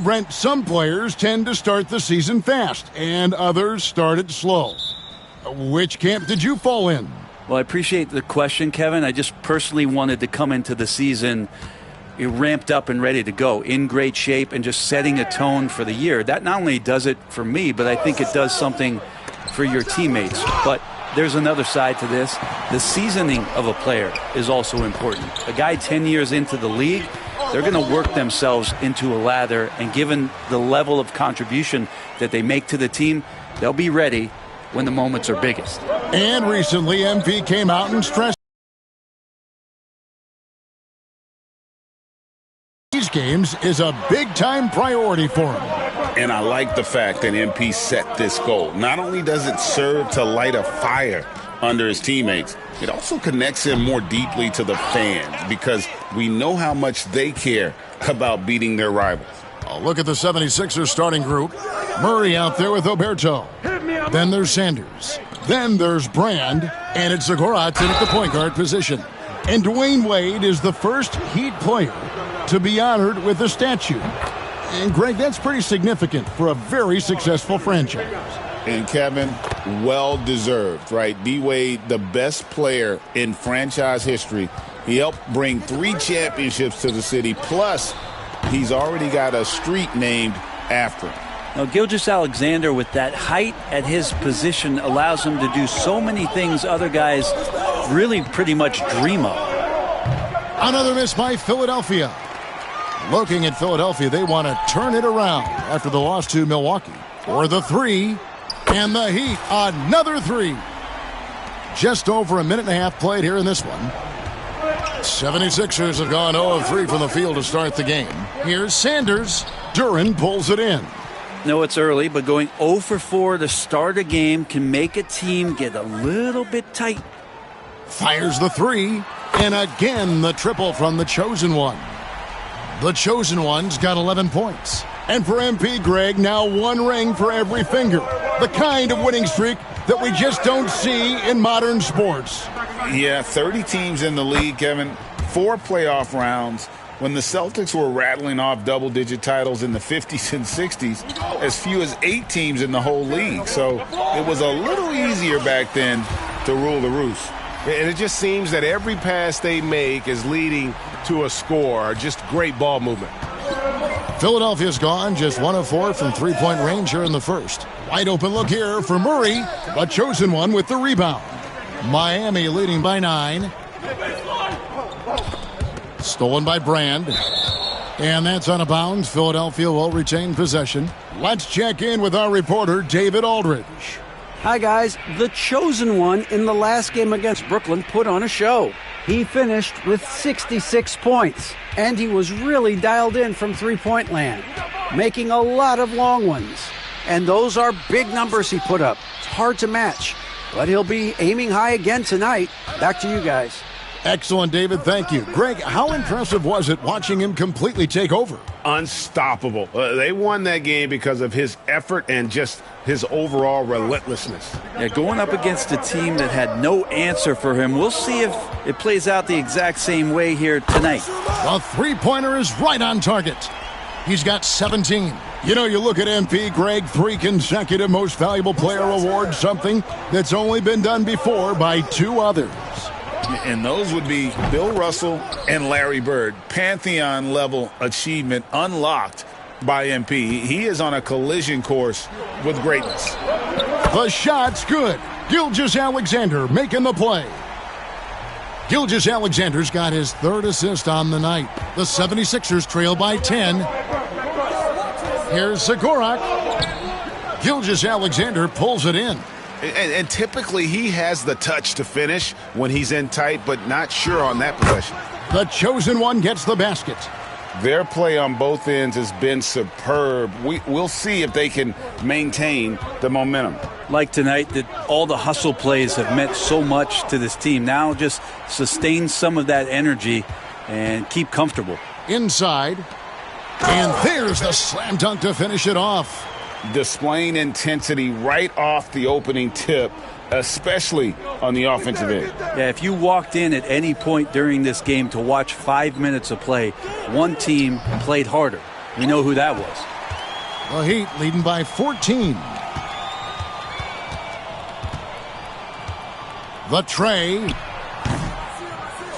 Brent, some players tend to start the season fast, and others start it slow. Which camp did you fall in? Well, I appreciate the question, Kevin. I just personally wanted to come into the season ramped up and ready to go, in great shape, and just setting a tone for the year. That not only does it for me, but I think it does something for your teammates. But there's another side to this. The seasoning of a player is also important. A guy 10 years into the league, they're going to work themselves into a lather, and given the level of contribution that they make to the team, they'll be ready when the moments are biggest. And recently, MP came out and stressed these games is a big-time priority for him. And I like the fact that MP set this goal. Not only does it serve to light a fire under his teammates, it also connects him more deeply to the fans because we know how much they care about beating their rivals. Oh, look at the 76ers starting group. Murray out there with Oberto. Then there's Sanders. Then there's Brand. And it's Zagorac in at the point guard position. And Dwayne Wade is the first Heat player to be honored with a statue. And, Greg, that's pretty significant for a very successful franchise. And, Kevin, well-deserved, right? D-Wade, the best player in franchise history. He helped bring 3 championships to the city, plus he's already got a street named after him. Now, Gilgeous-Alexander, with that height at his position, allows him to do so many things other guys really pretty much dream of. Another miss by Philadelphia. Looking at Philadelphia, they want to turn it around after the loss to Milwaukee. For the 3, and the Heat, another 3. Just over a minute and a half played here in this one. 76ers have gone 0 of 3 from the field to start the game. Here's Sanders. Duran pulls it in. No, it's early, but going 0 for 4 to start a game can make a team get a little bit tight. Fires the 3, and again the triple from the Chosen One. The Chosen One's got 11 points. And for MP, Greg, now 1 ring for every finger. The kind of winning streak that we just don't see in modern sports. Yeah, 30 teams in the league, Kevin. 4 playoff rounds. When the Celtics were rattling off double-digit titles in the 50s and 60s, as few as 8 teams in the whole league. So it was a little easier back then to rule the roost. And it just seems that every pass they make is leading to a score. Just great ball movement. Philadelphia's gone just 1 of 4 from three-point range here in the first. Wide open look here for Murray, but Chosen One with the rebound. Miami leading by 9. Stolen by Brand. And that's out of bounds. Philadelphia will retain possession. Let's check in with our reporter, David Aldridge. Hi, guys. The Chosen One in the last game against Brooklyn put on a show. He finished with 66 points, and he was really dialed in from three-point land, making a lot of long ones. And those are big numbers he put up. It's hard to match, but he'll be aiming high again tonight. Back to you guys. Excellent, David. Thank you. Greg, how impressive was it watching him completely take over? Unstoppable. They won that game because of his effort and just his overall relentlessness. Yeah, going up against a team that had no answer for him. We'll see if it plays out the exact same way here tonight. The three-pointer is right on target. He's got 17. You know, you look at MP, Greg, 3 consecutive Most Valuable Player awards, something that's only been done before by 2 others. And those would be Bill Russell and Larry Bird. Pantheon-level achievement unlocked by MP. He is on a collision course with greatness. The shot's good. Gilgeous-Alexander making the play. Gilgeous-Alexander's got his 3rd assist on the night. The 76ers trail by 10. Here's Zagorac. Gilgeous-Alexander pulls it in. And typically he has the touch to finish when he's in tight, but not sure on that possession. The Chosen One gets the basket. Their play on both ends has been superb. We'll see if they can maintain the momentum. Like tonight, that all the hustle plays have meant so much to this team. Now just sustain some of that energy and keep comfortable. Inside. And there's the slam dunk to finish it off. Displaying intensity right off the opening tip, especially on the offensive end. Yeah, if you walked in at any point during this game to watch 5 minutes of play, one team played harder. You know who that was. The Heat leading by 14. The tray.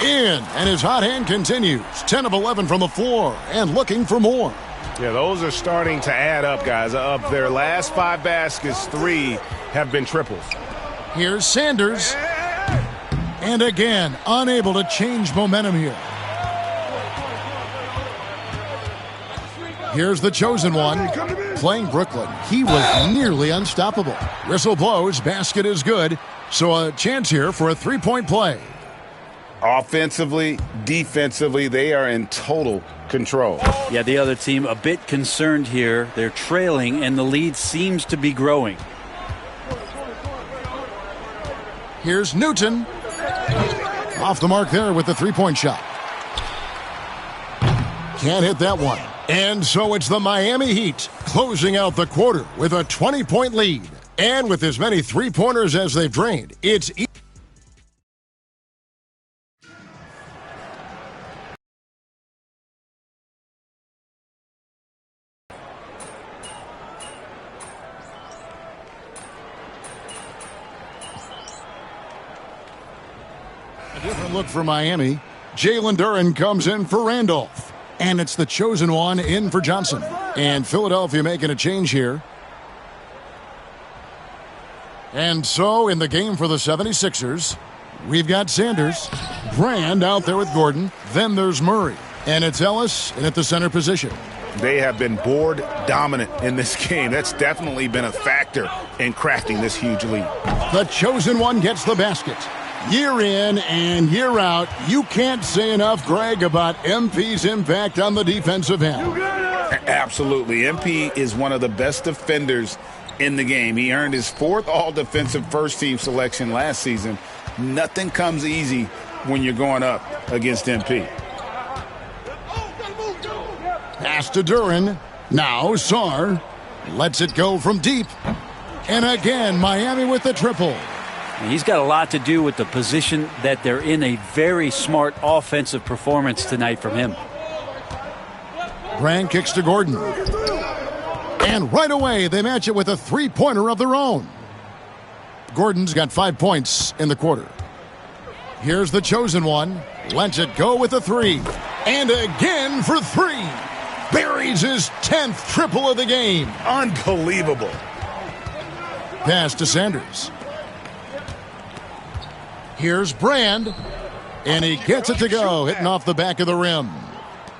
In, and his hot hand continues. 10 of 11 from the floor and looking for more. Yeah, those are starting to add up, guys. Of their last 5 baskets, 3 have been triples. Here's Sanders. And again, unable to change momentum here. Here's the chosen one. Playing Brooklyn, he was nearly unstoppable. Whistle blows, basket is good. So a chance here for a three-point play. Offensively, defensively, they are in total control. Yeah, the other team a bit concerned here. They're trailing, and the lead seems to be growing. Here's Newton. Off the mark there with the three-point shot. Can't hit that one. And so it's the Miami Heat closing out the quarter with a 20-point lead. And with as many three-pointers as they've drained, it's a different look for Miami. Jalen Duren comes in for Randolph. And it's the chosen one in for Johnson. And Philadelphia making a change here. And so in the game for the 76ers, we've got Sanders, Brand out there with Gordon. Then there's Murray. And it's Ellis in at the center position. They have been board dominant in this game. That's definitely been a factor in crafting this huge lead. The chosen one gets the basket. Year in and year out, you can't say enough, Greg, about MP's impact on the defensive end. Absolutely. MP is one of the best defenders in the game. He earned his 4th all-defensive first-team selection last season. Nothing comes easy when you're going up against MP. Pass to Duren. Now Sarr lets it go from deep. And again, Miami with the triple. And he's got a lot to do with the position that they're in. A very smart offensive performance tonight from him. Brand kicks to Gordon. And right away, they match it with a three-pointer of their own. Gordon's got 5 points in the quarter. Here's the chosen one. Lets it go with a 3. And again for 3. Buries his 10th triple of the game. Unbelievable. Pass to Sanders. Here's Brand. And he gets it to go, hitting off the back of the rim.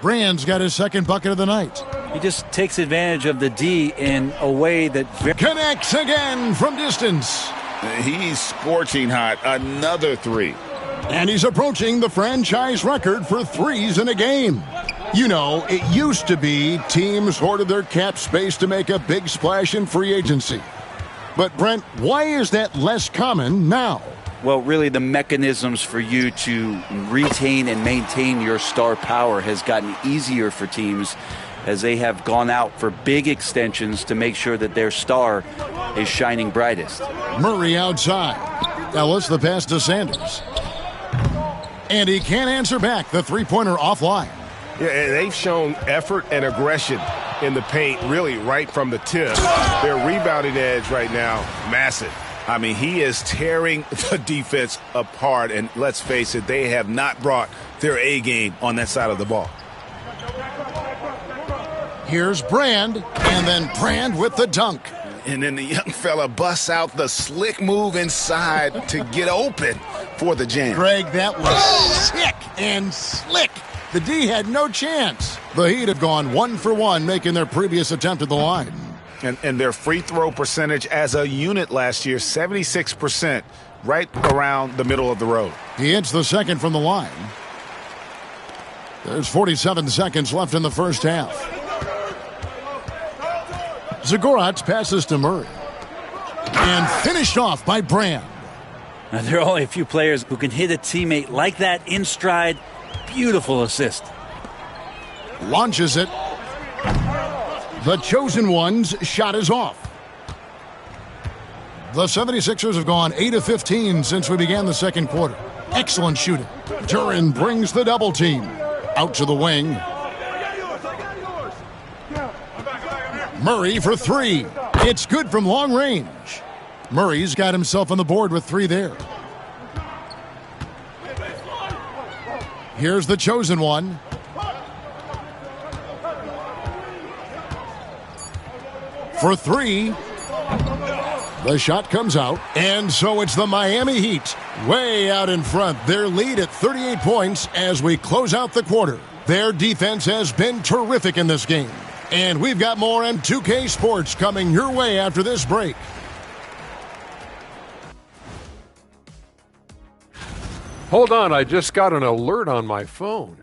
Brand's got his 2nd bucket of the night. He just takes advantage of the D in a way that connects again from distance. He's scorching hot. Another 3. And he's approaching the franchise record for threes in a game. You know, it used to be teams hoarded their cap space to make a big splash in free agency. But, Brent, why is that less common now? Well, really, the mechanisms for you to retain and maintain your star power has gotten easier for teams as they have gone out for big extensions to make sure that their star is shining brightest. Murray outside. Ellis the pass to Sanders. And he can't answer back. The three-pointer offline. Yeah, they've shown effort and aggression in the paint, really right from the tip. Their rebounding edge right now, massive. I mean, he is tearing the defense apart, and let's face it, they have not brought their A game on that side of the ball. Here's Brand, and then Brand with the dunk. And then the young fella busts out the slick move inside to get open for the jam. Greg, that was sick and slick. The D had no chance. The Heat have gone 1 for 1, making their previous attempt at the line. And their free throw percentage as a unit last year, 76%, right around the middle of the road. He hits the 2nd from the line. There's 47 seconds left in the first half. Zagorat's passes to Murray. And finished off by Brand. Now, there are only a few players who can hit a teammate like that in stride. Beautiful assist. Launches it. The chosen one's shot is off. The 76ers have gone 8 of 15 since we began the second quarter. Excellent shooting. Duren brings the double team. Out to the wing. Murray for three. It's good from long range. Murray's got himself on the board with three there. Here's the chosen one. For three. The shot comes out, and so it's the Miami Heat way out in front. Their lead at 38 points as we close out the quarter. Their defense has been terrific in this game. And we've got more on 2K Sports coming your way after this break. Hold on, I just got an alert on my phone.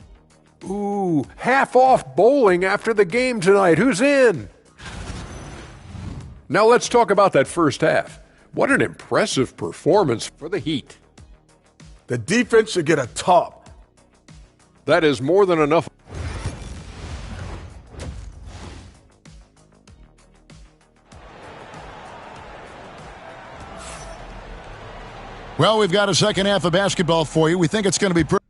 Ooh, half off bowling after the game tonight. Who's in? Now let's talk about that first half. What an impressive performance for the Heat. The defense should get a top. That is more than enough. Well, we've got a second half of basketball for you. We think it's going to be pretty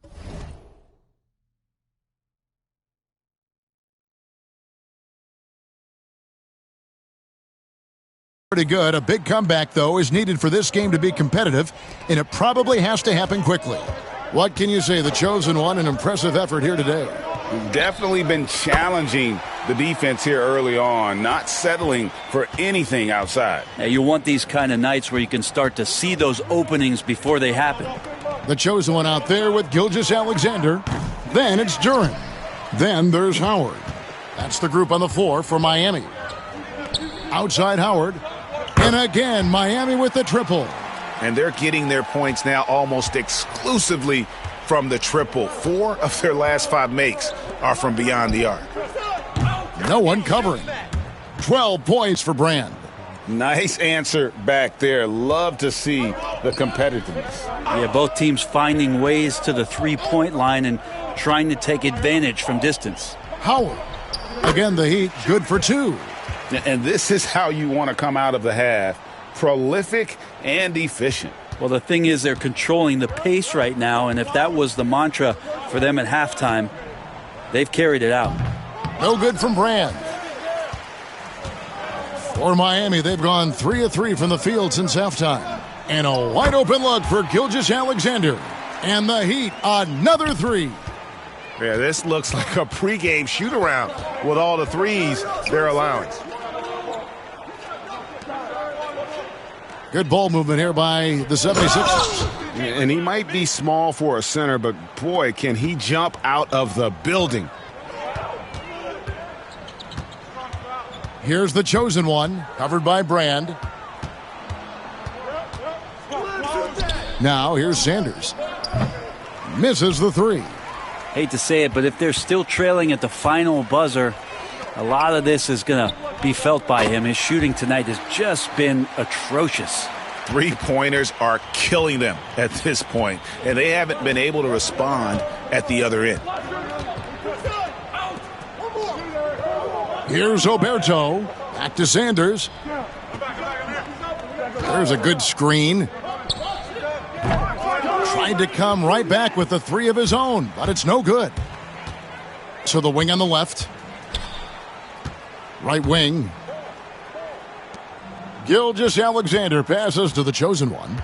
good. A big comeback, though, is needed for this game to be competitive, and it probably has to happen quickly. What can you say? The chosen one, an impressive effort here today. Definitely been challenging the defense here early on, not settling for anything outside. Now, you want these kind of nights where you can start to see those openings before they happen. The chosen one out there with Gilgeous-Alexander. Then it's Duren. Then there's Howard. That's the group on the floor for Miami. Outside Howard. And again, Miami with the triple. And they're getting their points now almost exclusively from the triple. 4 of their last 5 makes are from beyond the arc. No one covering. 12 points for Brand. Nice answer back there. Love to see the competitiveness. Yeah, both teams finding ways to the three-point line and trying to take advantage from distance. Howard. Again, the Heat, good for 2. And this is how you want to come out of the half. Prolific and efficient. Well, the thing is they're controlling the pace right now, and if that was the mantra for them at halftime, they've carried it out. No good from Brand. For Miami, they've gone 3 of 3 from the field since halftime. And a wide open look for Gilgeous-Alexander. And the Heat, another 3. Yeah, this looks like a pregame shoot-around with all the threes they're allowing. Good ball movement here by the 76ers. And he might be small for a center, but boy, can he jump out of the building. Here's the chosen one, covered by Brand. Now here's Sanders. Misses the 3. Hate to say it, but if they're still trailing at the final buzzer, a lot of this is going to be felt by him. His shooting tonight has just been atrocious. 3-pointers are killing them at this point, and they haven't been able to respond at the other end. Here's Oberto. Back to Sanders. There's a good screen. Tried to come right back with the 3 of his own, but it's no good. So the wing on the left. Right wing. Gilgeous-Alexander passes to the chosen one.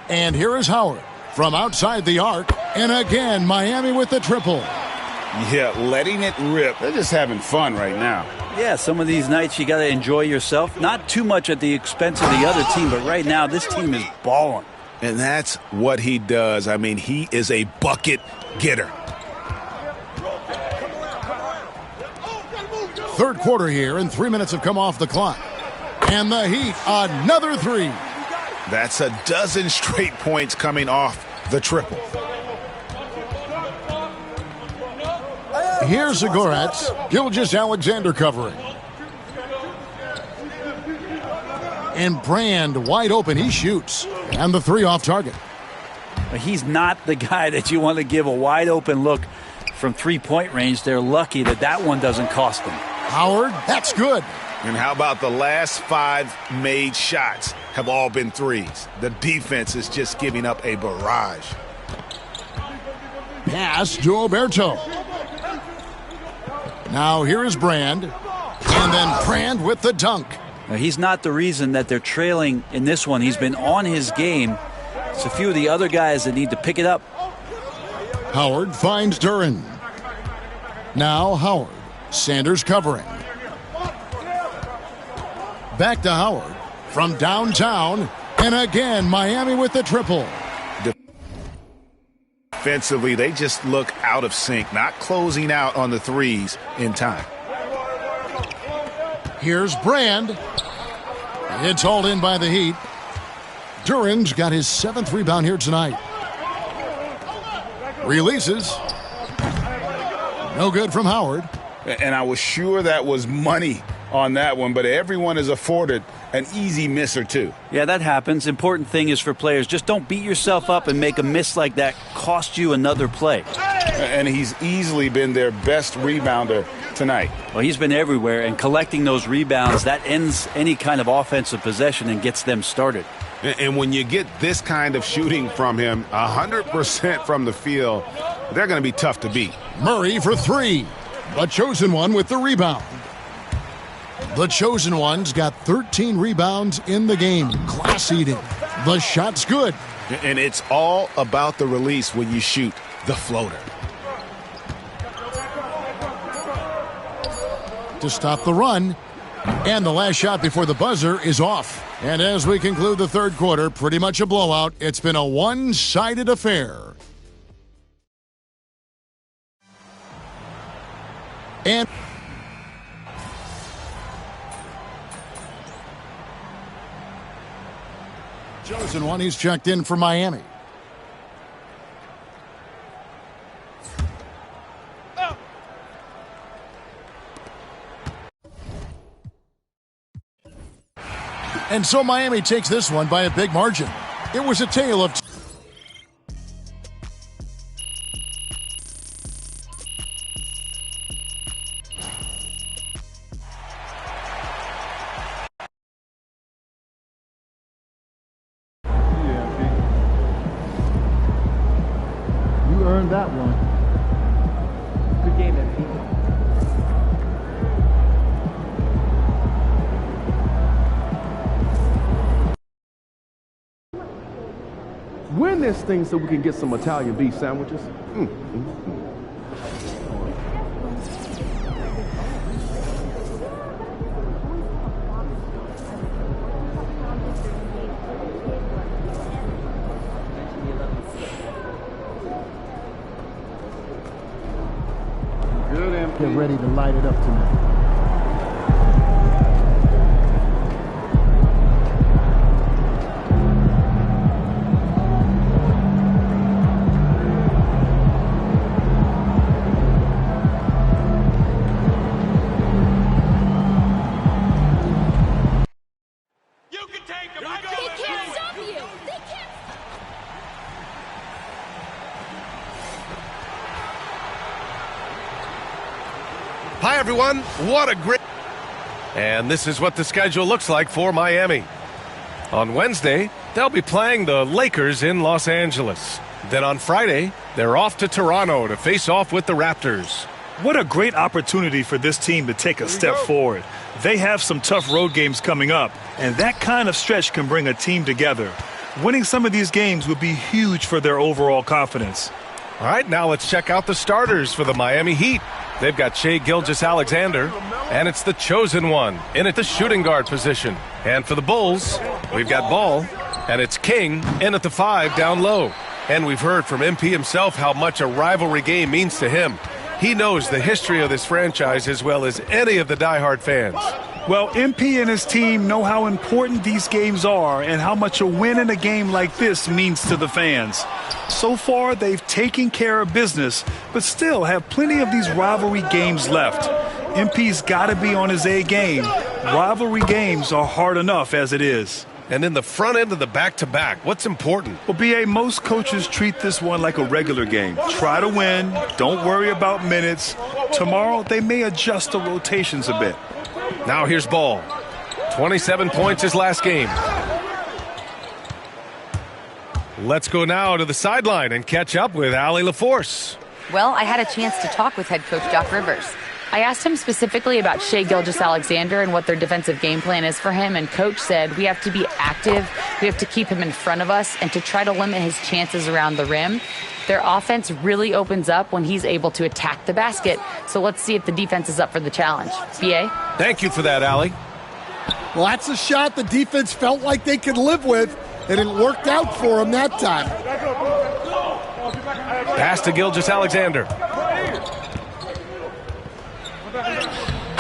And here is Howard from outside the arc. And again, Miami with the triple. Yeah, letting it rip. They're just having fun right now. Yeah, some of these nights you got to enjoy yourself. Not too much at the expense of the other team, but right now this team is balling. And that's what he does. I mean, he is a bucket getter. Third quarter here, and 3 minutes have come off the clock. And the Heat, another 3. That's a dozen straight points coming off the triple. Here's Zagoratz. Gilgeous-Alexander covering. And Brand wide open. He shoots. And the 3 off target. He's not the guy that you want to give a wide open look from three-point range. They're lucky that that one doesn't cost them. Howard, that's good. And how about the last 5 made shots have all been threes? The defense is just giving up a barrage. Pass to Oberto. Now here is Brand. And then Brand with the dunk. Now, he's not the reason that they're trailing in this one. He's been on his game. It's a few of the other guys that need to pick it up. Howard finds Duran. Now Howard. Sanders covering. Back to Howard from downtown. And again, Miami with the triple. Defensively, they just look out of sync, not closing out on the threes in time. Here's Brand. It's hauled in by the Heat. Duran's got his 7th rebound here tonight. Releases. No good from Howard. And I was sure that was money on that one, but everyone is afforded an easy miss or two. Yeah, that happens. Important thing is for players, just don't beat yourself up and make a miss like that cost you another play. And he's easily been their best rebounder tonight. Well, he's been everywhere, and collecting those rebounds, that ends any kind of offensive possession and gets them started. And when you get this kind of shooting from him, 100% from the field, they're going to be tough to beat. Murray for 3. The chosen one with the rebound. The chosen one's got 13 rebounds in the game. Class eating. The shot's good. And it's all about the release when you shoot the floater. To stop the run. And the last shot before the buzzer is off. And as we conclude the third quarter, pretty much a blowout. It's been a one-sided affair. And chosen one, he's checked in for Miami. And so Miami takes this one by a big margin. It was a tale of you earned that one. Good game, MP. Win this thing so we can get some Italian beef sandwiches. Good, MP. Get ready to light it up tonight. Hi, everyone. What a great... And this is what the schedule looks like for Miami. On Wednesday, they'll be playing the Lakers in Los Angeles. Then on Friday, they're off to Toronto to face off with the Raptors. What a great opportunity for this team to take a step forward. They have some tough road games coming up, and that kind of stretch can bring a team together. Winning some of these games would be huge for their overall confidence. All right, now let's check out the starters for the Miami Heat. They've got Shai Gilgeous-Alexander, and it's the chosen one in at the shooting guard position. And for the Bulls, we've got Ball, and it's King in at the 5 down low. And we've heard from MP himself how much a rivalry game means to him. He knows the history of this franchise as well as any of the diehard fans. Well, MP and his team know how important these games are and how much a win in a game like this means to the fans. So far, they've taken care of business, but still have plenty of these rivalry games left. MP's got to be on his A game. Rivalry games are hard enough as it is. And in the front end of the back-to-back, what's important? Well, B.A., most coaches treat this one like a regular game. Try to win. Don't worry about minutes. Tomorrow, they may adjust the rotations a bit. Now here's Ball. 27 points his last game. Let's go now to the sideline and catch up with Allie LaForce. Well, I had a chance to talk with head coach Doc Rivers. I asked him specifically about Shai Gilgeous-Alexander and what their defensive game plan is for him, and Coach said we have to be active, we have to keep him in front of us, and to try to limit his chances around the rim. Their offense really opens up when he's able to attack the basket, so let's see if the defense is up for the challenge. B.A.? Thank you for that, Allie. Well, that's a shot the defense felt like they could live with, and it worked out for them that time. Pass to Gilgeous-Alexander.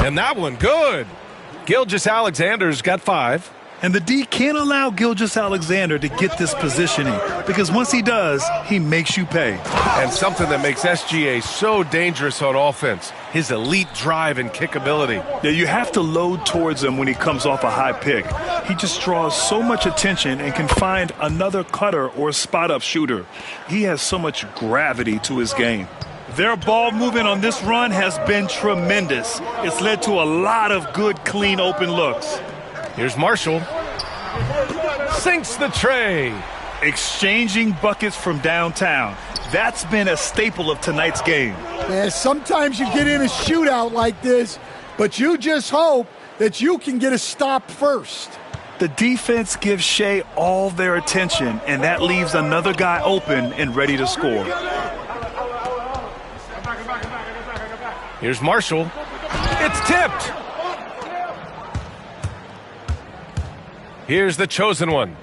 And that one, good. Gilgeous-Alexander's got 5. And the D can't allow Gilgeous-Alexander to get this positioning, because once he does, he makes you pay. And something that makes SGA so dangerous on offense, his elite drive and kickability. Yeah, you have to load towards him when he comes off a high pick. He just draws so much attention and can find another cutter or spot-up shooter. He has so much gravity to his game. Their ball movement on this run has been tremendous. It's led to a lot of good, clean, open looks. Here's Marshall. Sinks the tray. Exchanging buckets from downtown. That's been a staple of tonight's game. Yeah, sometimes you get in a shootout like this, but you just hope that you can get a stop first. The defense gives Shai all their attention, and that leaves another guy open and ready to score. Here's Marshall. It's tipped. Here's the chosen one.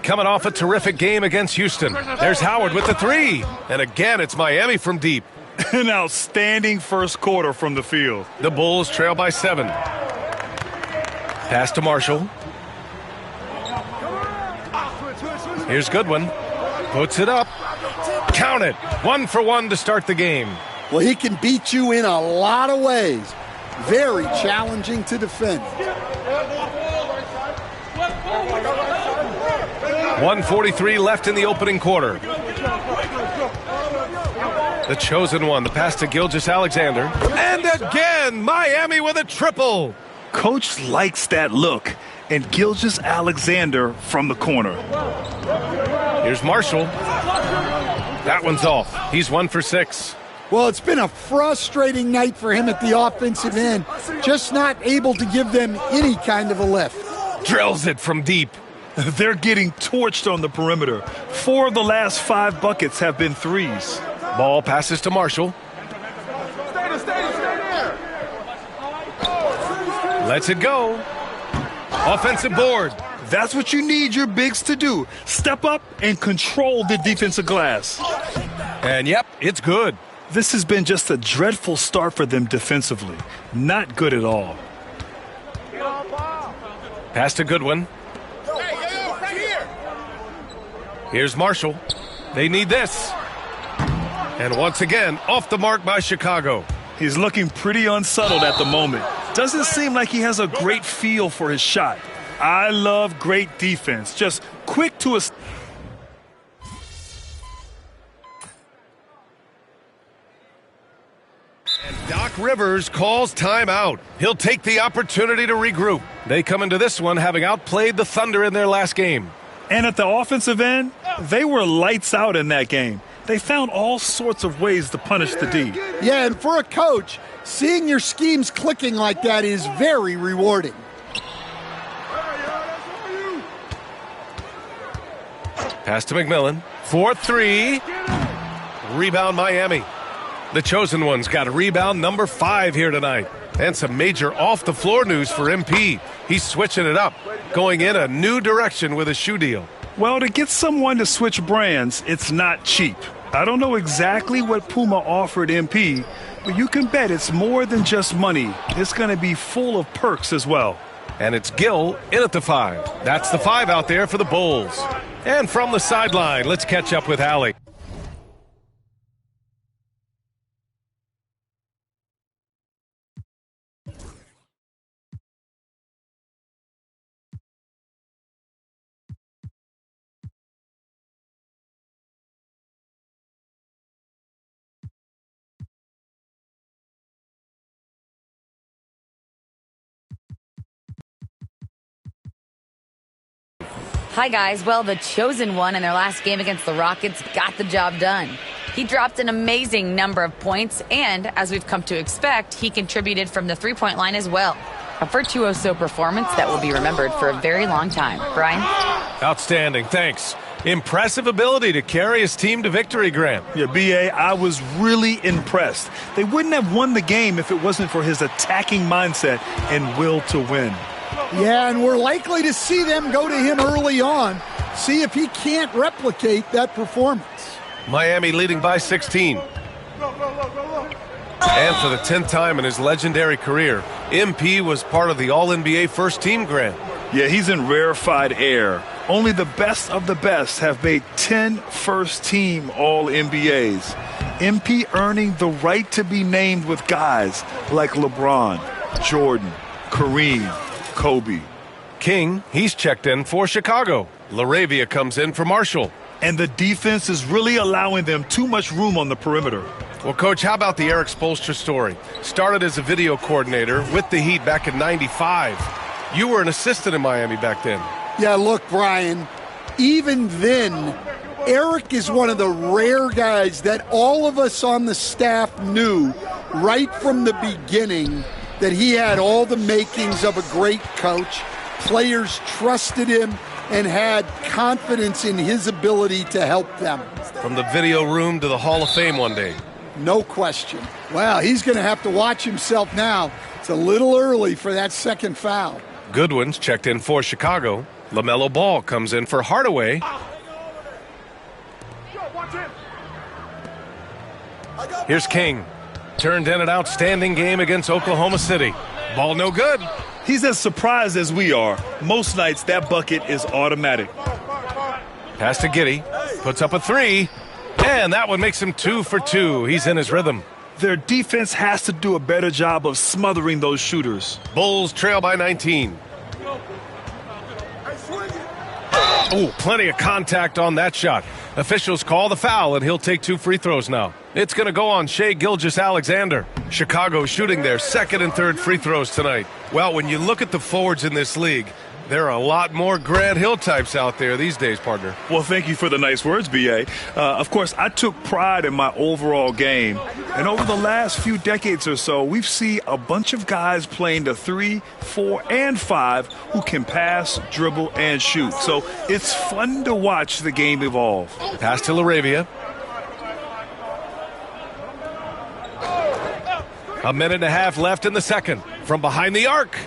Coming off a terrific game against Houston. There's Howard with the 3. And again, it's Miami from deep. An outstanding first quarter from the field. The Bulls trail by 7. Pass to Marshall. Here's Goodwin. Puts it up. Count it. 1 for 1 to start the game. Well, he can beat you in a lot of ways. Very challenging to defend. 1:43 left in the opening quarter. The chosen one, the pass to Gilgeous-Alexander. And again, Miami with a triple. Coach likes that look. And Gilgeous-Alexander from the corner. Here's Marshall. That one's off. He's 1 for 6. Well, it's been a frustrating night for him at the offensive end. Just not able to give them any kind of a lift. Drills it from deep. They're getting torched on the perimeter. 4 of the last 5 buckets have been threes. Ball passes to Marshall. Lets it go. Offensive board. That's what you need your bigs to do. Step up and control the defensive glass. And yep, it's good. This has been just a dreadful start for them defensively. Not good at all. Pass to Goodwin. Here's Marshall. They need this. And once again, off the mark by Chicago. He's looking pretty unsettled at the moment. Doesn't seem like he has a great feel for his shot. I love great defense. Just quick to a... And Doc Rivers calls timeout. He'll take the opportunity to regroup. They come into this one having outplayed the Thunder in their last game. And at the offensive end, they were lights out in that game. They found all sorts of ways to punish the D. Yeah, and for a coach, seeing your schemes clicking like that is very rewarding. Pass to McMillan. 4-3. Rebound Miami. The chosen one's got a rebound number 5 here tonight. And some major off-the-floor news for MP. He's switching it up, going in a new direction with a shoe deal. Well, to get someone to switch brands, it's not cheap. I don't know exactly what Puma offered MP, but you can bet it's more than just money. It's going to be full of perks as well. And it's Gill in at the 5. That's the 5 out there for the Bulls. And from the sideline, let's catch up with Allie. Hi, guys. Well, the chosen one in their last game against the Rockets got the job done. He dropped an amazing number of points, and as we've come to expect, he contributed from the three-point line as well. A virtuoso performance that will be remembered for a very long time. Brian? Outstanding, thanks. Impressive ability to carry his team to victory, Grant. Yeah, B.A., I was really impressed. They wouldn't have won the game if it wasn't for his attacking mindset and will to win. Yeah, and we're likely to see them go to him early on, see if he can't replicate that performance. Miami leading by 16. And for the 10th time in his legendary career, MP was part of the All-NBA first team, Grant. Yeah, he's in rarefied air. Only the best of the best have made 10 first-team All-NBAs. MP earning the right to be named with guys like LeBron, Jordan, Kareem, Kobe. King, he's checked in for Chicago. LaRavia comes in for Marshall. And the defense is really allowing them too much room on the perimeter. Well, Coach, how about the Eric Spoelstra story? Started as a video coordinator with the Heat back in '95. You were an assistant in Miami back then. Yeah, look, Brian, even then, Eric is one of the rare guys that all of us on the staff knew right from the beginning that he had all the makings of a great coach. Players trusted him and had confidence in his ability to help them. From the video room to the Hall of Fame one day. No question. Well, he's going to have to watch himself now. It's a little early for that second foul. Goodwin's checked in for Chicago. LaMelo Ball comes in for Hardaway. Here's King. Turned in an outstanding game against Oklahoma City. Ball no good. He's as surprised as we are. Most nights that bucket is automatic. Pass to Giddey. Puts up a three. And that one makes him 2 for 2. He's in his rhythm. Their defense has to do a better job of smothering those shooters. Bulls trail by 19. Oh, plenty of contact on that shot. Officials call the foul, and he'll take 2 free throws now. It's going to go on Shai Gilgeous-Alexander. Chicago shooting their second and third free throws tonight. Well, when you look at the forwards in this league, there are a lot more Grant Hill types out there these days, partner. Well, thank you for the nice words, B.A. Of course, I took pride in my overall game. And over the last few decades or so, we've seen a bunch of guys playing the 3, 4, and 5 who can pass, dribble, and shoot. So it's fun to watch the game evolve. Pass to LaRavia. A minute and a half left in the second. From behind the arc.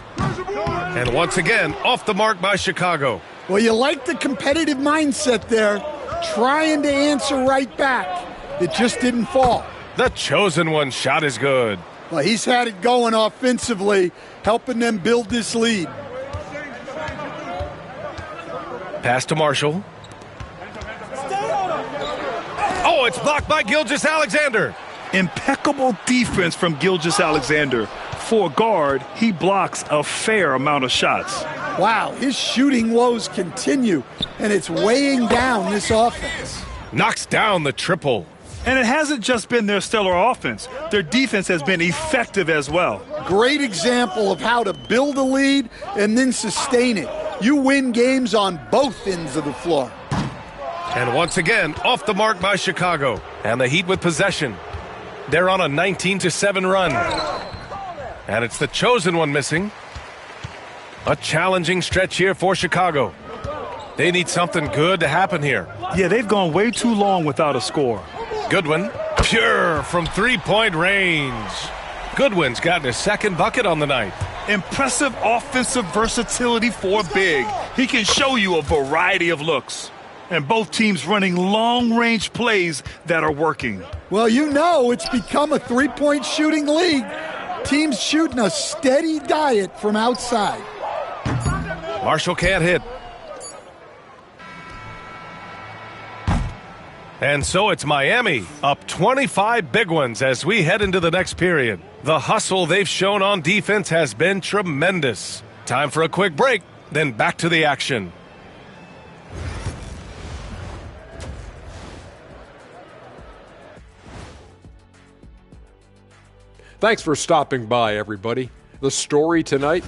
And once again, off the mark by Chicago. Well, you like the competitive mindset there, trying to answer right back. It just didn't fall. The chosen one shot is good. Well, he's had it going offensively, helping them build this lead. Pass to Marshall. Oh, it's blocked by Gilgeous-Alexander. Impeccable defense from Gilgeous-Alexander. For a guard, he blocks a fair amount of shots. Wow, his shooting woes continue, and it's weighing down this offense. Knocks down the triple. And it hasn't just been their stellar offense. Their defense has been effective as well. Great example of how to build a lead and then sustain it. You win games on both ends of the floor. And once again, off the mark by Chicago. And the Heat with possession. They're on a 19-7 run. And it's the chosen one missing. A challenging stretch here for Chicago. They need something good to happen here. Yeah, they've gone way too long without a score. Goodwin, pure from three-point range. Goodwin's gotten his second bucket on the night. Impressive offensive versatility for big. He can show you a variety of looks. And both teams running long-range plays that are working. Well, you know it's become a three-point shooting league. Teams shooting a steady diet from outside. Marshall can't hit. And so it's Miami, up 25 big ones as we head into the next period. The hustle they've shown on defense has been tremendous. Time for a quick break, then back to the action. Thanks for stopping by, everybody. The story tonight?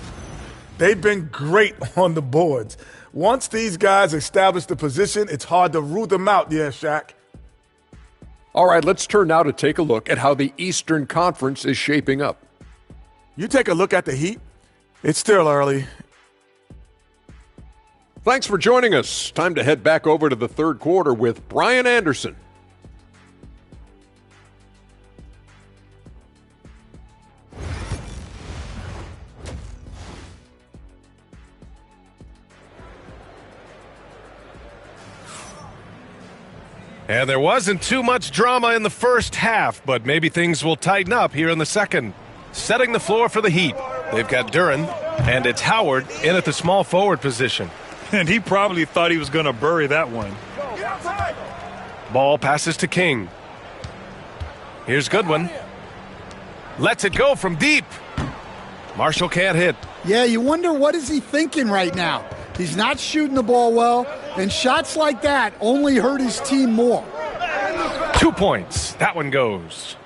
They've been great on the boards. Once these guys establish the position, it's hard to rule them out, yeah, Shaq. All right, let's turn now to take a look at how the Eastern Conference is shaping up. You take a look at the Heat, it's still early. Thanks for joining us. Time to head back over to the third quarter with Brian Anderson. And there wasn't too much drama in the first half, but maybe things will tighten up here in the second. Setting the floor for the Heat. They've got Duren, and it's Howard in at the small forward position. And he probably thought he was going to bury that one. Ball passes to King. Here's Goodwin. Lets it go from deep. Marshall can't hit. Yeah, you wonder what is he thinking right now. He's not shooting the ball well, and shots like that only hurt his team more. 2 points. That one goes.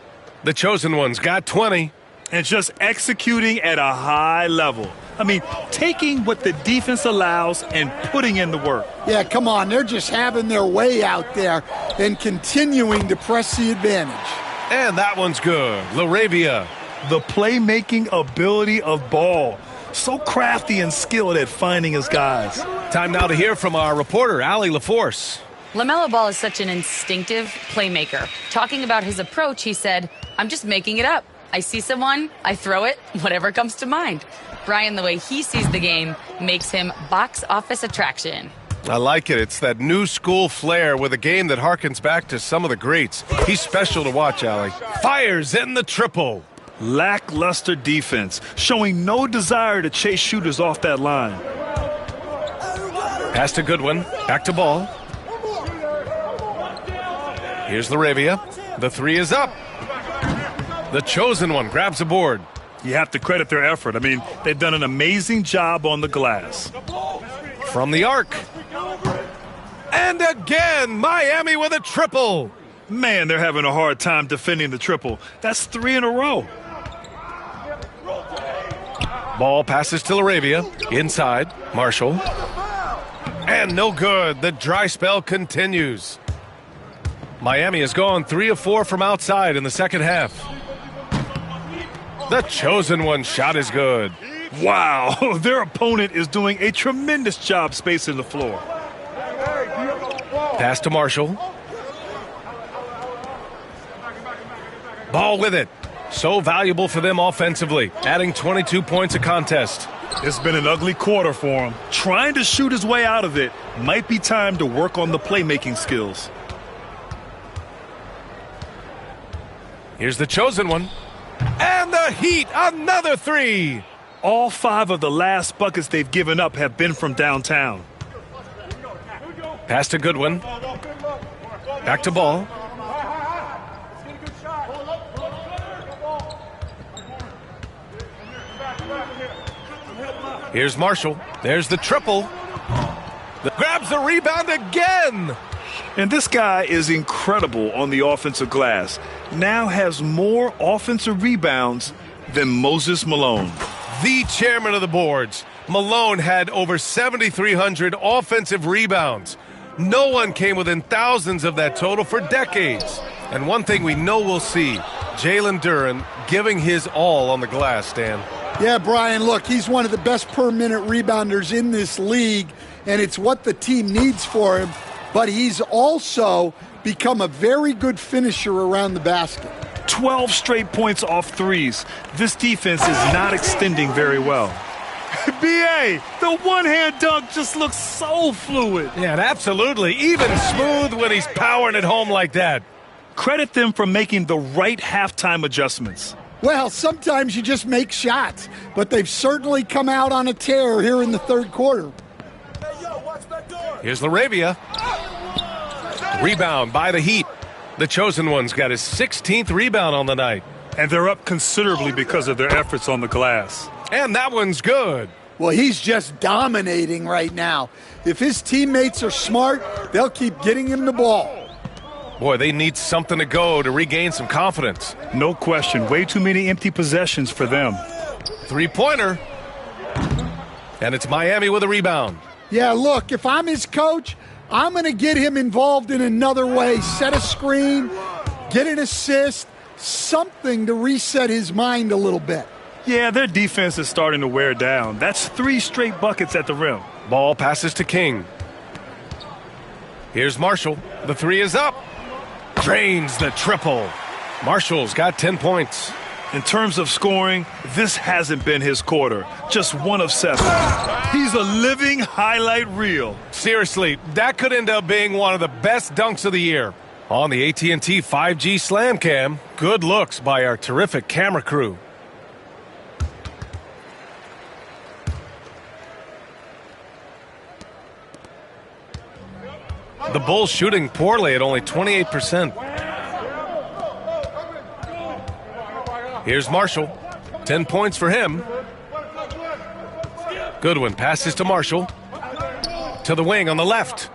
The Chosen Ones got 20. And just executing at a high level. I mean, taking what the defense allows and putting in the work. Yeah, come on. They're just having their way out there and continuing to press the advantage. And that one's good. LaRavia. The playmaking ability of Ball. So crafty and skilled at finding his guys. Time now to hear from our reporter, Allie LaForce. LaMelo Ball is such an instinctive playmaker. Talking about his approach, he said, "I'm just making it up. I see someone, I throw it, whatever comes to mind." Brian, the way he sees the game makes him box office attraction. I like it. It's that new school flair with a game that harkens back to some of the greats. He's special to watch, Allie. Fires in the triple. Lackluster defense, showing no desire to chase shooters off that line. Pass to Goodwin. Back to Ball. Here's LaRavia. The three is up. The Chosen One grabs a board. You have to credit their effort. I mean, they've done an amazing job on the glass. From the arc. And again, Miami with a triple. Man, they're having a hard time defending the triple. That's 3 in a row. Ball passes to LaRavia. Inside, Marshall. And no good. The dry spell continues. Miami has gone 3 of 4 from outside in the second half. The Chosen One shot is good. Wow, their opponent is doing a tremendous job spacing the floor. Pass to Marshall. Ball with it. So valuable for them offensively, adding 22 points a contest. It's been an ugly quarter for him. Trying to shoot his way out of it. Might be time to work on the playmaking skills. Here's the Chosen One. And the Heat, another 3. All 5 of the last buckets they've given up have been from downtown. Pass to Goodwin. Back to Ball. Here's Marshall. There's the triple. Grabs the rebound again. And this guy is incredible on the offensive glass. Now has more offensive rebounds than Moses Malone. The chairman of the boards. Malone had over 7,300 offensive rebounds. No one came within thousands of that total for decades. And one thing we know we'll see, Jalen Duren giving his all on the glass, Stan. Yeah, Brian, look, he's one of the best per-minute rebounders in this league, and it's what the team needs for him. But he's also become a very good finisher around the basket. 12 straight points off threes. This defense is not extending very well. B.A., the one-hand dunk just looks so fluid. Yeah, and absolutely. Even smooth when he's powering it home like that. Credit them for making the right halftime adjustments. Well, sometimes you just make shots, but they've certainly come out on a tear here in the third quarter. Here's LaRavia. Rebound by the Heat. The Chosen One's got his 16th rebound on the night. And they're up considerably because of their efforts on the glass. And that one's good. Well, he's just dominating right now. If his teammates are smart, they'll keep getting him the ball. Boy, they need something to go to regain some confidence. No question. Way too many empty possessions for them. Three-pointer. And it's Miami with a rebound. Yeah, look, if I'm his coach, I'm going to get him involved in another way. Set a screen, get an assist, something to reset his mind a little bit. Yeah, their defense is starting to wear down. That's 3 straight buckets at the rim. Ball passes to King. Here's Marshall. The 3 is up. Drains the triple. Marshall's got 10 points. In terms of scoring, this hasn't been his quarter. Just 1 of 7. He's a living highlight reel. Seriously, that could end up being one of the best dunks of the year. On the AT&T 5G Slam Cam, good looks by our terrific camera crew. The Bulls shooting poorly at only 28%. Here's Marshall. 10 points for him. Goodwin passes to Marshall. To the wing on the left.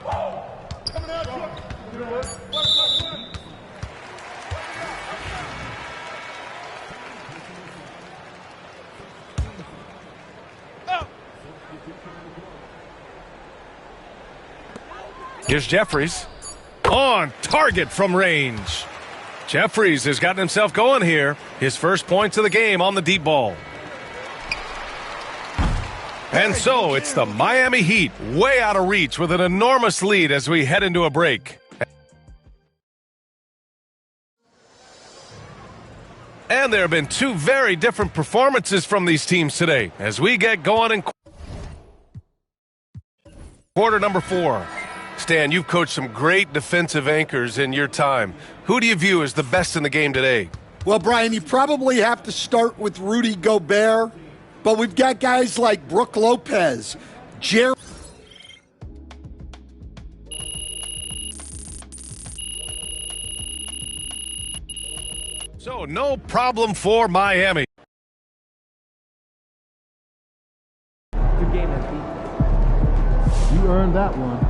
Here's Jeffries. On target from range. Jeffries has gotten himself going here. His first points of the game on the deep ball. And so it's the Miami Heat way out of reach with an enormous lead as we head into a break. And there have been 2 very different performances from these teams today as we get going in quarter number 4. Stan, you've coached some great defensive anchors in your time. Who do you view as the best in the game today? Well, Brian, you probably have to start with Rudy Gobert, but we've got guys like Brook Lopez, Jerry. So no problem for Miami. Good game, MP. You earned that one.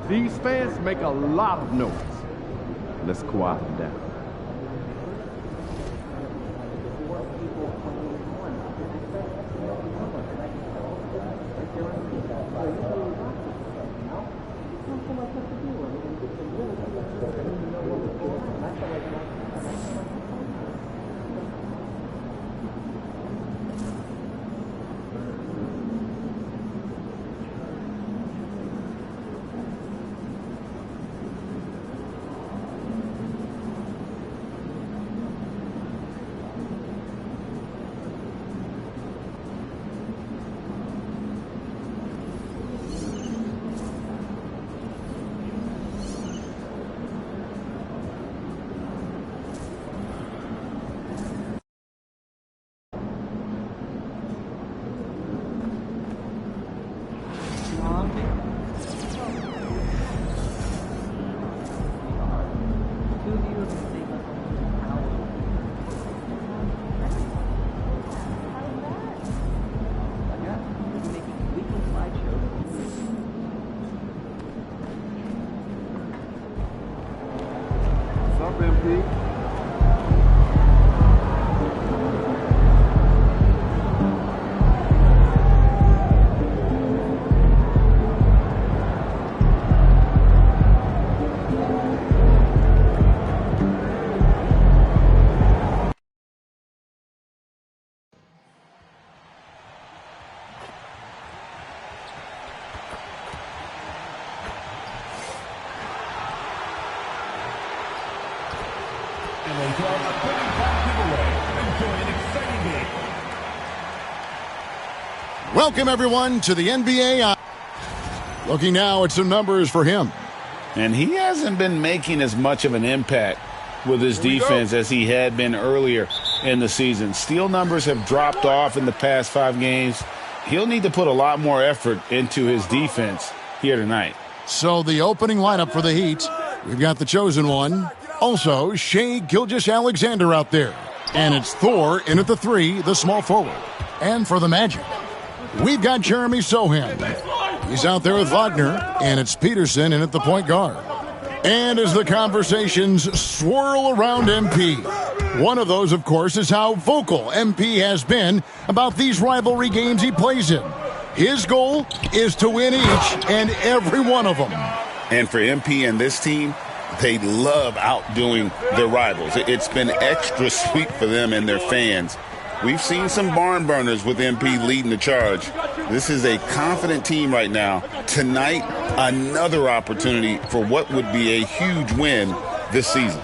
These fans make a lot of noise. Let's quiet them down. Welcome, everyone, to the NBA. Looking now at some numbers for him. And he hasn't been making as much of an impact with his defense as he had been earlier in the season. Steal numbers have dropped off in the past 5 games. He'll need to put a lot more effort into his defense here tonight. So the opening lineup for the Heat, we've got the chosen one. Also, Shai Gilgeous-Alexander out there. And it's Thor in at the 3, the small forward. And for the Magic, we've got Jeremy Sohan. He's out there with Wagner, and it's Peterson in at the point guard. And as the conversations swirl around MP, one of those, of course, is how vocal MP has been about these rivalry games he plays in. His goal is to win each and every one of them. And for MP and this team, they love outdoing their rivals. It's been extra sweet for them and their fans. We've seen some barn burners with MP leading the charge. This is a confident team right now. Tonight, another opportunity for what would be a huge win this season.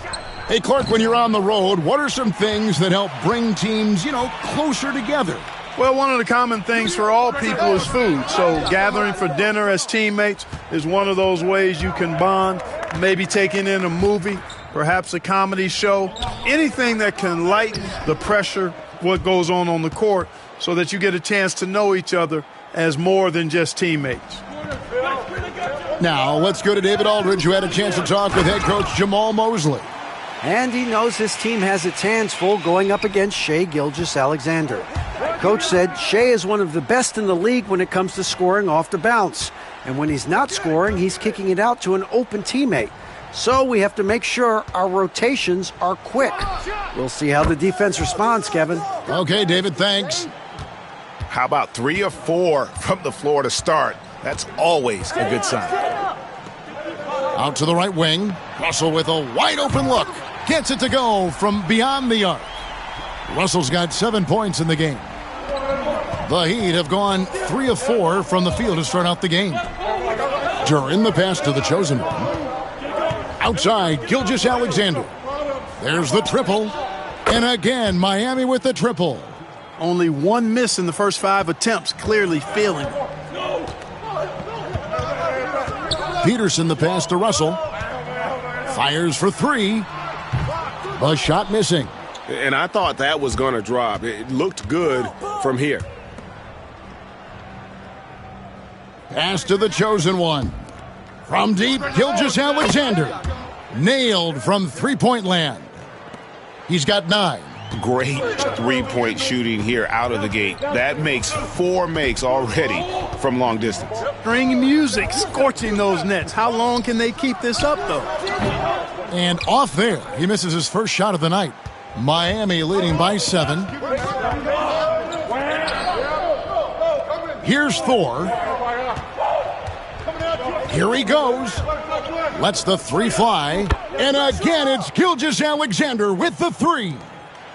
Hey, Clark, when you're on the road, what are some things that help bring teams, closer together? Well, one of the common things for all people is food. So gathering for dinner as teammates is one of those ways you can bond. Maybe taking in a movie, perhaps a comedy show, anything that can lighten the pressure, what goes on the court, so that you get a chance to know each other as more than just teammates. Now, let's go to David Aldridge, who had a chance to talk with head coach Jamal Mosley. And he knows his team has its hands full going up against Shai Gilgeous-Alexander. Coach said Shai is one of the best in the league when it comes to scoring off the bounce. And when he's not scoring, he's kicking it out to an open teammate. So we have to make sure our rotations are quick. We'll see how the defense responds, Kevin. Okay, David, thanks. How about 3 or 4 from the floor to start? That's always a good sign. Out to the right wing. Russell with a wide open look. Gets it to go from beyond the arc. Russell's got 7 points in the game. The Heat have gone 3 of 4 from the field to start out the game. During the pass to the chosen one. Outside, Gilgeous-Alexander. There's the triple. And again, Miami with the triple. Only 1 miss in the first 5 attempts, clearly feeling it. Peterson the pass to Russell. Fires for 3. The shot missing. And I thought that was going to drop. It looked good from here. Pass to the chosen one. From deep, Gilgeous-Alexander. Nailed from three-point land. He's got 9. Great three-point shooting here out of the gate. That makes 4 makes already from long distance. String music scorching those nets. How long can they keep this up, though? And off there, he misses his first shot of the night. Miami leading by 7. Here's Thor. Here he goes. Lets the 3 fly. And again, it's Gilgeous-Alexander with the 3.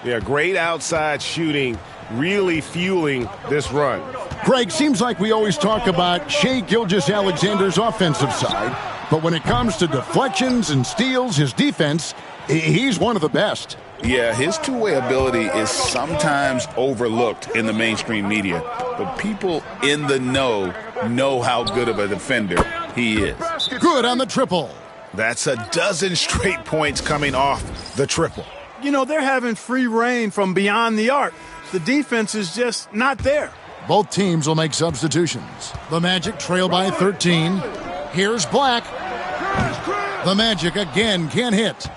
Yeah, great outside shooting, really fueling this run. Greg, seems like we always talk about Shai Gilgeous-Alexander's offensive side, but when it comes to deflections and steals, his defense, he's one of the best. Yeah, his two-way ability is sometimes overlooked in the mainstream media, but people in the know how good of a defender he is. Good on the triple. That's a dozen straight points coming off the triple. You know, they're having free reign from beyond the arc. The defense is just not there. Both teams will make substitutions. The Magic trail by 13. Here's Black. The Magic again can't hit.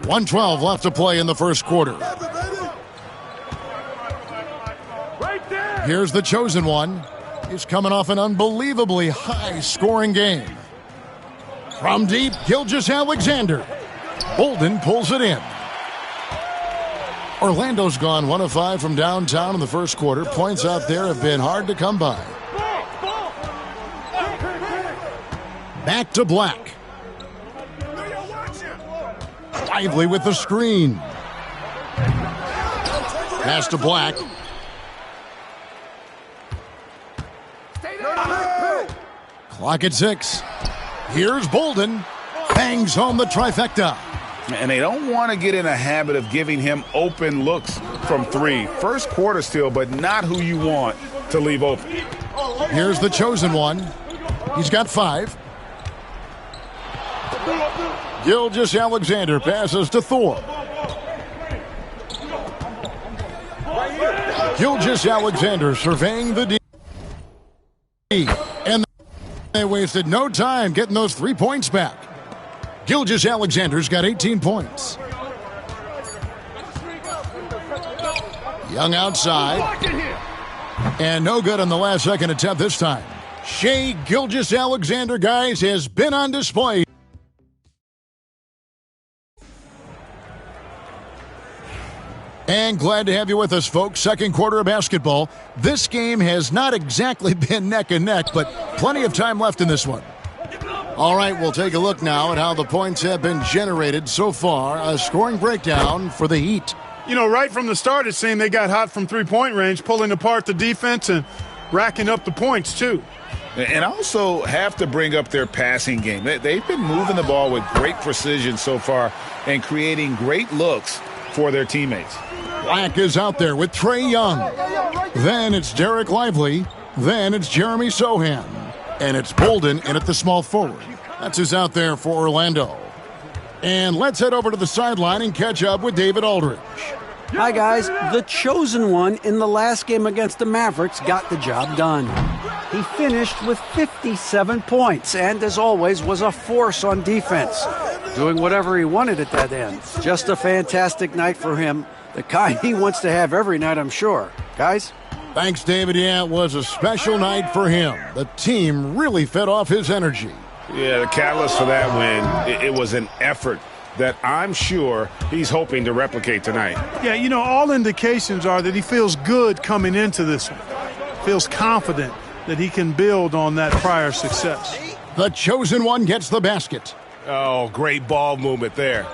1:12 left to play in the first quarter. Here's the chosen one. He's coming off an unbelievably high-scoring game. From deep, Gilgeous-Alexander. Bolden pulls it in. Orlando's gone 1 of 5 from downtown in the first quarter. Points out there have been hard to come by. Back to Black. Lively with the screen. Pass to Black. Clock at 6. Here's Bolden. Bangs home the trifecta. And they don't want to get in a habit of giving him open looks from 3. First quarter still, but not who you want to leave open. Here's the chosen one. He's got 5. Gilgeous-Alexander passes to Thor. Gilgeous-Alexander surveying the D. And they wasted no time getting those 3 points back. Gilgeous-Alexander's got 18 points. Young outside. And no good on the last second attempt this time. Shai Gilgeous-Alexander, guys, has been on display. And glad to have you with us, folks. Second quarter of basketball. This game has not exactly been neck and neck, but plenty of time left in this one. All right, we'll take a look now at how the points have been generated so far. A scoring breakdown for the Heat. You know, right from the start, it seemed they got hot from three-point range, pulling apart the defense and racking up the points, too. And also have to bring up their passing game. They've been moving the ball with great precision so far and creating great looks for their teammates. Black is out there with Trae Young. Then it's Derek Lively. Then it's Jeremy Sohan. And it's Bolden in at the small forward. That's who's out there for Orlando. And let's head over to the sideline and catch up with David Aldridge. Hi, guys. The chosen one in the last game against the Mavericks got the job done. He finished with 57 points and, as always, was a force on defense, doing whatever he wanted at that end. Just a fantastic night for him, the kind he wants to have every night, I'm sure. Guys? Thanks, David. Yeah, it was a special night for him. The team really fed off his energy. Yeah, the catalyst for that win, it was an effort that I'm sure he's hoping to replicate tonight. Yeah, you know, all indications are that he feels good coming into this one. Feels confident that he can build on that prior success. The chosen one gets the basket. Oh, great ball movement there.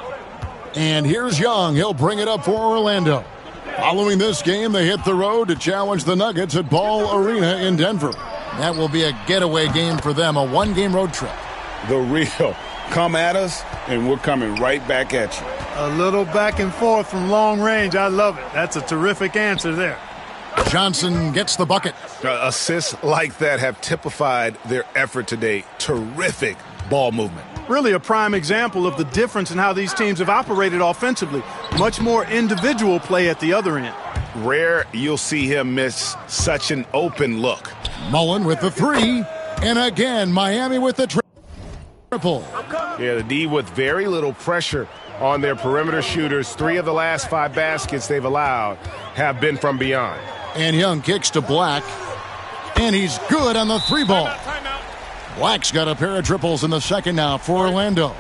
And here's Young. He'll bring it up for Orlando. Following this game, they hit the road to challenge the Nuggets at Ball Arena in Denver. That will be a getaway game for them, a one-game road trip. The real. Come at us, and we're coming right back at you. A little back and forth from long range. I love it. That's a terrific answer there. Johnson gets the bucket. Assists like that have typified their effort today. Terrific ball movement. Really a prime example of the difference in how these teams have operated offensively. Much more individual play at the other end. Rare you'll see him miss such an open look. Mullen with the three. And again, Miami with the triple. Yeah, the D with very little pressure on their perimeter shooters. 3 of the last 5 baskets they've allowed have been from beyond. And Young kicks to Black. And he's good on the 3-ball. Black's got a pair of triples in the second now for Orlando.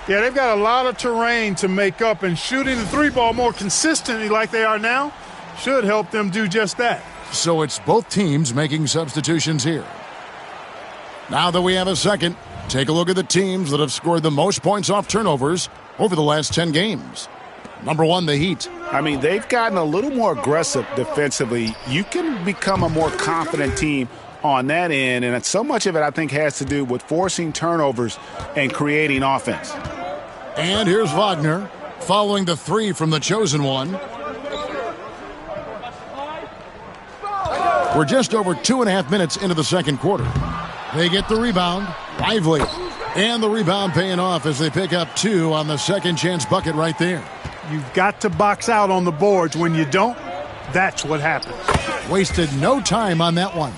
Yeah, they've got a lot of terrain to make up, and shooting the 3-ball more consistently like they are now should help them do just that. So it's both teams making substitutions here. Now that we have a second, take a look at the teams that have scored the most points off turnovers over the last 10 games. Number 1, the Heat. I mean, they've gotten a little more aggressive defensively. You can become a more confident team on that end, and so much of it, I think, has to do with forcing turnovers and creating offense. And here's Wagner, following the 3 from the chosen one. We're just over 2.5 minutes into the second quarter. They get the rebound. Lively. And the rebound paying off as they pick up 2 on the second chance bucket right there. You've got to box out on the boards. When you don't, that's what happens. Wasted no time on that one.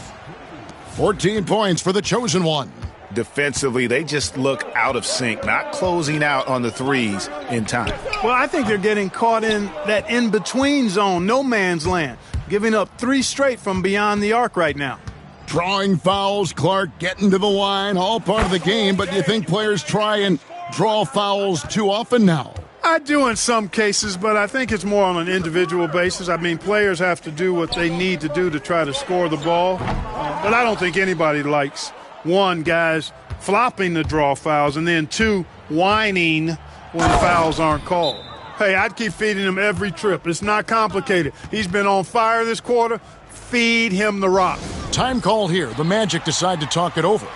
14 points for the chosen one. Defensively, they just look out of sync, not closing out on the threes in time. Well, I think they're getting caught in that in-between zone, no man's land, giving up 3 straight from beyond the arc right now. Drawing fouls, Clark getting to the line, all part of the game, but do you think players try and draw fouls too often now? I do in some cases, but I think it's more on an individual basis. I mean, players have to do what they need to do to try to score the ball. But I don't think anybody likes, 1, guys flopping the draw fouls, and then 2, whining when fouls aren't called. Hey, I'd keep feeding him every trip. It's not complicated. He's been on fire this quarter. Feed him the rock. Time called here. The Magic decide to talk it over.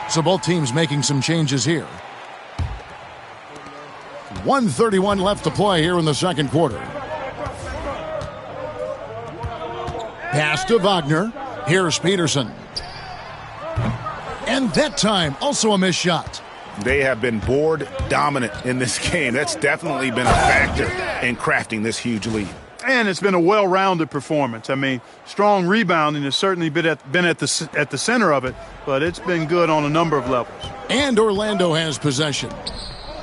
So both teams making some changes here. 1:31 left to play here in the second quarter. Pass to Wagner. Here's Peterson. And that time, also a missed shot. They have been board dominant in this game. That's definitely been a factor in crafting this huge lead. And it's been a well-rounded performance. I mean, strong rebounding has certainly been at the center of it, but it's been good on a number of levels. And Orlando has possession.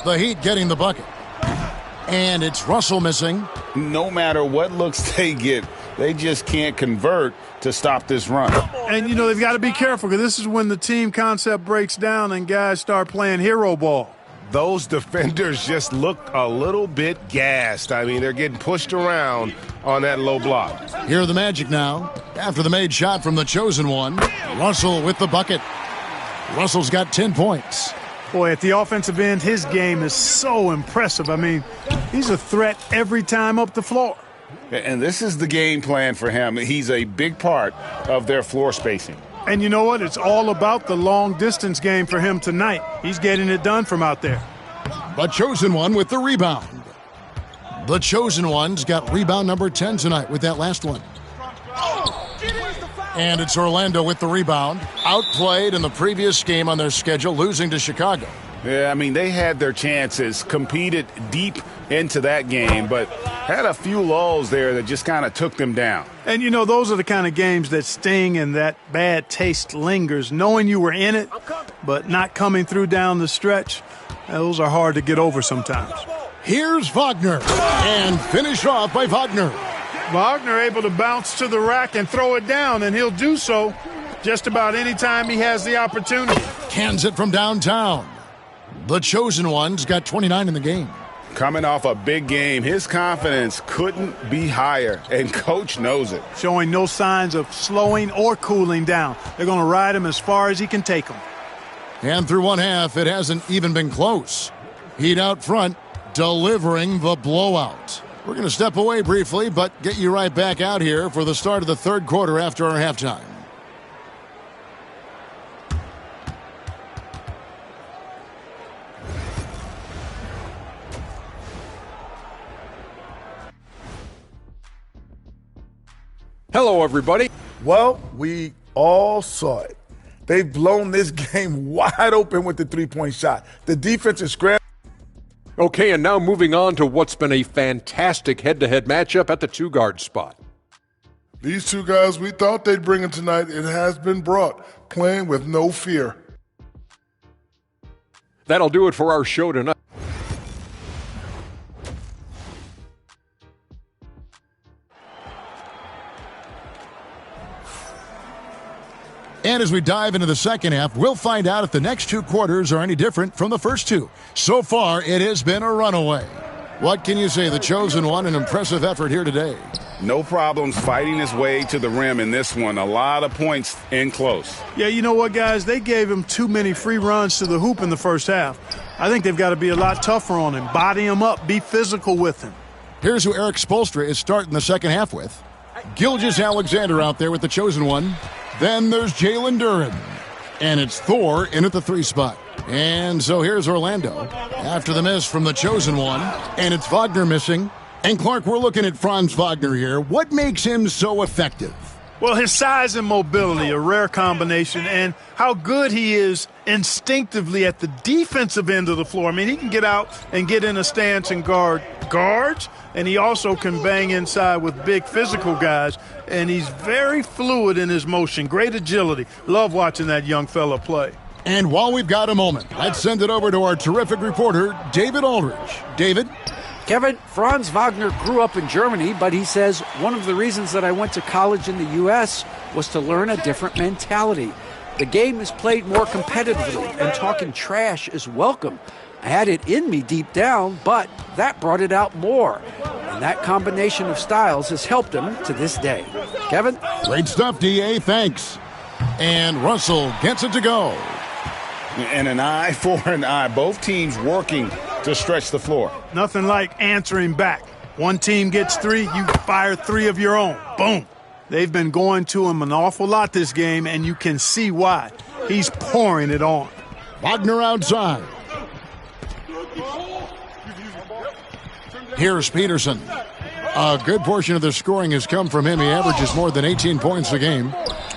The Heat getting the bucket. And it's Russell missing. No matter what looks they get, they just can't convert to stop this run. And, they've got to be careful because this is when the team concept breaks down and guys start playing hero ball. Those defenders just look a little bit gassed. I mean, they're getting pushed around on that low block. Here are the Magic now. After the made shot from the chosen one, Russell with the bucket. Russell's got 10 points. Boy, at the offensive end, his game is so impressive. I mean, he's a threat every time up the floor. And this is the game plan for him. He's a big part of their floor spacing. And you know what? It's all about the long-distance game for him tonight. He's getting it done from out there. The chosen one with the rebound. The chosen one's got rebound number 10 tonight with that last one. And it's Orlando with the rebound. Outplayed in the previous game on their schedule, losing to Chicago. Yeah, I mean, they had their chances, competed deep into that game, but had a few lulls there that just kind of took them down. And, those are the kind of games that sting and that bad taste lingers. Knowing you were in it, but not coming through down the stretch, those are hard to get over sometimes. Here's Wagner, and finish off by Wagner. Wagner able to bounce to the rack and throw it down, and he'll do so just about any time he has the opportunity. Cans it from downtown. The chosen one's got 29 in the game. Coming off a big game, his confidence couldn't be higher, and Coach knows it. Showing no signs of slowing or cooling down. They're going to ride him as far as he can take him. And through one half, it hasn't even been close. Heat out front, delivering the blowout. We're going to step away briefly, but get you right back out here for the start of the third quarter after our halftime. Hello, everybody. Well, we all saw it. They've blown this game wide open with the three-point shot. The defense is scrambling. Okay, and now moving on to what's been a fantastic head-to-head matchup at the two-guard spot. These two guys we thought they'd bring in tonight, it has been brought, playing with no fear. That'll do it for our show tonight. And as we dive into the second half, we'll find out if the next two quarters are any different from the first two. So far, it has been a runaway. What can you say? The chosen one, an impressive effort here today. No problems fighting his way to the rim in this one. A lot of points in close. Yeah, you know what, guys? They gave him too many free runs to the hoop in the first half. I think they've got to be a lot tougher on him. Body him up. Be physical with him. Here's who Eric Spoelstra is starting the second half with. Gilgeous-Alexander out there with the chosen one. Then there's Jalen Duren. And it's Thor in at the 3 spot. And so here's Orlando after the miss from the chosen one. And it's Wagner missing. And Clark, we're looking at Franz Wagner here. What makes him so effective? Well, his size and mobility, a rare combination, and how good he is instinctively at the defensive end of the floor. I mean, he can get out and get in a stance and guard guards, and he also can bang inside with big physical guys, and he's very fluid in his motion, great agility. Love watching that young fella play. And while we've got a moment, let's send it over to our terrific reporter, David Aldridge. David? Kevin, Franz Wagner grew up in Germany, but he says one of the reasons that I went to college in the U.S. was to learn a different mentality. The game is played more competitively, and talking trash is welcome. I had it in me deep down, but that brought it out more. And that combination of styles has helped him to this day. Kevin? Great stuff, D.A. Thanks. And Russell gets it to go. And an eye for an eye. Both teams working to stretch the floor. Nothing like answering back. One team gets 3, you fire 3 of your own. Boom. They've been going to him an awful lot this game, and you can see why. He's pouring it on. Wagner outside. Here's Peterson. A good portion of the scoring has come from him. He averages more than 18 points a game.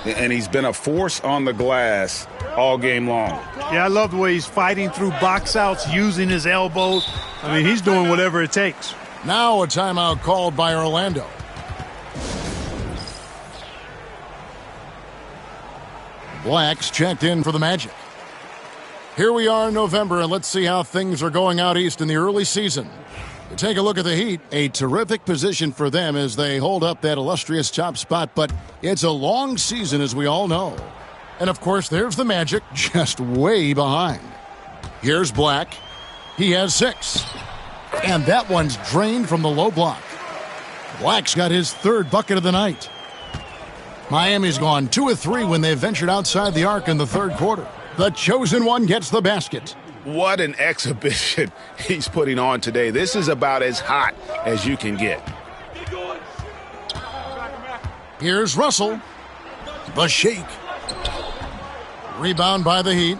And he's been a force on the glass all game long. Yeah, I love the way he's fighting through box outs, using his elbows. I mean, he's doing whatever it takes. Now a timeout called by Orlando. Blacks checked in for the Magic. Here we are in November, and let's see how things are going out east in the early season. Take a look at the Heat. A terrific position for them as they hold up that illustrious top spot, but it's a long season, as we all know. And, of course, there's the Magic, just way behind. Here's Black. He has 6. And that one's drained from the low block. Black's got his 3rd bucket of the night. Miami's gone 2 of 3 when they ventured outside the arc in the 3rd quarter. The chosen one gets the basket. What an exhibition he's putting on today. This is about as hot as you can get. Here's Russell. The shake. Rebound by the Heat.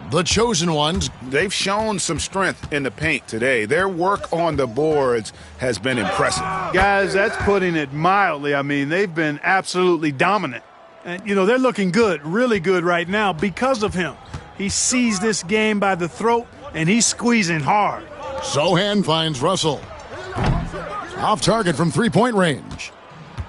The chosen ones. They've shown some strength in the paint today. Their work on the boards has been impressive. Guys, that's putting it mildly. I mean, they've been absolutely dominant. And, they're looking good, really good right now because of him. He sees this game by the throat, and he's squeezing hard. Sohan finds Russell. Off target from three-point range.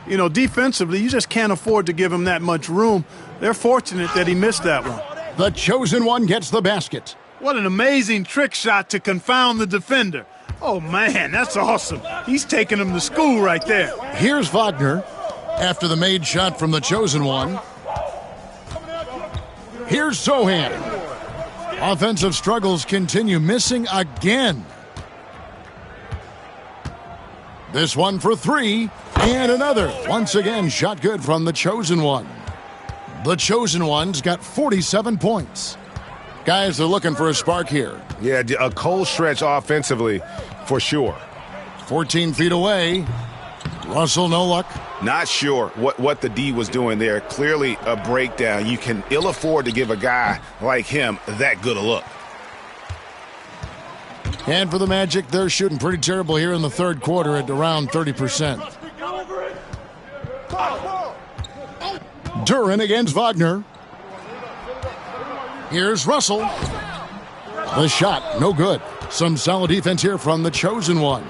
Defensively, you just can't afford to give him that much room. They're fortunate that he missed that one. The chosen one gets the basket. What an amazing trick shot to confound the defender. Oh, man, that's awesome. He's taking him to school right there. Here's Wagner after the made shot from the chosen one. Here's Sohan. Offensive struggles continue, missing again. This one for 3, and another. Once again, shot good from the chosen one. The chosen one's got 47 points. Guys, they're looking for a spark here. Yeah, a cold stretch offensively, for sure. 14 feet away. Russell, no luck. Not sure what the D was doing there. Clearly a breakdown. You can ill afford to give a guy like him that good a look. And for the Magic, they're shooting pretty terrible here in the 3rd quarter at around 30%. Duran against Wagner. Here's Russell. The shot, no good. Some solid defense here from the chosen one.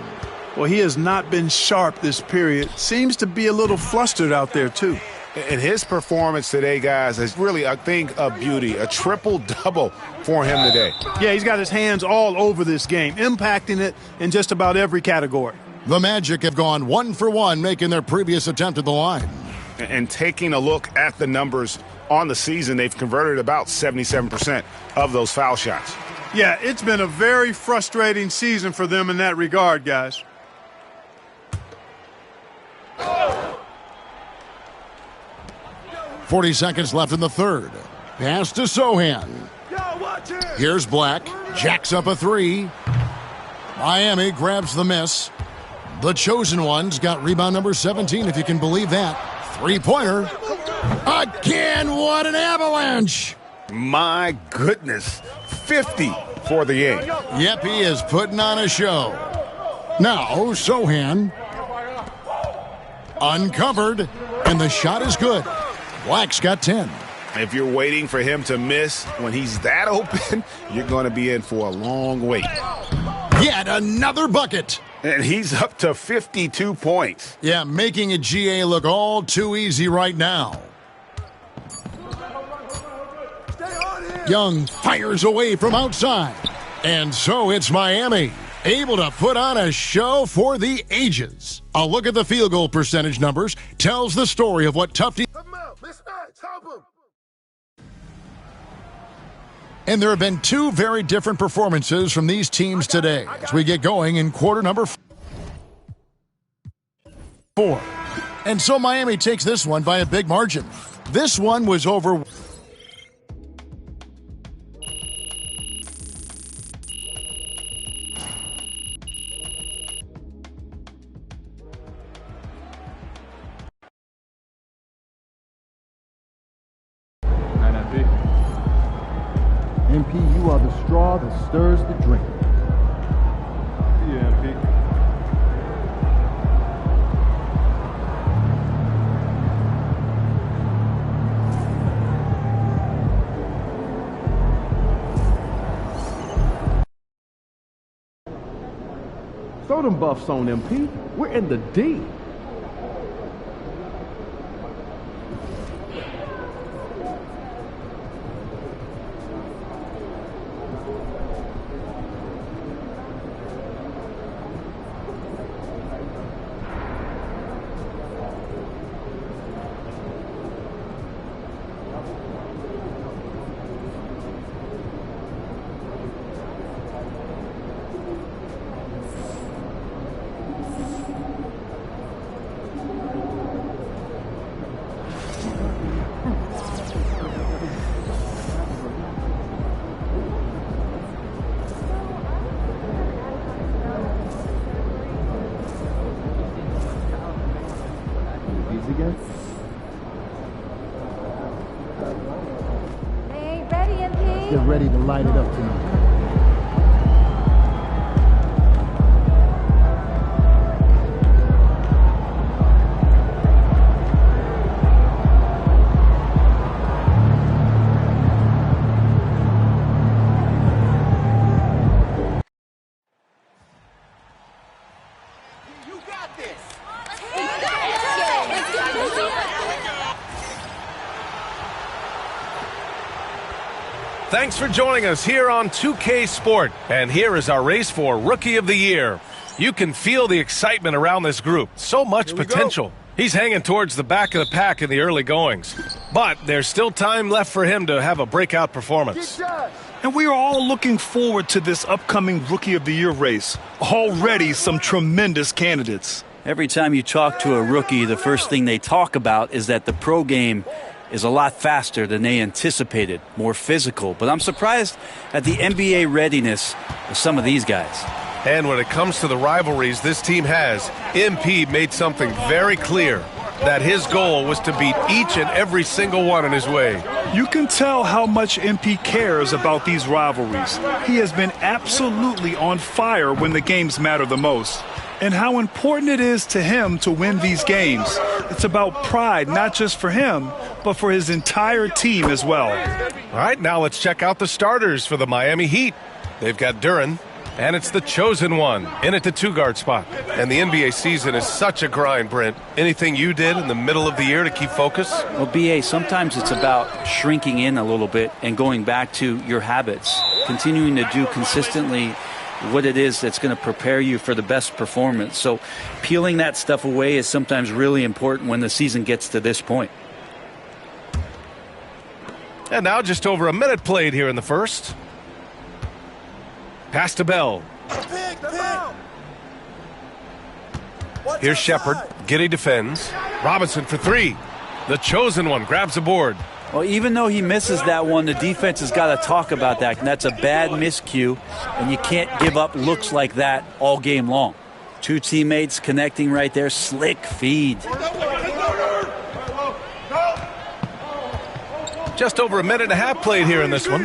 Well, he has not been sharp this period. Seems to be a little flustered out there, too. And his performance today, guys, is really a thing of beauty. A triple-double for him today. Yeah, he's got his hands all over this game, impacting it in just about every category. The Magic have gone 1 for 1, making their previous attempt at the line. And taking a look at the numbers on the season, they've converted about 77% of those foul shots. Yeah, it's been a very frustrating season for them in that regard, guys. .40 seconds left in the 3rd. Pass to Sohan. Here's Black. Jacks up a 3. Miami grabs the miss. The chosen one's got rebound number 17, if you can believe that. 3-pointer. Again, what an avalanche. My goodness. 50 for the game. Yep, he is putting on a show. Now, Sohan. Uncovered, and the shot is good. Black's got 10. If you're waiting for him to miss when he's that open, you're going to be in for a long wait. Yet another bucket. And he's up to 52 points. Yeah, making a GA look all too easy right now. Young fires away from outside. And so it's Miami, able to put on a show for the ages. A look at the field goal percentage numbers tells the story of what tough teams. And there have been 2 very different performances from these teams today as we get going in quarter number 4. And so Miami takes this one by a big margin. This one was over. MP, you are the straw that stirs the drink. Yeah, MP. Throw them buffs on MP. We're in the D. again? They ain't ready, MP. Get ready to light it up tonight. Thanks for joining us here on 2K Sport. And here is our race for Rookie of the Year. You can feel the excitement around this group. So much potential. He's hanging towards the back of the pack in the early goings. But there's still time left for him to have a breakout performance. And we are all looking forward to this upcoming Rookie of the Year race. Already some tremendous candidates. Every time you talk to a rookie, the first thing they talk about is that the pro game is a lot faster than they anticipated, more physical. But I'm surprised at the NBA readiness of some of these guys. And when it comes to the rivalries this team has, MP made something very clear, that his goal was to beat each and every single one in his way. You can tell how much MP cares about these rivalries. He has been absolutely on fire when the games matter the most. And how important it is to him to win these games. It's about pride, not just for him, but for his entire team as well. All right, now let's check out the starters for the Miami Heat. They've got Duren, and it's the chosen one in at the two-guard spot. And the NBA season is such a grind, Brent. Anything you did in the middle of the year to keep focus? Well, BA, sometimes it's about shrinking in a little bit and going back to your habits, continuing to do consistently what it is that's going to prepare you for the best performance. So peeling that stuff away is sometimes really important when the season gets to this point. And now just over a minute played here in the first. Pass to Bell. Here's Shepard. Giddey defends. Robinson for three. The chosen one grabs a board. Well, even though he misses that one, the defense has got to talk about that. And that's a bad miscue, and you can't give up looks like that all game long. Two teammates connecting right there. Slick feed. Just over a minute and a half played here in this one.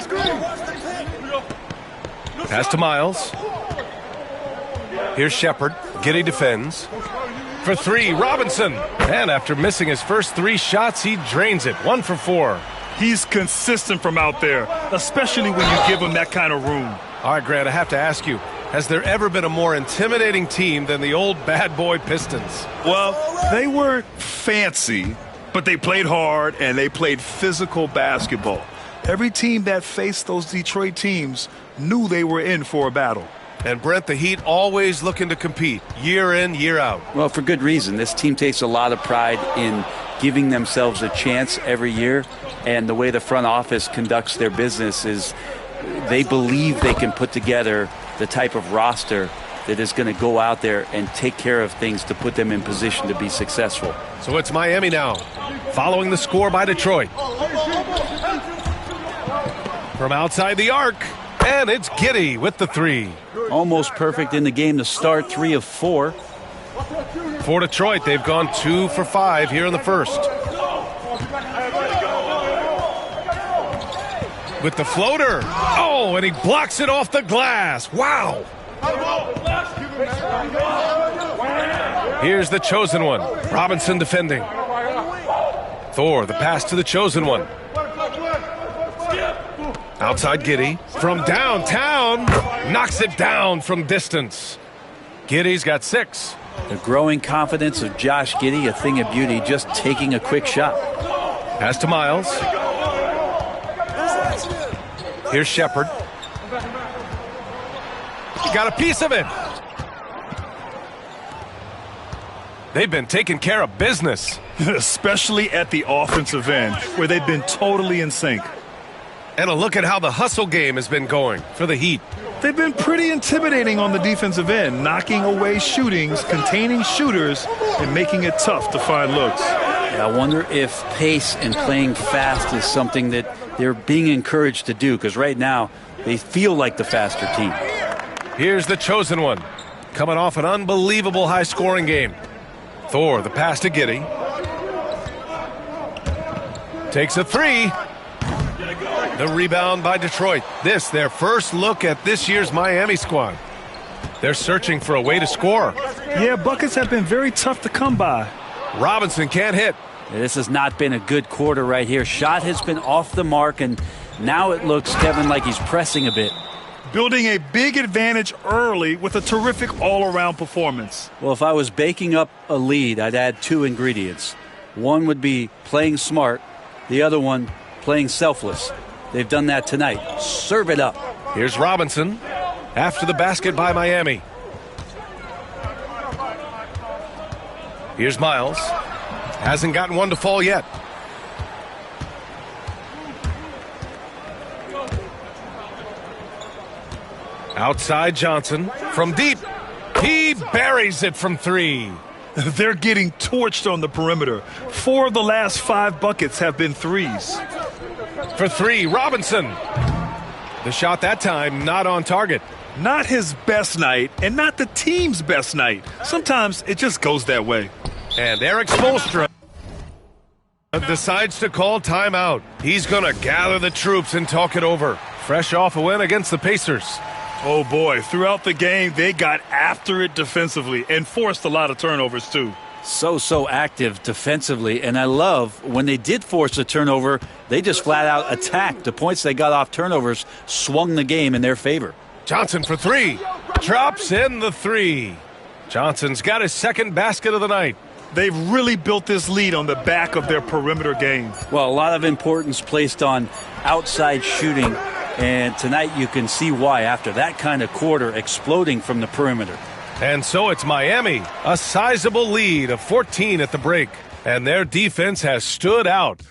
Pass to Miles. Here's Shepard. Giddey defends. For three, Robinson. And after missing his first three shots, he drains it. 1 for 4. He's consistent from out there, especially when you give him that kind of room. All right, Grant, I have to ask you, has there ever been a more intimidating team than the old bad boy Pistons? Well, they weren't fancy, but they played hard and they played physical basketball. Every team that faced those Detroit teams knew they were in for a battle. And Brent, the Heat always looking to compete, year in, year out. Well, for good reason. This team takes a lot of pride in giving themselves a chance every year. And the way the front office conducts their business is they believe they can put together the type of roster that is going to go out there and take care of things to put them in position to be successful. So it's Miami now, following the score by Detroit. From outside the arc, and it's Giddey with the three. Almost perfect in the game to start, 3 of 4. For Detroit, they've gone 2 for 5 here in the first. With the floater. Oh, and he blocks it off the glass. Wow. Here's the chosen one. Robinson defending. Thor, the pass to the chosen one. Outside Giddey. From downtown. Knocks it down from distance. Giddey's got 6. The growing confidence of Josh Giddey, a thing of beauty, just taking a quick shot. Pass to Miles. Here's Shepard. He got a piece of it. They've been taking care of business. Especially at the offensive end, where they've been totally in sync. And a look at how the hustle game has been going for the Heat. They've been pretty intimidating on the defensive end, knocking away shootings, containing shooters, and making it tough to find looks. Yeah, I wonder if pace and playing fast is something that they're being encouraged to do, because right now they feel like the faster team. Here's the chosen one, coming off an unbelievable high-scoring game. Thor, the pass to Giddey. Takes a three. The rebound by Detroit. This, their first look at this year's Miami squad. They're searching for a way to score. Yeah, buckets have been very tough to come by. Robinson can't hit. This has not been a good quarter right here. Shot has been off the mark, and now it looks, Kevin, like he's pressing a bit. Building a big advantage early with a terrific all-around performance. Well, if I was baking up a lead, I'd add two ingredients. One would be playing smart. The other one, playing selfless. They've done that tonight. Serve it up. Here's Robinson after the basket by Miami. Here's Miles. Hasn't gotten one to fall yet. Outside Johnson from deep. He buries it from three. They're getting torched on the perimeter. 4 of the last 5 buckets have been threes. For three, Robinson. The shot that time not on target. Not his best night and not the team's best night. Sometimes it just goes that way. And Eric Spoelstra decides to call timeout. He's going to gather the troops and talk it over. Fresh off a win against the Pacers. Oh boy, throughout the game, they got after it defensively and forced a lot of turnovers too. So active defensively, and I love when they did force a turnover, they just flat out attacked. The points they got off turnovers swung the game in their favor. Johnson for three. Drops in the three. Johnson's got his second basket of the night. They've really built this lead on the back of their perimeter game. Well, a lot of importance placed on outside shooting. And tonight you can see why after that kind of quarter exploding from the perimeter. And so it's Miami, a sizable lead of 14 at the break. And their defense has stood out.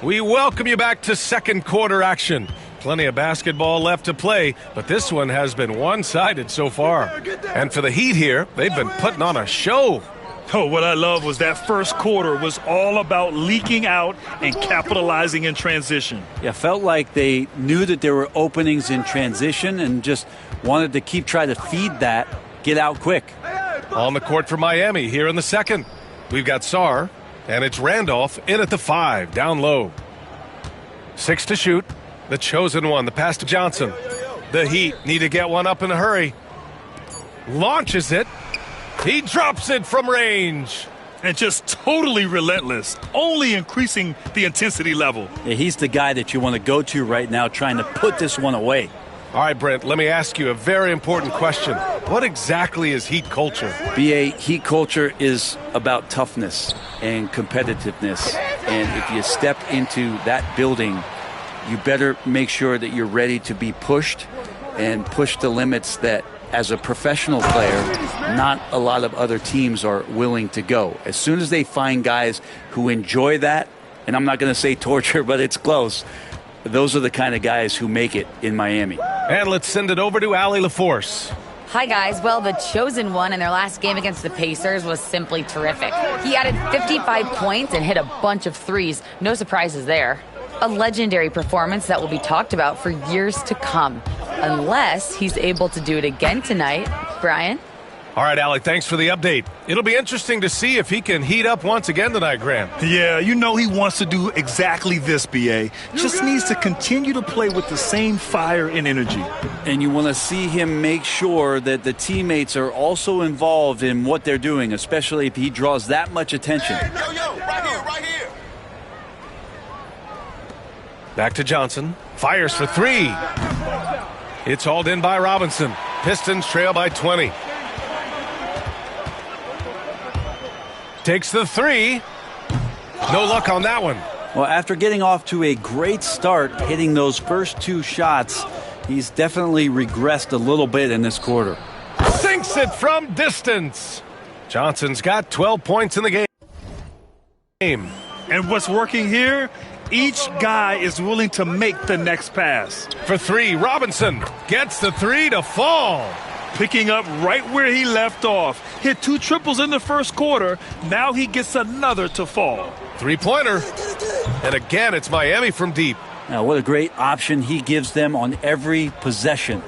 We welcome you back to second quarter action. Plenty of basketball left to play, but this one has been one-sided so far. And for the Heat here, they've been putting on a show. Oh, what I love was that first quarter was all about leaking out and capitalizing in transition. Yeah, felt like they knew that there were openings in transition and just wanted to keep trying to feed that, get out quick. On the court for Miami here in the second. We've got Sarr, and it's Randolph in at the 5, down low. 6 to shoot. The chosen one, the pass to Johnson. The Heat need to get one up in a hurry. Launches it. He drops it from range. And just totally relentless, only increasing the intensity level. Yeah, he's the guy that you want to go to right now trying to put this one away. All right, Brent, let me ask you a very important question. What exactly is Heat culture? BA, Heat culture is about toughness and competitiveness. And if you step into that building, you better make sure that you're ready to be pushed and push the limits that as a professional player, not a lot of other teams are willing to go. As soon as they find guys who enjoy that, and I'm not going to say torture, but it's close, those are the kind of guys who make it in Miami. And let's send it over to Allie LaForce. Hi, guys. Well, the chosen one in their last game against the Pacers was simply terrific. He added 55 points and hit a bunch of threes. No surprises there. A legendary performance that will be talked about for years to come. Unless he's able to do it again tonight. Brian? All right, Alec, thanks for the update. It'll be interesting to see if he can heat up once again tonight, Graham. Yeah, you know he wants to do exactly this, B.A. Just needs to continue to play with the same fire and energy. And you want to see him make sure that the teammates are also involved in what they're doing, especially if he draws that much attention. Hey, right here. Back to Johnson. Fires for three. It's hauled in by Robinson. Pistons trail by 20. Takes the three. No luck on that one. Well, after getting off to a great start, hitting those first two shots, he's definitely regressed a little bit in this quarter. Sinks it from distance. Johnson's got 12 points in the game. And what's working here? Each guy is willing to make the next pass. For three, Robinson gets the three to fall. Picking up right where he left off. Hit 2 triples in the first quarter. Now he gets another to fall. Three-pointer. And again, it's Miami from deep. Now, what a great option he gives them on every possession.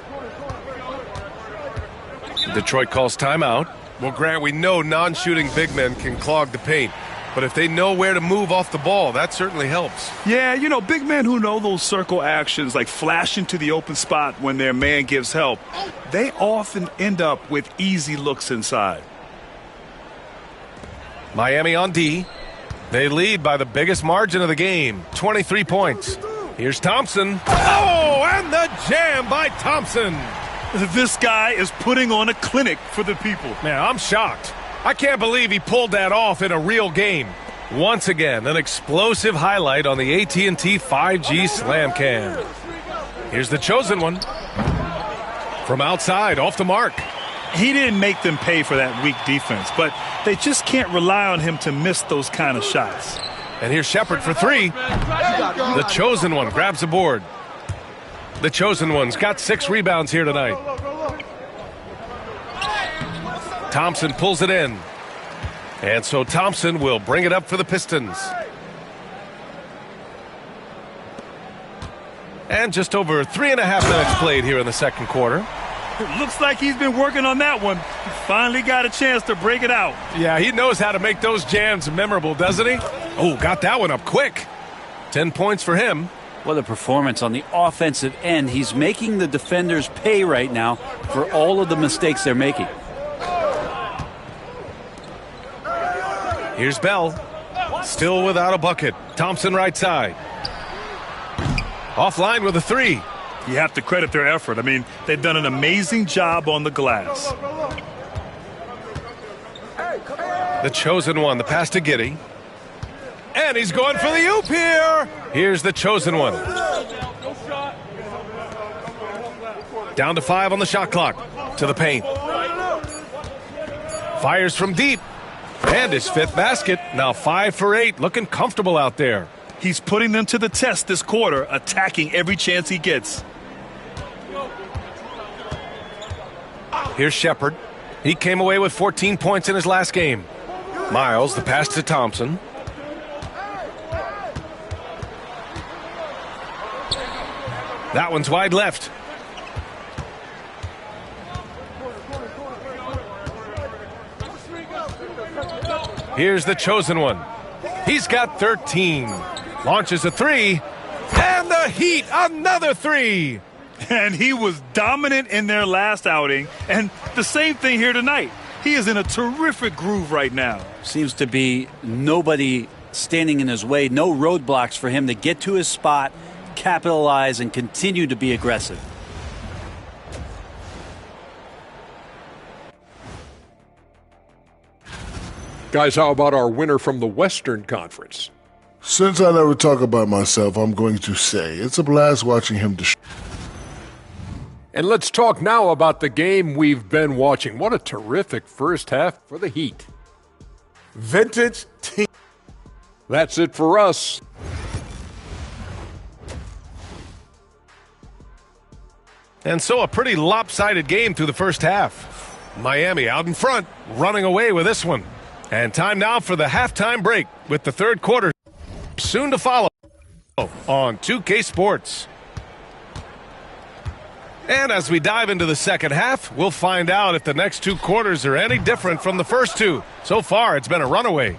Detroit calls timeout. Well, Grant, we know non-shooting big men can clog the paint. But if they know where to move off the ball, that certainly helps. Yeah, you know, big men who know those circle actions, like flashing to the open spot when their man gives help, they often end up with easy looks inside. Miami on D. They lead by the biggest margin of the game, 23 points. Here's Thompson. Oh, and the jam by Thompson. This guy is putting on a clinic for the people. Man, I'm shocked. I can't believe he pulled that off in a real game. Once again, an explosive highlight on the AT&T 5G Slam Cam. Here's the chosen one. From outside, off the mark. He didn't make them pay for that weak defense, but they just can't rely on him to miss those kind of shots. And here's Shepard for three. The chosen one grabs a board. The chosen one's got 6 rebounds here tonight. Thompson pulls it in. And so Thompson will bring it up for the Pistons. And just over 3.5 minutes played here in the second quarter. It looks like he's been working on that one. He finally got a chance to break it out. Yeah, he knows how to make those jams memorable, doesn't he? Oh, got that one up quick. 10 points for him. What a performance on the offensive end. He's making the defenders pay right now for all of the mistakes they're making. Here's Bell. Still without a bucket. Thompson right side. Offline with a 3. You have to credit their effort. I mean, they've done an amazing job on the glass. The chosen one, the pass to Giddey. And he's going for the oop here. Here's the chosen one. Down to 5 on the shot clock. To the paint. Fires from deep. And his 5th basket. Now 5 for 8. Looking comfortable out there. He's putting them to the test this quarter, attacking every chance he gets. Here's Shepard. He came away with 14 points in his last game. Miles, the pass to Thompson. That one's wide left. Here's the chosen one. He's got 13. Launches a 3. And the Heat, another 3. And he was dominant in their last outing. And the same thing here tonight. He is in a terrific groove right now. Seems to be nobody standing in his way. No roadblocks for him to get to his spot, capitalize, and continue to be aggressive. Guys, how about our winner from the Western Conference? Since I never talk about myself, I'm going to say it's a blast watching him And let's talk now about the game we've been watching. What a terrific first half for the Heat. Vintage team. That's it for us. And so a pretty lopsided game through the first half. Miami out in front, running away with this one. And time now for the halftime break with the third quarter soon to follow on 2K Sports. And as we dive into the second half, we'll find out if the next 2 quarters are any different from the first 2. So far, it's been a runaway.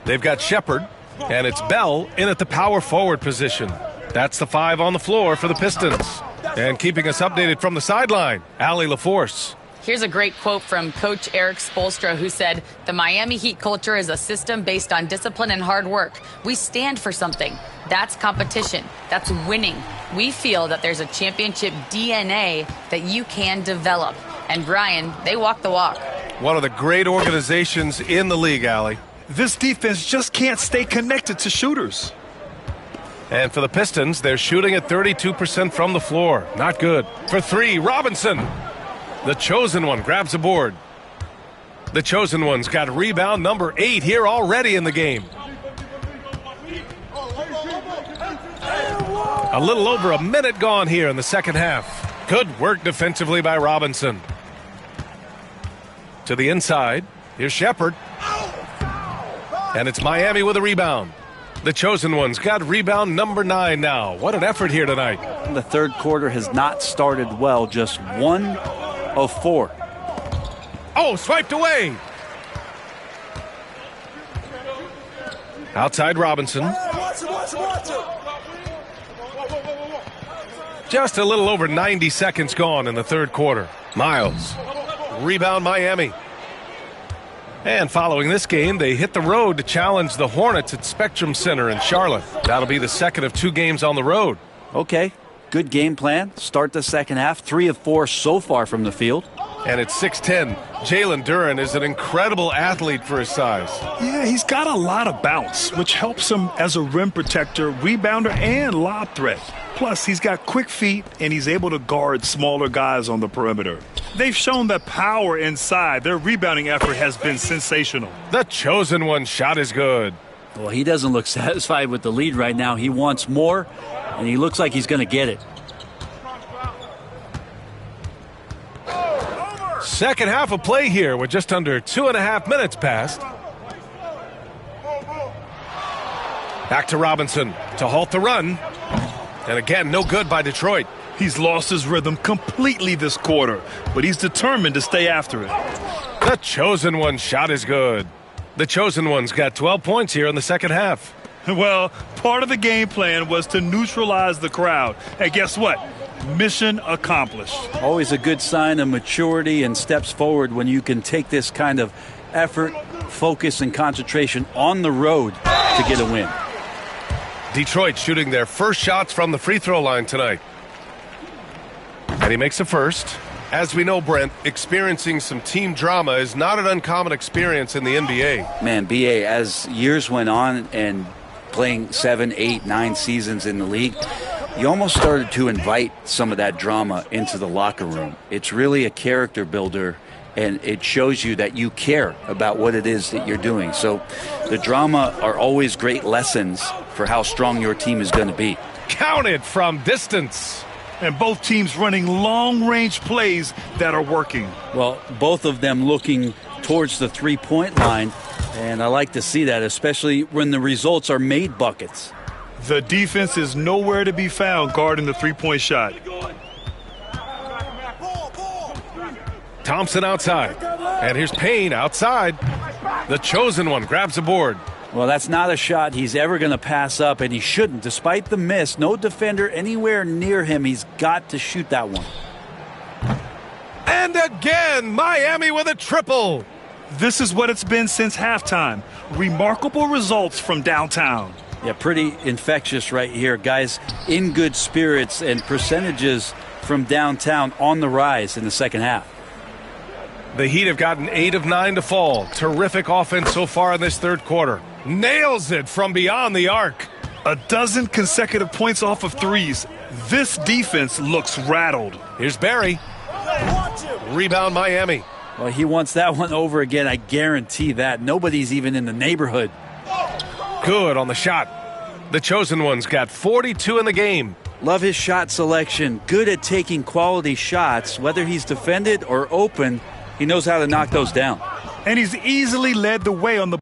They've got Shepard, and it's Bell in at the power forward position. That's the 5 on the floor for the Pistons. And keeping us updated from the sideline, Allie LaForce. Here's a great quote from Coach Eric Spoelstra, who said, "The Miami Heat culture is a system based on discipline and hard work. We stand for something. That's competition. That's winning. We feel that there's a championship DNA that you can develop." And Brian, they walk the walk. One of the great organizations in the league, Allie. This defense just can't stay connected to shooters. And for the Pistons, they're shooting at 32% from the floor. Not good. For 3, Robinson. The chosen one grabs a board. The chosen one's got rebound number 8 here already in the game. A little over a minute gone here in the second half. Good work defensively by Robinson. To the inside. Here's Shepard. And it's Miami with a rebound. The chosen one's got rebound number 9 now. What an effort here tonight. The third quarter has not started well. Just 1 of 4. Oh, swiped away. Outside Robinson. Just a little over 90 seconds gone in the third quarter. Miles. Rebound Miami. And following this game, they hit the road to challenge the Hornets at Spectrum Center in Charlotte. That'll be the second of 2 games on the road. Okay, good game plan. Start the second half. 3 of 4 so far from the field. And at 6'10", Jalen Duren is an incredible athlete for his size. Yeah, he's got a lot of bounce, which helps him as a rim protector, rebounder, and lob threat. Plus, he's got quick feet, and he's able to guard smaller guys on the perimeter. They've shown that power inside. Their rebounding effort has been sensational. The chosen one shot is good. Well, he doesn't look satisfied with the lead right now. He wants more, and he looks like he's going to get it. Second half of play here with just under 2.5 minutes passed. Back to Robinson to halt the run. And again, no good by Detroit. He's lost his rhythm completely this quarter, but he's determined to stay after it. The chosen one shot is good. The chosen one's got 12 points here in the second half. Well, part of the game plan was to neutralize the crowd. And guess what? Mission accomplished. Always a good sign of maturity and steps forward when you can take this kind of effort, focus, and concentration on the road to get a win. Detroit shooting their first shots from the free throw line tonight. And he makes a first. As we know, Brent, experiencing some team drama is not an uncommon experience in the NBA. Man, B.A., as years went on and playing 7, 8, 9 seasons in the league, you almost started to invite some of that drama into the locker room. It's really a character builder, and it shows you that you care about what it is that you're doing. So the drama are always great lessons for how strong your team is going to be. Counted from distance. And both teams running long-range plays that are working. Well, both of them looking towards the three-point line, and I like to see that, especially when the results are made buckets. The defense is nowhere to be found guarding the three-point shot. Thompson outside. And here's Payne outside. The chosen one grabs a board. Well, that's not a shot he's ever going to pass up, and he shouldn't. Despite the miss, no defender anywhere near him. He's got to shoot that one. And again, Miami with a triple. This is what it's been since halftime. Remarkable results from downtown. Yeah, pretty infectious right here. Guys in good spirits, and percentages from downtown on the rise in the second half. The Heat have gotten 8 of 9 to fall. Terrific offense so far in this third quarter. Nails it from beyond the arc. A dozen consecutive points off of threes. This defense looks rattled. Here's Barry. Rebound Miami. Well, he wants that one over again. I guarantee that. Nobody's even in the neighborhood. Good on the shot. The chosen one's got 42 in the game. Love his shot selection. Good at taking quality shots. Whether he's defended or open, he knows how to knock those down. And he's easily led the way on the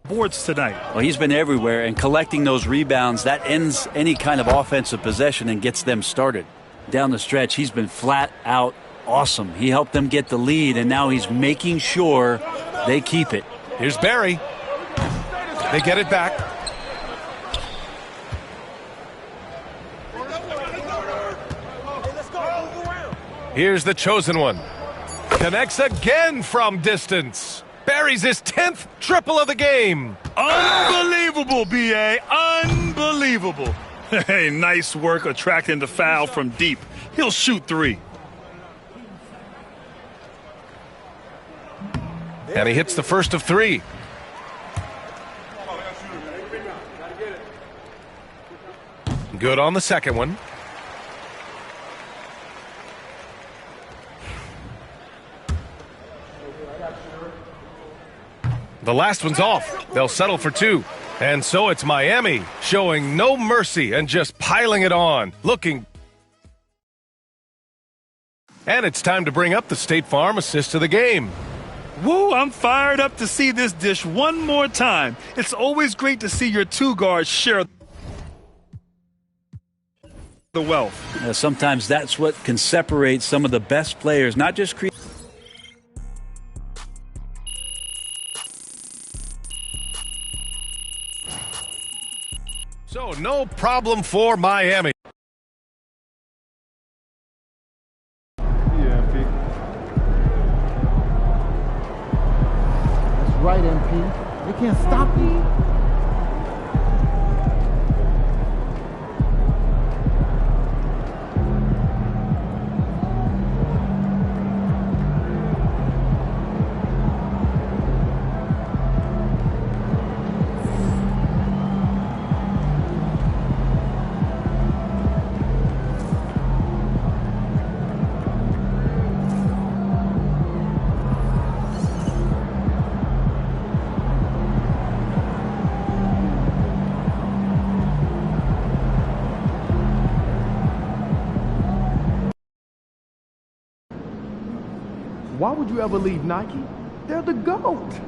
boards tonight. Well, he's been everywhere, and collecting those rebounds, that ends any kind of offensive possession and gets them started. Down the stretch, he's been flat out awesome. He helped them get the lead, and now he's making sure they keep it. Here's Barry. They get it back. Here's the chosen one. Connects again from distance. Barry's his 10th triple of the game. Unbelievable, B.A. Unbelievable. Hey, nice work attracting the foul from deep. He'll shoot 3. And he hits the first of 3. Good on the second one. The last one's off. They'll settle for 2. And so it's Miami showing no mercy and just piling it on. Looking. And it's time to bring up the State Farm assist of the game. Woo, I'm fired up to see this dish one more time. It's always great to see your 2 guards share the wealth. Sometimes that's what can separate some of the best players, not just create. So no problem for Miami. Yeah, MP. That's right, MP. They can't stop you. Why would you ever leave Nike? They're the GOAT.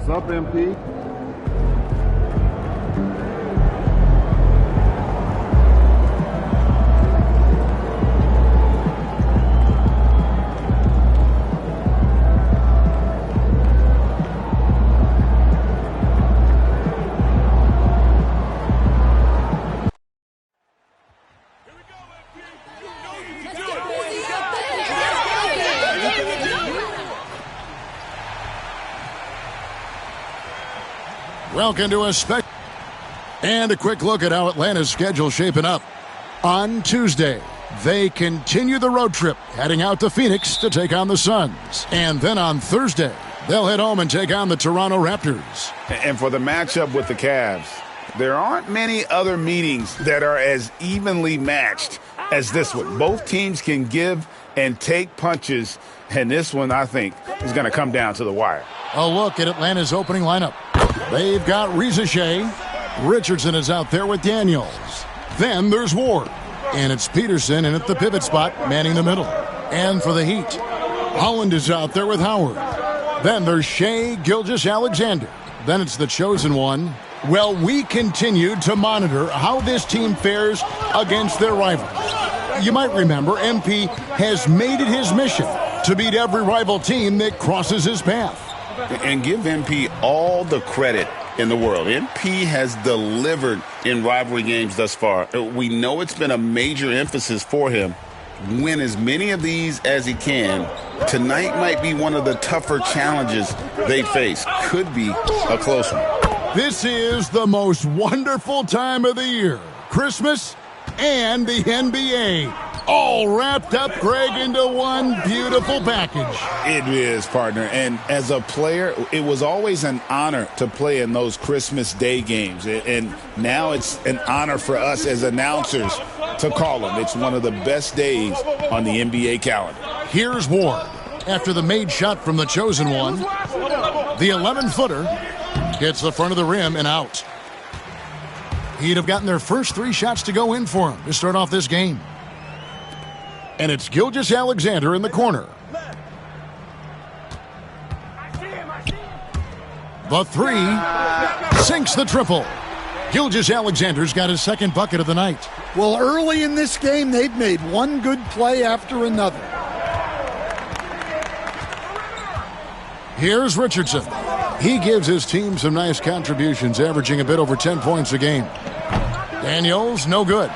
What's up, MP? Welcome to a special and a quick look at how Atlanta's schedule shaping up. On Tuesday, they continue the road trip, heading out to Phoenix to take on the Suns. And then on Thursday, they'll head home and take on the Toronto Raptors. And for the matchup with the Cavs, There aren't many other meetings that are as evenly matched as this one. Both teams can give and take punches, and this one, I think, is going to come down to the wire. A look at Atlanta's opening lineup. They've got Rizachet. Richardson is out there with Daniels. Then there's Ward. And it's Peterson in at the pivot spot, manning the middle. And for the Heat, Holland is out there with Howard. Then there's Shea Gilgeous-Alexander. Then it's the chosen one. Well, we continue to monitor how this team fares against their rivals. You might remember MP has made it his mission to beat every rival team that crosses his path. And give MP all the credit in the world. MP has delivered in rivalry games thus far. We know it's been a major emphasis for him. Win as many of these as he can. Tonight might be one of the tougher challenges they face. Could be a close one. This is the most wonderful time of the year. Christmas and the NBA. All wrapped up, Greg, into one beautiful package. It is, partner. And as a player, it was always an honor to play in those Christmas Day games. And now it's an honor for us as announcers to call them. It's one of the best days on the NBA calendar. Here's Ward. After the made shot from the chosen one, the 11-footer hits the front of the rim and out. He'd have gotten their first 3 shots to go in for him to start off this game. And it's Gilgeous-Alexander in the corner. The 3 sinks the triple. Gilgeous-Alexander's got his second bucket of the night. Well, early in this game, they've made one good play after another. Here's Richardson. He gives his team some nice contributions, averaging a bit over 10 points a game. Daniels, no good.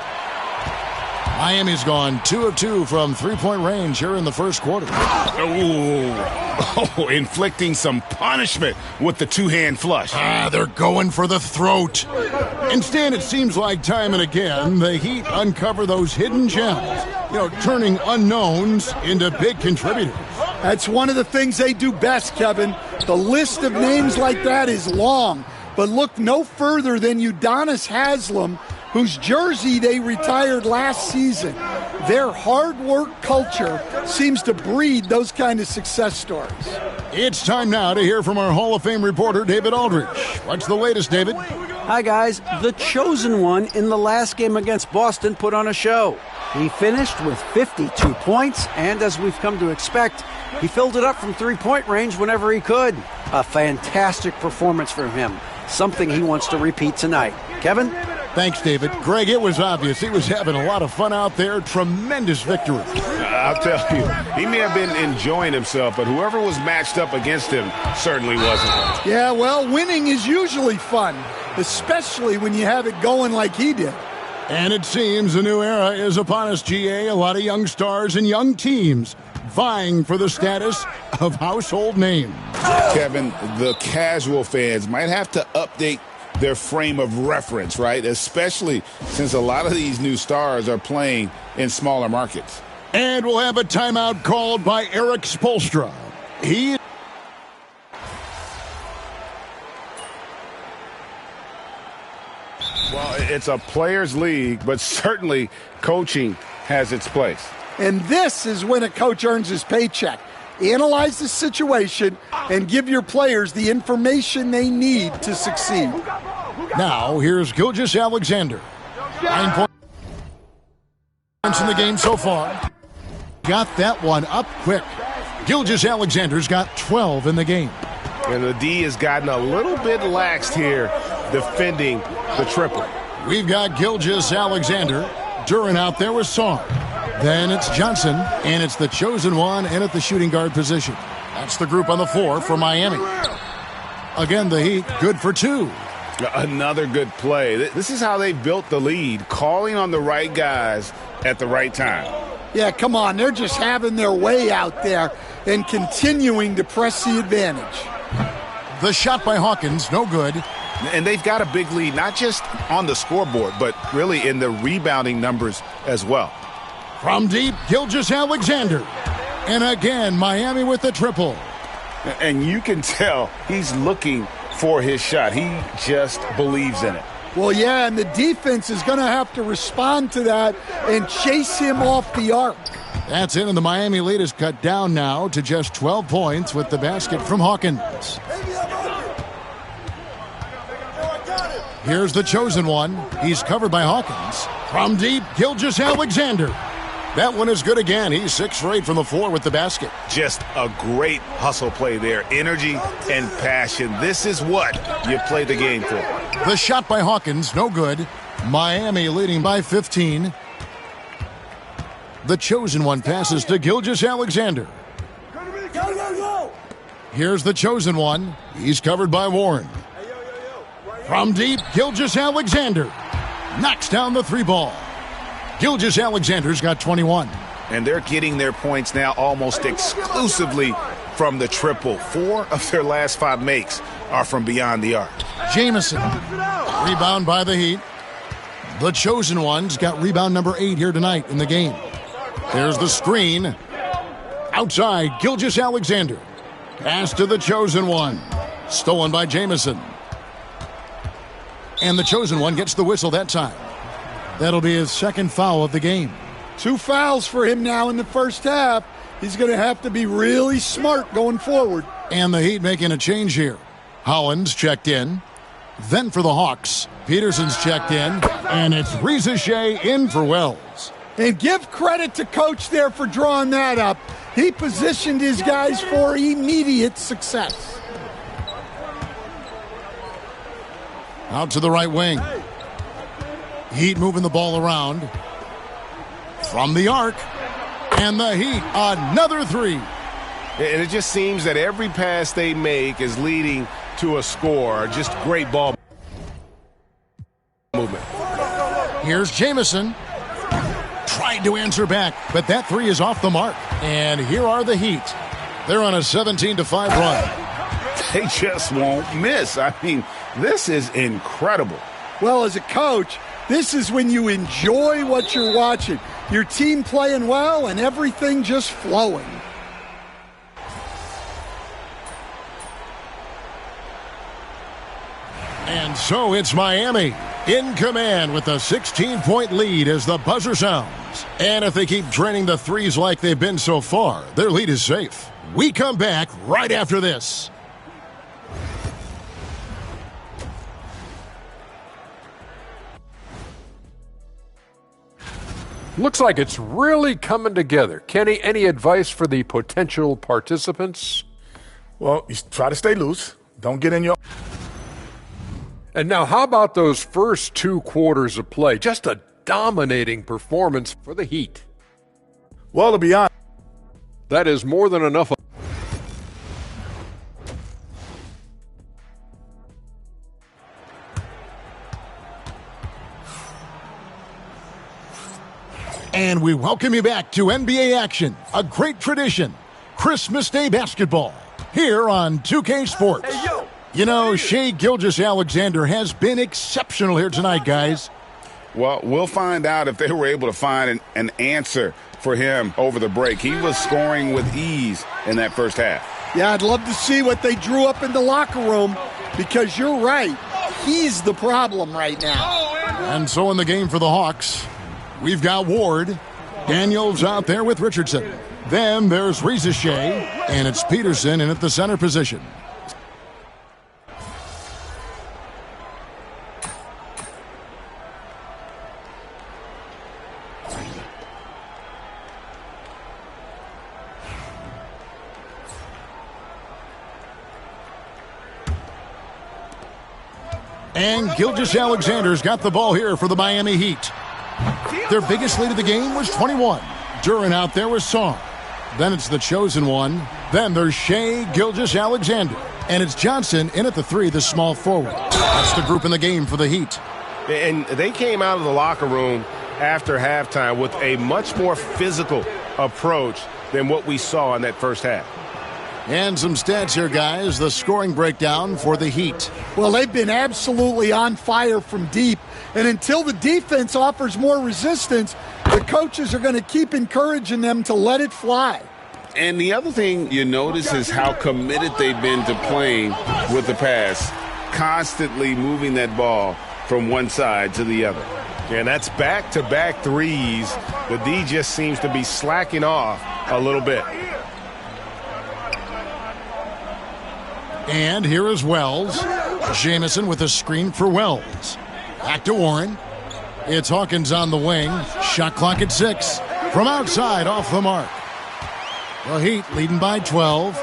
Miami's gone 2 of 2 from three-point range here in the first quarter. Inflicting some punishment with the two-hand flush. They're going for the throat. Instead, it seems like time and again, the Heat uncover those hidden gems, turning unknowns into big contributors. That's one of the things they do best, Kevin. The list of names like that is long, but look no further than Udonis Haslem, whose jersey they retired last season. Their hard work culture seems to breed those kind of success stories. It's time now to hear from our Hall of Fame reporter, David Aldridge. What's the latest, David? Hi, guys. The chosen one in the last game against Boston put on a show. He finished with 52 points, and as we've come to expect, he filled it up from three-point range whenever he could. A fantastic performance from him, something he wants to repeat tonight. Kevin? Thanks, David. Greg, it was obvious he was having a lot of fun out there. Tremendous victory. I'll tell you, he may have been enjoying himself, but whoever was matched up against him certainly wasn't. Yeah, well, winning is usually fun, especially when you have it going like he did. And it seems a new era is upon us, GA. A lot of young stars and young teams vying for the status of household name. Kevin, the casual fans might have to update their frame of reference, right? Especially since a lot of these new stars are playing in smaller markets. And we'll have a timeout called by Eric Spoelstra. Well, it's a players' league, but certainly coaching has its place. And this is when a coach earns his paycheck. Analyze the situation and give your players the information they need to succeed. Now, here's Gilgeous-Alexander. 9 points in the game so far. Got that one up quick. Gilgeous-Alexander's got 12 in the game. And the D has gotten a little bit laxed here defending the triple. We've got Gilgeous-Alexander. Duran out there with Song. Then it's Johnson, and it's the chosen one in at the shooting guard position. That's the group on the floor for Miami. Again, the Heat, good for 2. Another good play. This is how they built the lead, calling on the right guys at the right time. Yeah, come on. They're just having their way out there and continuing to press the advantage. The shot by Hawkins, no good. And they've got a big lead, not just on the scoreboard, but really in the rebounding numbers as well. From deep, Gilgeous-Alexander. And again, Miami with the triple. And you can tell he's looking for his shot. He just believes in it. Well, yeah, and the defense is going to have to respond to that and chase him off the arc. That's it, and the Miami lead is cut down now to just 12 points with the basket from Hawkins. Here's the chosen one. He's covered by Hawkins. From deep, Gilgeous-Alexander. That one is good again. He's 6 for 8 from the floor with the basket. Just a great hustle play there. Energy and passion. This is what you play the game for. The shot by Hawkins, no good. Miami leading by 15. The chosen one passes to Gilgeous-Alexander. Here's the chosen one. He's covered by Warren. From deep, Gilgeous-Alexander knocks down the 3 ball. Gilgeous-Alexander's got 21. And they're getting their points now almost exclusively from the triple. 4 of their last 5 makes are from beyond the arc. Jamison, rebound by the Heat. The chosen one's got rebound number 8 here tonight in the game. There's the screen. Outside, Gilgeous-Alexander. Pass to the chosen one. Stolen by Jamison. And the chosen one gets the whistle that time. That'll be his 2nd foul of the game. 2 fouls for him now in the first half. He's going to have to be really smart going forward. And the Heat making a change here. Howland's checked in. Then for the Hawks, Peterson's checked in. And it's Rizachet in for Wells. And give credit to Coach there for drawing that up. He positioned his guys for immediate success. Out to the right wing. Heat moving the ball around. From the arc. And the Heat, another 3. And it just seems that every pass they make is leading to a score. Just great ball movement. Here's Jamison. Tried to answer back, but that 3 is off the mark. And here are the Heat. They're on a 17-5 run. They just won't miss. I mean, this is incredible. Well, as a coach, this is when you enjoy what you're watching. Your team playing well and everything just flowing. And so it's Miami in command with a 16-point lead as the buzzer sounds. And if they keep draining the threes like they've been so far, their lead is safe. We come back right after this. Looks like it's really coming together. Kenny, any advice for the potential participants? Well, you try to stay loose. Don't get in your... And now, how about those first 2 quarters of play? Just a dominating performance for the Heat. Well, to be honest, that is more than enough. And we welcome you back to NBA action, a great tradition, Christmas Day basketball, here on 2K Sports. Hey, yo. You know, Shai Gilgeous-Alexander has been exceptional here tonight, guys. Well, we'll find out if they were able to find an answer for him over the break. He was scoring with ease in that first half. Yeah, I'd love to see what they drew up in the locker room because you're right. He's the problem right now. And so in the game for the Hawks, we've got Ward. Daniels out there with Richardson. Then there's Rizachet, and it's Peterson in at the center position. And Gilgeous-Alexander's got the ball here for the Miami Heat. Their biggest lead of the game was 21. Duran out there with Song. Then it's the chosen one. Then there's Shai Gilgeous-Alexander. And it's Johnson in at the 3, the small forward. That's the group in the game for the Heat. And they came out of the locker room after halftime with a much more physical approach than what we saw in that first half. And some stats here, guys. The scoring breakdown for the Heat. Well, they've been absolutely on fire from deep. And until the defense offers more resistance, the coaches are going to keep encouraging them to let it fly. And the other thing you notice is how committed they've been to playing with the pass, constantly moving that ball from one side to the other. And that's back-to-back threes. The D just seems to be slacking off a little bit. And here is Wells. Jamison with a screen for Wells. Back to Warren. It's Hawkins on the wing. Shot clock at 6. From outside, off the mark. The Heat leading by 12.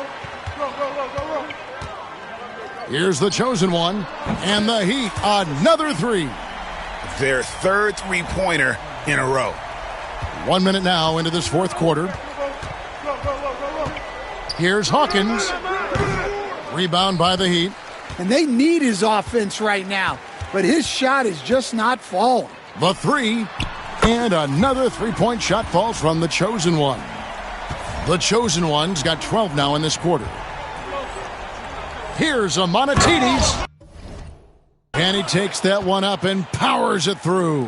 Here's the chosen one. And the Heat, another three. Their third three-pointer in a row. 1 minute now into this fourth quarter. Here's Hawkins. Rebound by the Heat. And they need his offense right now, but his shot is just not falling. The three, and another three-point shot falls from the chosen one. The chosen one's got 12 now in this quarter. Here's Amonatides. And he takes that one up and powers it through.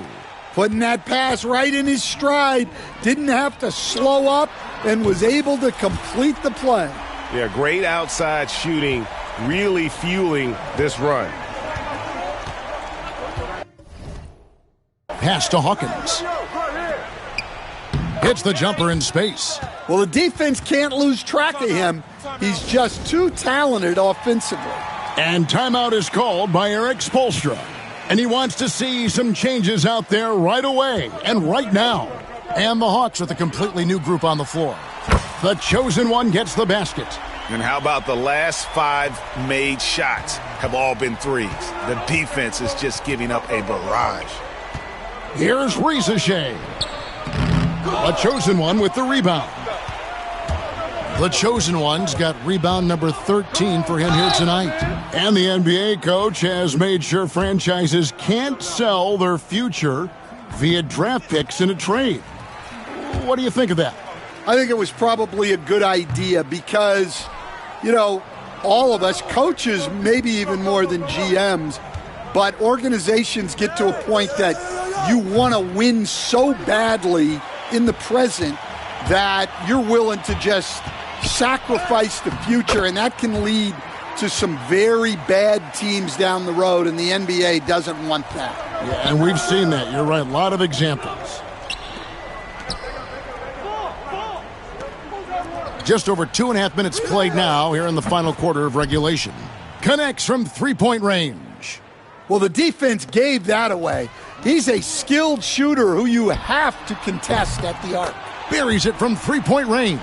Putting that pass right in his stride. Didn't have to slow up and was able to complete the play. Yeah, great outside shooting, really fueling this run. Pass to Hawkins. Hits the jumper in space. Well, the defense can't lose track of him. He's just too talented offensively. And timeout is called by Eric Spoelstra. And he wants to see some changes out there right away and right now. And the Hawks with a completely new group on the floor. The chosen one gets the basket. And how about the last 5 made shots have all been threes? The defense is just giving up a barrage. Here's Rizachet. The chosen one with the rebound. The chosen one's got rebound number 13 for him here tonight. And the NBA coach has made sure franchises can't sell their future via draft picks in a trade. What do you think of that? I think it was probably a good idea because, you know, all of us, coaches, maybe even more than GMs, but organizations get to a point that you want to win so badly in the present that you're willing to just sacrifice the future, and that can lead to some very bad teams down the road, and the NBA doesn't want that. Yeah, and we've seen that. You're right. A lot of examples. Just over 2.5 minutes played now here in the final quarter of regulation. Connects from three-point range. Well, the defense gave that away. He's a skilled shooter who you have to contest at the arc. Buries it from three-point range.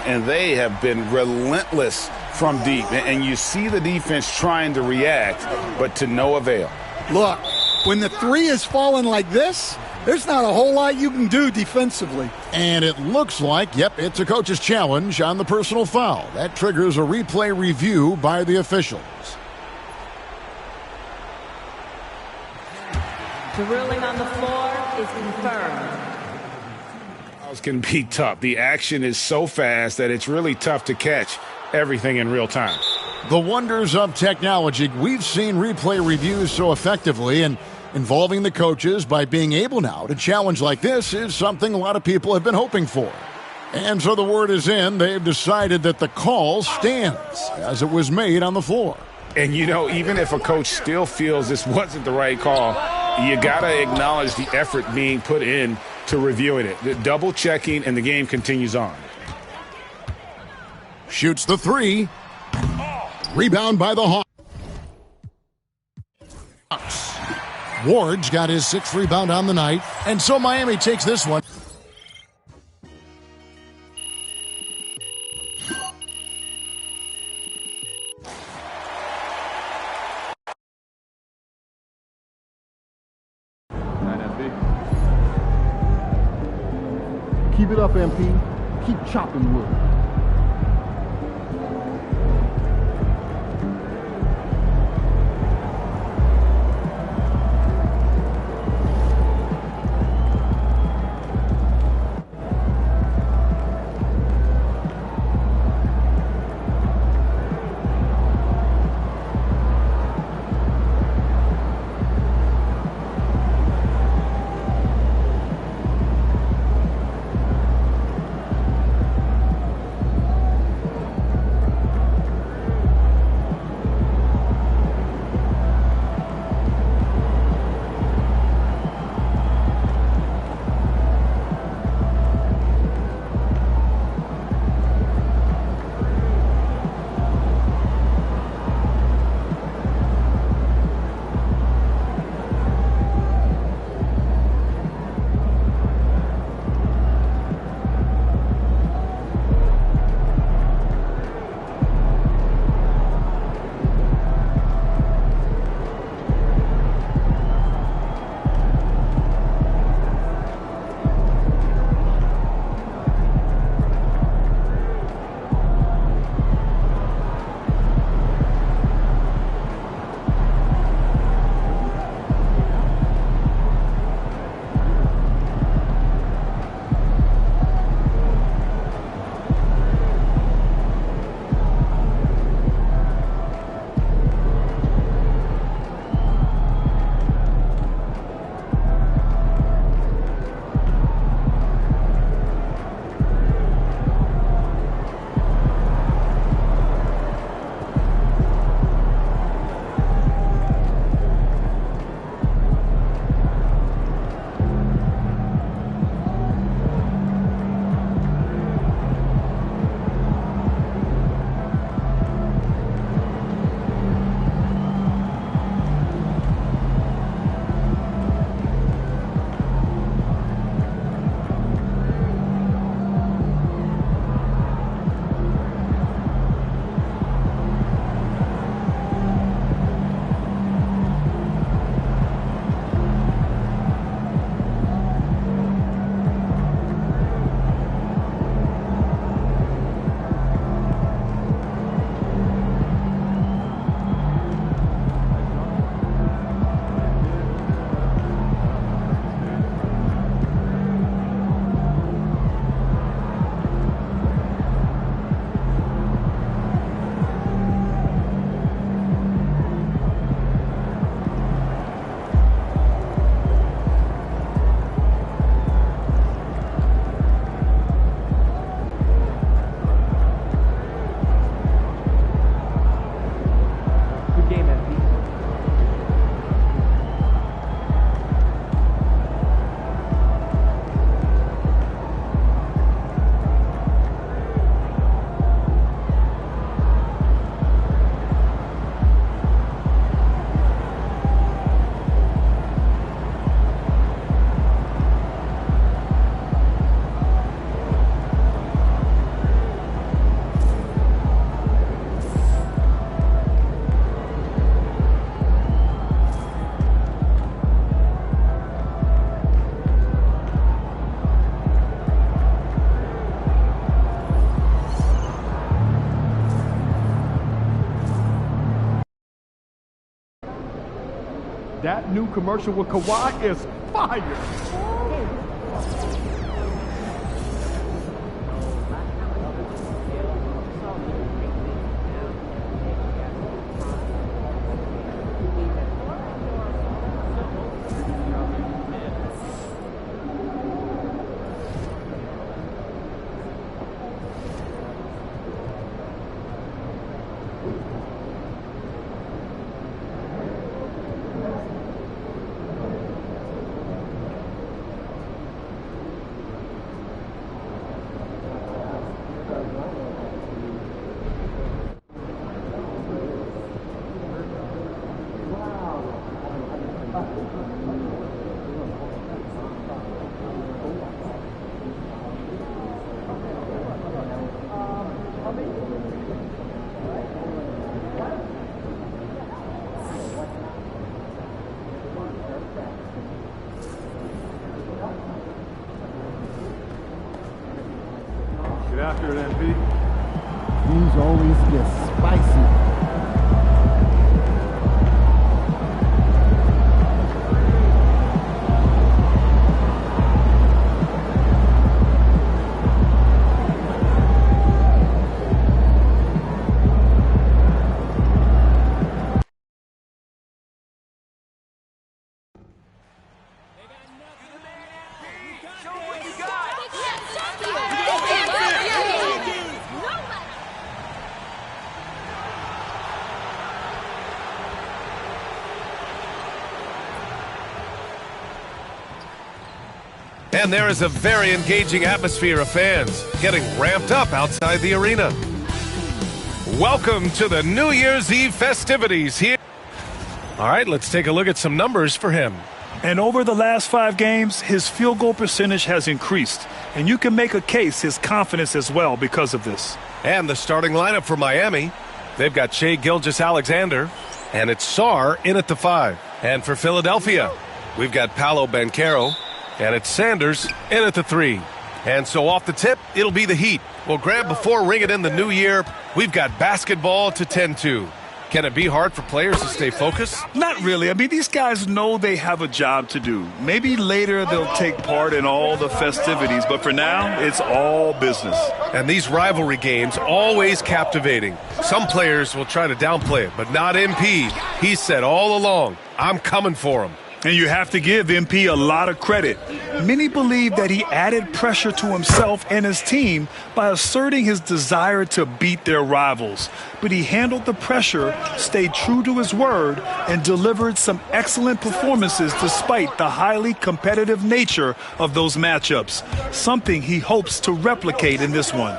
And they have been relentless from deep. And you see the defense trying to react, but to no avail. Look, when the three is falling like this, there's not a whole lot you can do defensively. And it looks like, yep, it's a coach's challenge on the personal foul. That triggers a replay review by the officials. The ruling on the floor is confirmed. Fouls can be tough. The action is so fast that it's really tough to catch everything in real time. The wonders of technology. We've seen replay reviews so effectively, and involving the coaches by being able now to challenge like this is something a lot of people have been hoping for. And so the word is in. They've decided that the call stands as it was made on the floor. And, you know, even if a coach still feels this wasn't the right call, you got to acknowledge the effort being put in to reviewing it. The double checking, and the game continues on. Shoots the three. Rebound by the Hawks. Ward's got his 6th rebound on the night. And so Miami takes this one. Keep it up, MP. Keep chopping wood. That new commercial with Kawhi is fire. Get after it, MP. These always get spicy. And there is a very engaging atmosphere of fans getting ramped up outside the arena. Welcome to the New Year's Eve festivities here. All right, let's take a look at some numbers for him. And over the last 5 games, his field goal percentage has increased. And you can make a case his confidence as well because of this. And the starting lineup for Miami, they've got Shai Gilgeous-Alexander, and it's Sarr in at the 5. And for Philadelphia, we've got Paolo Banchero, and it's Sanders in at the 3. And so off the tip, it'll be the Heat. Well, Grant, before ringing in the new year, we've got basketball to tend to. Can it be hard for players to stay focused? Not really. I mean, these guys know they have a job to do. Maybe later they'll take part in all the festivities, but for now, it's all business. And these rivalry games, always captivating. Some players will try to downplay it, but not MP. He said all along, I'm coming for him. And you have to give MP a lot of credit. Many believe that he added pressure to himself and his team by asserting his desire to beat their rivals. But he handled the pressure, stayed true to his word, and delivered some excellent performances despite the highly competitive nature of those matchups, something he hopes to replicate in this one.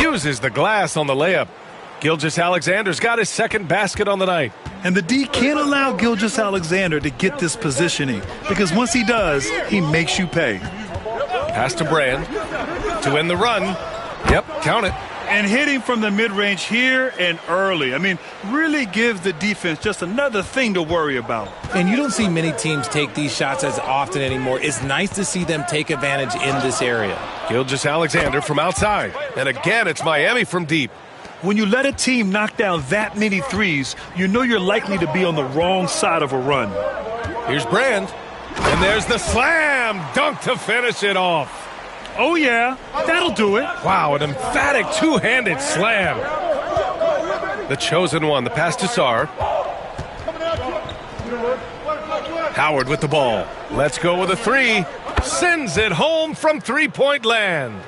Uses the glass on the layup. Gilgeous-Alexander's got his second basket on the night. And the D can't allow Gilgeous-Alexander to get this positioning, because once he does, he makes you pay. Pass to Brand to end the run. Yep, count it. And hitting from the mid-range here and early. I mean, really gives the defense just another thing to worry about. And you don't see many teams take these shots as often anymore. It's nice to see them take advantage in this area. Gilgeous-Alexander from outside. And again, it's Miami from deep. When you let a team knock down that many threes, you know you're likely to be on the wrong side of a run. Here's Brand. And there's the slam dunk to finish it off. Oh, yeah, that'll do it. Wow, an emphatic two-handed slam. The chosen one, the pass to Sarr. Howard with the ball. Let's go with a 3. Sends it home from three-point land.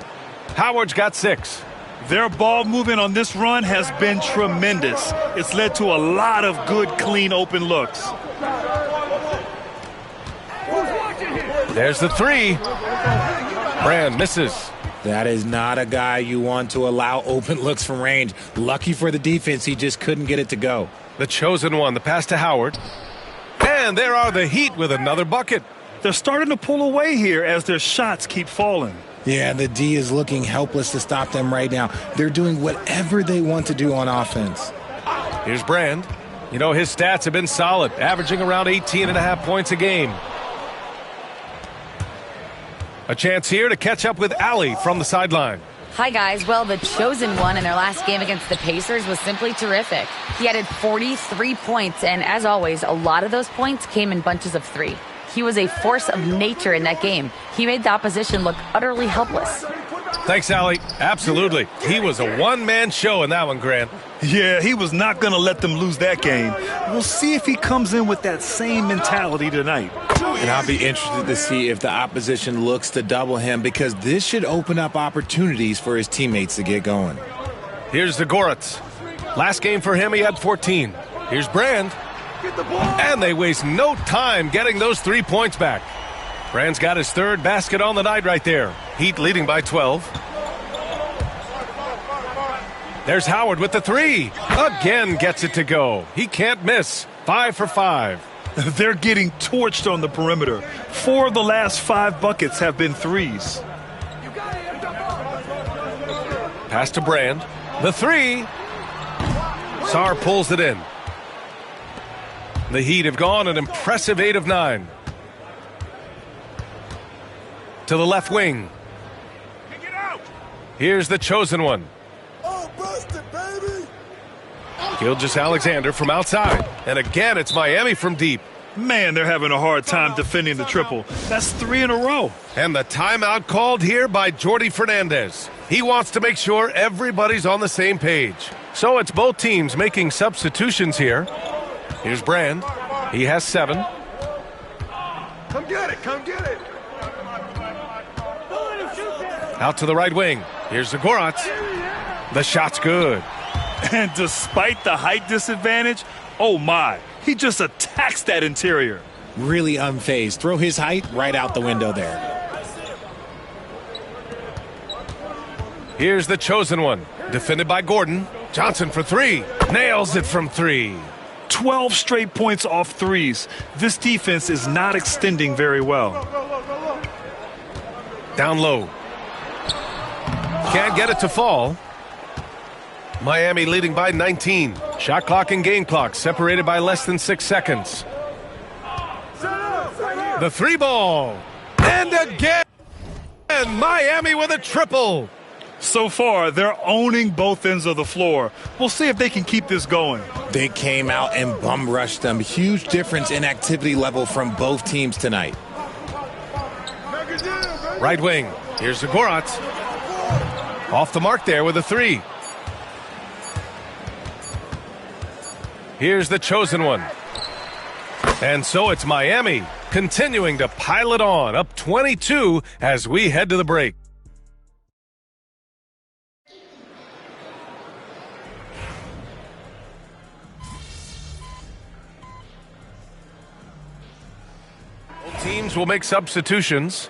Howard's got 6. Their ball movement on this run has been tremendous. It's led to a lot of good, clean, open looks. There's the 3. Brand misses. That is not a guy you want to allow open looks from range. Lucky for the defense, he just couldn't get it to go. The chosen one, the pass to Howard. And there are the Heat with another bucket. They're starting to pull away here as their shots keep falling. Yeah, the D is looking helpless to stop them right now. They're doing whatever they want to do on offense. Here's Brand. You know, his stats have been solid, averaging around 18.5 points a game. A chance here to catch up with Allie from the sideline. Hi, guys. Well, the chosen one in their last game against the Pacers was simply terrific. He added 43 points, and as always, a lot of those points came in bunches of 3. He was a force of nature in that game. He made the opposition look utterly helpless. Thanks, Allie. Absolutely. He was a one-man show in that one, Grant. Yeah, he was not going to let them lose that game. We'll see if he comes in with that same mentality tonight. And I'll be interested to see if the opposition looks to double him, because this should open up opportunities for his teammates to get going. Here's Zagoratz. Last game for him, he had 14. Here's Brand. And they waste no time getting those 3 points back. Brand's got his 3rd basket on the night right there. Heat leading by 12. There's Howard with the 3. Again gets it to go. He can't miss. 5 for 5. They're getting torched on the perimeter. 4 of the last 5 buckets have been threes. Pass to Brand. The 3. Sarr pulls it in. The Heat have gone an impressive 8 of 9. To the left wing. Here's the chosen one. Gilgeous-Alexander from outside. And again, it's Miami from deep. Man, they're having a hard time defending the triple. That's 3 in a row. And the timeout called here by Jordi Fernandez. He wants to make sure everybody's on the same page. So it's both teams making substitutions here. Here's Brand. He has 7. Come get it, come get it. Out to the right wing. Here's Zagoratz. The shot's good. And despite the height disadvantage, oh my, he just attacks that interior. Really unfazed. Throw his height right out the window there. Here's the chosen one. Defended by Gordon. Johnson for 3. Nails it from 3. 12 straight points off threes. This defense is not extending very well. Down low. Can't get it to fall. Miami leading by 19. Shot clock and game clock separated by less than 6 seconds. The 3 ball. And again, Miami with a triple. So far, they're owning both ends of the floor. We'll see if they can keep this going. They came out and bum rushed them. Huge difference in activity level from both teams tonight. Right wing. Here's Zagoratz. Off the mark there with a 3. Here's the chosen one. And so it's Miami continuing to pile it on, up 22 as we head to the break. Both teams will make substitutions.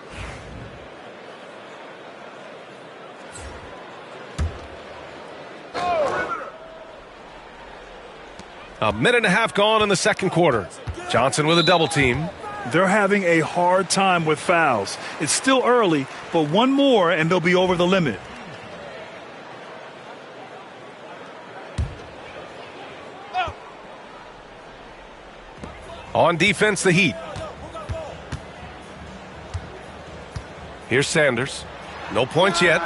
A minute and a half gone in the second quarter. Johnson with a double team. They're having a hard time with fouls. It's still early, but one more and they'll be over the limit. On defense, the Heat. Here's Sanders. No points yet.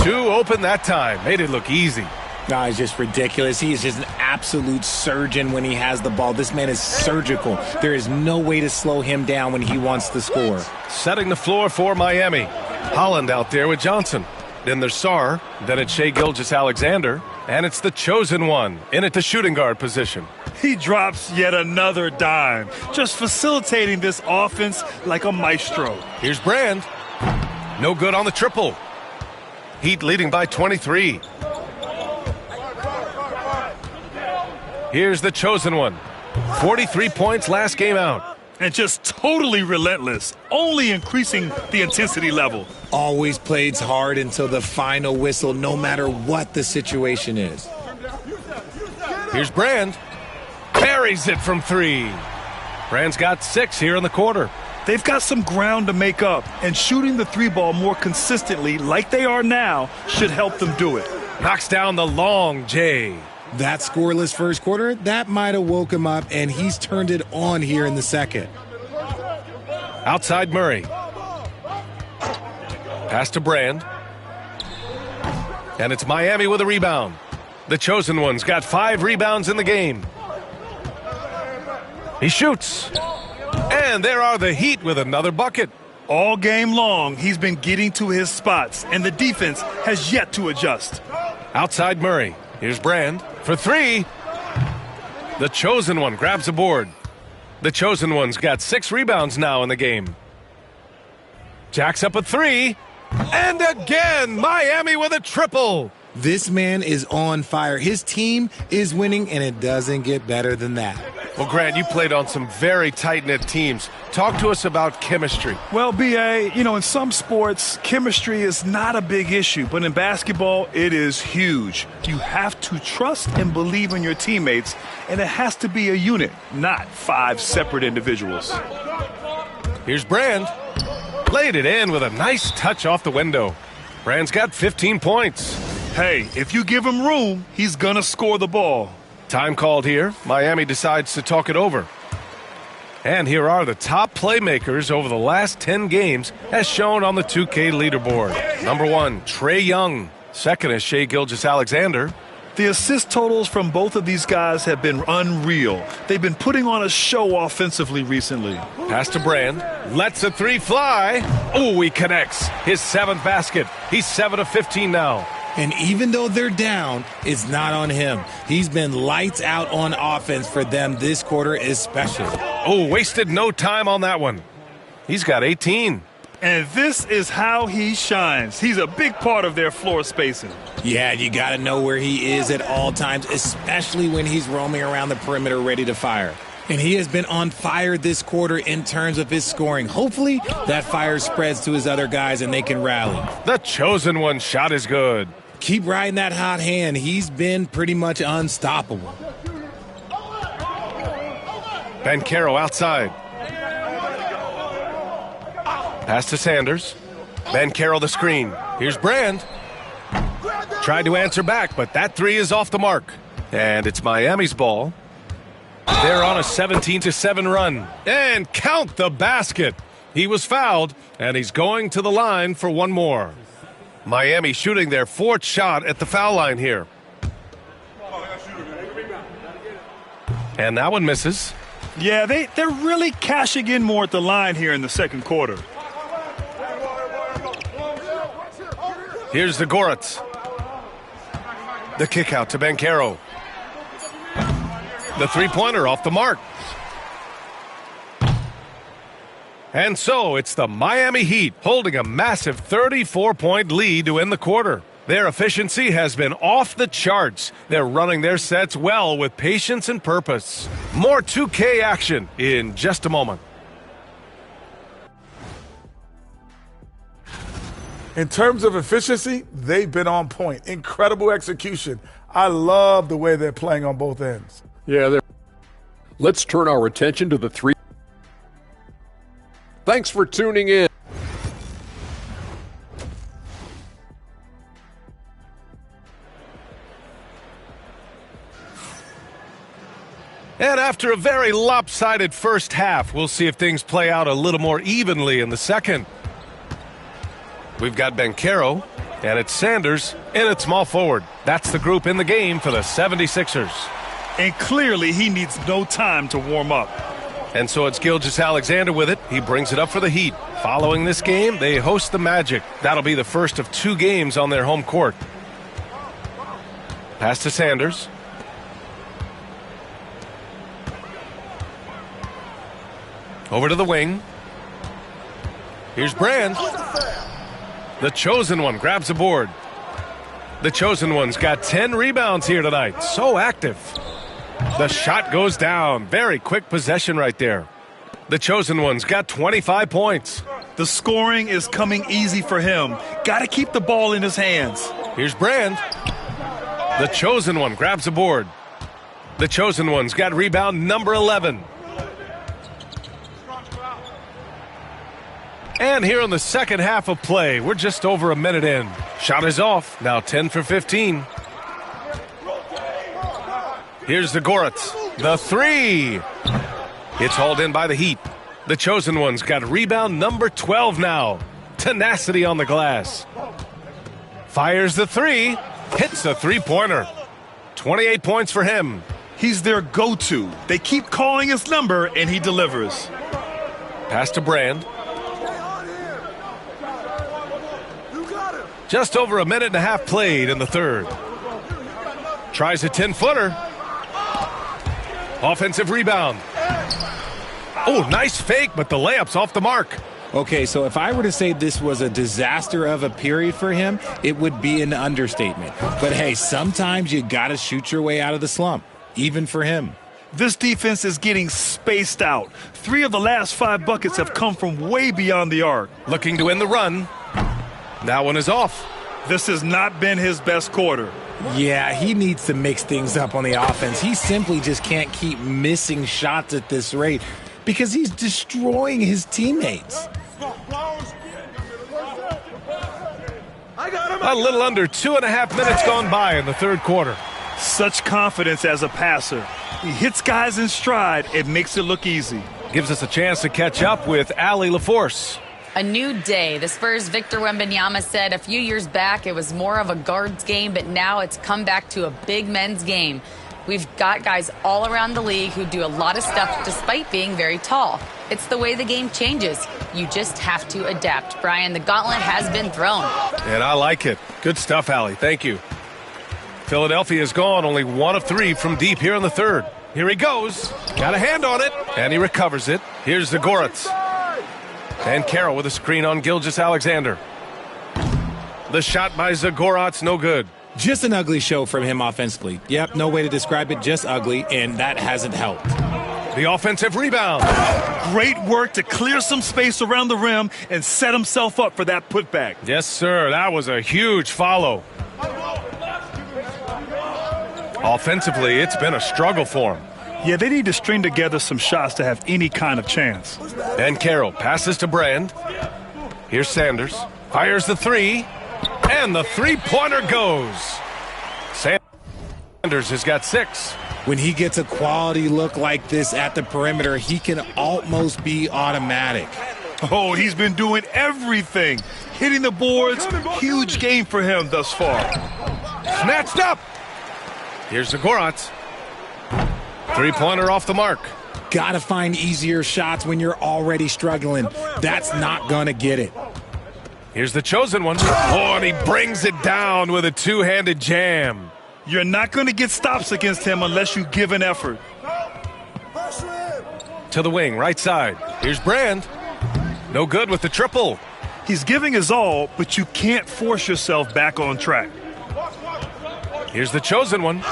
2 open that time. Made it look easy. No, it's just ridiculous. He is just an absolute surgeon when he has the ball. This man is surgical. There is no way to slow him down when he wants to score. Setting the floor for Miami. Holland out there with Johnson. Then there's Sarr. Then it's Shai Gilgeous-Alexander. And it's the chosen one in at the shooting guard position. He drops yet another dime, just facilitating this offense like a maestro. Here's Brand. No good on the triple. Heat leading by 23. Here's the chosen one. 43 points last game out. And just totally relentless, only increasing the intensity level. Always plays hard until the final whistle, no matter what the situation is. Here's Brand. Buries it from 3. Brand's got 6 here in the quarter. They've got some ground to make up, and shooting the 3 ball more consistently like they are now should help them do it. Knocks down the long J. That scoreless first quarter, that might have woke him up, and he's turned it on here in the second. Outside Murray. Pass to Brand. And it's Miami with a rebound. The Chosen Ones got 5 rebounds in the game. He shoots. And there are the Heat with another bucket. All game long, he's been getting to his spots, and the defense has yet to adjust. Outside Murray. Here's Brand for 3. The Chosen One grabs a board. The Chosen One's got 6 rebounds now in the game. Jacks up a 3. And again, Miami with a triple. This man is on fire. His team is winning, and it doesn't get better than that. Well, Grant, you played on some very tight-knit teams. Talk to us about chemistry. Well, B.A., in some sports, chemistry is not a big issue, but in basketball, it is huge. You have to trust and believe in your teammates, and it has to be a unit, not 5 separate individuals. Here's Brand. Laid it in with a nice touch off the window. Brand's got 15 points. Hey, if you give him room, he's going to score the ball. Time called here. Miami decides to talk it over. And here are the top playmakers over the last 10 games as shown on the 2K leaderboard. Number 1, Trae Young. Second is Shai Gilgeous-Alexander. The assist totals from both of these guys have been unreal. They've been putting on a show offensively recently. Pass to Brand. Lets a 3 fly. Oh, he connects. His 7th basket. He's 7 of 15 now. And even though they're down, it's not on him. He's been lights out on offense for them this quarter especially. Oh, wasted no time on that one. He's got 18. And this is how he shines. He's a big part of their floor spacing. Yeah, you got to know where he is at all times, especially when he's roaming around the perimeter ready to fire. And he has been on fire this quarter in terms of his scoring. Hopefully, that fire spreads to his other guys and they can rally. The Chosen One shot is good. Keep riding that hot hand. He's been pretty much unstoppable. Banchero outside. Pass to Sanders. Banchero the screen. Here's Brand. Tried to answer back, but that 3 is off the mark. And it's Miami's ball. They're on a 17-7 run. And count the basket. He was fouled, and he's going to the line for one more. Miami shooting their 4th shot at the foul line here. And that one misses. Yeah, they're really cashing in more at the line here in the second quarter. Here's the Goretz. The kick out to Banchero. The 3-pointer off the mark. And so it's the Miami Heat holding a massive 34-point lead to end the quarter. Their efficiency has been off the charts. They're running their sets well with patience and purpose. More 2K action in just a moment. In terms of efficiency, they've been on point. Incredible execution. I love the way they're playing on both ends. Yeah, let's turn our attention to the 3. Thanks for tuning in. And after a very lopsided first half, we'll see if things play out a little more evenly in the second. We've got Banchero, and it's Sanders in at small forward. That's the group in the game for the 76ers. And clearly he needs no time to warm up. And so it's Gilgeous-Alexander with it. He brings it up for the Heat. Following this game, they host the Magic. That'll be the first of 2 games on their home court. Pass to Sanders. Over to the wing. Here's Brand. The Chosen One grabs a board. The Chosen One's got 10 rebounds here tonight. So active. The shot goes down. Very quick possession right there. The Chosen One's got 25 points. The scoring is coming easy for him. Got to keep the ball in his hands. Here's Brand. The Chosen One grabs a board. The Chosen One's got rebound number 11. And here in the second half of play, we're just over a minute in. Shot is off. Now 10 for 15. Here's the Goretz. The 3. It's hauled in by the Heat. The Chosen One's got rebound number 12 now. Tenacity on the glass. Fires the three. Hits the three-pointer. 28 points for him. He's their go-to. They keep calling his number, and he delivers. Pass to Brand. Just over a minute and a half played in the third. Tries a 10-footer. Offensive rebound. Oh, nice fake, but the layup's off the mark. Okay, so if I were to say this was a disaster of a period for him, it would be an understatement. But hey, sometimes you got to shoot your way out of the slump, even for him. This defense is getting spaced out. 3 of the last 5 buckets have come from way beyond the arc. Looking to win the run. That one is off. This has not been his best quarter. Yeah, he needs to mix things up on the offense. He simply just can't keep missing shots at this rate because he's destroying his teammates. A little under 2.5 minutes gone by in the third quarter. Such confidence as a passer. He hits guys in stride. It makes it look easy. Gives us a chance to catch up with Allie LaForce. A new day. The Spurs' Victor Wembanyama said a few years back it was more of a guards game, but now it's come back to a big men's game. We've got guys all around the league who do a lot of stuff despite being very tall. It's the way the game changes. You just have to adapt. Brian, the gauntlet has been thrown. And I like it. Good stuff, Allie. Thank you. Philadelphia's gone only 1 of 3 from deep here in the third. Here he goes. Got a hand on it. And he recovers it. Here's Zagoratz. And Carroll with a screen on Gilgeous-Alexander. The shot by Zagoratz, no good. Just an ugly show from him offensively. Yep, no way to describe it, just ugly, and that hasn't helped. The offensive rebound. Great work to clear some space around the rim and set himself up for that putback. Yes, sir. That was a huge follow. Offensively, it's been a struggle for him. Yeah, they need to string together some shots to have any kind of chance. And Carroll passes to Brand. Here's Sanders. Fires the three. And the three-pointer goes. Sanders has got 6. When he gets a quality look like this at the perimeter, he can almost be automatic. Oh, he's been doing everything. Hitting the boards. Huge game for him thus far. Snatched up. Here's Zagoratz. Three-pointer off the mark. Gotta find easier shots when you're already struggling. That's not gonna get it. Here's the chosen one. Oh, and he brings it down with a two-handed jam. You're not going to get stops against him unless you give an effort. To the wing, right side. Here's Brand. No good with the triple. He's giving his all, but you can't force yourself back on track. Here's the chosen one.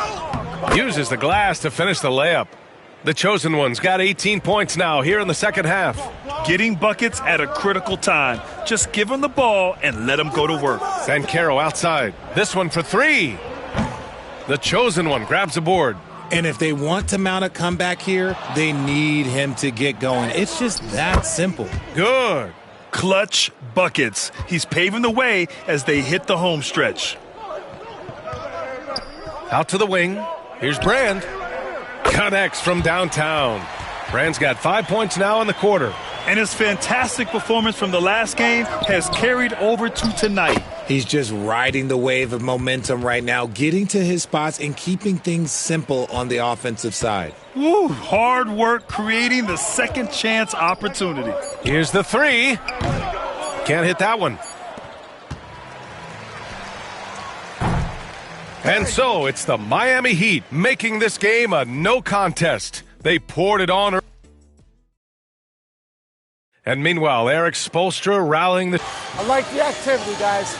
Uses the glass to finish the layup. The chosen one's got 18 points now here in the second half. Getting buckets at a critical time. Just give him the ball and let him go to work. And Carroll outside. This one for 3. The chosen one grabs a board. And if they want to mount a comeback here, they need him to get going. It's just that simple. Good. Clutch buckets. He's paving the way as they hit the home stretch. Out to the wing. Here's Brand. Connects from downtown. Brand's got 5 points now in the quarter. And his fantastic performance from the last game has carried over to tonight. He's just riding the wave of momentum right now, getting to his spots and keeping things simple on the offensive side. Woo, hard work creating the second chance opportunity. Here's the 3. Can't hit that one. And so it's the Miami Heat making this game a no contest. They poured it on. And meanwhile, Eric Spoelstra rallying the... I like the activity, guys.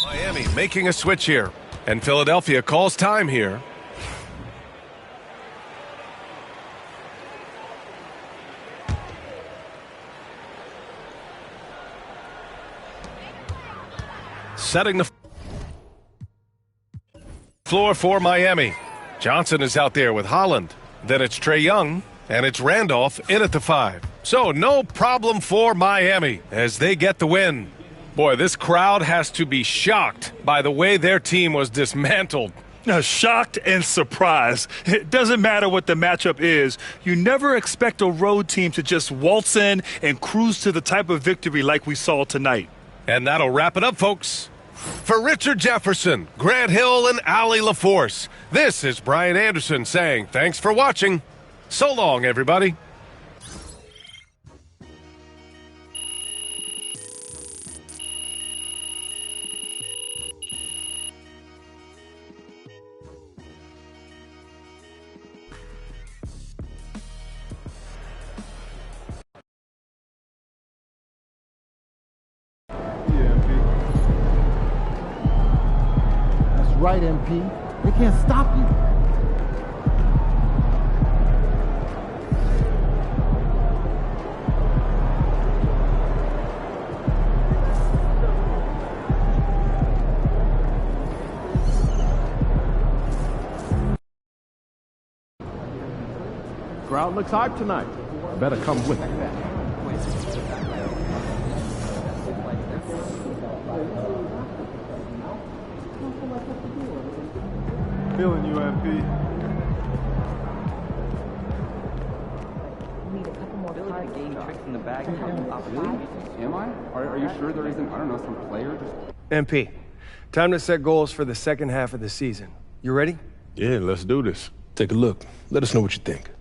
Miami making a switch here. And Philadelphia calls time here. Setting the floor for Miami. Johnson is out there with Holland. Then it's Trae Young, and it's Randolph in at the 5. So no problem for Miami as they get the win. Boy, this crowd has to be shocked by the way their team was dismantled. Shocked and surprised. It doesn't matter what the matchup is. You never expect a road team to just waltz in and cruise to the type of victory like we saw tonight. And that'll wrap it up, folks. For Richard Jefferson, Grant Hill, and Allie LaForce, this is Brian Anderson saying thanks for watching. So long, everybody. That's right, MP. They can't stop you. Crowd looks hyped tonight. Better come with it. Feeling you, MP. In the bag. Really? Am I? Are you sure there isn't, I don't know, some player just... MP, time to set goals for the second half of the season. You ready? Yeah, let's do this. Take a look. Let us know what you think.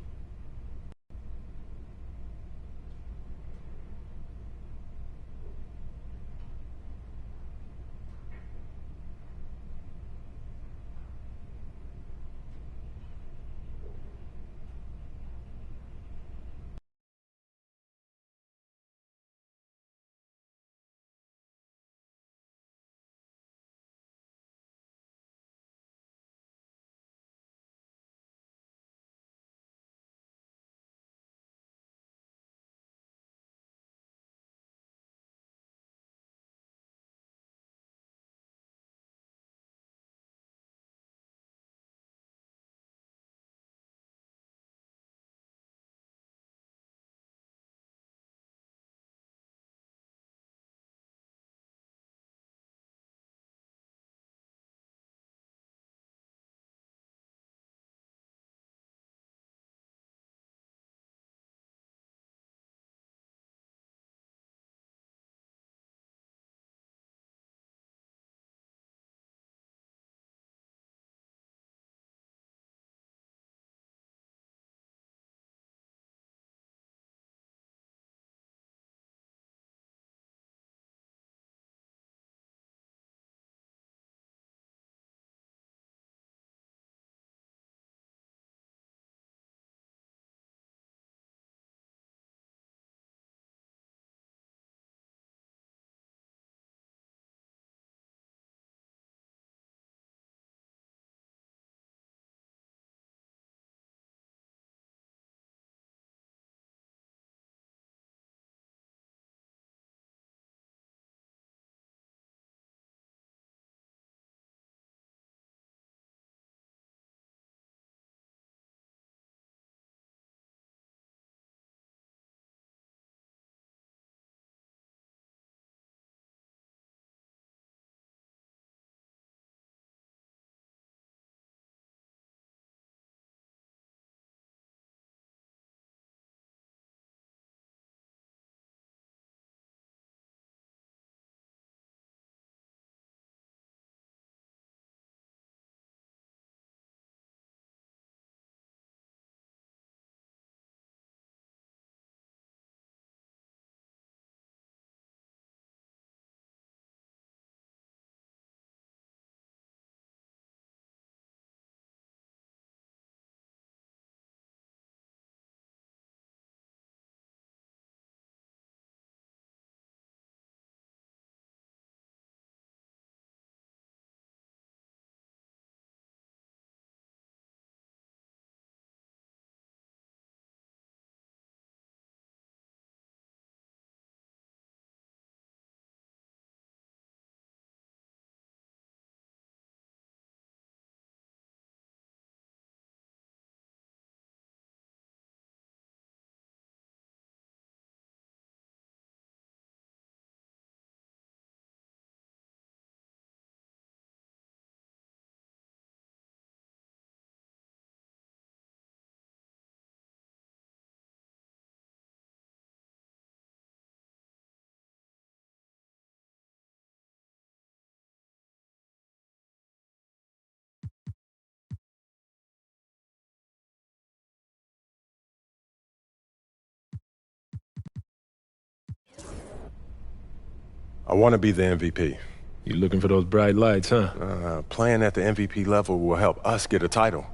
I want to be the MVP. You looking for those bright lights, huh? Playing at the MVP level will help us get a title.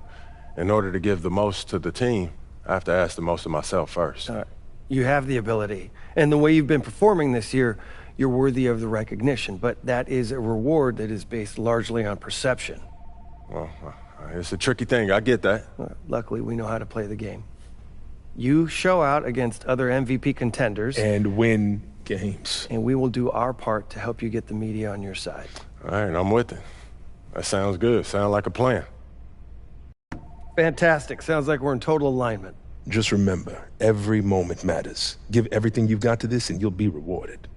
In order to give the most to the team, I have to ask the most of myself first. You have the ability. And the way you've been performing this year, you're worthy of the recognition. But that is a reward that is based largely on perception. Well, it's a tricky thing. I get that. Luckily, we know how to play the game. You show out against other MVP contenders. And win games. And we will do our part to help you get the media on your side. All right, I'm with it. That sounds good. Sounds like a plan. Fantastic. Sounds like we're in total alignment. Just remember, every moment matters. Give everything you've got to this and you'll be rewarded.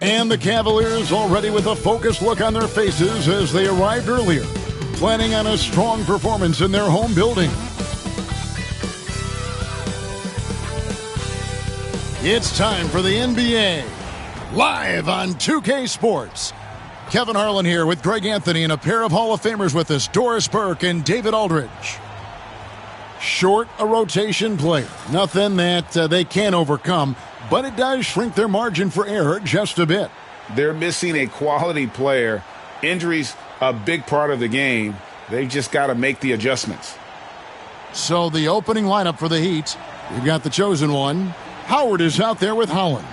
And the Cavaliers already with a focused look on their faces as they arrived earlier, planning on a strong performance in their home building. It's time for the NBA, live on 2K Sports. Kevin Harlan here with Greg Anthony and a pair of Hall of Famers with us, Doris Burke and David Aldridge. Short a rotation player, nothing that they can't overcome, but it does shrink their margin for error just a bit. They're missing a quality player. Injuries, a big part of the game. They've just got to make the adjustments. So the opening lineup for the Heat, we've got the chosen one. Howard is out there with Holland.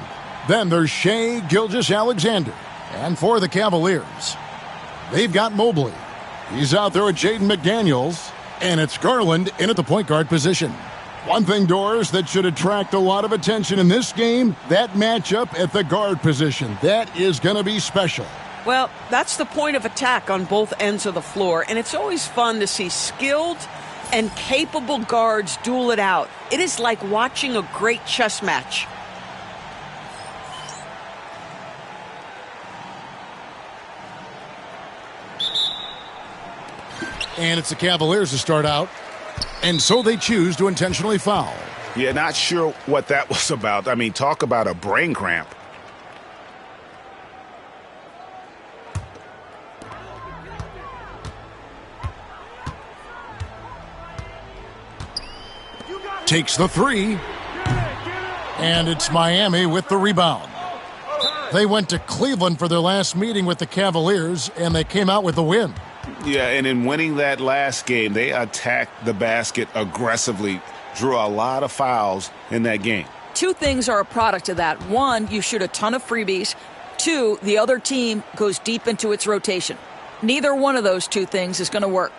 Then there's Shai Gilgeous-Alexander. And for the Cavaliers, they've got Mobley. He's out there with Jaden McDaniels. And it's Garland in at the point guard position. One thing, Doris, that should attract a lot of attention in this game, that matchup at the guard position. That is going to be special. Well, that's the point of attack on both ends of the floor, and it's always fun to see skilled and capable guards duel it out. It is like watching a great chess match. And it's the Cavaliers to start out. And so they choose to intentionally foul. Yeah, not sure what that was about. I mean, talk about a brain cramp. Takes the three. And it's Miami with the rebound. They went to Cleveland for their last meeting with the Cavaliers, and they came out with the win. Yeah, and in winning that last game, they attacked the basket aggressively, drew a lot of fouls in that game. Two things are a product of that. One, you shoot a ton of freebies. Two, the other team goes deep into its rotation. Neither one of those two things is going to work.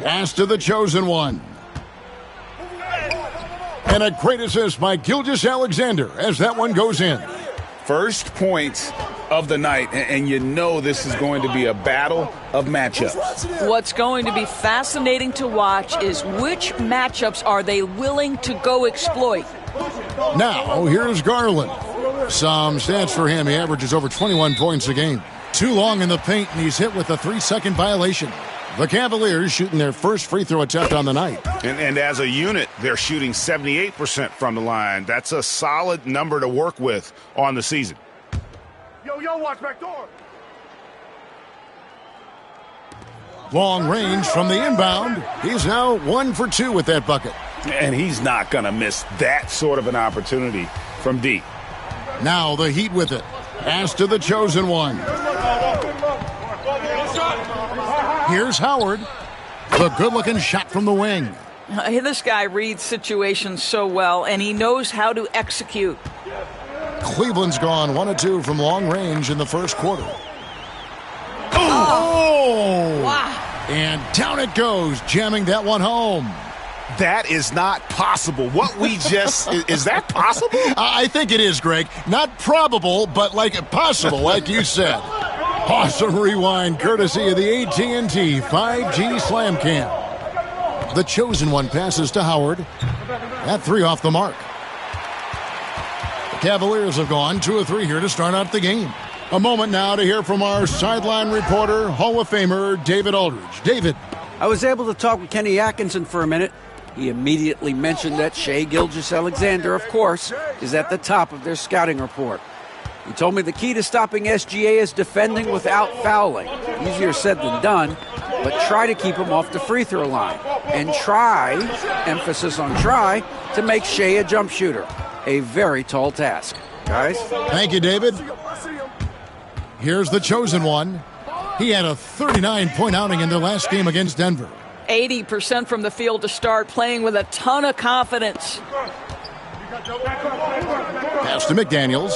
Pass to the chosen one. And a great assist by Gilgeous-Alexander as that one goes in. First points of the night, and you know this is going to be a battle of matchups. What's going to be fascinating to watch is which matchups are they willing to go exploit. Now, here's Garland. Some stats for him. He averages over 21 points a game. Too long in the paint, and he's hit with a 3-second violation. The Cavaliers shooting their first free throw attempt on the night. And as a unit, they're shooting 78% from the line. That's a solid number to work with on the season. Yo, watch back door. Long range from the inbound. He's now 1 for 2 with that bucket. And he's not going to miss that sort of an opportunity from deep. Now the Heat with it. Pass to the chosen one. Here's Howard. The good-looking shot from the wing. This guy reads situations so well, and he knows how to execute. Cleveland's gone 1 of 2 from long range in the first quarter. Oh! Wow. And down it goes, jamming that one home. That is not possible. What we just... is that possible? I think it is, Greg. Not probable, but like possible, like you said. Awesome rewind courtesy of the AT&T 5G Slam Cam. The chosen one passes to Howard. That 3 off the mark. The Cavaliers have gone 2 of 3 here to start out the game. A moment now to hear from our sideline reporter, Hall of Famer David Aldridge. David. I was able to talk with Kenny Atkinson for a minute. He immediately mentioned that Shai Gilgeous-Alexander, of course, is at the top of their scouting report. He told me the key to stopping SGA is defending without fouling. Easier said than done, but try to keep him off the free throw line. And try, emphasis on try, to make Shai a jump shooter. A very tall task. Guys? Thank you, David. Here's the chosen one. He had a 39-point outing in their last game against Denver. 80% from the field to start, playing with a ton of confidence. Pass to McDaniels.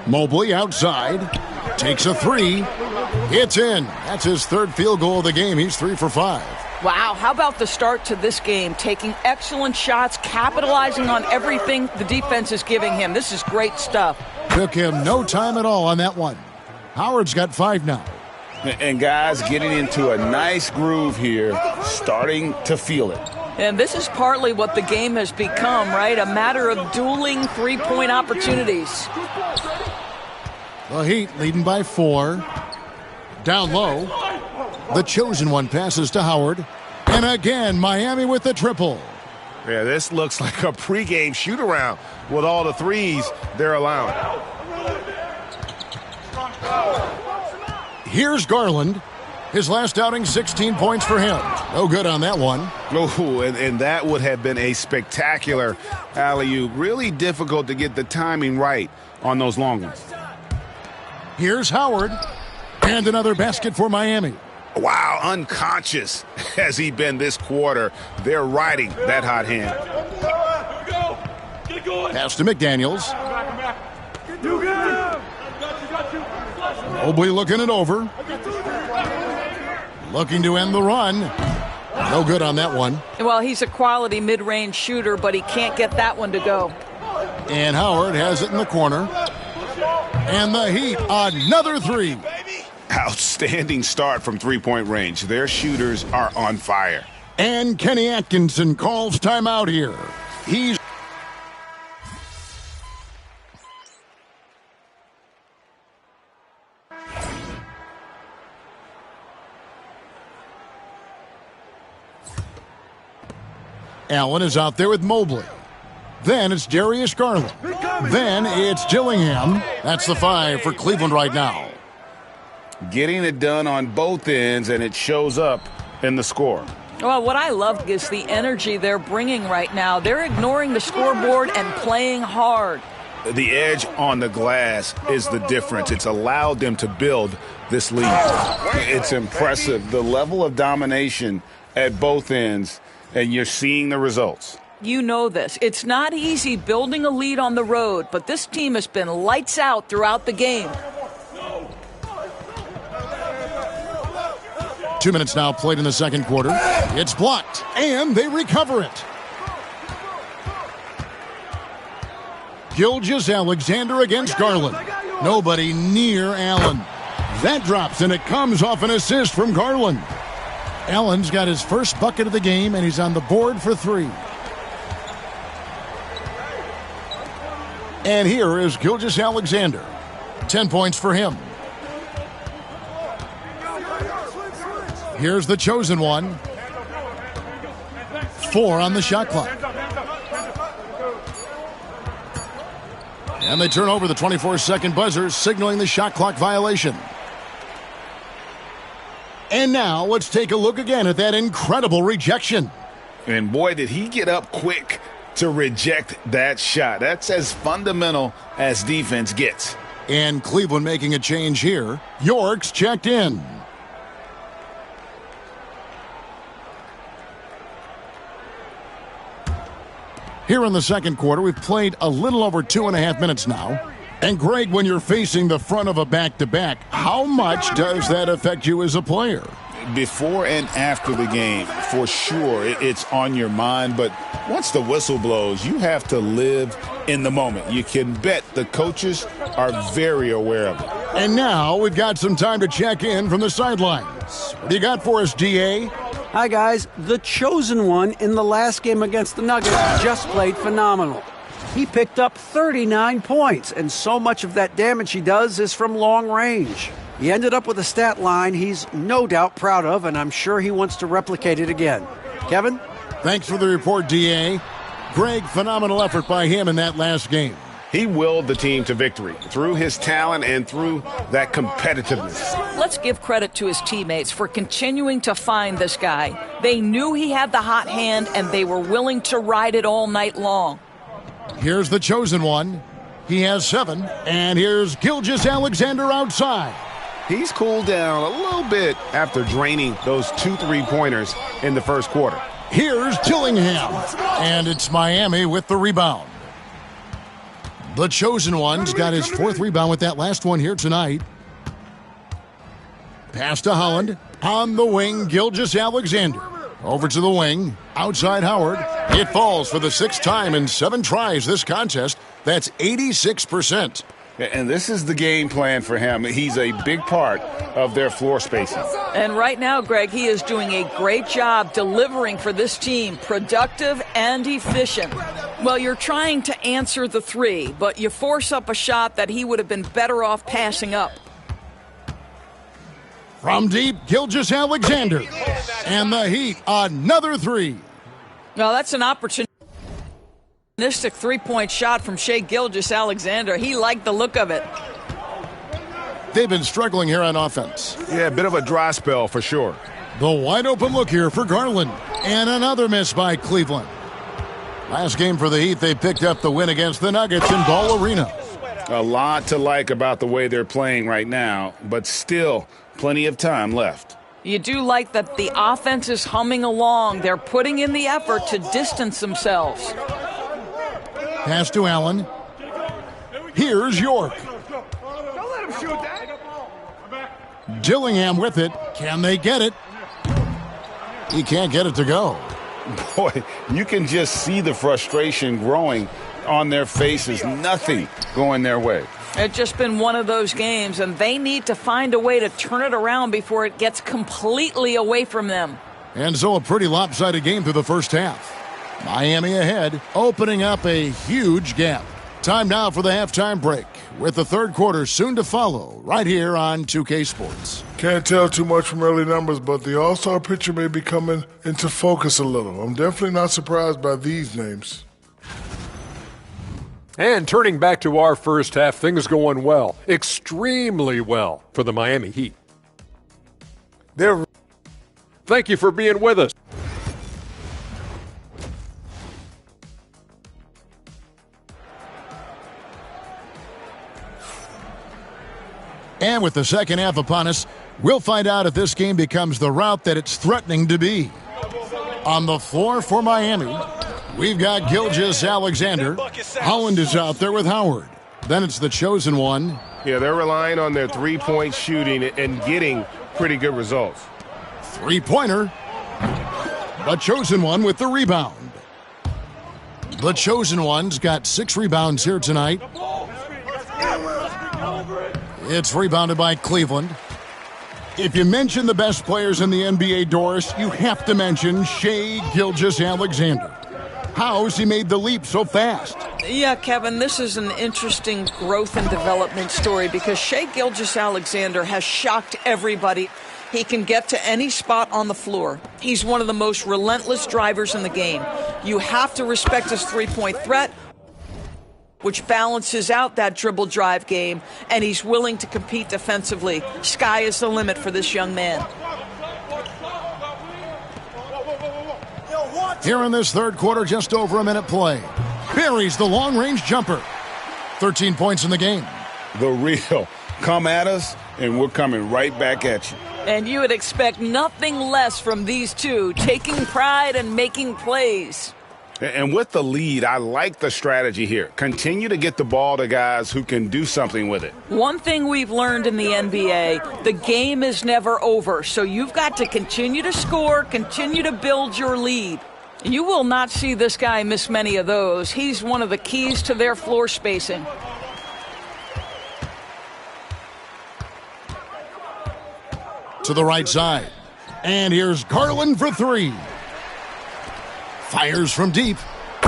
Mobley outside. Takes a 3. It's in. That's his 3rd field goal of the game. He's 3 for 5. Wow, how about the start to this game? Taking excellent shots, capitalizing on everything the defense is giving him. This is great stuff. Took him no time at all on that one. Howard's got 5 now. And guys getting into a nice groove here, starting to feel it. And this is partly what the game has become, right? A matter of dueling three-point opportunities. The Heat leading by 4. Down low. The chosen one passes to Howard. And again, Miami with the triple. Yeah, this looks like a pregame shoot-around with all the threes they're allowing. Here's Garland. His last outing, 16 points for him. No good on that one. Oh, and that would have been a spectacular alley-oop. Really difficult to get the timing right on those long ones. Here's Howard. And another basket for Miami. Wow, unconscious has he been this quarter. They're riding that hot hand. Pass to McDaniels. Mobley looking it over. Looking to end the run. No good on that one. Well, he's a quality mid-range shooter, but he can't get that one to go. And Howard has it in the corner. And the Heat, another 3. Outstanding start from three-point range. Their shooters are on fire. And Kenny Atkinson calls timeout here. He's Allen is out there with Mobley. Then it's Darius Garland. Then it's Dillingham. That's the 5 for Cleveland right now. Getting it done on both ends, and it shows up in the score. Well, what I love is the energy they're bringing right now. They're ignoring the scoreboard and playing hard. The edge on the glass is the difference. It's allowed them to build this lead. It's impressive, the level of domination at both ends, and you're seeing the results. You know this. It's not easy building a lead on the road, but this team has been lights out throughout the game. 2 minutes now played in the second quarter. It's blocked, and they recover it. Gilgeous-Alexander against Garland. Nobody near Allen. That drops, and it comes off an assist from Garland. Allen's got his first bucket of the game, and he's on the board for 3. And here is Gilgeous-Alexander. 10 points for him. Here's the chosen one. 4 on the shot clock. And they turn over the 24-second buzzer, signaling the shot clock violation. And now let's take a look again at that incredible rejection. And boy, did he get up quick to reject that shot. That's as fundamental as defense gets. And Cleveland making a change here. York's checked in. Here in the second quarter, we've played a little over 2.5 minutes now. And Greg, when you're facing the front of a back-to-back, how much does that affect you as a player? Before and after the game, for sure, it's on your mind. But once the whistle blows, you have to live in the moment. You can bet the coaches are very aware of it. And now we've got some time to check in from the sidelines. What do you got for us, DA? Hi, guys. The chosen one in the last game against the Nuggets just played phenomenal. He picked up 39 points, and so much of that damage he does is from long range. He ended up with a stat line he's no doubt proud of, and I'm sure he wants to replicate it again. Kevin? Thanks for the report, D.A. Greg, phenomenal effort by him in that last game. He willed the team to victory through his talent and through that competitiveness. Let's give credit to his teammates for continuing to find this guy. They knew he had the hot hand, and they were willing to ride it all night long. Here's the chosen one. He has 7. And here's Gilgeous-Alexander outside. He's cooled down a little bit after draining those 2 3-pointers in the first quarter. Here's Dillingham. And it's Miami with the rebound. The chosen one's got his 4th rebound with that last one here tonight. Pass to Holland. On the wing, Gilgeous-Alexander. Over to the wing. Outside Howard. It falls for the 6th time in 7 tries this contest. That's 86%. And this is the game plan for him. He's a big part of their floor spacing. And right now, Greg, he is doing a great job delivering for this team, productive and efficient. Well, you're trying to answer the 3, but you force up a shot that he would have been better off passing up. From deep, Gilgeous-Alexander. And the Heat, another 3. Now, that's an opportunistic 3-point shot from Shai Gilgeous-Alexander. He liked the look of it. They've been struggling here on offense. Yeah, a bit of a dry spell for sure. The wide open look here for Garland. And another miss by Cleveland. Last game for the Heat, they picked up the win against the Nuggets in Ball Arena. A lot to like about the way they're playing right now, but still plenty of time left. You do like that the offense is humming along. They're putting in the effort to distance themselves. Pass to Allen. Here's York. Dillingham with it. Can they get it? He can't get it to go. Boy, you can just see the frustration growing on their faces. Nothing going their way. It's just been one of those games, and they need to find a way to turn it around before it gets completely away from them. And so a pretty lopsided game through the first half. Miami ahead, opening up a huge gap. Time now for the halftime break, with the third quarter soon to follow, right here on 2K Sports. Can't tell too much from early numbers, but the All-Star picture may be coming into focus a little. I'm definitely not surprised by these names. And turning back to our first half, things going well, extremely well for the Miami Heat. Thank you for being with us. And with the second half upon us, we'll find out if this game becomes the route that it's threatening to be. On the floor for Miami, we've got Gilgeous-Alexander. Holland is out there with Howard. Then it's the chosen one. Yeah, they're relying on their 3-point shooting and getting pretty good results. 3-pointer. The chosen one with the rebound. The chosen one's got 6 rebounds here tonight. It's rebounded by Cleveland. If you mention the best players in the NBA, Doris, you have to mention Shai Gilgeous-Alexander. How has he made the leap so fast? Yeah, Kevin, this is an interesting growth and development story because Shai Gilgeous-Alexander has shocked everybody. He can get to any spot on the floor. He's one of the most relentless drivers in the game. You have to respect his three-point threat, which balances out that dribble drive game, and he's willing to compete defensively. Sky is the limit for this young man. Here in this third quarter, just over a minute play. Buries the long-range jumper. 13 points in the game. The real. Come at us, and we're coming right back at you. And you would expect nothing less from these two, taking pride and making plays. And with the lead, I like the strategy here. Continue to get the ball to guys who can do something with it. One thing we've learned in the NBA, the game is never over. So you've got to continue to score, continue to build your lead. You will not see this guy miss many of those. He's one of the keys to their floor spacing. To the right side. And here's Garland for three. Fires from deep.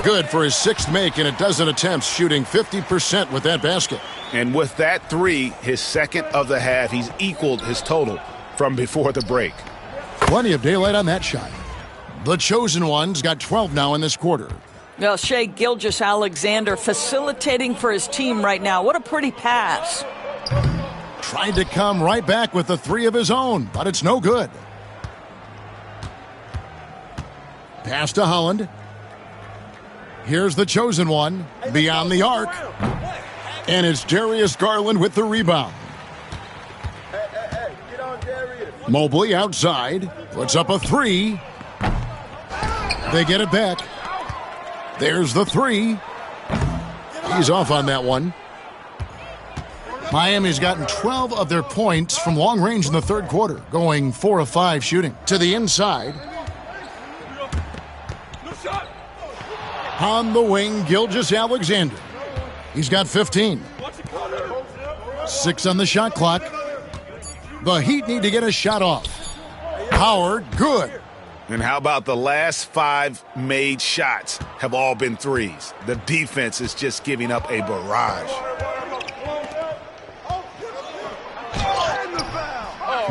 Good for his sixth make in a dozen attempts, shooting 50% with that basket. And with that three, his second of the half, he's equaled his total from before the break. Plenty of daylight on that shot. The chosen one's got 12 now in this quarter. Well, Shai Gilgeous-Alexander facilitating for his team right now. What a pretty pass. Tried to come right back with the three of his own, but it's no good. Pass to Holland. Here's the chosen one, beyond the arc. And it's Darius Garland with the rebound. Mobley outside, puts up a three. They get it back. There's the three. He's off on that one. Miami's gotten 12 of their points from long range in the third quarter, going 4 of 5 shooting. To the inside. On the wing, Gilgeous-Alexander. He's got 15. 6 on the shot clock. The Heat need to get a shot off. Howard, good. And how about the last 5 made shots have all been threes? The defense is just giving up a barrage.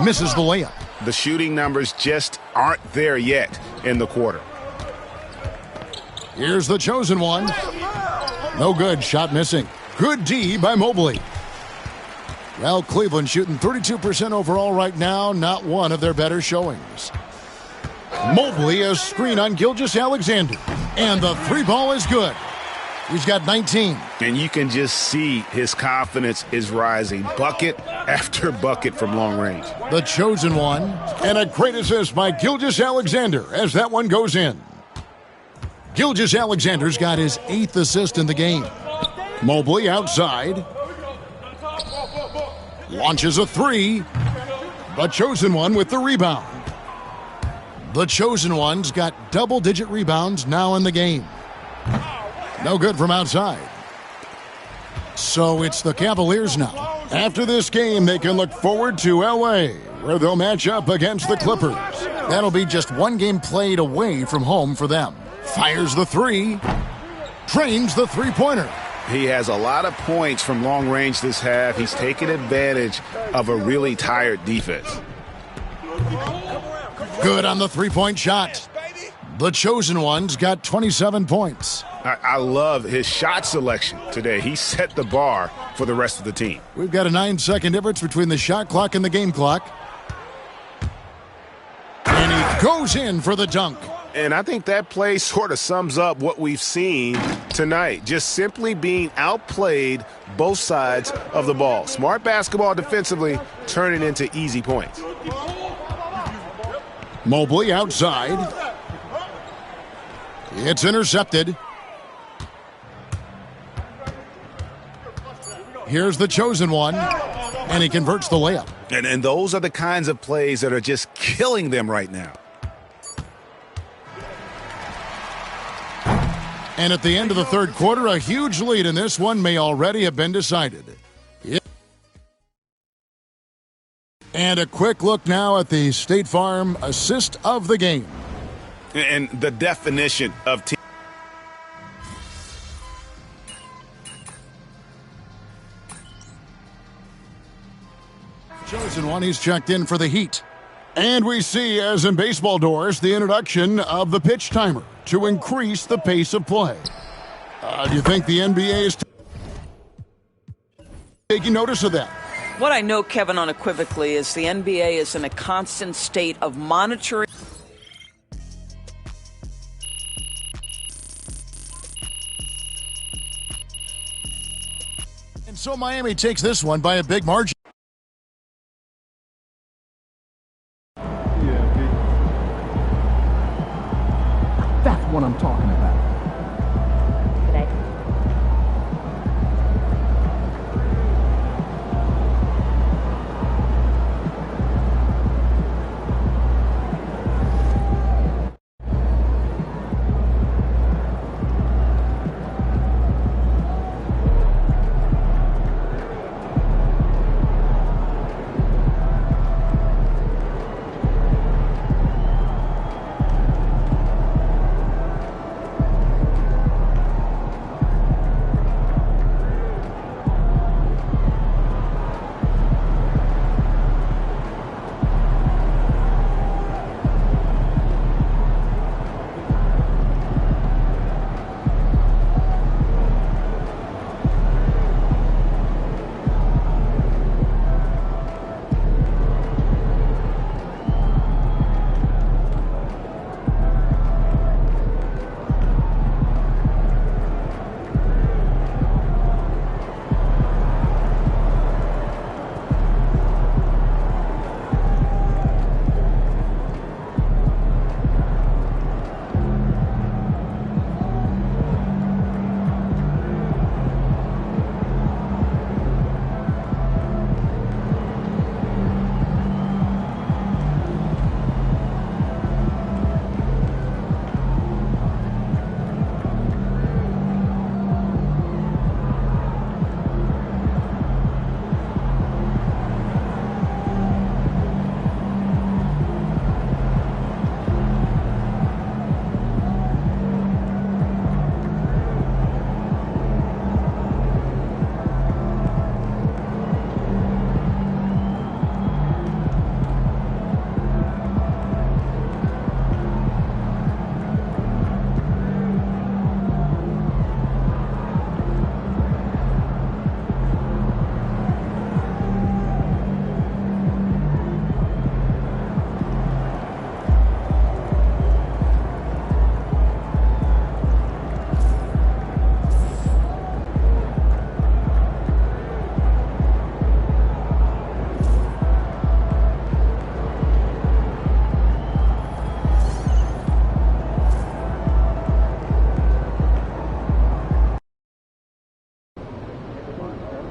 Misses the layup. The shooting numbers just aren't there yet in the quarter. Here's the chosen one. No good. Shot missing. Good D by Mobley. Well, Cleveland shooting 32% overall right now. Not one of their better showings. Mobley, a screen on Gilgeous-Alexander. And the three ball is good. He's got 19. And you can just see his confidence is rising. Bucket after bucket from long range. The chosen one. And a great assist by Gilgeous-Alexander as that one goes in. Gilgeous-Alexander's got his 8th assist in the game. Mobley outside. Launches a three. The chosen one with the rebound. The chosen one's got double-digit rebounds now in the game. No good from outside. So it's the Cavaliers now. After this game, they can look forward to L.A., where they'll match up against the Clippers. That'll be just one game played away from home for them. Fires the three. Drains the three-pointer. He has a lot of points from long range this half. He's taken advantage of a really tired defense. Good on the three-point shot. The chosen one's got 27 points. I love his shot selection today. He set the bar for the rest of the team. We've got a 9-second difference between the shot clock and the game clock. And he goes in for the dunk. And I think that play sort of sums up what we've seen tonight. Just simply being outplayed both sides of the ball. Smart basketball defensively, turning into easy points. Mobley outside. It's intercepted. Here's the chosen one. And he converts the layup. And those are the kinds of plays that are just killing them right now. And at the end of the third quarter, a huge lead in this one may already have been decided. And a quick look now at the State Farm assist of the game. And the definition of team. Chosen one, he's checked in for the Heat. And we see, as in baseball doors, the introduction of the pitch timer to increase the pace of play. Do you think the NBA is taking notice of that? What I know, Kevin, unequivocally is the NBA is in a constant state of monitoring. And so Miami takes this one by a big margin. That's what I'm talking about.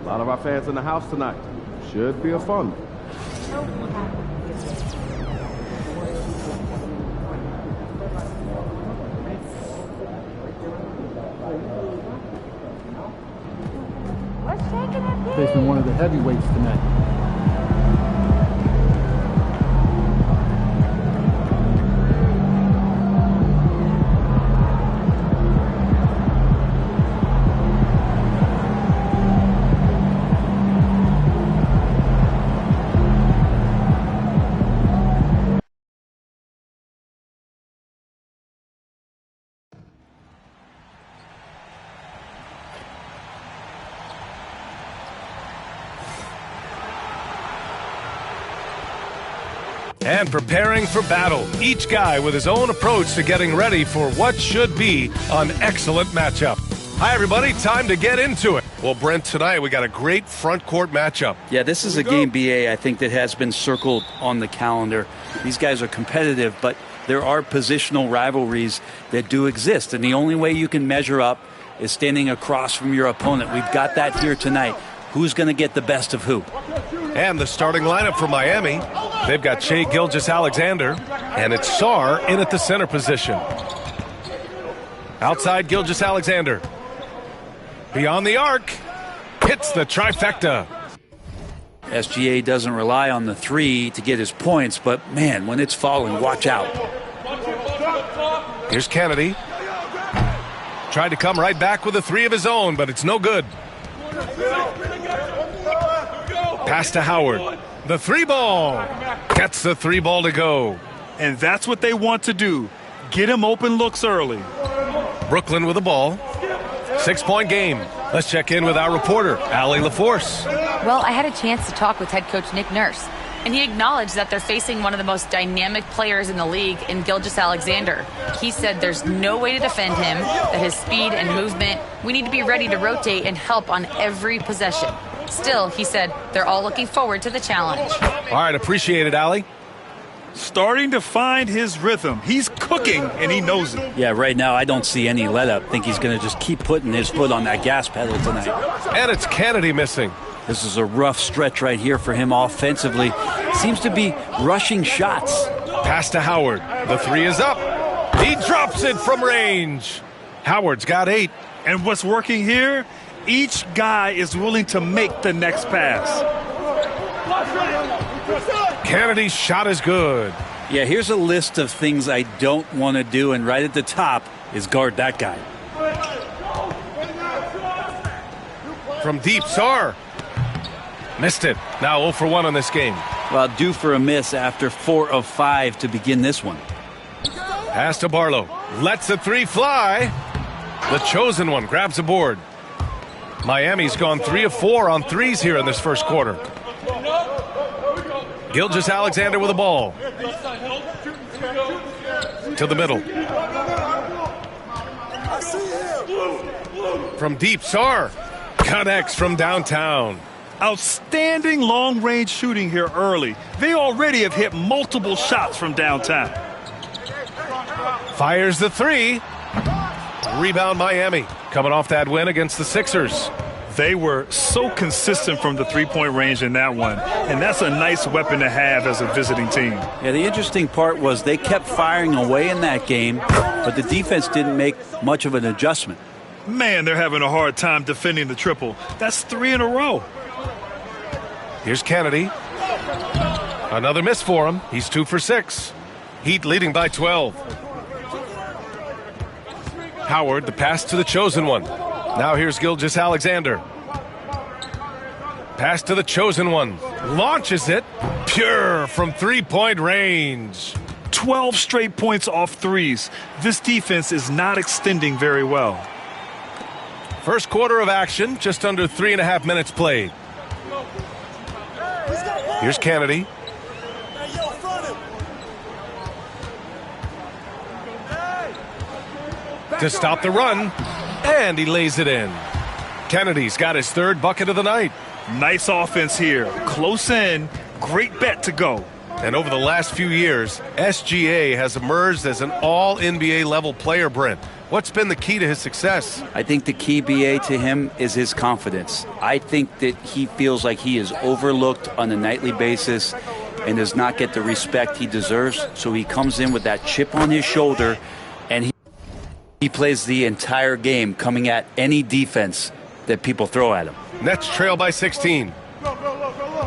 A lot of our fans in the house tonight. Should be a fun one. Facing one of the heavyweights tonight. And preparing for battle, each guy with his own approach to getting ready for what should be an excellent matchup. Hi, everybody. Time to get into it. Well, Brent, tonight we got a great front court matchup. Yeah, this is a game, BA, I think, that has been circled on the calendar. These guys are competitive, but there are positional rivalries that do exist. And the only way you can measure up is standing across from your opponent. We've got that here tonight. Who's going to get the best of who? And the starting lineup for Miami. They've got Shai Gilgeous-Alexander, and it's Sarr in at the center position. Outside Gilgeous-Alexander. Beyond the arc, hits the trifecta. SGA doesn't rely on the three to get his points, but man, when it's falling, watch out. Here's Kennedy. Tried to come right back with a three of his own, but it's no good. Pass to Howard. The three ball. Gets the three ball to go. And that's what they want to do. Get him open looks early. Brooklyn with the ball. 6-point game. Let's check in with our reporter, Allie LaForce. Well, I had a chance to talk with head coach Nick Nurse, and he acknowledged that they're facing one of the most dynamic players in the league in Gilgeous-Alexander. He said there's no way to defend him, that his speed and movement, we need to be ready to rotate and help on every possession. Still, he said, they're all looking forward to the challenge. All right, appreciate it, Allie. Starting to find his rhythm. He's cooking, and he knows it. Yeah, right now I don't see any let-up. I think he's going to just keep putting his foot on that gas pedal tonight. And it's Kennedy missing. This is a rough stretch right here for him offensively. Seems to be rushing shots. Pass to Howard. The three is up. He drops it from range. Howard's got 8. And what's working here? Each guy is willing to make the next pass. Kennedy's shot is good. Yeah, here's a list of things I don't want to do, and right at the top is guard that guy. From deep, Sarr. Missed it. Now 0 for 1 on this game. Well, due for a miss after 4 of 5 to begin this one. Pass to Barlow. Lets the three fly. The chosen one grabs a board. Miami's gone 3 of 4 on threes here in this first quarter. Gilgeous-Alexander with the ball. To the middle. From deep, Sarr connects from downtown. Outstanding long-range shooting here early. They already have hit multiple shots from downtown. Fires the three. Rebound Miami. Coming off that win against the Sixers. They were so consistent from the three-point range in that one, and that's a nice weapon to have as a visiting team. Yeah, the interesting part was they kept firing away in that game, but the defense didn't make much of an adjustment. Man, they're having a hard time defending the triple. That's 3 in a row. Here's Kennedy. Another miss for him. He's 2 for 6. Heat leading by 12. Howard, the pass to the chosen one. Now here's Gilgeous-Alexander. Pass to the chosen one. Launches it. Pure from three-point range. 12 straight points off threes. This defense is not extending very well. First quarter of action, just under 3.5 minutes played. Here's Kennedy. To stop the run, and he lays it in. Kennedy's got his 3rd bucket of the night. Nice offense here. Close in. Great bet to go. And over the last few years, SGA has emerged as an all-NBA level player, Brent. What's been the key to his success? I think the key, BA, to him is his confidence. I think that he feels like he is overlooked on a nightly basis and does not get the respect he deserves. So he comes in with that chip on his shoulder, and he plays the entire game coming at any defense that people throw at him. Nets trail by 16.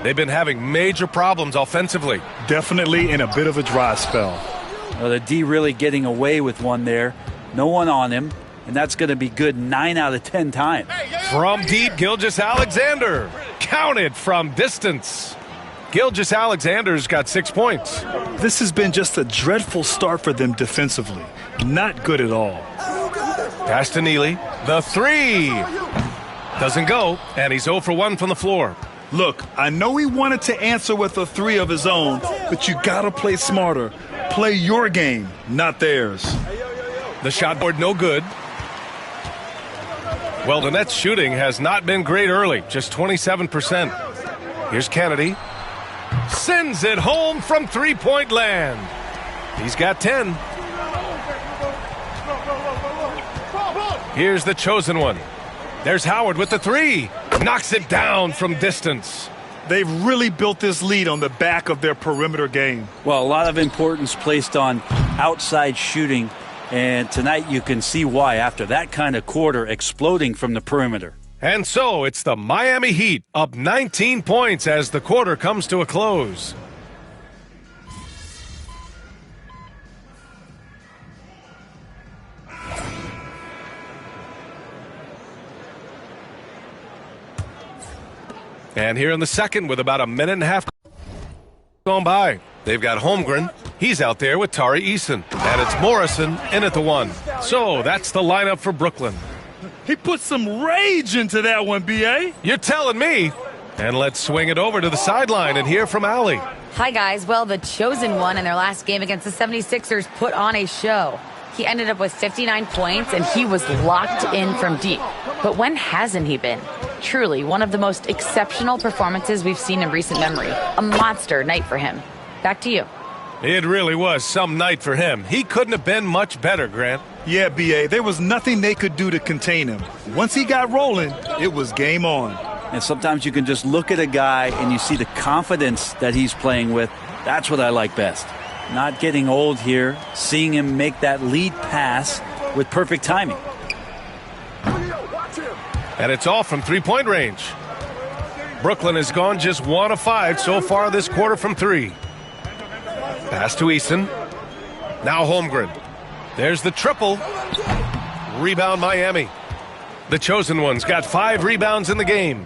They've been having major problems offensively. Definitely in a bit of a dry spell. Well, the D really getting away with one there. No one on him, and that's going to be good 9 out of 10 times. From deep, Gilgeous-Alexander. Counted from distance. Gilgeous-Alexander's got 6 points. This has been just a dreadful start for them defensively. Not good at all. Pass to Neely. The three. Doesn't go, and he's 0 for 1 from the floor. Look, I know he wanted to answer with a 3 of his own, but you got to play smarter. Play your game, not theirs. The shot board no good. Well, the Nets shooting has not been great early, just 27%. Here's Kennedy. Sends it home from three-point land. He's got 10. Here's the chosen one. There's Howard with the 3. Knocks it down from distance. They've really built this lead on the back of their perimeter game. Well, a lot of importance placed on outside shooting. And tonight you can see why after that kind of quarter exploding from the perimeter. And so it's the Miami Heat up 19 points as the quarter comes to a close. And here in the second with about a minute and a half gone by. They've got Holmgren. He's out there with Tari Eason. And it's Morrison in at the 1. So that's the lineup for Brooklyn. He put some rage into that one, B.A. You're telling me. And let's swing it over to the sideline and hear from Allie. Hi, guys. Well, the chosen one in their last game against the 76ers put on a show. He ended up with 59 points, and he was locked in from deep. But when hasn't he been? Truly, one of the most exceptional performances we've seen in recent memory. A monster night for him. Back to you. It really was some night for him. He couldn't have been much better, Grant. Yeah, B.A., there was nothing they could do to contain him. Once he got rolling, it was game on. And sometimes you can just look at a guy and you see the confidence that he's playing with. That's what I like best. Not getting old here, seeing him make that lead pass with perfect timing. And it's all from three-point range. Brooklyn has gone just 1 of 5 so far this quarter from 3. Pass to Eason. Now Holmgren. There's the triple. Rebound Miami. The chosen one's got 5 rebounds in the game.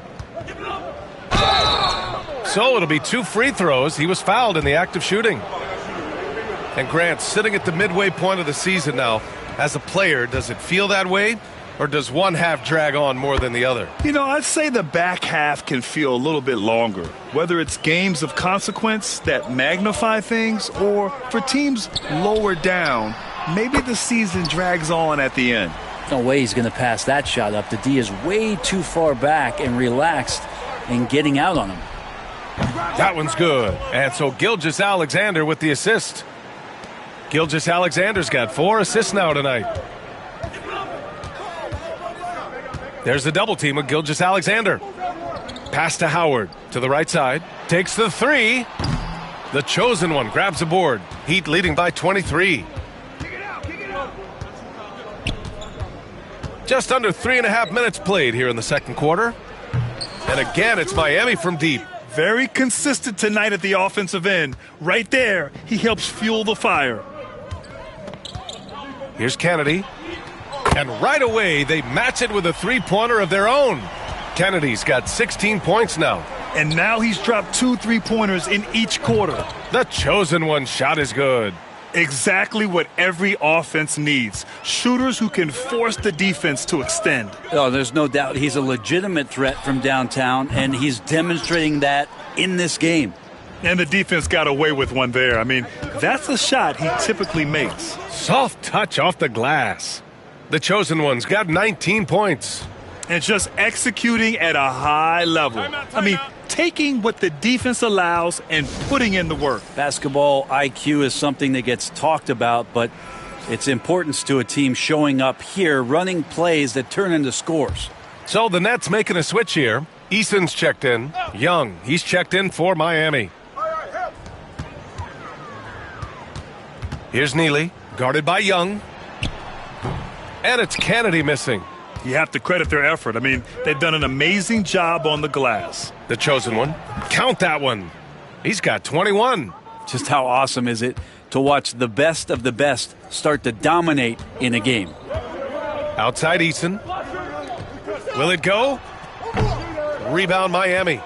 So it'll be 2 free throws. He was fouled in the act of shooting. And Grant, sitting at the midway point of the season now, as a player, does it feel that way? Or does one half drag on more than the other? You know, I'd say the back half can feel a little bit longer. Whether it's games of consequence that magnify things or for teams lower down, maybe the season drags on at the end. No way he's going to pass that shot up. The D is way too far back and relaxed in getting out on him. That one's good. And so Gilgeous-Alexander with the assist. Gilgeous-Alexander's got 4 assists now tonight. There's the double team with Gilgeous-Alexander. Pass to Howard to the right side. Takes the 3. The chosen one grabs a board. Heat leading by 23. Just under 3.5 minutes played here in the second quarter. And again, it's Miami from deep. Very consistent tonight at the offensive end. Right there, he helps fuel the fire. Here's Kennedy. And right away, they match it with a three-pointer of their own. Kennedy's got 16 points now. And now he's dropped 2 3-pointers in each quarter. The chosen one shot is good. Exactly what every offense needs. Shooters who can force the defense to extend. Oh, there's no doubt he's a legitimate threat from downtown, and he's demonstrating that in this game. And the defense got away with one there. I mean, that's a shot he typically makes. Soft touch off the glass. The chosen one's got 19 points. And just executing at a high level. I mean, taking what the defense allows and putting in the work. Basketball IQ is something that gets talked about, but It's importance to a team showing up here, running plays that turn into scores. So the Nets making a switch here. Eason's checked in. Young, he's checked in for Miami. Here's Neely, guarded by Young. And it's Kennedy missing. You have to credit their effort. I mean, they've done an amazing job on the glass. The chosen one. Count that one. He's got 21. Just how awesome is it to watch the best of the best start to dominate in a game? Outside Eason. Will it go? Rebound Miami.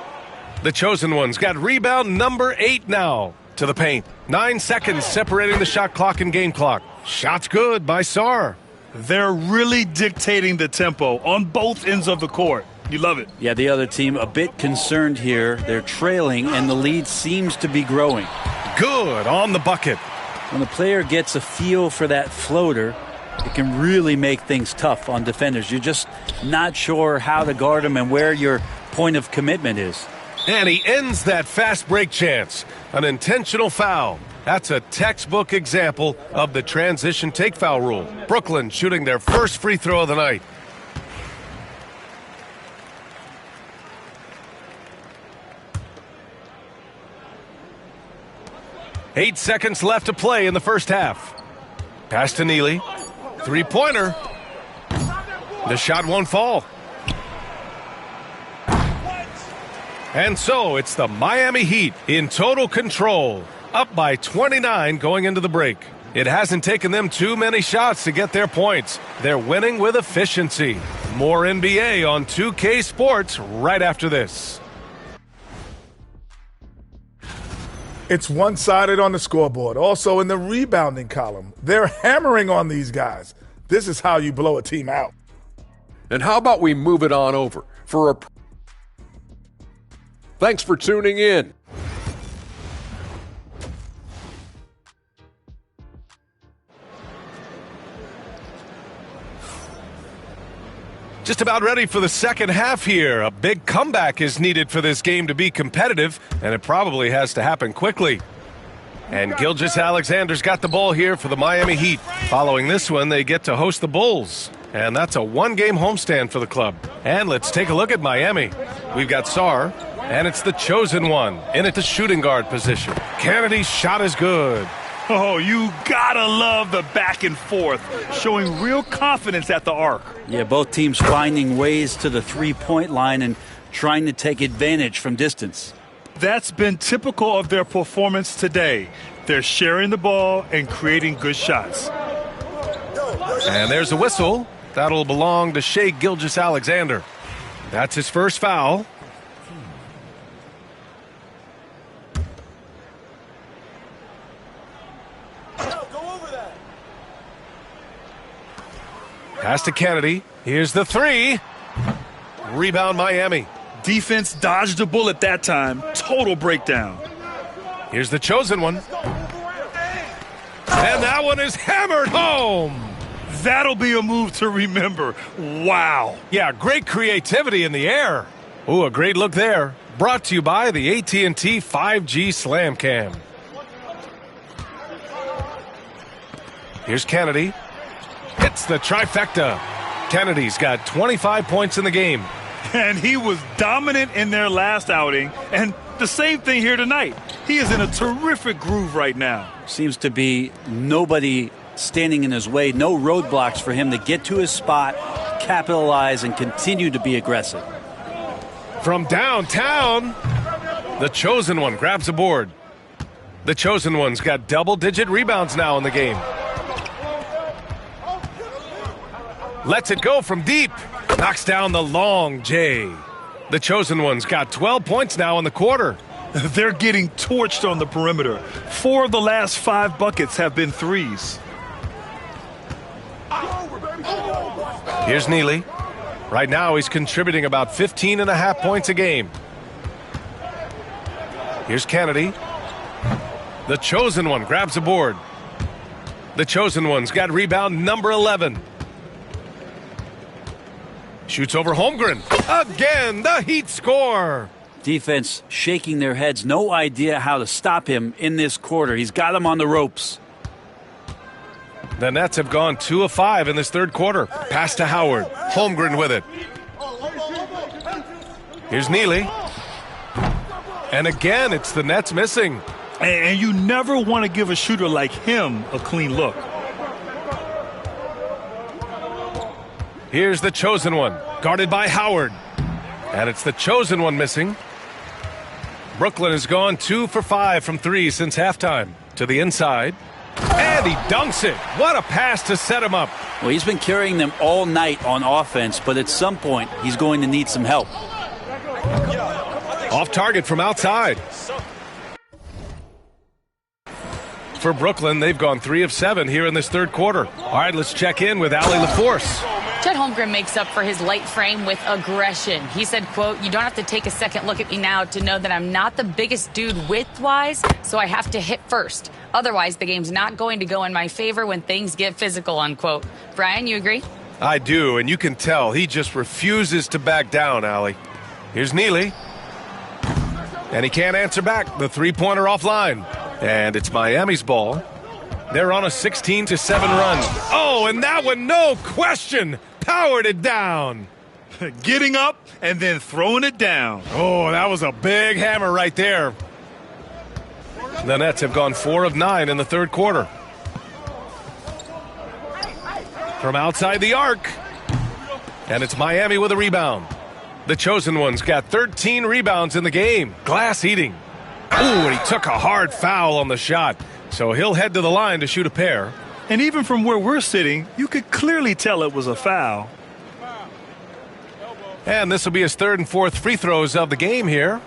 The chosen one's got rebound number 8 now to the paint. 9 seconds separating the shot clock and game clock. Shot's good by Sarr. They're really dictating the tempo on both ends of the court. You love it. Yeah, the other team a bit concerned here. They're trailing, and the lead seems to be growing. Good on the bucket. When the player gets a feel for that floater, it can really make things tough on defenders. You're just not sure how to guard them and where your point of commitment is. And he ends that fast break chance. An intentional foul. That's a textbook example of the transition take foul rule. Brooklyn shooting their first free throw of the night. Eight seconds left to play in the first half. Pass to Neely. Three-pointer. The shot won't fall. And so it's the Miami Heat in total control, up by 29 going into the break. It hasn't taken them too many shots to get their points. They're winning with efficiency. More NBA on 2K Sports right after this. It's one-sided on the scoreboard. Also in the rebounding column, they're hammering on these guys. This is how you blow a team out. And how about we move it on over for a... Thanks for tuning in. Just about ready for the second half here. A big comeback is needed for this game to be competitive, and it probably has to happen quickly. And Gilgeous-Alexander's got the ball here for the Miami Heat. Following this one, they get to host the Bulls. And that's a one-game homestand for the club. And let's take a look at Miami. We've got Sarr, and it's the chosen one in at the shooting guard position. Kennedy's shot is good. Oh, you gotta love the back and forth, showing real confidence at the arc. Yeah, both teams finding ways to the three-point line and trying to take advantage from distance. That's been typical of their performance today. They're sharing the ball and creating good shots. And there's a whistle. That'll belong to Shai Gilgeous-Alexander. That's his first foul. Pass to Kennedy. Here's the three. Rebound Miami. Defense dodged a bullet that time. Total breakdown. Here's the chosen one. And that one is hammered home. That'll be a move to remember. Wow. Yeah, great creativity in the air. Ooh, a great look there. Brought to you by the AT&T 5G Slam Cam. Here's Kennedy. Hits the trifecta. Kennedy's got 25 points in the game. And he was dominant in their last outing. And the same thing here tonight. He is in a terrific groove right now. Seems to be nobody standing in his way. No roadblocks for him to get to his spot, capitalize, and continue to be aggressive. From downtown, the chosen one grabs a board. The chosen one's got double-digit rebounds now in the game. Lets it go from deep. Knocks down the long J. The chosen one's got 12 points now in the quarter. They're getting torched on the perimeter. 4 of the last 5 buckets have been threes. Here's Neely. Right now he's contributing about 15.5 points a game. Here's Kennedy. The chosen one grabs a board. The chosen one's got rebound number 11. Shoots over Holmgren. Again, the Heat score. Defense shaking their heads. No idea how to stop him in this quarter. He's got him on the ropes. The Nets have gone 2 of 5 in this third quarter. Pass to Howard. Holmgren with it. Here's Neely. And again, it's the Nets missing. And you never want to give a shooter like him a clean look. Here's the chosen one, guarded by Howard. And it's the chosen one missing. Brooklyn has gone 2 for 5 from 3 since halftime. To the inside. And he dunks it. What a pass to set him up. Well, he's been carrying them all night on offense, but at some point, he's going to need some help. Off target from outside. For Brooklyn, they've gone 3 of 7 here in this third quarter. All right, let's check in with Allie LaForce. Chet Holmgren makes up for his light frame with aggression. He said, quote, "You don't have to take a second look at me now to know that I'm not the biggest dude width-wise, so I have to hit first. Otherwise, the game's not going to go in my favor when things get physical," unquote. Brian, you agree? I do, and you can tell he just refuses to back down, Allie. Here's Neely. And he can't answer back. The three-pointer offline. And it's Miami's ball. They're on a 16-7 run. Oh, and that one, no question, powered it down. Getting up and then throwing it down. Oh, that was a big hammer right there. The Nets have gone 4 of 9 in the third quarter. From outside the arc. And it's Miami with a rebound. The chosen one's got 13 rebounds in the game. Glass eating. Ooh, and he took a hard foul on the shot. So he'll head to the line to shoot a pair. And even from where we're sitting, you could clearly tell it was a foul. And this will be his third and fourth free throws of the game here.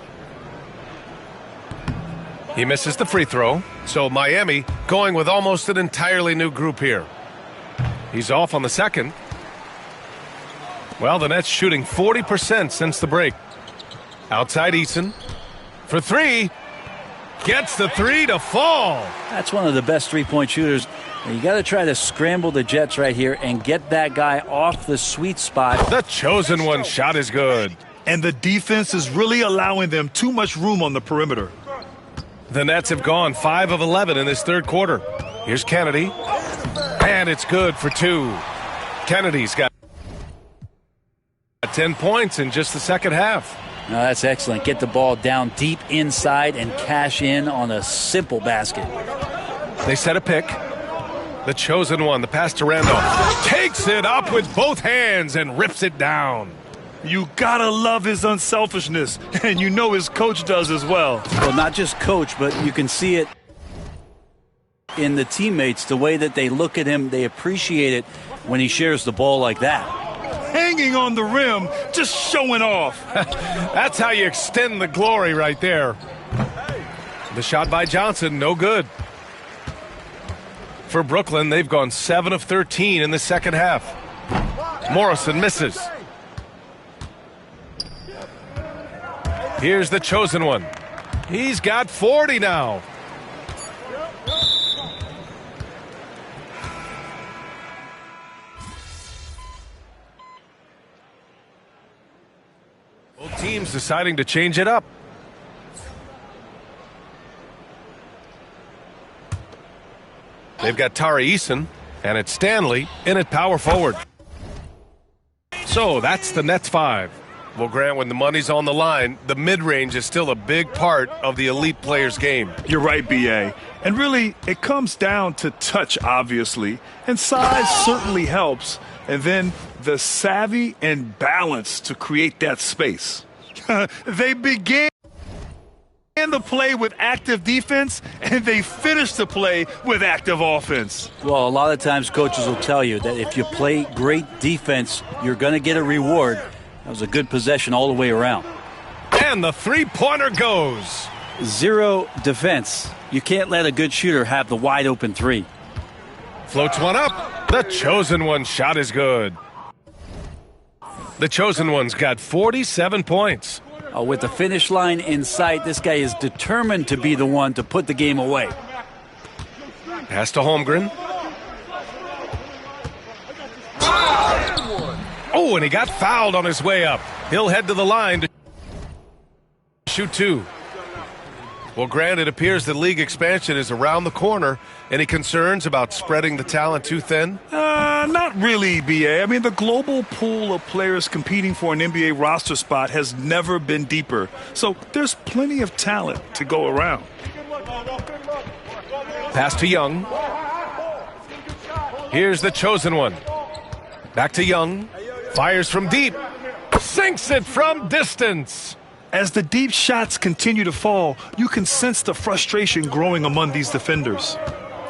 He misses the free throw. So Miami going with almost an entirely new group here. He's off on the second. Well, the Nets shooting 40% since the break. Outside Eason. For 3. Gets the 3 to fall. That's one of the best three-point shooters. You got to try to scramble the Jets right here and get that guy off the sweet spot. The chosen one shot is good. And the defense is really allowing them too much room on the perimeter. The Nets have gone 5 of 11 in this third quarter. Here's Kennedy. And it's good for 2. Kennedy's got 10 points in just the second half. No, that's excellent. Get the ball down deep inside and cash in on a simple basket. They set a pick. The chosen one, the pass to Randolph, takes it up with both hands and rips it down. You gotta love his unselfishness, and you know his coach does as well. Well, not just coach, but you can see it in the teammates, the way that they look at him. They appreciate it when he shares the ball like that. Hanging on the rim, just showing off. That's how you extend the glory right there. The shot by Johnson, no good. For Brooklyn, they've gone 7 of 13 in the second half. Morrison misses. Here's the chosen one. He's got 40 now. Both teams deciding to change it up. They've got Tari Eason, and it's Stanley in at power forward. So that's the Nets 5. Well, Grant, when the money's on the line, the mid-range is still a big part of the elite player's game. You're right, B.A. And really, it comes down to touch, obviously, and size certainly helps, and then the savvy and balance to create that space. They began the play with active defense, and they finished the play with active offense. Well, a lot of times coaches will tell you that if you play great defense, you're going to get a reward. That was a good possession all the way around. And the three-pointer goes. 0 defense. You can't let a good shooter have the wide-open 3. Floats one up. The chosen one shot is good. The chosen one's got 47 points. With the finish line in sight, this guy is determined to be the one to put the game away. Pass to Holmgren. Oh, and he got fouled on his way up. He'll head to the line to shoot 2. Well, Grant, it appears that league expansion is around the corner. Any concerns about spreading the talent too thin? Not really, B.A. I mean, the global pool of players competing for an NBA roster spot has never been deeper. So there's plenty of talent to go around. Pass to Young. Here's the chosen one. Back to Young. Fires from deep. Sinks it from distance. As the deep shots continue to fall, you can sense the frustration growing among these defenders.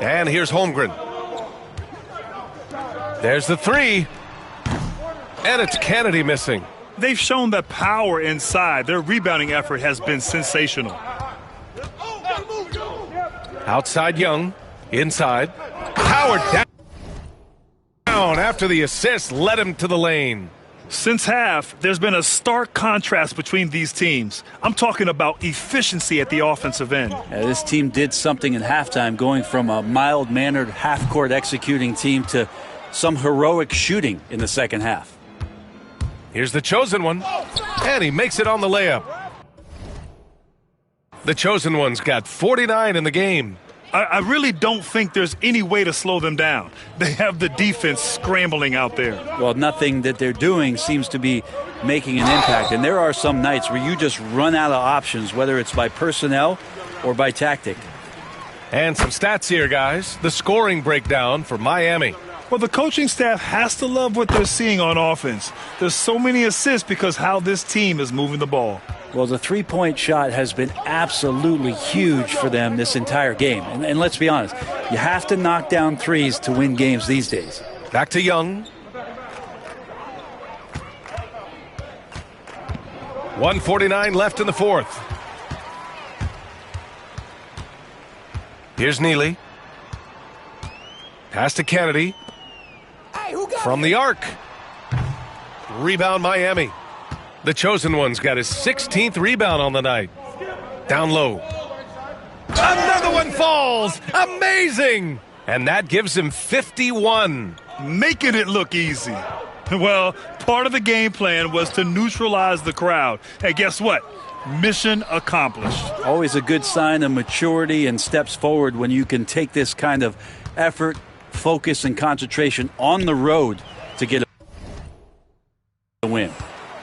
And here's Holmgren. There's the three. And it's Kennedy missing. They've shown that power inside. Their rebounding effort has been sensational. Outside Young. Inside. Powered down after the assist led him to the lane. Since half, there's been a stark contrast between these teams. I'm talking about efficiency at the offensive end. This team did something in halftime, going from a mild-mannered half-court executing team to some heroic shooting in the second half. Here's the chosen one, and he makes it on the layup. The chosen one's got 49 in the game. I really don't think there's any way to slow them down. They have the defense scrambling out there. Well, nothing that they're doing seems to be making an impact. And there are some nights where you just run out of options, whether it's by personnel or by tactic. And some stats here, guys. The scoring breakdown for Miami. Well, the coaching staff has to love what they're seeing on offense. There's so many assists because how this team is moving the ball. Well, the three-point shot has been absolutely huge for them this entire game. And let's be honest, you have to knock down threes to win games these days. Back to Young. 1:49 left in the fourth. Here's Neely. Pass to Kennedy. From the arc. Rebound Miami. The chosen one's got his 16th rebound on the night. Down low. Another one falls. Amazing. And that gives him 51. Making it look easy. Well, part of the game plan was to neutralize the crowd. Hey, guess what? Mission accomplished. Always a good sign of maturity and steps forward when you can take this kind of effort, focus, and concentration on the road to get a win.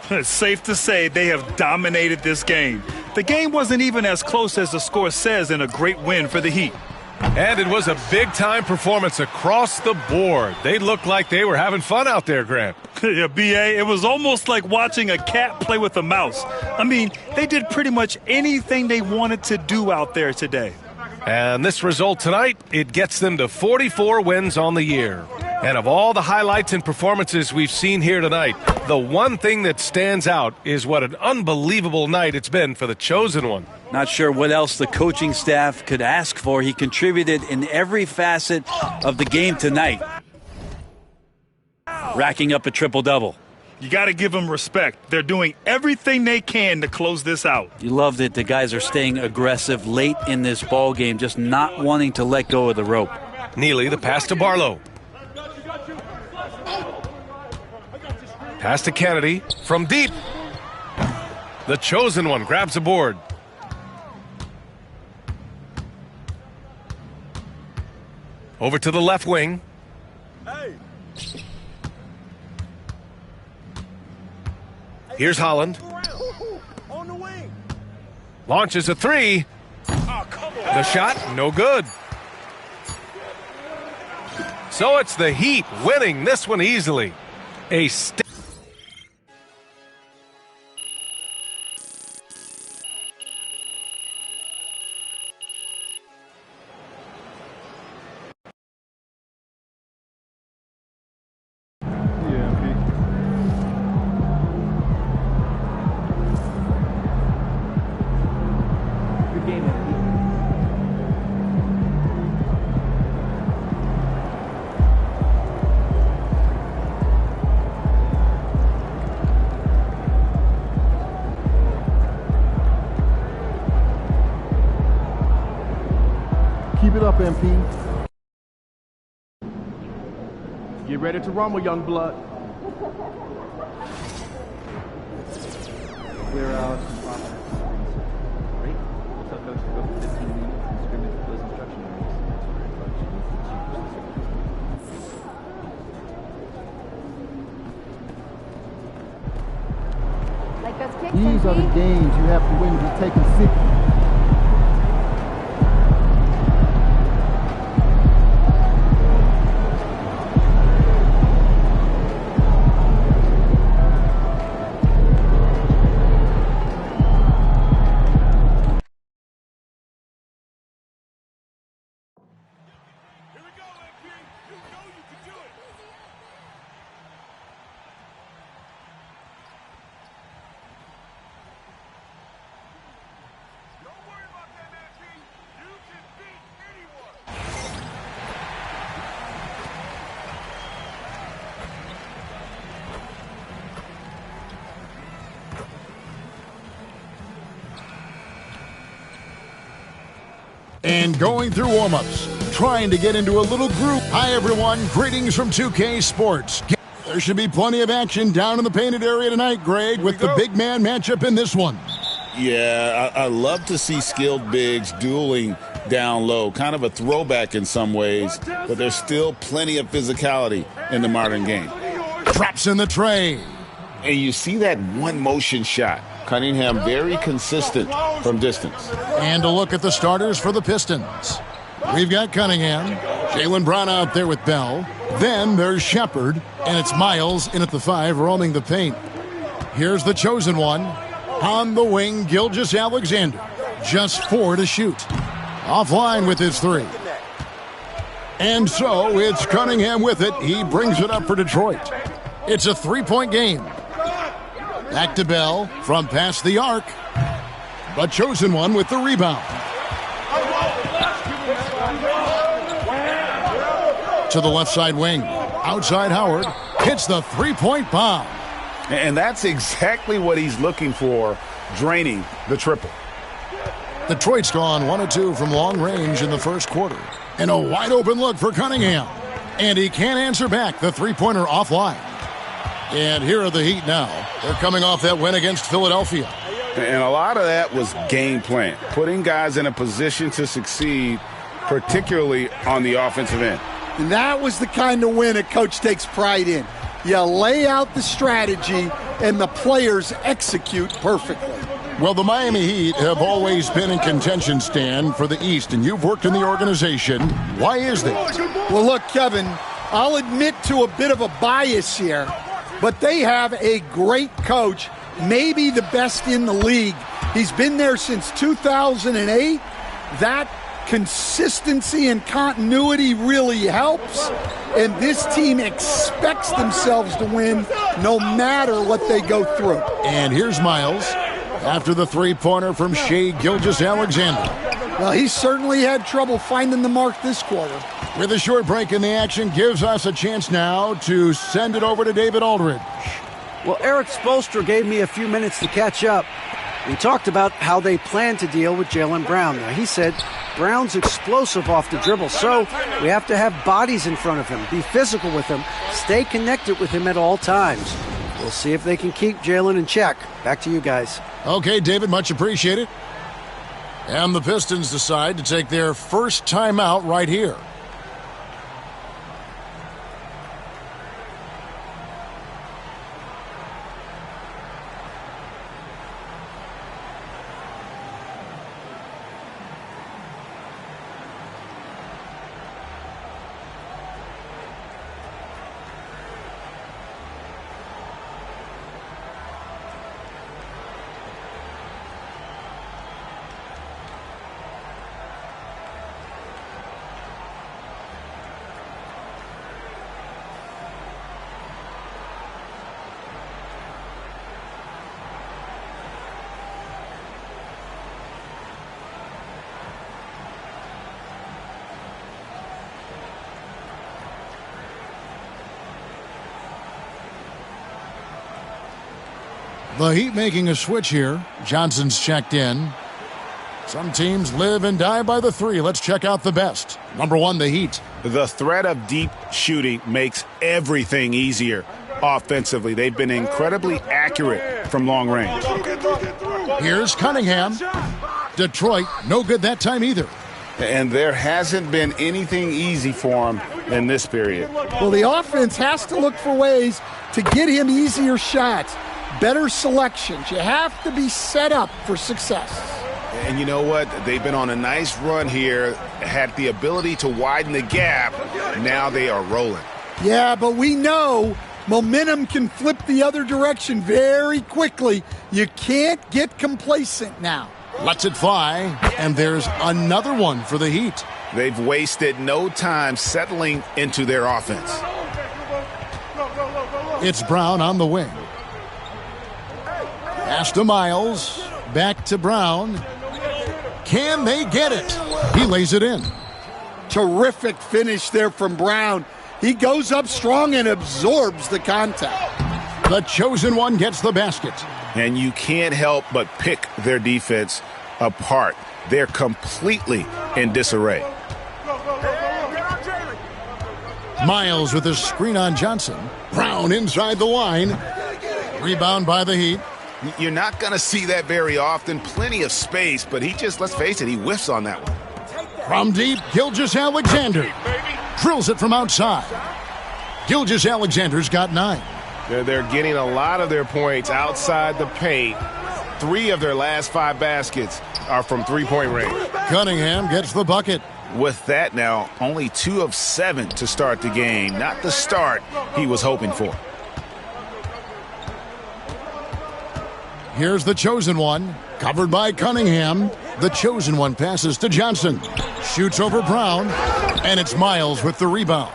It's safe to say they have dominated this game. The game wasn't even as close as the score says in a great win for the Heat. And it was a big-time performance across the board. They looked like they were having fun out there, Grant. Yeah, B.A., it was almost like watching a cat play with a mouse. I mean, they did pretty much anything they wanted to do out there today. And this result tonight, it gets them to 44 wins on the year. And of all the highlights and performances we've seen here tonight, the one thing that stands out is what an unbelievable night it's been for the chosen one. Not sure what else the coaching staff could ask for. He contributed in every facet of the game tonight, racking up a triple-double. You got to give them respect. They're doing everything they can to close this out. You love that the guys are staying aggressive late in this ball game, just not wanting to let go of the rope. Neely, the pass to Barlow. Pass to Kennedy from deep. The chosen one grabs a board. Over to the left wing. Here's Holland. Launches a three. The shot, no good. So it's the Heat winning this one easily. A Keep it up, MP. Get ready to rumble, young blood. Clear out some proper. Great. What's up, Coach? These are the games you have to win to take them serious. And going through warm-ups, trying to get into a little group. Hi, everyone. Greetings from 2K Sports. There should be plenty of action down in the painted area tonight, Greg, with the big man matchup in this one. Yeah, I love to see skilled bigs dueling down low. Kind of a throwback in some ways, but there's still plenty of physicality in the modern game. Drops in the tray. And you see that one-motion shot. Cunningham very consistent from distance. And a look at the starters for the Pistons. We've got Cunningham, Jaylen Brown out there with Bell. Then there's Shepard, and it's Miles in at the 5 roaming the paint. Here's the chosen one. On the wing, Gilgeous-Alexander. Just 4 to shoot. Offline with his 3. And so it's Cunningham with it. He brings it up for Detroit. It's a 3-point game. Back to Bell from past the arc. But chosen one with the rebound. To the left side wing. Outside Howard. Hits the 3-point bomb. And that's exactly what he's looking for, draining the triple. Detroit's gone 1 of 2 from long range in the first quarter. And a wide open look for Cunningham. And he can't answer back. The 3-pointer offline. And here are the Heat now. They're coming off that win against Philadelphia. And a lot of that was game plan, putting guys in a position to succeed, particularly on the offensive end. And that was the kind of win a coach takes pride in. You lay out the strategy, and the players execute perfectly. Well, the Miami Heat have always been in contention, Stan, for the East, and you've worked in the organization. Why is that? Well, look, Kevin, I'll admit to a bit of a bias here, but they have a great coach, maybe the best in the league. He's been there since 2008. That consistency and continuity really helps, and this team expects themselves to win no matter what they go through. And here's Miles after the 3-pointer from Shai Gilgeous-Alexander. Well, he certainly had trouble finding the mark this quarter. With a short break in the action, gives us a chance now to send it over to David Aldridge. Well, Eric Spoelstra gave me a few minutes to catch up. We talked about how they plan to deal with Jaylen Brown. Now, he said Brown's explosive off the dribble, so we have to have bodies in front of him, be physical with him, stay connected with him at all times. We'll see if they can keep Jaylen in check. Back to you guys. Okay, David, much appreciated. And the Pistons decide to take their first timeout right here. The Heat making a switch here. Johnson's checked in. Some teams live and die by the 3. Let's check out the best. Number 1, the Heat. The threat of deep shooting makes everything easier offensively. They've been incredibly accurate from long range. Here's Cunningham. Detroit, no good that time either. And there hasn't been anything easy for him in this period. Well, the offense has to look for ways to get him easier shots. better selections. You have to be set up for success. And you know what? They've been on a nice run here, had the ability to widen the gap. Now they are rolling. Yeah, but we know momentum can flip the other direction very quickly. You can't get complacent now. Lets it fly, and there's another one for the Heat. They've wasted no time settling into their offense. It's Brown on the wing. Pass to Miles. Back to Brown. Can they get it? He lays it in. Terrific finish there from Brown. He goes up strong and absorbs the contact. The chosen one gets the basket. And you can't help but pick their defense apart. They're completely in disarray. Miles with a screen on Johnson. Brown inside the line. Rebound by the Heat. You're not going to see that very often. Plenty of space, but he just, let's face it, he whiffs on that one. From deep, Gilgeous-Alexander drills it from outside. Gilgeous-Alexander's got 9. They're getting a lot of their points outside the paint. 3 of their last 5 baskets are from three-point range. Cunningham gets the bucket. With that now, only 2 of 7 to start the game. Not the start he was hoping for. Here's the chosen one, covered by Cunningham. The chosen one passes to Johnson. Shoots over Brown, and it's Miles with the rebound.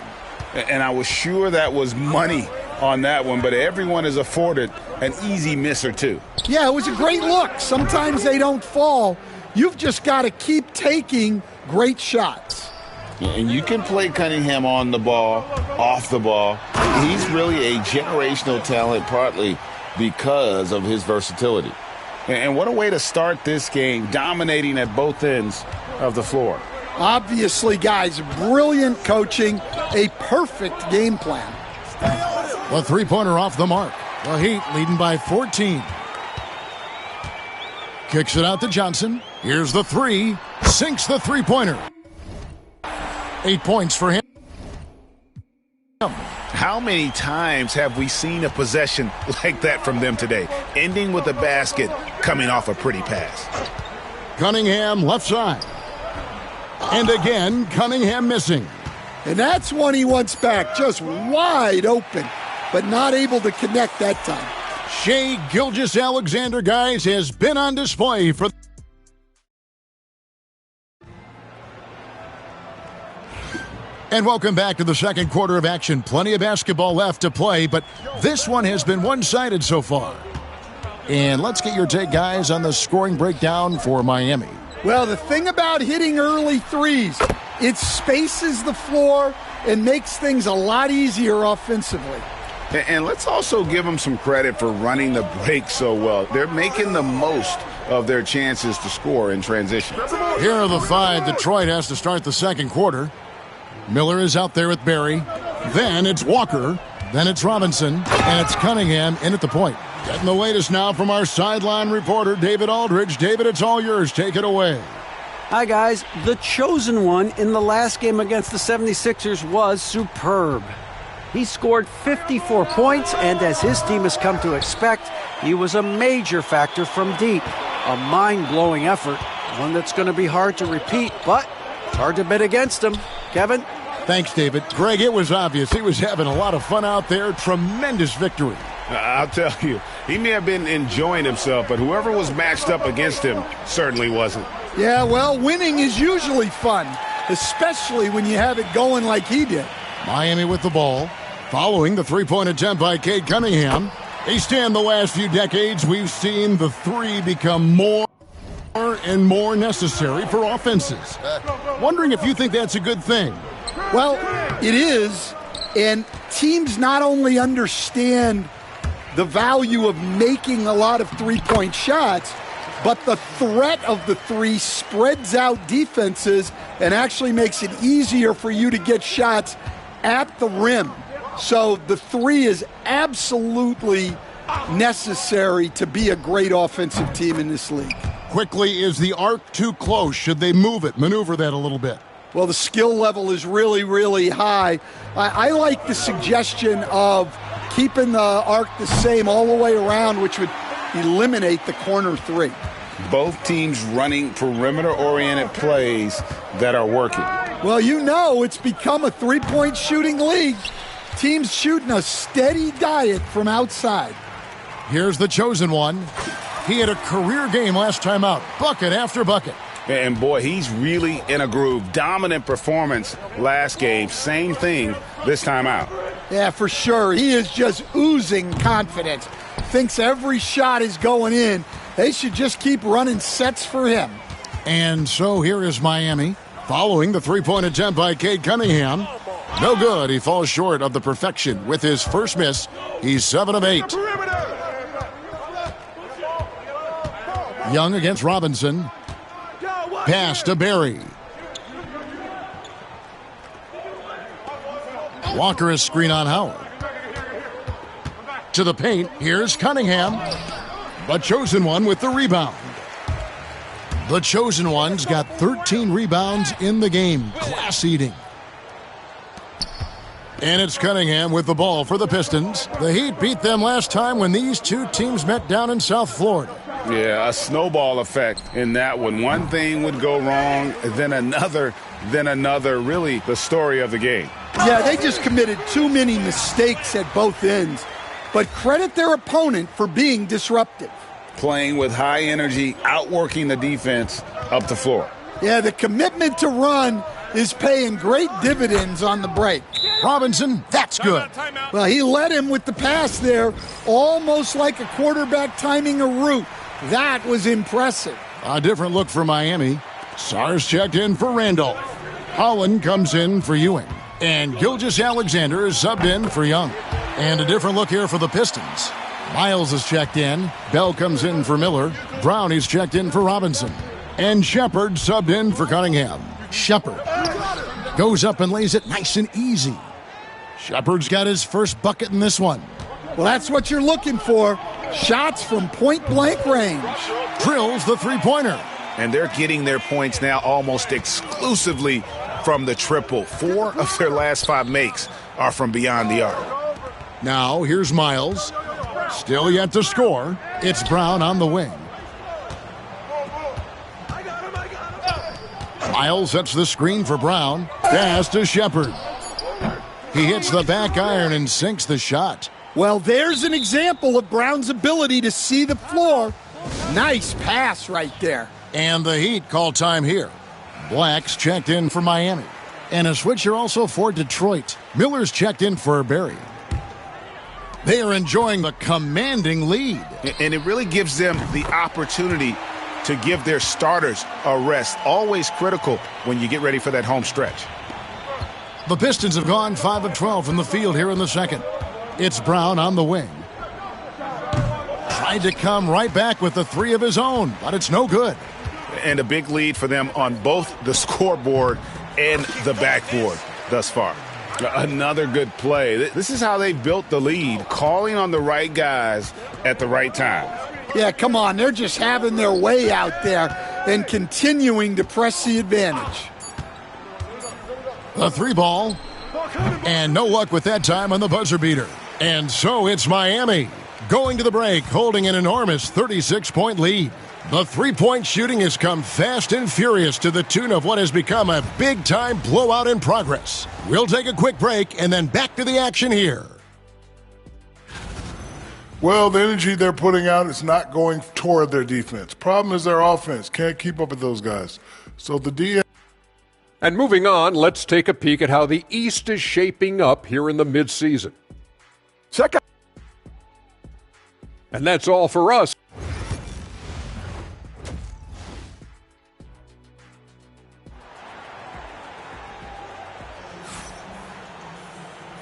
And I was sure that was money on that one, but everyone is afforded an easy miss or two. Yeah, it was a great look. Sometimes they don't fall. You've just got to keep taking great shots. And you can play Cunningham on the ball, off the ball. He's really a generational talent, partly because of his versatility. And what a way to start this game, dominating at both ends of the floor. Obviously, guys, brilliant coaching, a perfect game plan. The three-pointer off the mark. The Heat leading by 14. Kicks it out to Johnson. Here's the 3. Sinks the three-pointer. 8 points for him. How many times have we seen a possession like that from them today, ending with a basket coming off a pretty pass? Cunningham left side. And again, Cunningham missing. And that's one he wants back, just wide open, but not able to connect that time. Shai Gilgeous-Alexander, guys, has been on display for... And welcome back to the second quarter of action. Plenty of basketball left to play, but this one has been one-sided so far. And let's get your take, guys, on the scoring breakdown for Miami. Well, the thing about hitting early threes, it spaces the floor and makes things a lot easier offensively. And let's also give them some credit for running the break so well. They're making the most of their chances to score in transition. Here are the 5 Detroit has to start the second quarter. Miller is out there with Barry. Then it's Walker. Then it's Robinson. And it's Cunningham in at the point. Getting the latest now from our sideline reporter, David Aldridge. David, it's all yours. Take it away. Hi, guys. The chosen one in the last game against the 76ers was superb. He scored 54 points, and as his team has come to expect, he was a major factor from deep. A mind-blowing effort, one that's going to be hard to repeat, but it's hard to bet against him. Kevin? Thanks, David. Greg, it was obvious. He was having a lot of fun out there. Tremendous victory. I'll tell you, he may have been enjoying himself, but whoever was matched up against him certainly wasn't. Yeah, well, winning is usually fun, especially when you have it going like he did. Miami with the ball, following the three-point attempt by Cade Cunningham. They stand the last few decades. We've seen the 3 become more and more necessary for offenses. Wondering if you think that's a good thing. Well, it is, and teams not only understand the value of making a lot of three-point shots, but the threat of the 3 spreads out defenses and actually makes it easier for you to get shots at the rim. So the 3 is absolutely necessary to be a great offensive team in this league. Quickly, is the arc too close? Should they move it, maneuver that a little bit? Well, the skill level is really, really high. I like the suggestion of keeping the arc the same all the way around, which would eliminate the corner three. Both teams running perimeter-oriented plays that are working. Well, you know it's become a three-point shooting league. Teams shooting a steady diet from outside. Here's the chosen one. He had a career game last time out, bucket after bucket. And boy, he's really in a groove. Dominant performance last game. Same thing this time out. Yeah, for sure. He is just oozing confidence. Thinks every shot is going in. They should just keep running sets for him. And so here is Miami, following the three-point attempt by Cade Cunningham. No good. He falls short of the perfection with his first miss. He's 7 of 8. Young against Robinson. Pass to Berry. Walker is screen on Howard. To the paint, here's Cunningham. The chosen one with the rebound. The chosen one's got 13 rebounds in the game. Class eating. And it's Cunningham with the ball for the Pistons. The Heat beat them last time when these two teams met down in South Florida. Yeah, a snowball effect in that one. One thing would go wrong, then another. Really the story of the game. Yeah, they just committed too many mistakes at both ends. But credit their opponent for being disruptive. Playing with high energy, outworking the defense up the floor. Yeah, the commitment to run is paying great dividends on the break. Robinson, that's good. Well, he led him with the pass there, almost like a quarterback timing a route. That was impressive. A different look for Miami. Sars checked in for Randolph. Holland comes in for Ewing. And Gilgeous-Alexander is subbed in for Young. And a different look here for the Pistons. Miles is checked in. Bell comes in for Miller. Brown is checked in for Robinson. And Shepard subbed in for Cunningham. Shepard goes up and lays it nice and easy. Shepard's got his first bucket in this one. Well, that's what you're looking for. Shots from point-blank range. Drills the three-pointer. And they're getting their points now almost exclusively from the triple. 4 of their last 5 makes are from beyond the arc. Now, here's Miles. Still yet to score. It's Brown on the wing. Miles sets the screen for Brown. Pass to Shepard. He hits the back iron and sinks the shot. Well, there's an example of Brown's ability to see the floor. Nice pass right there. And the Heat call time here. Black's checked in for Miami. And a switcher also for Detroit. Miller's checked in for Berry. They are enjoying the commanding lead. And it really gives them the opportunity to give their starters a rest. Always critical when you get ready for that home stretch. The Pistons have gone 5 of 12 from the field here in the second. It's Brown on the wing. Tried to come right back with the 3 of his own, but it's no good. And a big lead for them on both the scoreboard and the backboard thus far. Another good play. This is how they built the lead, calling on the right guys at the right time. Yeah, come on. They're just having their way out there and continuing to press the advantage. The 3 ball. And no luck with that time on the buzzer beater. And so it's Miami going to the break, holding an enormous 36-point lead. The three-point shooting has come fast and furious to the tune of what has become a big-time blowout in progress. We'll take a quick break and then back to the action here. Well, the energy they're putting out is not going toward their defense. Problem is their offense. Can't keep up with those guys. So the D. And moving on, let's take a peek at how the East is shaping up here in the midseason. Check out. And that's all for us.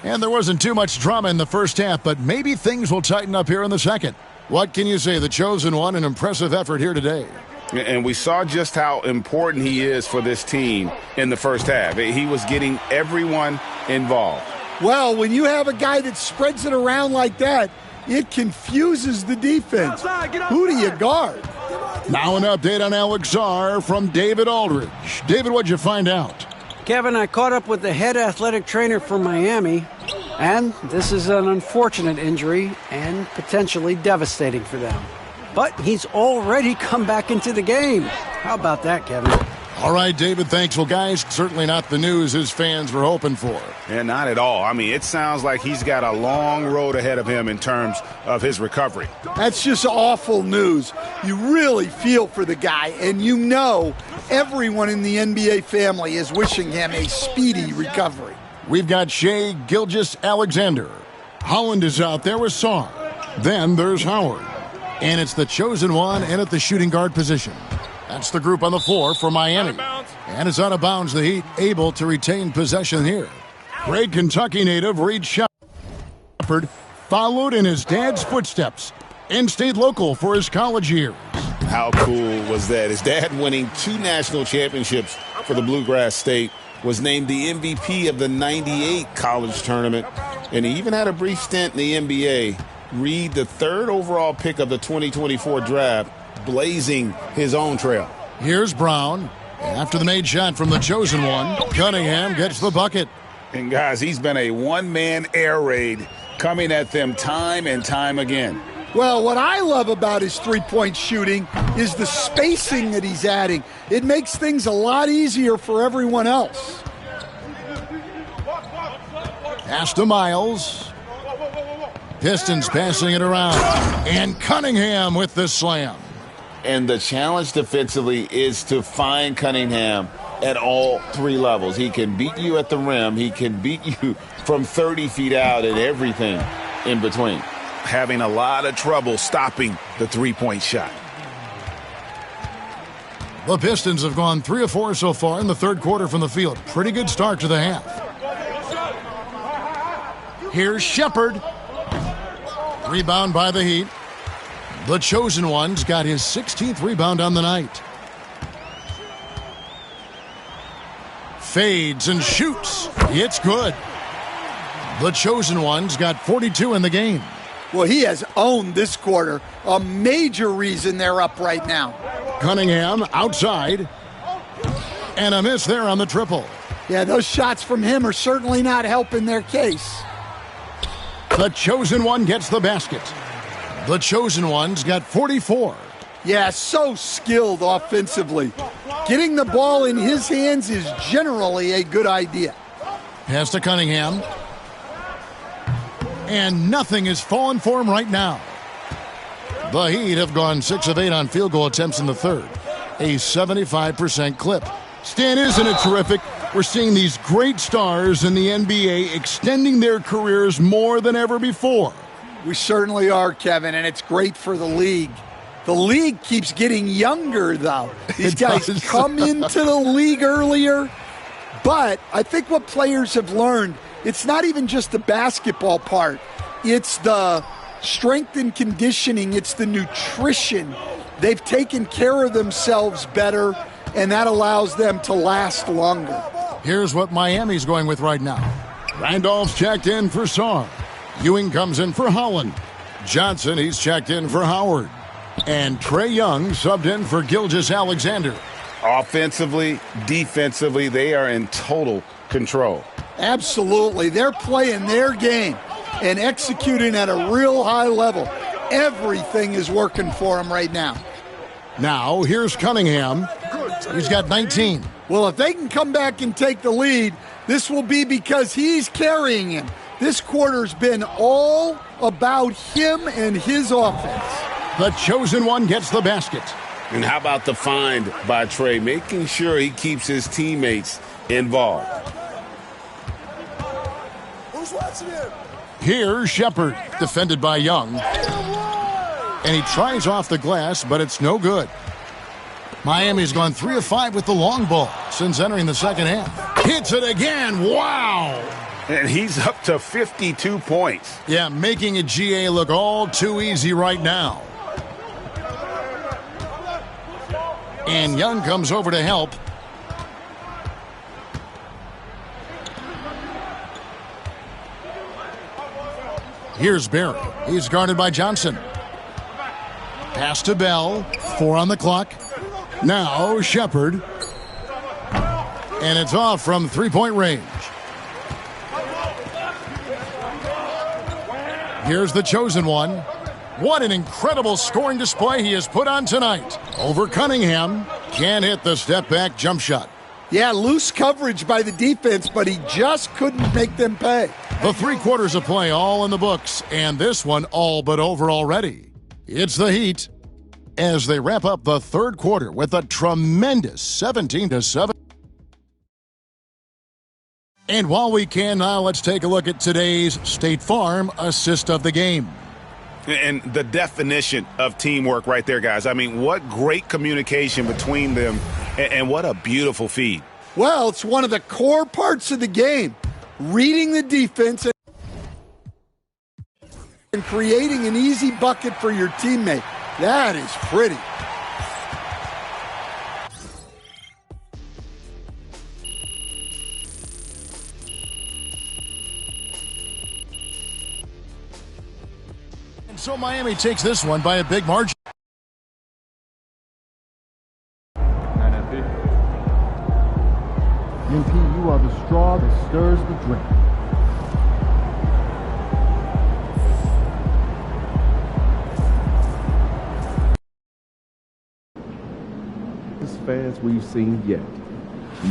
And there wasn't too much drama in the first half, but maybe things will tighten up here in the second. What can you say? The chosen one, an impressive effort here today. And we saw just how important he is for this team in the first half. He was getting everyone involved. Well, when you have a guy that spreads it around like that, it confuses the defense. Who do you guard? Now an update on Alex Czar from David Aldridge. David, what'd you find out? Kevin, I caught up with the head athletic trainer for Miami. And this is an unfortunate injury and potentially devastating for them. But he's already come back into the game. How about that, Kevin? All right, David, thanks. Well, guys, certainly not the news his fans were hoping for. And not at all. I mean, it sounds like he's got a long road ahead of him in terms of his recovery. That's just awful news. You really feel for the guy, and you know everyone in the NBA family is wishing him a speedy recovery. We've got Shai Gilgeous-Alexander. Holland is out there with Sarr. Then there's Howard. And it's the chosen one in at the shooting guard position. That's the group on the floor for Miami. And it's out of bounds. The Heat able to retain possession here. Great Kentucky native Reed Shepherd followed in his dad's footsteps and stayed local for his college years. How cool was that? His dad winning 2 national championships for the Bluegrass State, was named the MVP of the '98 college tournament, and he even had a brief stint in the NBA. Reed, the 3rd overall pick of the 2024 draft, blazing his own trail. Here's Brown. After the made shot from the chosen one, Cunningham gets the bucket. And guys, he's been a one-man air raid coming at them time and time again. Well, what I love about his three-point shooting is the spacing that he's adding. It makes things a lot easier for everyone else. Pass to Miles. Pistons passing it around. And Cunningham with the slam. And the challenge defensively is to find Cunningham at all 3 levels. He can beat you at the rim. He can beat you from 30 feet out and everything in between. Having a lot of trouble stopping the three-point shot. The Pistons have gone 3 of 4 so far in the 3rd quarter from the field. Pretty good start to the half. Here's Shepherd. Rebound by the Heat. The chosen one's got his 16th rebound on the night. Fades and shoots. It's good. The chosen one's got 42 in the game. Well, he has owned this quarter. A major reason they're up right now. Cunningham outside. And a miss there on the triple. Yeah, those shots from him are certainly not helping their case. The chosen one gets the basket. The chosen one's got 44. Yeah, so skilled offensively. Getting the ball in his hands is generally a good idea. Pass to Cunningham. And nothing is falling for him right now. The Heat have gone 6 of 8 on field goal attempts in the 3rd. A 75% clip. Stan, isn't it terrific? We're seeing these great stars in the NBA extending their careers more than ever before. We certainly are, Kevin, and it's great for the league. The league keeps getting younger, though. These guys come into the league earlier, but I think what players have learned, it's not even just the basketball part. It's the strength and conditioning. It's the nutrition. They've taken care of themselves better, and that allows them to last longer. Here's what Miami's going with right now. Randolph's checked in for Sarr. Ewing comes in for Holland. Johnson, he's checked in for Howard. And Trae Young subbed in for Gilgeous-Alexander. Offensively, defensively, they are in total control. Absolutely. They're playing their game and executing at a real high level. Everything is working for them right now. Now, here's Cunningham. He's got 19. Well, if they can come back and take the lead, this will be because he's carrying him. This quarter's been all about him and his offense. The chosen one gets the basket. And how about the find by Trae, making sure he keeps his teammates involved. Who's watching him? Here's Shepherd, defended by Young. And he tries off the glass, but it's no good. Miami's gone 3 of 5 with the long ball since entering the second half. Hits it again. Wow. And he's up to 52 points. Yeah, making a GA look all too easy right now. And Young comes over to help. Here's Barry. He's guarded by Johnson. Pass to Bell. 4 on the clock. Now Shepherd. And it's off from 3-point range. Here's the chosen one. What an incredible scoring display he has put on tonight. Over Cunningham. Can't hit the step-back jump shot. Yeah, loose coverage by the defense, but he just couldn't make them pay. The 3 quarters of play all in the books, and this one all but over already. It's the Heat as they wrap up the 3rd quarter with a tremendous 17-7. And while we can now, let's take a look at today's State Farm assist of the game. And the definition of teamwork right there, guys. I mean, what great communication between them, and what a beautiful feed. Well, it's one of the core parts of the game. Reading the defense and creating an easy bucket for your teammate. That is pretty. And so Miami takes this one by a big margin. MP, you are the straw that stirs the drink. Fans we've seen yet.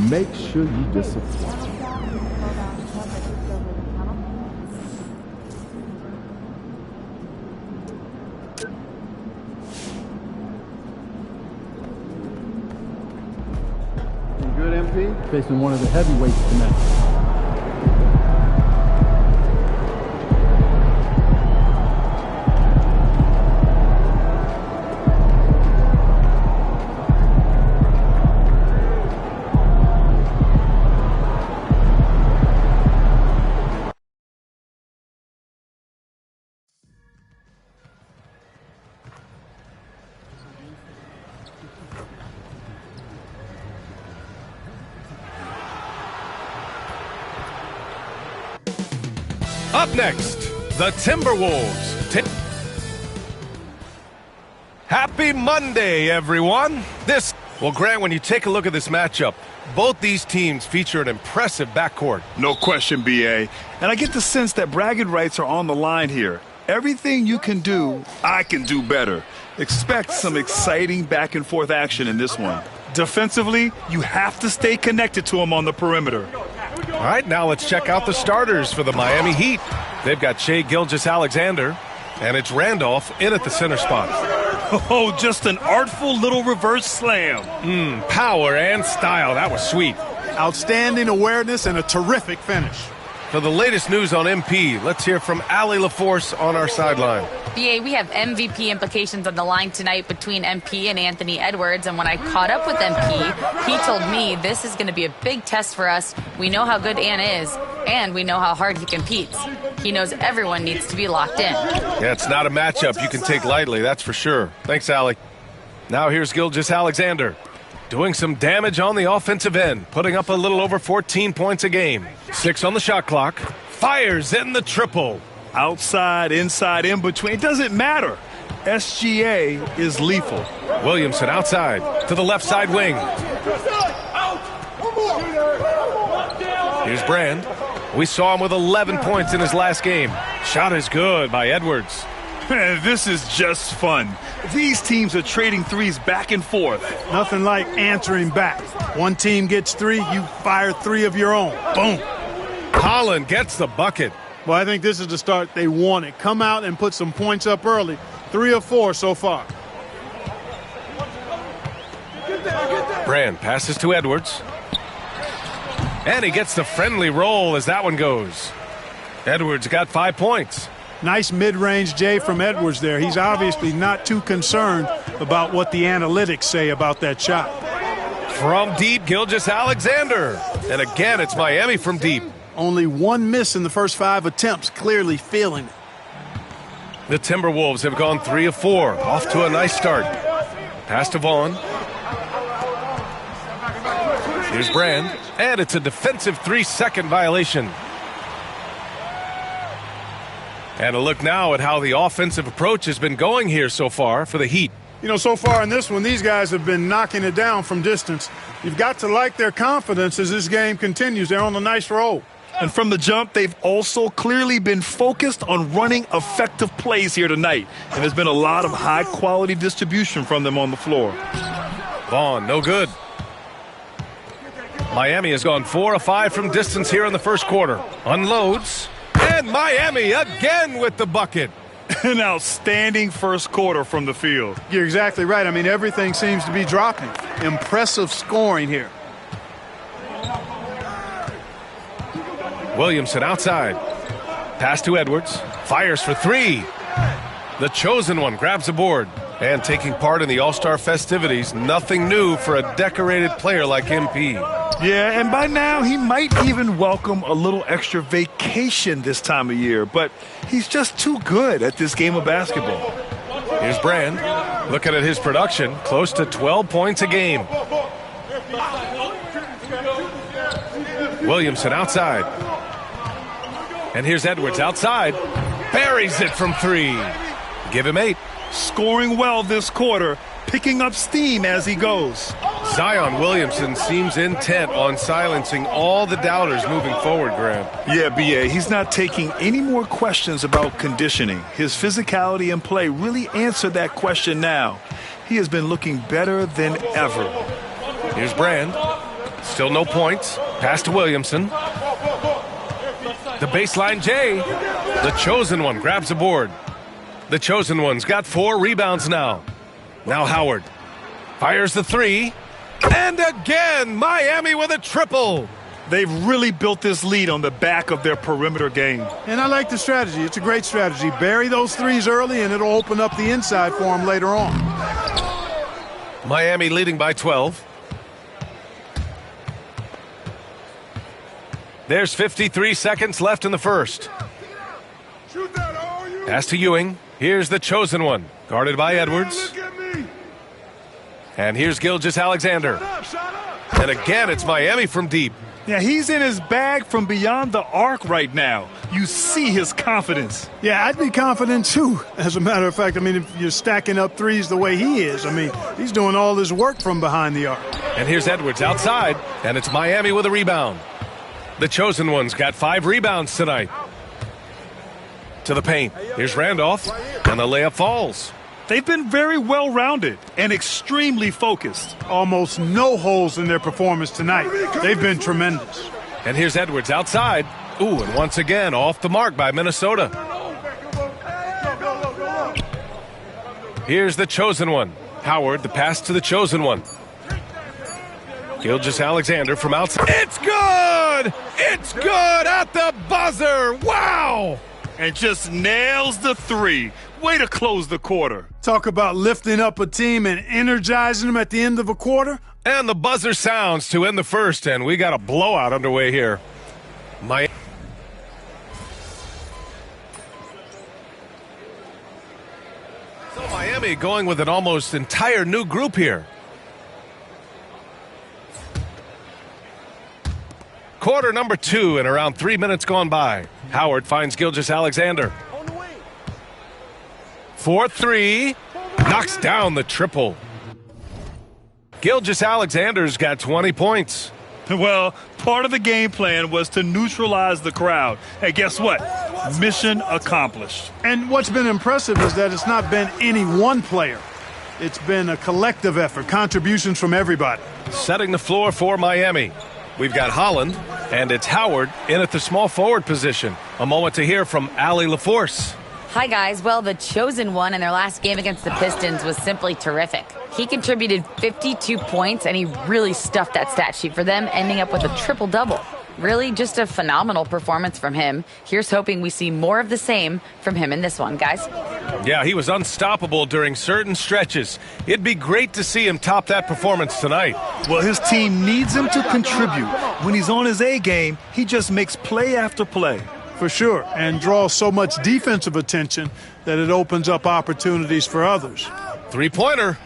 Make sure you disappoint. Good, MP? Facing one of the heavyweights tonight. Up next, the Timberwolves. Happy Monday, everyone. Well, Grant, when you take a look at this matchup, both these teams feature an impressive backcourt. No question, B.A. And I get the sense that bragging rights are on the line here. Everything you can do, I can do better. Expect some exciting back-and-forth action in this one. Defensively, you have to stay connected to them on the perimeter. All right, now let's check out the starters for the Miami Heat. They've got Shai Gilgeous-Alexander, and it's Randolph in at the center spot. Oh, just an artful little reverse slam. Power and style. That was sweet. Outstanding awareness and a terrific finish. For the latest news on MP, let's hear from Allie LaForce on our sideline. BA, we have MVP implications on the line tonight between MP and Anthony Edwards, and when I caught up with MP, he told me this is going to be a big test for us. We know how good Ant is, and we know how hard he competes. He knows everyone needs to be locked in. Yeah, it's not a matchup you can take lightly, that's for sure. Thanks, Allie. Now here's Gilgeous-Alexander, doing some damage on the offensive end, putting up a little over 14 points a game. 6 on the shot clock. Fires in the triple. Outside, inside, in between, it doesn't matter. SGA is lethal. Williamson outside to the left side wing. Here's Brand. We saw him with 11 points in his last game. Shot is good by Edwards. This is just fun. These teams are trading threes back and forth. Nothing like answering back. One team gets 3, you fire 3 of your own. Boom. Holland gets the bucket. Well, I think this is the start they wanted. Come out and put some points up early. 3 or 4 so far. Brand passes to Edwards. And he gets the friendly roll as that one goes. Edwards got 5 points. Nice mid-range J from Edwards there. He's obviously not too concerned about what the analytics say about that shot. From deep, Gilgeous-Alexander. And again, it's Miami from deep. Only 1 miss in the first 5 attempts, clearly feeling it. The Timberwolves have gone 3 of 4, off to a nice start. Pass to Vaughn. Here's Brand, and it's a defensive 3-second violation. And a look now at how the offensive approach has been going here so far for the Heat. You know, so far in this one, these guys have been knocking it down from distance. You've got to like their confidence as this game continues. They're on a nice roll. And from the jump, they've also clearly been focused on running effective plays here tonight. And there's been a lot of high-quality distribution from them on the floor. Vaughn, no good. Miami has gone 4 of 5 from distance here in the first quarter. Unloads. And Miami again with the bucket. An outstanding first quarter from the field. You're exactly right. I mean, everything seems to be dropping. Impressive scoring here. Williamson outside. Pass to Edwards. Fires for 3. The chosen one grabs a board. And taking part in the All-Star festivities, nothing new for a decorated player like MP. Yeah, and by now he might even welcome a little extra vacation this time of year, but he's just too good at this game of basketball. Here's Brand. Looking at his production, close to 12 points a game. Williamson outside. And here's Edwards outside. Buries it from 3. Give him 8. Scoring well this quarter, picking up steam as he goes. Zion Williamson seems intent on silencing all the doubters moving forward, Graham. Yeah, B.A., he's not taking any more questions about conditioning. His physicality and play really answer that question now. He has been looking better than ever. Here's Brand. Still no points. Pass to Williamson. The baseline J. The chosen one grabs a board. The chosen one's got 4 rebounds now. Now Howard fires the 3. And again, Miami with a triple. They've really built this lead on the back of their perimeter game. And I like the strategy. It's a great strategy. Bury those threes early, and it'll open up the inside for them later on. Miami leading by 12. There's 53 seconds left in the first. Pass to Ewing. Here's the chosen one, guarded by Edwards. And here's Gilgeous-Alexander. And again, it's Miami from deep. Yeah, he's in his bag from beyond the arc right now. You see his confidence. Yeah, I'd be confident too. As a matter of fact, I mean, if you're stacking up threes the way he is, I mean, he's doing all his work from behind the arc. And here's Edwards outside, and it's Miami with a rebound. The chosen one's got 5 rebounds tonight. To the paint. Here's Randolph, and the layup falls. They've been very well-rounded and extremely focused. Almost no holes in their performance tonight. They've been tremendous. And here's Edwards outside. Ooh, and once again, off the mark by Minnesota. Here's the chosen one. Howard, the pass to the chosen one. Gilgeous-Alexander from outside. It's good! It's good at the buzzer! Wow! And just nails the 3. Way to close the quarter. Talk about lifting up a team and energizing them at the end of a quarter. And the buzzer sounds to end the first, and we got a blowout underway here. So Miami going with an almost entire new group here. Quarter number 2 and around 3 minutes gone by. Howard finds Gilgeous-Alexander. 4-3. Knocks down the triple. Gilgeous-Alexander's got 20 points. Well, part of the game plan was to neutralize the crowd. Hey, guess what? Mission accomplished. And what's been impressive is that it's not been any one player. It's been a collective effort, contributions from everybody. Setting the floor for Miami. We've got Holland, and it's Howard in at the small forward position. A moment to hear from Allie LaForce. Hi, guys. Well, the chosen one in their last game against the Pistons was simply terrific. He contributed 52 points, and he really stuffed that stat sheet for them, ending up with a triple-double. Really just a phenomenal performance from him. Here's hoping we see more of the same from him in this one, guys. Yeah, he was unstoppable during certain stretches. It'd be great to see him top that performance tonight. Well, his team needs him to contribute. When he's on his A game, he just makes play after play. For sure, and draws so much defensive attention that it opens up opportunities for others. Three-pointer.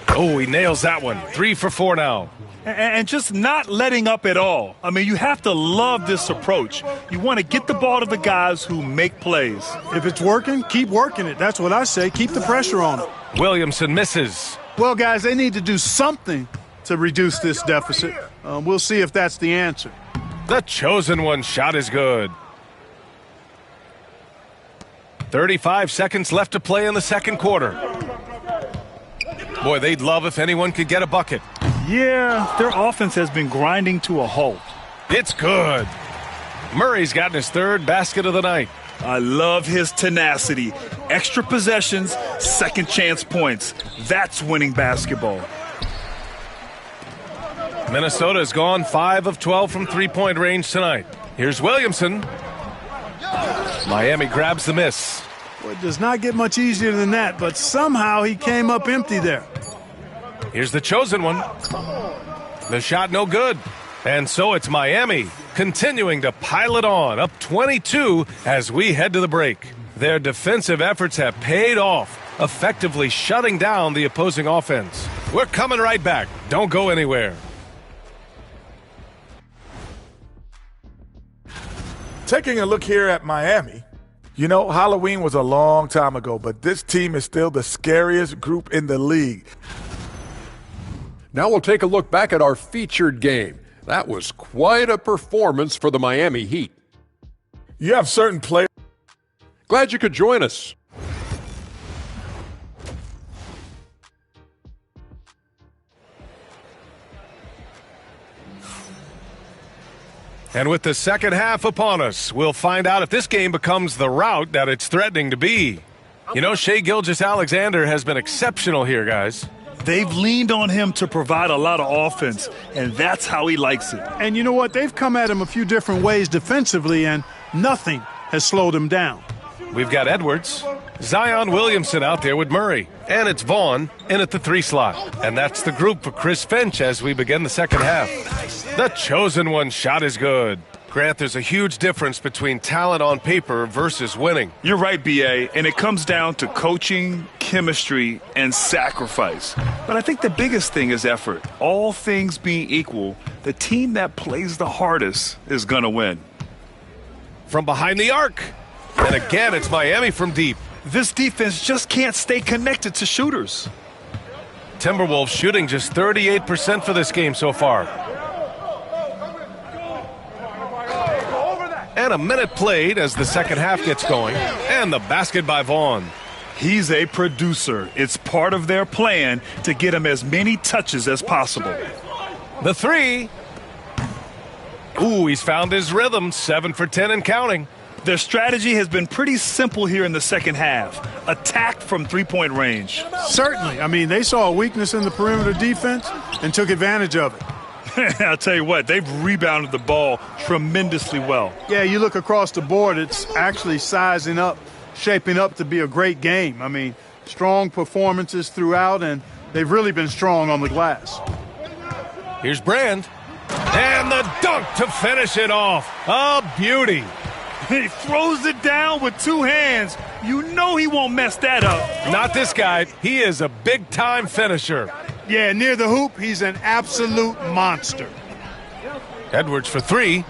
Oh, he nails that one. 3 for 4 now. And just not letting up at all. I mean, you have to love this approach. You want to get the ball to the guys who make plays. If it's working, keep working it. That's what I say. Keep the pressure on it. Williamson misses. Well, guys, they need to do something to reduce this deficit. We'll see if that's the answer. The chosen one shot is good. 35 seconds left to play in the second quarter. Boy, they'd love if anyone could get a bucket. Yeah, their offense has been grinding to a halt. It's good. Murray's gotten his third basket of the night. I love his tenacity. Extra possessions, second chance points. That's winning basketball. Minnesota has gone 5 of 12 from three-point range tonight. Here's Williamson. Miami grabs the miss. Well, it does not get much easier than that, but somehow he came up empty there. Here's the chosen one. The shot no good. And so it's Miami continuing to pile it on, up 22 as we head to the break. Their defensive efforts have paid off, effectively shutting down the opposing offense. We're coming right back. Don't go anywhere. Taking a look here at Miami, you know, Halloween was a long time ago, but this team is still the scariest group in the league. Now we'll take a look back at our featured game. That was quite a performance for the Miami Heat. You have certain players. Glad you could join us. And with the second half upon us, we'll find out if this game becomes the rout that it's threatening to be. You know, Shai Gilgeous-Alexander has been exceptional here, guys. They've leaned on him to provide a lot of offense, and that's how he likes it. And you know what? They've come at him a few different ways defensively, and nothing has slowed him down. We've got Edwards, Zion Williamson out there with Murray, and it's Vaughn in at the 3 slot. And that's the group for Chris Finch as we begin the second half. The chosen one shot is good. Grant, there's a huge difference between talent on paper versus winning. You're right, B.A., and it comes down to coaching, chemistry, and sacrifice. But I think the biggest thing is effort. All things being equal, the team that plays the hardest is going to win. From behind the arc. And again, it's Miami from deep. This defense just can't stay connected to shooters. Timberwolves shooting just 38% for this game so far. And a minute played as the second half gets going. And the basket by Vaughn. He's a producer. It's part of their plan to get him as many touches as possible. The 3. Ooh, he's found his rhythm. 7 for 10 and counting. Their strategy has been pretty simple here in the second half. Attack from three-point range. Certainly. I mean, they saw a weakness in the perimeter defense and took advantage of it. I'll tell you what, they've rebounded the ball tremendously well. Yeah, you look across the board, it's actually sizing up, shaping up to be a great game. I mean, strong performances throughout, and they've really been strong on the glass. Here's Brand. And the dunk to finish it off. A beauty. He throws it down with 2 hands. You know he won't mess that up. Not this guy. He is a big-time finisher. Yeah, near the hoop, he's an absolute monster. Edwards for 3.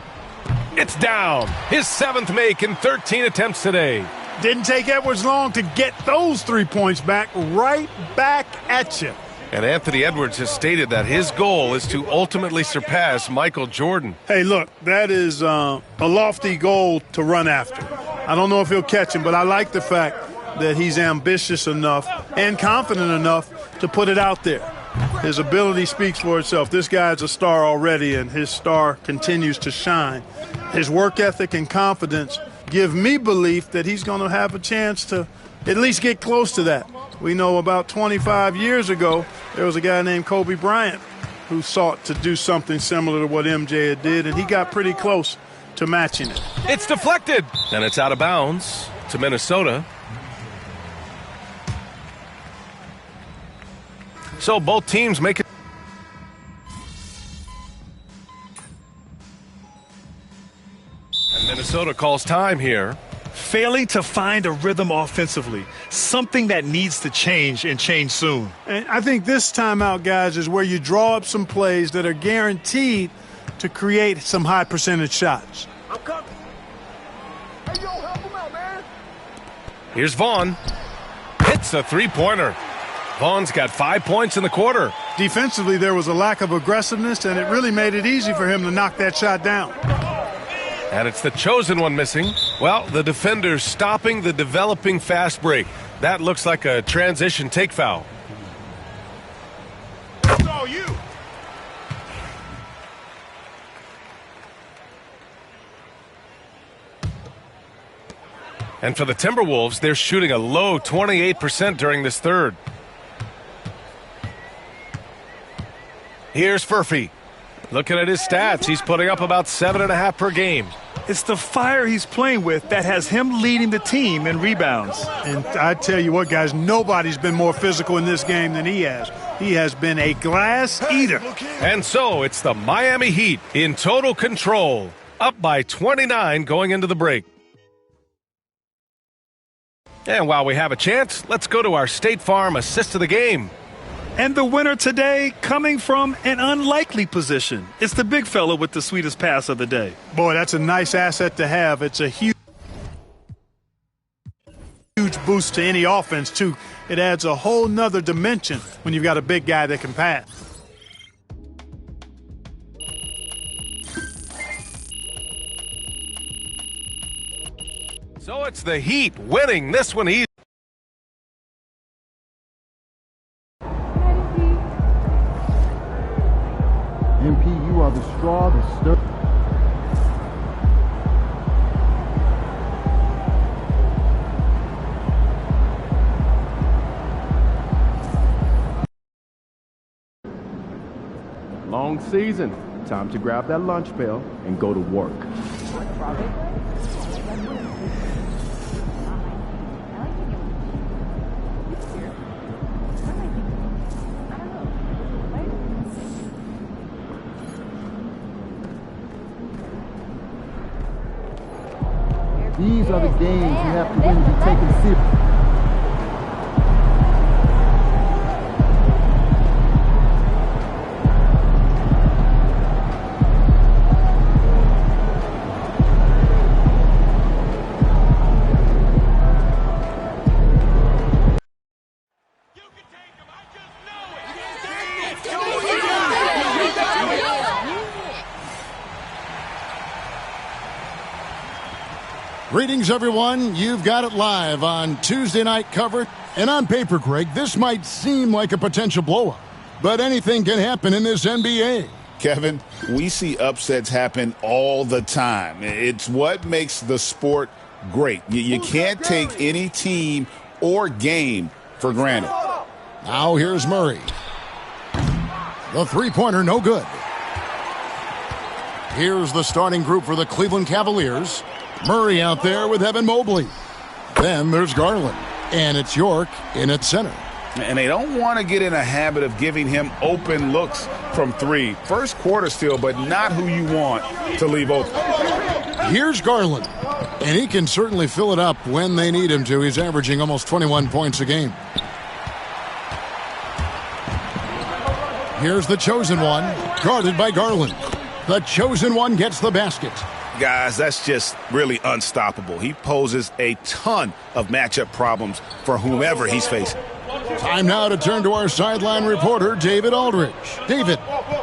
It's down. His 7th make in 13 attempts today. Didn't take Edwards long to get those 3 points back, right back at you. And Anthony Edwards has stated that his goal is to ultimately surpass Michael Jordan. Hey, look, that is a lofty goal to run after. I don't know if he'll catch him, but I like the fact that he's ambitious enough and confident enough to put it out there. His ability speaks for itself. This guy's a star already, and his star continues to shine. His work ethic and confidence give me belief that he's going to have a chance to at least get close to that. We know about 25 years ago, there was a guy named Kobe Bryant who sought to do something similar to what MJ had did, and he got pretty close to matching it. It's deflected, and it's out of bounds to Minnesota. So both teams make it. And Minnesota calls time here. Failing to find a rhythm offensively, something that needs to change and change soon. And I think this timeout, guys, is where you draw up some plays that are guaranteed to create some high percentage shots. I'm coming. Hey, yo, help him out, man. Here's Vaughn. Hits a 3-pointer. Vaughn's got 5 points in the quarter. Defensively, there was a lack of aggressiveness, and it really made it easy for him to knock that shot down. And it's the chosen one missing. Well, the defender's stopping the developing fast break. That looks like a transition take foul. That's all you. And for the Timberwolves, they're shooting a low 28% during this third. Here's Furphy. Looking at his stats, he's putting up about 7.5 per game. It's the fire he's playing with that has him leading the team in rebounds. And I tell you what, guys, nobody's been more physical in this game than he has. He has been a glass eater. And so it's the Miami Heat in total control, up by 29 going into the break. And while we have a chance, let's go to our State Farm assist of the game. And the winner today coming from an unlikely position. It's the big fella with the sweetest pass of the day. Boy, that's a nice asset to have. It's a huge boost to any offense, too. It adds a whole nother dimension when you've got a big guy that can pass. So it's the Heat winning this one easy. MP, you are the straw that stirred. Long season. Time to grab that lunch bell and go to work. These are the games you have to win to be taken seriously. Greetings, everyone. You've got it live on Tuesday night coverage. And on paper, Greg, this might seem like a potential blowout, but anything can happen in this NBA. Kevin, we see upsets happen all the time. It's what makes the sport great. You can't take any team or game for granted. Now here's Murray. The three-pointer, no good. Here's the starting group for the Cleveland Cavaliers. Murray out there with Evan Mobley. Then there's Garland. And it's York in at center. And they don't want to get in a habit of giving him open looks from three. First quarter still, but not who you want to leave open. Here's Garland. And he can certainly fill it up when they need him to. He's averaging almost 21 points a game. Here's the chosen one, guarded by Garland. The chosen one gets the basket. Guys, that's just really unstoppable. He poses a ton of matchup problems for whomever he's facing. Time now to turn to our sideline reporter, David Aldridge. David.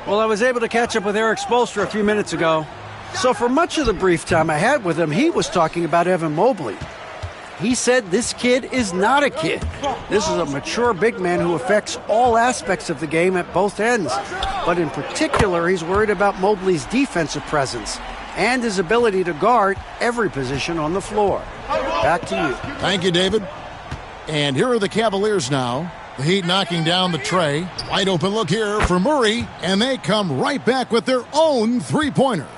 Well, I was able to catch up with Eric Spoelstra a few minutes ago. So for much of the brief time I had with him, he was talking about Evan Mobley. He said this kid is not a kid. This is a mature big man who affects all aspects of the game at both ends. But in particular, he's worried about Mobley's defensive presence and his ability to guard every position on the floor. Back to you. Thank you, David. And here are the Cavaliers now. The Heat knocking down the tray. Wide open look here for Murray, and they come right back with their own three-pointer.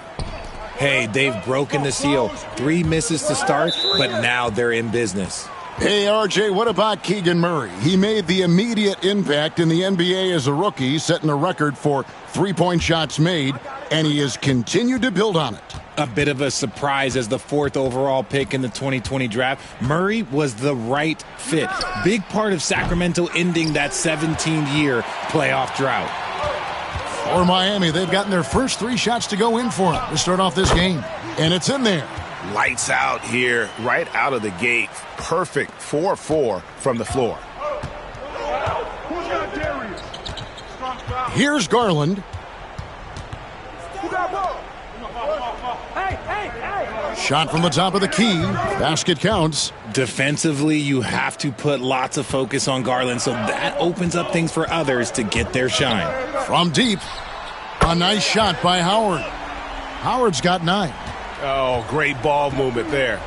Hey, they've broken the seal. 3 misses to start, but now they're in business. Hey, RJ, what about Keegan Murray? He made the immediate impact in the NBA as a rookie, setting a record for three-point shots made, and he has continued to build on it. A bit of a surprise as the 4th overall pick in the 2020 draft. Murray was the right fit. Big part of Sacramento ending that 17-year playoff drought. For Miami, they've gotten their first 3 shots to go in for him to start off this game, and it's in there. Lights out here, right out of the gate. Perfect 4-4 from the floor. Here's Garland. Shot from the top of the key. Basket counts. Defensively, you have to put lots of focus on Garland, so that opens up things for others to get their shine. From deep, a nice shot by Howard. Howard's got 9. Oh, great ball movement there.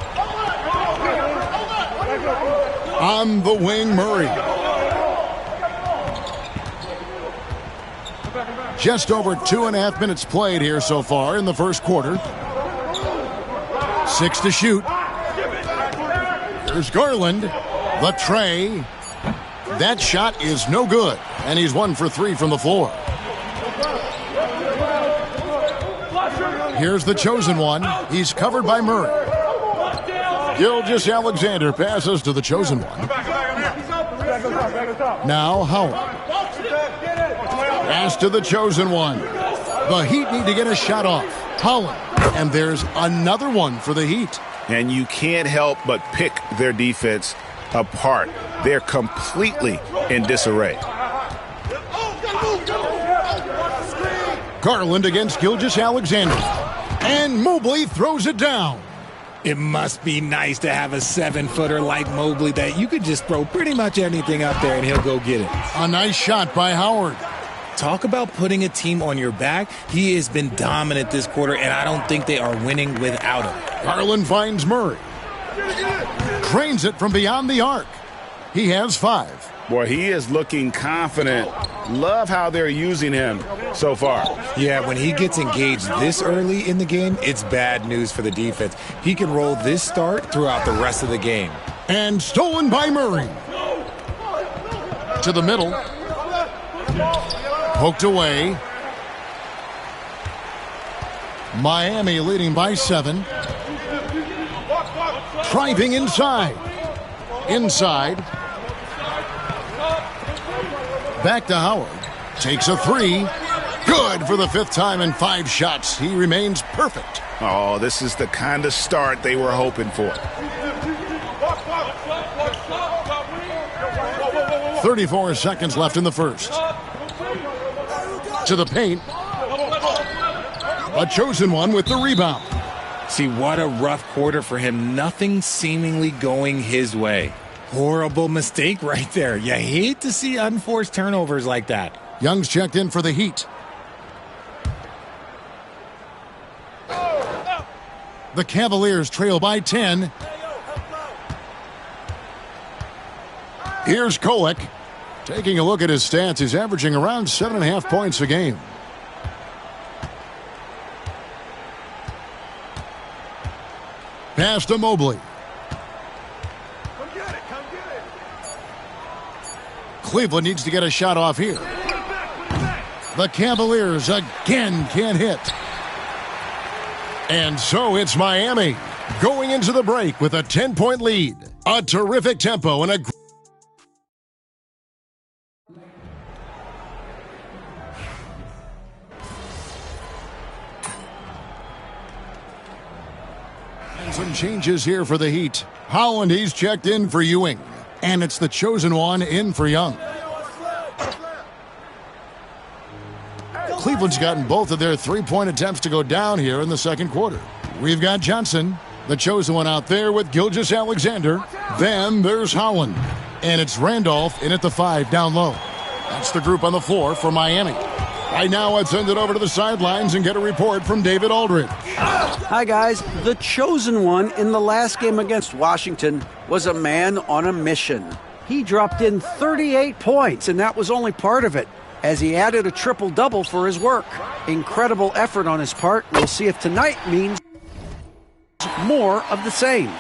On the wing, Murray. Just over 2.5 minutes played here so far in the first quarter. 6 to shoot. Here's Garland. The tray. That shot is no good. And he's 1 for 3 from the floor. Here's the chosen one. He's covered by Murray. Gilgeous-Alexander passes to the chosen one. Now Howard. Pass to the chosen one. The Heat need to get a shot off. Holland. And there's another one for the Heat. And you can't help but pick their defense apart. They're completely in disarray. Garland against Gilgeous-Alexander. And Mobley throws it down. It must be nice to have a 7-footer like Mobley that you could just throw pretty much anything up there and he'll go get it. A nice shot by Howard. Talk about putting a team on your back. He has been dominant this quarter, and I don't think they are winning without him. Garland finds Murray. Cranes it from beyond the arc. He has 5. Boy, he is looking confident. Love how they're using him so far. Yeah, when he gets engaged this early in the game, it's bad news for the defense. He can roll this start throughout the rest of the game. And stolen by Murray. To the middle. Poked away. Miami leading by 7. Driving inside. Inside. Back to Howard. Takes a 3. Good for the 5th time in 5 shots. He remains perfect. Oh, this is the kind of start they were hoping for. 34 seconds left in the first. To the paint. A chosen one with the rebound. See, what a rough quarter for him. Nothing seemingly going his way. Horrible mistake right there. You hate to see unforced turnovers like that. Young's checked in for the Heat. The Cavaliers trail by 10. Here's Kolek. Taking a look at his stats, he's averaging around 7.5 points a game. Pass to Mobley. Cleveland needs to get a shot off here. The Cavaliers again can't hit. And so it's Miami going into the break with a 10-point lead. A terrific tempo and a some changes here for the Heat. Holland, he's checked in for Ewing. And it's the chosen one in for Young. Cleveland's gotten both of their 3-point attempts to go down here in the second quarter. We've got Johnson, the chosen one out there with Gilgeous-Alexander. Then there's Holland. And it's Randolph in at the 5 down low. That's the group on the floor for Miami. Right now, let's send it over to the sidelines and get a report from David Aldridge. Hi, guys. The chosen one in the last game against Washington was a man on a mission. He dropped in 38 points, and that was only part of it, as he added a triple-double for his work. Incredible effort on his part. We'll see if tonight means more of the same.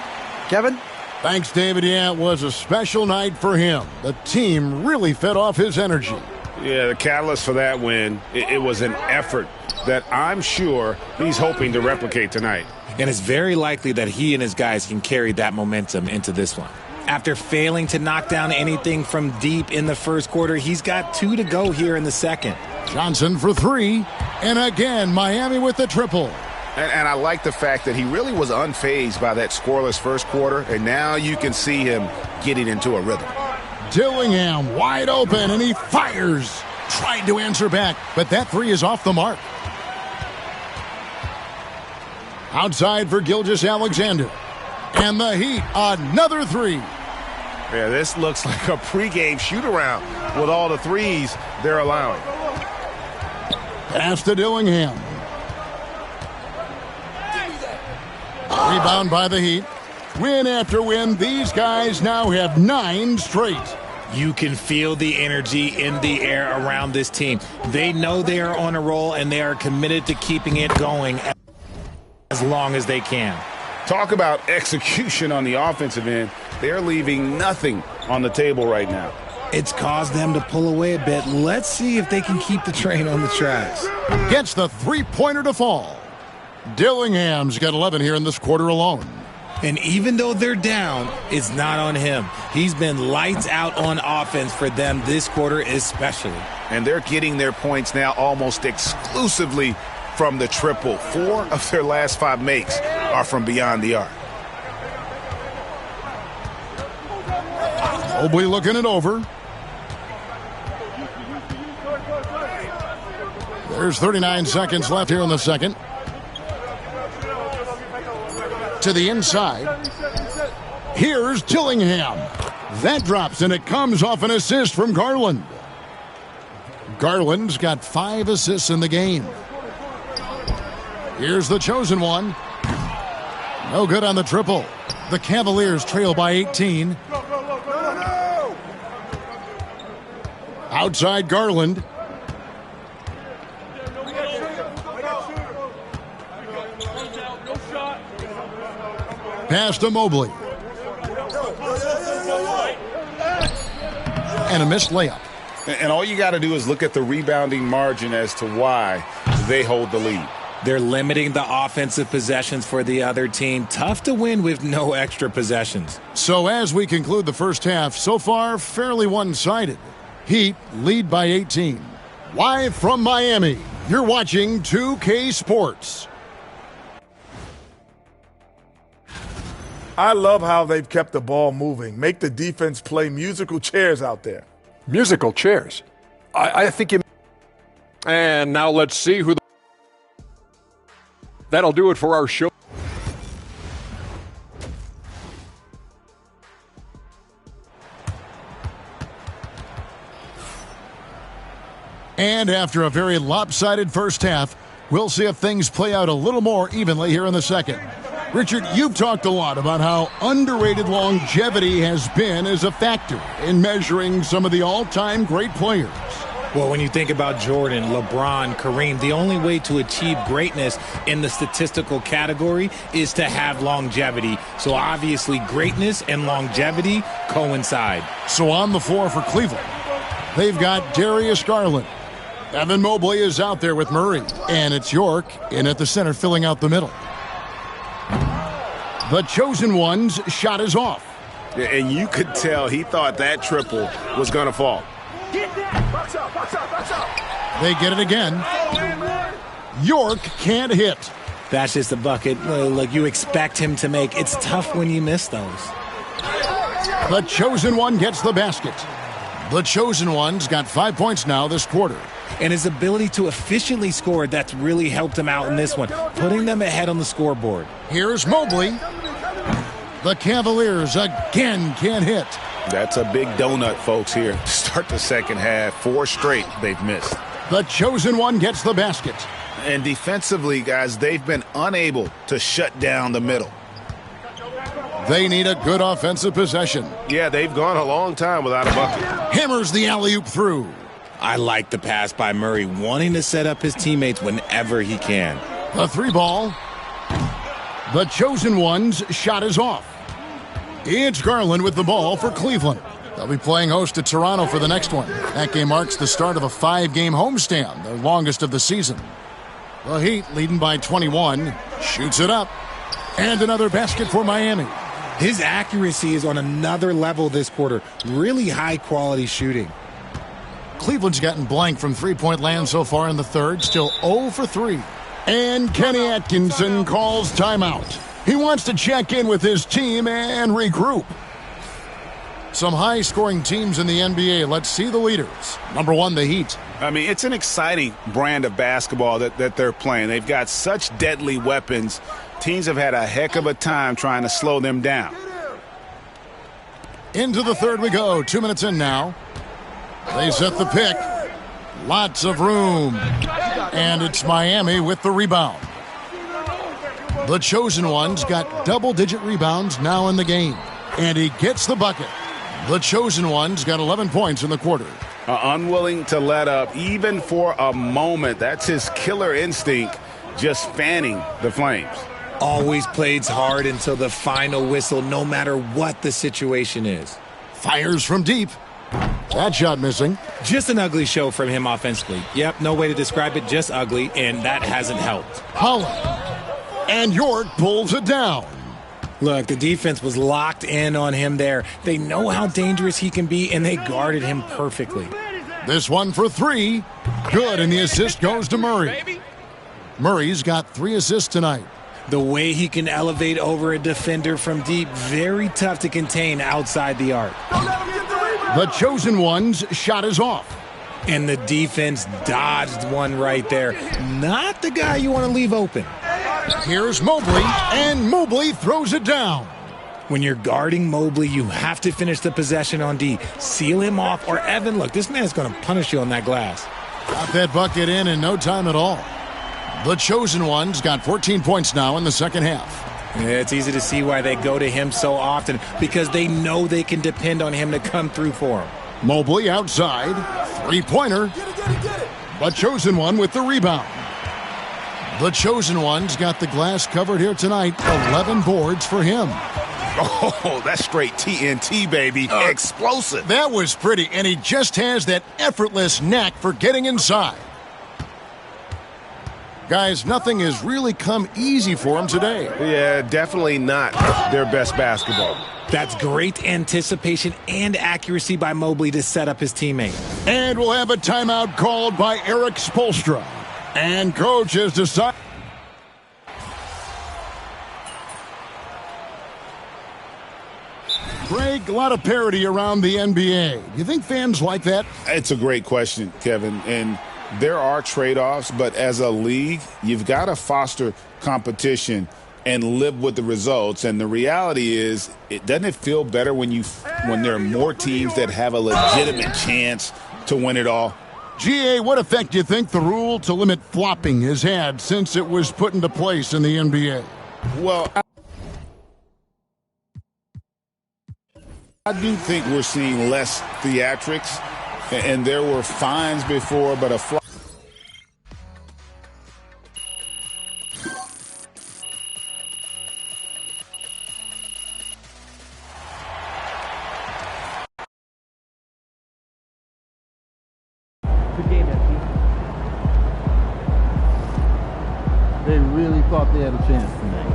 Kevin? Thanks, David. Yeah, it was a special night for him. The team really fed off his energy. Yeah, the catalyst for that win, it was an effort that I'm sure he's hoping to replicate tonight. And it's very likely that he and his guys can carry that momentum into this one. After failing to knock down anything from deep in the first quarter, he's got 2 to go here in the second. Johnson for 3. And again, Miami with the triple. And I like the fact that he really was unfazed by that scoreless first quarter, and now you can see him getting into a rhythm. Dillingham wide open, and he fires. Tried to answer back, but that 3 is off the mark. Outside for Gilgeous-Alexander. And the Heat, another three. Yeah, this looks like a pregame shoot-around with all the threes they're allowing. Pass to Dillingham. Rebound by the Heat. Win after win, these guys now have 9 straight. You can feel the energy in the air around this team. They know they are on a roll, and they are committed to keeping it going as long as they can. Talk about execution on the offensive end. They're leaving nothing on the table right now. It's caused them to pull away a bit. Let's see if they can keep the train on the tracks. Gets the three-pointer to fall. Dillingham's got 11 here in this quarter alone. And even though they're down, it's not on him. He's been lights out on offense for them this quarter especially. And they're getting their points now almost exclusively from the triple. 4 of their last 5 makes are from beyond the arc. Mobley looking it over. There's 39 seconds left here in the second. To the inside. Here's Dillingham. That drops, and it comes off an assist from Garland. Garland's got 5 assists in the game. Here's the chosen one. No good on the triple. The Cavaliers trail by 18. Outside Garland. Pass to Mobley. And a missed layup. And all you got to do is look at the rebounding margin as to why they hold the lead. They're limiting the offensive possessions for the other team. Tough to win with no extra possessions. So as we conclude the first half, so far fairly one-sided. Heat lead by 18. Live from Miami, you're watching 2K Sports. I love how they've kept the ball moving. Make the defense play musical chairs out there. Musical chairs. I think you... And now let's see who... That'll do it for our show. And after a very lopsided first half, we'll see if things play out a little more evenly here in the second. Richard, you've talked a lot about how underrated longevity has been as a factor in measuring some of the all-time great players. Well, when you think about Jordan, LeBron, Kareem, the only way to achieve greatness in the statistical category is to have longevity. So obviously greatness and longevity coincide. So on the floor for Cleveland, they've got Darius Garland. Evan Mobley is out there with Murray. And it's York in at the center filling out the middle. The chosen one's shot is off. And you could tell he thought that triple was going to fall. They get it again. York can't hit. That's just a bucket like you expect him to make. It's tough when you miss those. The chosen one gets the basket. The chosen one's got 5 points now this quarter. And his ability to efficiently score, that's really helped him out in this one, putting them ahead on the scoreboard. Here's Mobley. The Cavaliers again can't hit. That's a big donut, folks, here to start the second half. 4 straight they've missed. The chosen one gets the basket. And defensively, guys, they've been unable to shut down the middle. They need a good offensive possession. Yeah, they've gone a long time without a bucket. Hammers the alley-oop through. I like the pass by Murray, wanting to set up his teammates whenever he can. The 3-ball. The chosen one's shot is off. It's Garland with the ball for Cleveland. They'll be playing host to Toronto for the next one. That game marks the start of a 5-game homestand, the longest of the season. The Heat, leading by 21, shoots it up. And another basket for Miami. His accuracy is on another level this quarter. Really high-quality shooting. Cleveland's gotten blank from three-point land so far in the third, still 0 for 3. And Kenny Atkinson calls timeout. He wants to check in with his team and regroup. Some high-scoring teams in the NBA. Let's see the leaders. Number 1, the Heat. I mean, it's an exciting brand of basketball that they're playing. They've got such deadly weapons. Teams have had a heck of a time trying to slow them down. Into the third we go. 2 minutes in now. They set the pick. Lots of room. And it's Miami with the rebound. The Chosen Ones got double-digit rebounds now in the game. And he gets the bucket. The Chosen Ones got 11 points in the quarter. Unwilling to let up even for a moment. That's his killer instinct, just fanning the flames. Always plays hard until the final whistle, no matter what the situation is. Fires from deep. That shot missing. Just an ugly show from him offensively. Yep, no way to describe it, just ugly, and that hasn't helped. Holland. And York pulls it down. Look, the defense was locked in on him there. They know how dangerous he can be, and they guarded him perfectly. This one for 3. Good, and the assist goes to Murray. Murray's got 3 assists tonight. The way he can elevate over a defender from deep, very tough to contain outside the arc. The Chosen Ones' shot is off. And the defense dodged one right there. Not the guy you want to leave open. Here's Mobley, and Mobley throws it down. When you're guarding Mobley, you have to finish the possession on D. Seal him off, or Evan, look, this man's going to punish you on that glass. Got that bucket in no time at all. The Chosen Ones got 14 points now in the second half. It's easy to see why they go to him so often, because they know they can depend on him to come through for them. Mobley outside, 3-pointer. The Chosen One with the rebound. The Chosen One's got the glass covered here tonight. 11 boards for him. Oh, that's straight TNT, baby. Explosive. That was pretty, and he just has that effortless knack for getting inside. Guys, nothing has really come easy for him today. Yeah, definitely not their best basketball. That's great anticipation and accuracy by Mobley to set up his teammate. And we'll have a timeout called by Eric Spoelstra. And coach has decided. Greg, a lot of parity around the NBA. You think fans like that? It's a great question, Kevin. And there are trade-offs, but as a league, you've got to foster competition and live with the results. And the reality is, doesn't it feel better when there are more teams that have a legitimate chance to win it all? GA, what effect do you think the rule to limit flopping has had since it was put into place in the NBA? Well, I do think we're seeing less theatrics, and there were fines before, but a flop. They really thought they had a chance tonight.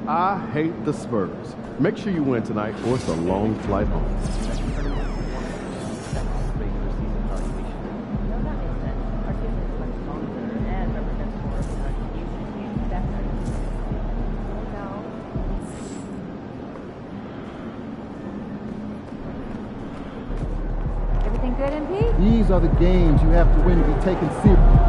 I hate the Spurs. Make sure you win tonight, or it's a long flight home. Everything good, MP? These are the games you have to win to be taken seriously.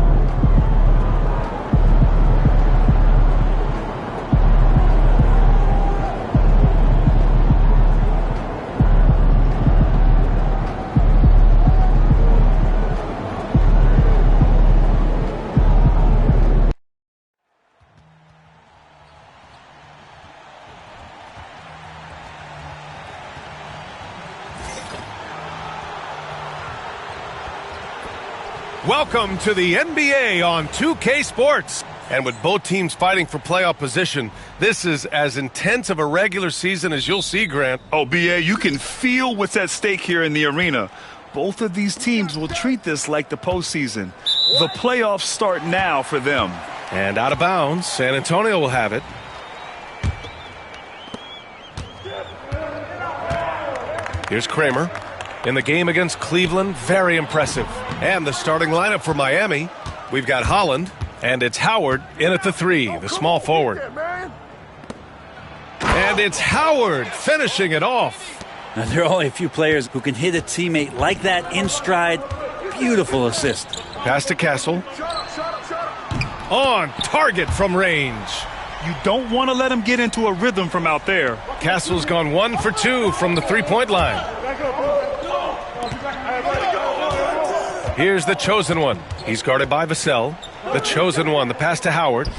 Welcome to the NBA on 2K Sports. And with both teams fighting for playoff position, this is as intense of a regular season as you'll see, Grant. Oh, BA, you can feel what's at stake here in the arena. Both of these teams will treat this like the postseason. The playoffs start now for them. And out of bounds, San Antonio will have it. Here's Kramer. In the game against Cleveland, very impressive. And the starting lineup for Miami, we've got Holland, and it's Howard in at the 3, the small forward. And it's Howard finishing it off. Now, there are only a few players who can hit a teammate like that in stride. Beautiful assist. Pass to Castle. On target from range. You don't want to let him get into a rhythm from out there. Castle's gone 1 for 2 from the three-point line. Here's the chosen one. He's guarded by Vassell. The chosen one, the pass to Howard.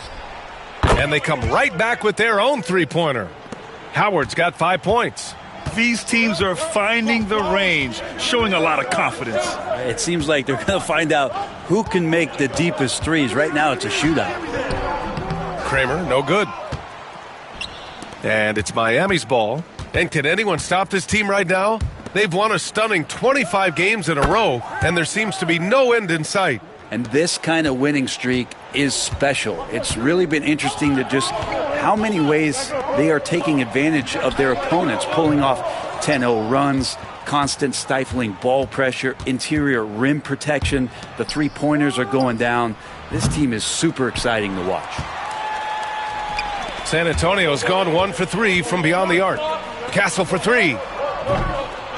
And they come right back with their own three-pointer. Howard's got 5 points. These teams are finding the range, showing a lot of confidence. It seems like they're going to find out who can make the deepest threes. Right now, it's a shootout. Kramer, no good. And it's Miami's ball. And can anyone stop this team right now? They've won a stunning 25 games in a row, and there seems to be no end in sight. And this kind of winning streak is special. It's really been interesting to just how many ways they are taking advantage of their opponents, pulling off 10-0 runs, constant stifling ball pressure, interior rim protection. The three-pointers are going down. This team is super exciting to watch. San Antonio's gone 1 for 3 from beyond the arc. Castle for 3.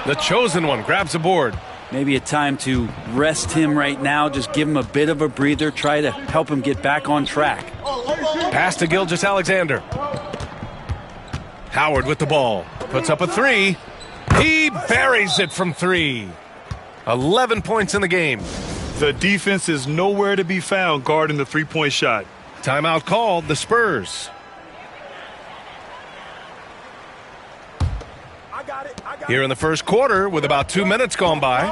The chosen one grabs a board. Maybe a time to rest him right now, just give him a bit of a breather, try to help him get back on track. Pass to Gilgeous-Alexander. Howard with the ball. Puts up a 3. He buries it from 3. 11 points in the game. The defense is nowhere to be found guarding the three-point shot. Timeout called, the Spurs. Here in the first quarter with about 2 minutes gone by.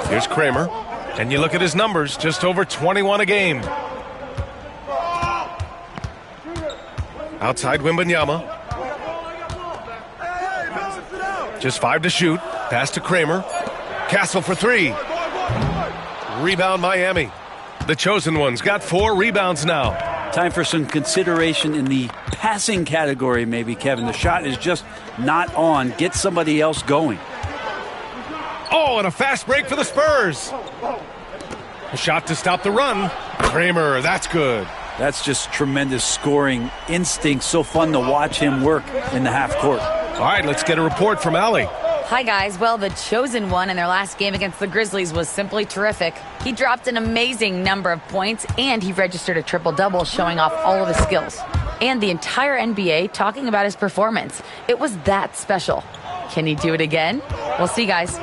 Here's Kramer. And you look at his numbers, just over 21 a game. Outside Wembanyama. Just 5 to shoot. Pass to Kramer. Castle for 3. Rebound Miami. The chosen one's got 4 rebounds now. Time for some consideration in the passing category, maybe, Kevin. The shot is just not on. Get somebody else going. Oh, and a fast break for the Spurs. A shot to stop the run. Kramer, that's good. That's just tremendous scoring instinct. So fun to watch him work in the half court. All right, let's get a report from Allie. Hi, guys. Well, the chosen one in their last game against the Grizzlies was simply terrific. He dropped an amazing number of points, and he registered a triple-double, showing off all of his skills. And the entire NBA talking about his performance. It was that special. Can he do it again? We'll see, guys.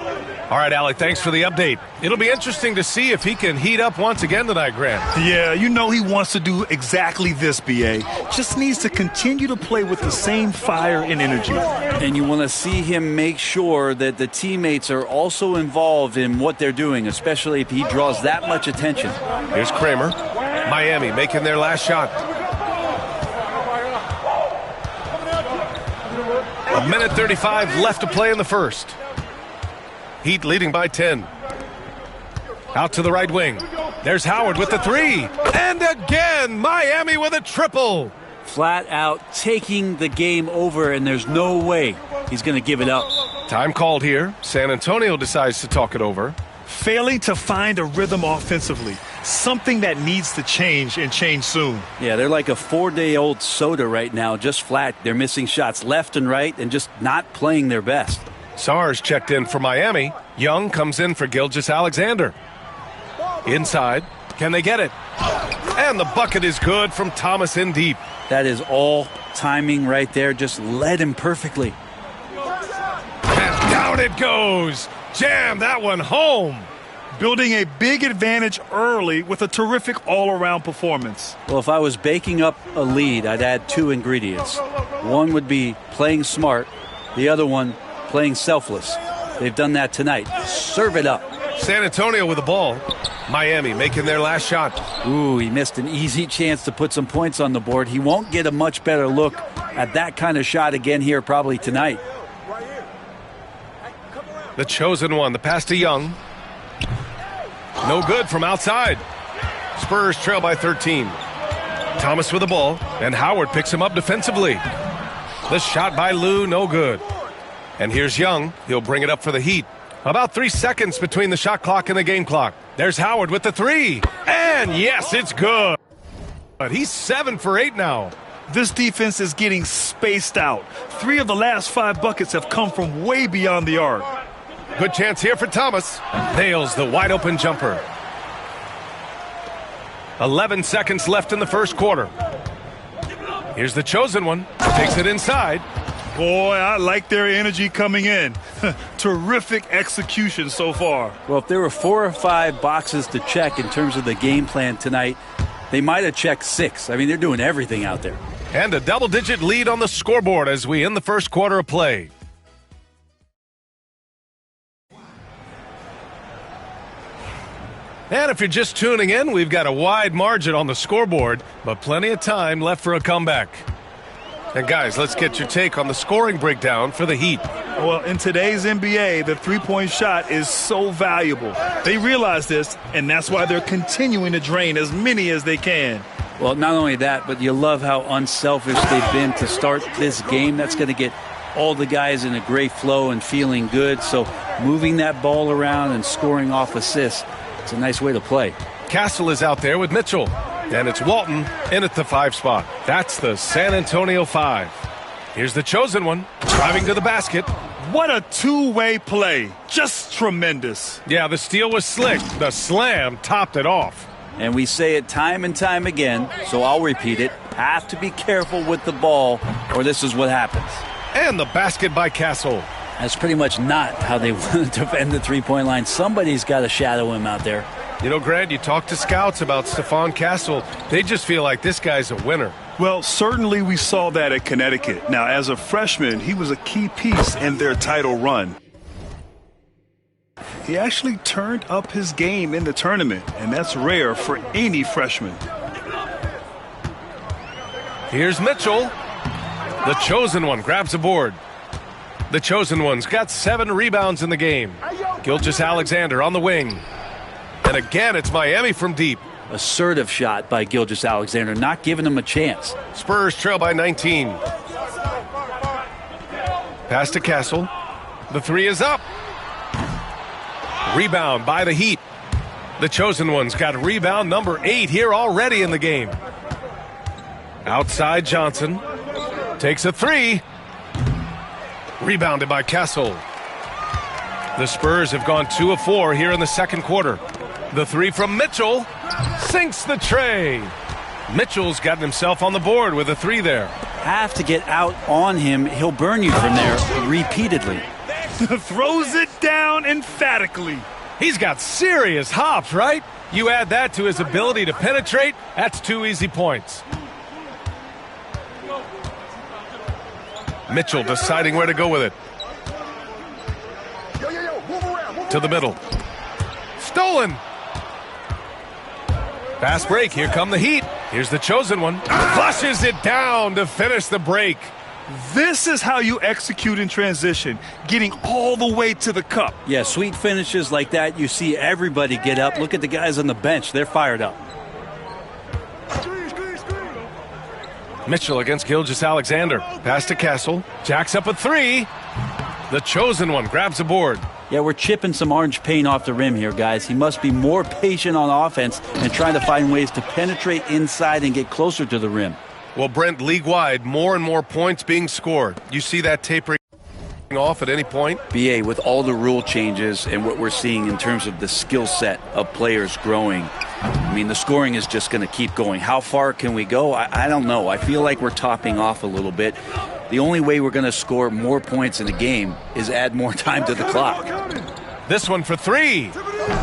All right, Allie, thanks for the update. It'll be interesting to see if he can heat up once again tonight, Grant. Yeah, you know he wants to do exactly this, B.A. Just needs to continue to play with the same fire and energy. And you want to see him make sure that the teammates are also involved in what they're doing, especially if he draws that much attention. Here's Kramer. Miami making their last shot. 1:35 left to play in the first. Heat leading by 10. Out to the right wing. There's Howard with the 3. And again, Miami with a triple. Flat out taking the game over, and there's no way he's going to give it up. Time called here. San Antonio decides to talk it over. Failing to find a rhythm offensively. Something that needs to change, and change soon. Yeah, they're like a 4-day-old soda right now, just flat. They're missing shots left and right and just not playing their best. Sars checked in for Miami. Young comes in for Gilgeous-Alexander. Inside. Can they get it? And the bucket is good from Thomas in deep. That is all timing right there. Just led him perfectly. And down it goes. Jam that one home. Building a big advantage early with a terrific all-around performance. Well, if I was baking up a lead, I'd add 2 ingredients. One would be playing smart. The other one, playing selfless. They've done that tonight. Serve it up. San Antonio with the ball. Miami making their last shot. Ooh, he missed an easy chance to put some points on the board. He won't get a much better look at that kind of shot again here probably tonight. The chosen one, the pass to Young. No good from outside. Spurs trail by 13. Thomas with the ball, and Howard picks him up defensively. The shot by Lou, no good. And here's Young. He'll bring it up for the Heat. About 3 seconds between the shot clock and the game clock. There's Howard with the three. And yes, it's good. But he's 7 for 8 now. This defense is getting spaced out. 3 of the last 5 buckets have come from way beyond the arc. Good chance here for Thomas. Nails the wide open jumper. 11 seconds left in the first quarter. Here's the chosen one. Takes it inside. Boy, I like their energy coming in. Terrific execution so far. Well, if there were 4 or 5 boxes to check in terms of the game plan tonight, they might have checked 6. I mean, they're doing everything out there. And a double-digit lead on the scoreboard as we end the first quarter of play. And if you're just tuning in, we've got a wide margin on the scoreboard, but plenty of time left for a comeback. And guys, let's get your take on the scoring breakdown for the Heat. Well, in today's NBA, the three-point shot is so valuable. They realize this, and that's why they're continuing to drain as many as they can. Well, not only that, but you love how unselfish they've been to start this game. That's going to get all the guys in a great flow and feeling good. So moving that ball around and scoring off assists, it's a nice way to play. Castle is out there with Mitchell. And it's Walton in at the 5 spot. That's the San Antonio 5. Here's the chosen one, driving to the basket. What a two-way play. Just tremendous. Yeah, the steal was slick. The slam topped it off. And we say it time and time again, so I'll repeat it. Have to be careful with the ball, or this is what happens. And the basket by Castle. That's pretty much not how they want to defend the three-point line. Somebody's got to shadow him out there. You know, Grant, you talk to scouts about Stephon Castle. They just feel like this guy's a winner. Well, certainly we saw that at Connecticut. Now, as a freshman, he was a key piece in their title run. He actually turned up his game in the tournament, and that's rare for any freshman. Here's Mitchell. The chosen one grabs a board. The chosen one's got 7 rebounds in the game. Gilgeous-Alexander on the wing. And again, it's Miami from deep. Assertive shot by Gilgeous-Alexander, not giving him a chance. Spurs trail by 19. Pass to Castle. The 3 is up. Rebound by the Heat. The chosen one's got rebound number 8 here already in the game. Outside Johnson. Takes a 3. Rebounded by Castle. The Spurs have gone 2 of 4 here in the second quarter. The 3 from Mitchell sinks the tray. Mitchell's gotten himself on the board with a 3 there. Have to get out on him. He'll burn you from there repeatedly. Throws it down emphatically. He's got serious hops, right? You add that to his ability to penetrate, that's 2 easy points. Mitchell deciding where to go with it. To the middle. Stolen. Fast break. Here come the Heat. Here's the chosen one. Flushes it down to finish the break. This is how you execute in transition, getting all the way to the cup. Yeah, sweet finishes like that, you see everybody get up. Look at the guys on the bench. They're fired up. Mitchell against Gilgeous-Alexander. Pass to Castle. Jacks up a 3. The chosen one grabs a board. Yeah, we're chipping some orange paint off the rim here, guys. He must be more patient on offense and trying to find ways to penetrate inside and get closer to the rim. Well, Brent, league-wide, more and more points being scored. You see that tapering off at any point? BA, with all the rule changes and what we're seeing in terms of the skill set of players growing, I mean, the scoring is just going to keep going. How far can we go? I don't know. I feel like we're topping off a little bit. The only way we're going to score more points in the game is add more time to the clock. This one for 3.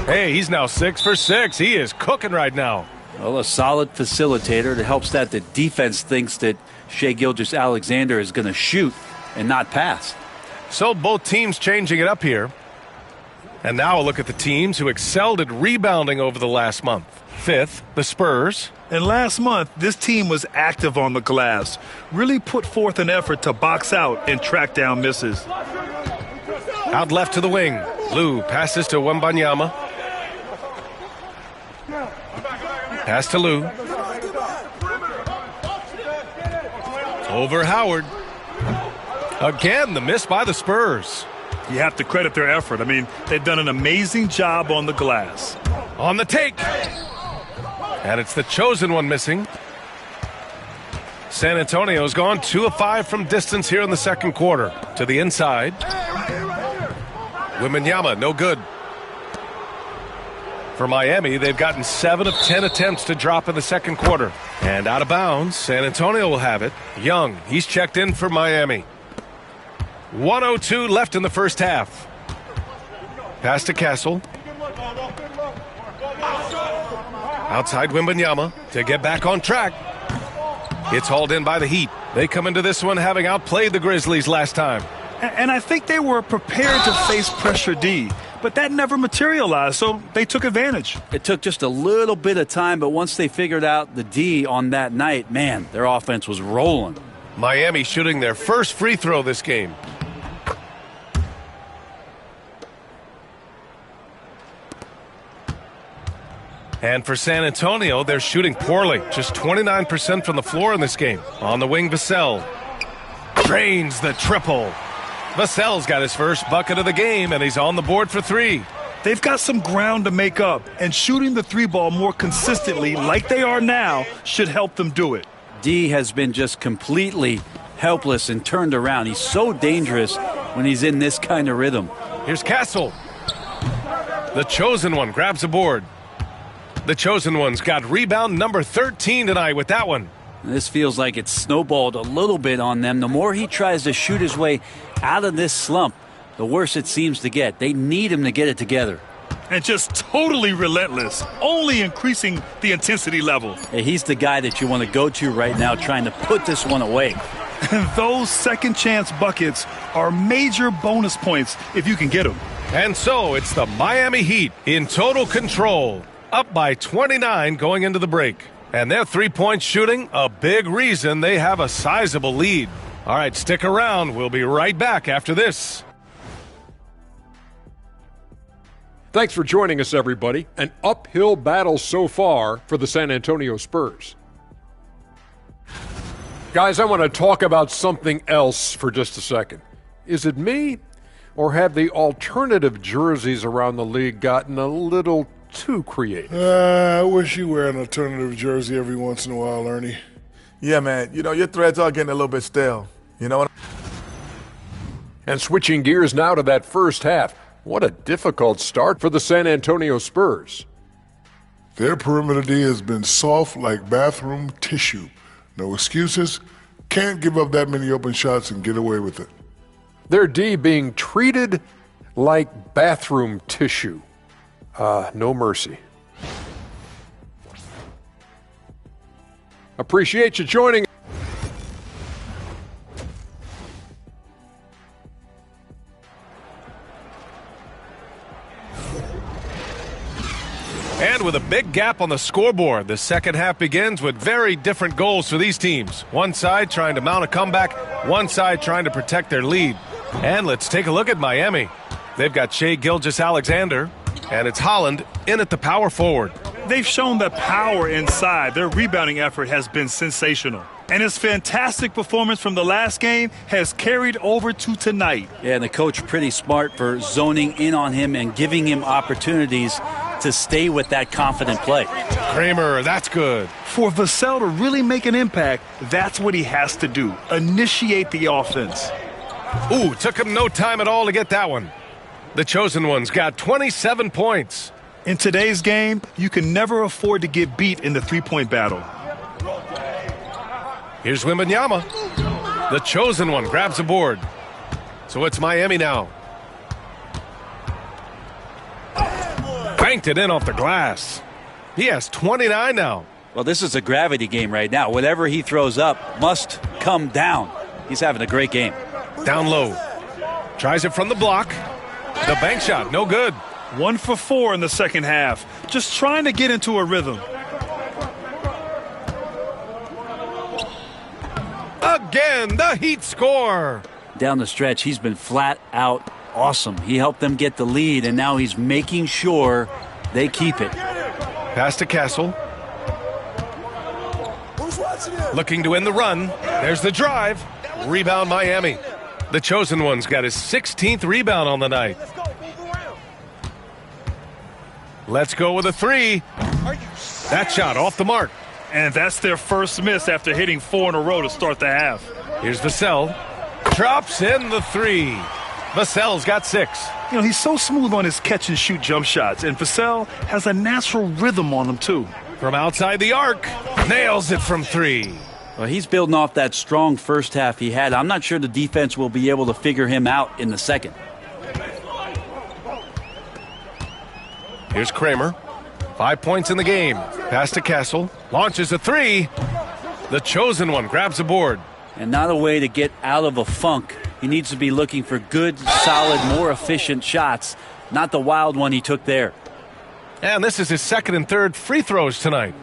Hey, he's now 6 for 6. He is cooking right now. Well, a solid facilitator that helps that the defense thinks that Shai Gilgeous-Alexander is going to shoot and not pass. So both teams changing it up here. And now a look at the teams who excelled at rebounding over the last month. 5th, the Spurs. And last month, this team was active on the glass, really put forth an effort to box out and track down misses. Out left to the wing. Lou passes to Wembanyama. Pass to Lou. Over Howard. Again, the miss by the Spurs. You have to credit their effort. I mean, they've done an amazing job on the glass. On the take. And it's the chosen one missing. San Antonio's gone 2 of 5 from distance here in the second quarter. To the inside. Wembanyama, no good. For Miami, they've gotten 7 of 10 attempts to drop in the second quarter. And out of bounds, San Antonio will have it. Young, he's checked in for Miami. 1:02 left in the first half. Pass to Castle. Outside Wembanyama to get back on track. It's hauled in by the Heat. They come into this one having outplayed the Grizzlies last time. And I think they were prepared to face pressure D, but that never materialized, so they took advantage. It took just a little bit of time, but once they figured out the D on that night, man, their offense was rolling. Miami shooting their first free throw this game. And for San Antonio, they're shooting poorly. Just 29% from the floor in this game. On the wing, Vassell drains the triple. Vassell's got his first bucket of the game, and he's on the board for 3. They've got some ground to make up, and shooting the 3-ball more consistently like they are now should help them do it. D has been just completely helpless and turned around. He's so dangerous when he's in this kind of rhythm. Here's Castle. The chosen one grabs a board. The chosen one's got rebound number 13 tonight with that one. This feels like it's snowballed a little bit on them. The more he tries to shoot his way out of this slump, the worse it seems to get. They need him to get it together. And just totally relentless, only increasing the intensity level. Hey, he's the guy that you want to go to right now trying to put this one away. And those second chance buckets are major bonus points if you can get them. And so it's the Miami Heat in total control. Up by 29 going into the break. And their three-point shooting, a big reason they have a sizable lead. All right, stick around. We'll be right back after this. Thanks for joining us, everybody. An uphill battle so far for the San Antonio Spurs. Guys, I want to talk about something else for just a second. Is it me, or have the alternative jerseys around the league gotten a little too creative? I wish you wear an alternative jersey every once in a while, Ernie. Yeah, man. You know, your threads are getting a little bit stale. You know what? And switching gears now to that first half. What a difficult start for the San Antonio Spurs. Their perimeter D has been soft like bathroom tissue. No excuses. Can't give up that many open shots and get away with it. Their D being treated like bathroom tissue. No mercy. Appreciate you joining. And with a big gap on the scoreboard, the second half begins with very different goals for these teams. One side trying to mount a comeback, one side trying to protect their lead. And let's take a look at Miami. They've got Shai Gilgeous-Alexander, and it's Holland in at the power forward. They've shown the power inside. Their rebounding effort has been sensational. And his fantastic performance from the last game has carried over to tonight. Yeah, and the coach pretty smart for zoning in on him and giving him opportunities to stay with that confident play. Kramer, that's good. For Vassell to really make an impact, that's what he has to do. Initiate the offense. Ooh, took him no time at all to get that one. The chosen one's got 27 points. In today's game, you can never afford to get beat in the three-point battle. Here's Wembanyama. The chosen one grabs a board. So it's Miami now. Banked it in off the glass. He has 29 now. Well, this is a gravity game right now. Whatever he throws up must come down. He's having a great game. Down low. Tries it from the block. The bank shot, no good. 1 for 4 in the second half. Just trying to get into a rhythm. Again, the Heat score. Down the stretch, he's been flat out awesome. He helped them get the lead, and now he's making sure they keep it. Pass to Castle. Looking to end the run. There's the drive. Rebound Miami. The chosen one's got his 16th rebound on the night. Let's go with a three. That shot off the mark. And that's their first miss after hitting 4 in a row to start the half. Here's Vassell. Drops in the three. Vassell's got 6. You know, he's so smooth on his catch-and-shoot jump shots, and Vassell has a natural rhythm on him, too. From outside the arc, nails it from 3. Well, he's building off that strong first half he had. I'm not sure the defense will be able to figure him out in the second. Here's Kramer. 5 points in the game. Pass to Castle. Launches a 3. The chosen one grabs a board. And not a way to get out of a funk. He needs to be looking for good, solid, more efficient shots, not the wild one he took there. And this is his second and third free throws tonight.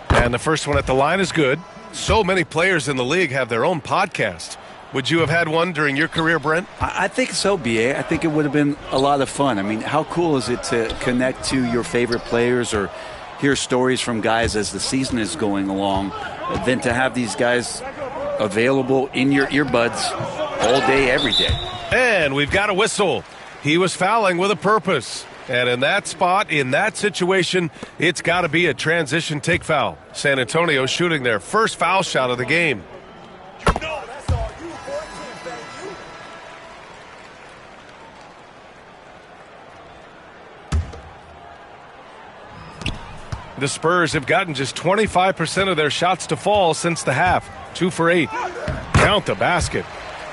And the first one at the line is good. So many players in the league have their own podcast. Would you have had one during your career, Brent? I think so, B.A. I think it would have been a lot of fun. I mean, how cool is it to connect to your favorite players or hear stories from guys as the season is going along than to have these guys available in your earbuds all day, every day. And we've got a whistle. He was fouling with a purpose. And in that spot, in that situation, it's got to be a transition take foul. San Antonio shooting their first foul shot of the game. The Spurs have gotten just 25% of their shots to fall since the half. 2 for 8. Count the basket.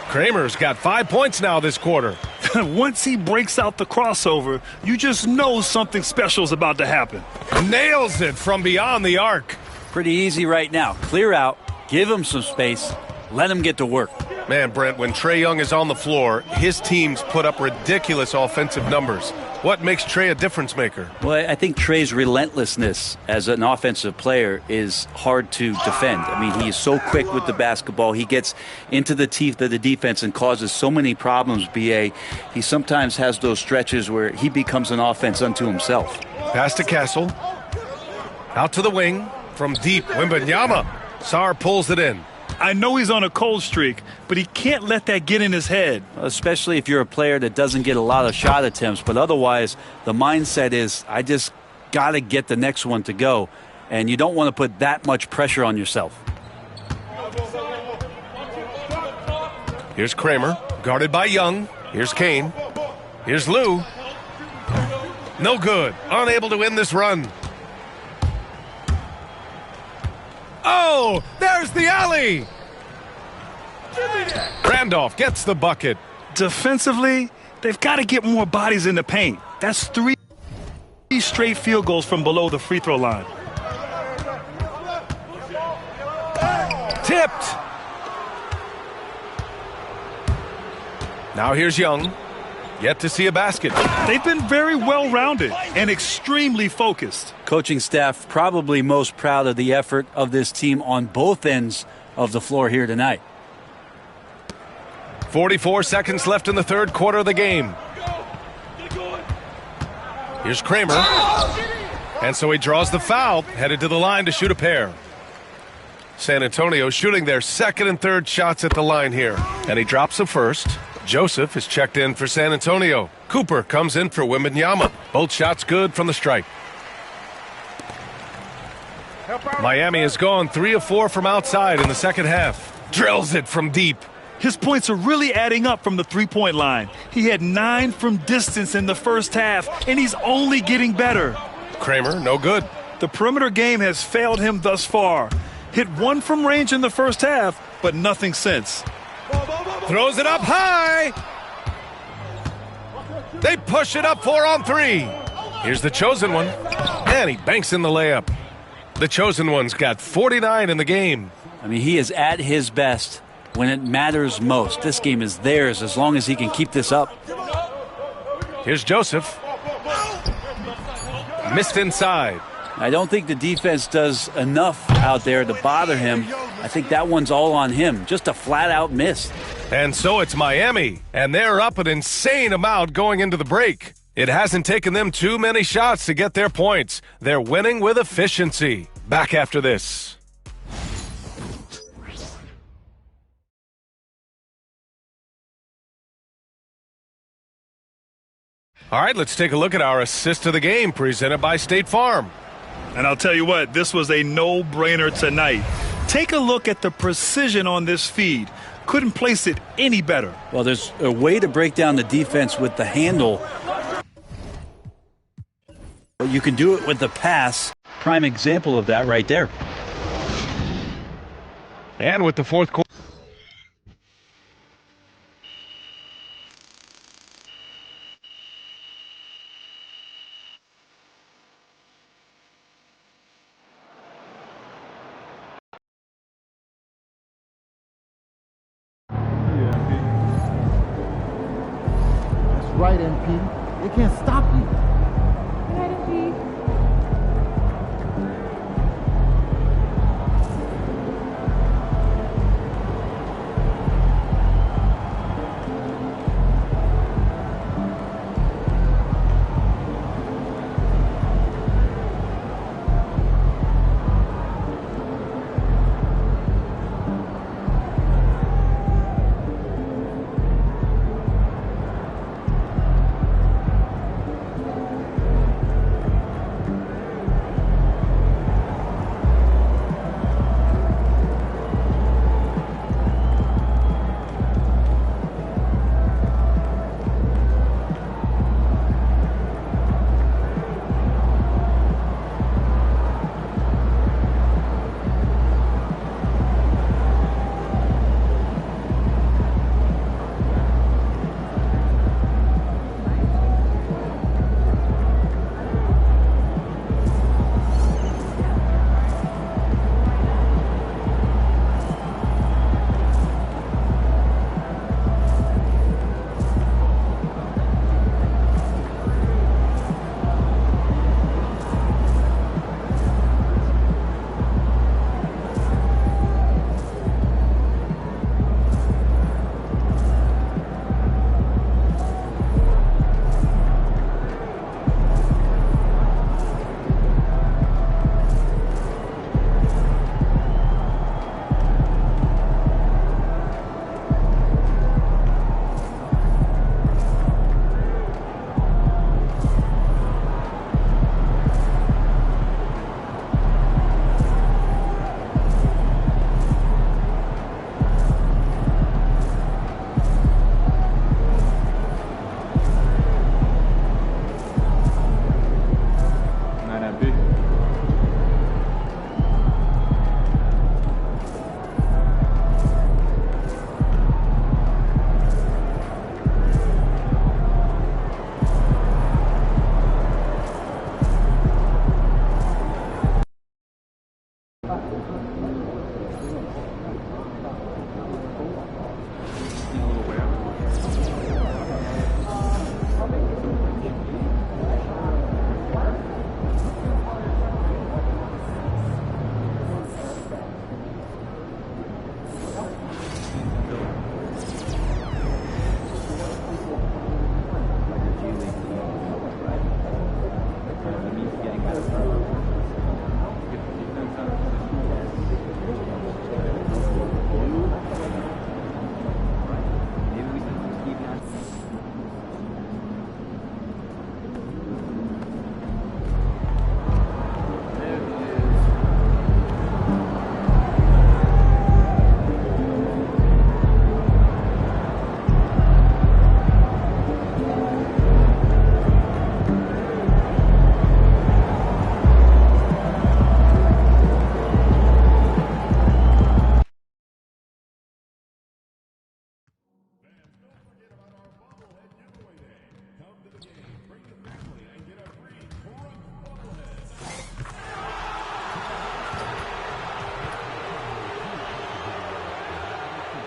Kramer's got 5 points now this quarter. Once he breaks out the crossover, you just know something special is about to happen. Nails it from beyond the arc. Pretty easy right now. Clear out, give him some space, let him get to work. Man, Brent, when Trae Young is on the floor, his teams put up ridiculous offensive numbers. What makes Trae a difference maker? Well, I think Trae's relentlessness as an offensive player is hard to defend. I mean, he is so quick with the basketball. He gets into the teeth of the defense and causes so many problems, B.A. He sometimes has those stretches where he becomes an offense unto himself. Pass to Castle. Out to the wing. From deep, Wembanyama. Sarr pulls it in. I know he's on a cold streak, but he can't let that get in his head. Especially if you're a player that doesn't get a lot of shot attempts, but otherwise the mindset is, I just got to get the next one to go, and you don't want to put that much pressure on yourself. Here's Kramer, guarded by Young. Here's Kane. Here's Lou. No good. Unable to win this run. Oh, there's the alley. Randolph gets the bucket. Defensively, they've got to get more bodies in the paint. That's 3 straight field goals from below the free throw line. Tipped. Now here's Young. Yet to see a basket. They've been very well-rounded and extremely focused. Coaching staff probably most proud of the effort of this team on both ends of the floor here tonight. 44 seconds left in the third quarter of the game. Here's Kramer. And so he draws the foul, headed to the line to shoot a pair. San Antonio shooting their second and third shots at the line here. And he drops the first. Joseph is checked in for San Antonio. Cooper comes in for Wembanyama. Both shots good from the stripe. Miami has gone 3 of 4 from outside in the second half. Drills it from deep. His points are really adding up from the three-point line. He had 9 from distance in the first half, and he's only getting better. Kramer, no good. The perimeter game has failed him thus far. Hit 1 from range in the first half, but nothing since. Throws it up high. They push it up 4 on 3. Here's the chosen one. And he banks in the layup. The chosen one's got 49 in the game. I mean, he is at his best when it matters most. This game is theirs as long as he can keep this up. Here's Joseph. Missed inside. I don't think the defense does enough out there to bother him. I think that one's all on him. Just a flat-out miss. And so it's Miami, and they're up an insane amount going into the break. It hasn't taken them too many shots to get their points. They're winning with efficiency. Back after this. All right, let's take a look at our assist of the game presented by State Farm. And I'll tell you what, this was a no-brainer tonight. Take a look at the precision on this feed. Couldn't place it any better. Well, there's a way to break down the defense with the handle. But you can do it with the pass. Prime example of that right there. And with the fourth quarter. Right, MP. They can't stop you. Right, MP.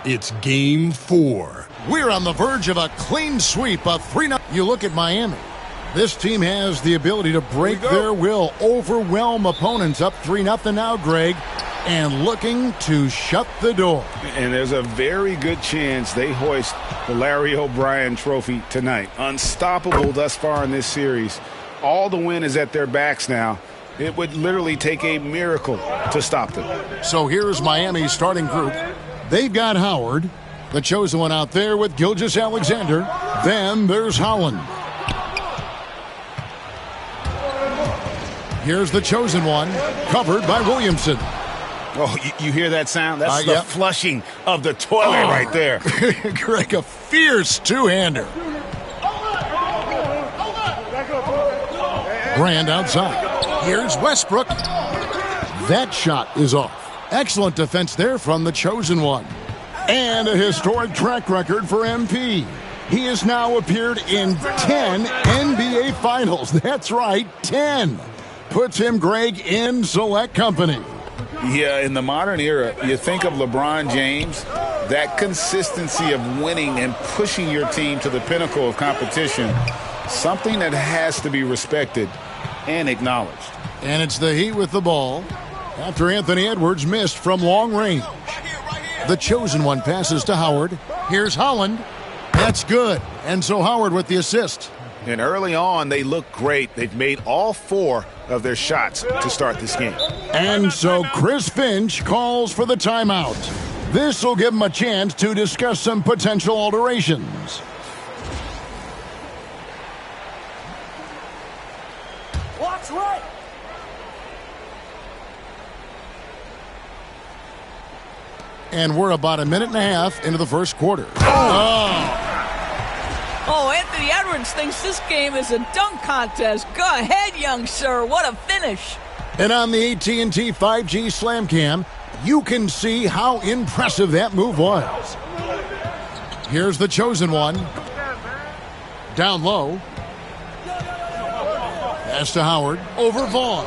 It's Game 4. We're on the verge of a clean sweep, a 3-0. You look at Miami. This team has the ability to break their will, overwhelm opponents up 3-0 now, Greg, and looking to shut the door. And there's a very good chance they hoist the Larry O'Brien trophy tonight. Unstoppable thus far in this series. All the win is at their backs now. It would literally take a miracle to stop them. So here's Miami's starting group. They've got Howard, the chosen one out there with Gilgeous-Alexander. Then there's Holland. Here's the chosen one, covered by Williamson. Oh, you hear that sound? That's the flushing of the toilet right there. Greg, a fierce two-hander. Brand outside. Here's Westbrook. That shot is off. Excellent defense there from the chosen one. And a historic track record for MP. He has now appeared in 10 NBA Finals. That's right, 10. Puts him, Greg, in select company. Yeah, in the modern era, you think of LeBron James, that consistency of winning and pushing your team to the pinnacle of competition, something that has to be respected and acknowledged. And it's the Heat with the ball after Anthony Edwards missed from long range. The chosen one passes to Howard. Here's Holland. That's good. And so Howard with the assist. And early on, they look great. They've made all 4 of their shots to start this game. And so Chris Finch calls for the timeout. This will give him a chance to discuss some potential alterations. Watch right. And we're about a minute and a half into the first quarter. Oh, Anthony Edwards thinks this game is a dunk contest. Go ahead, young sir. What a finish. And on the AT&T 5G Slam Cam, you can see how impressive that move was. Here's the chosen one. Down low. Pass to Howard. Over Vaughn.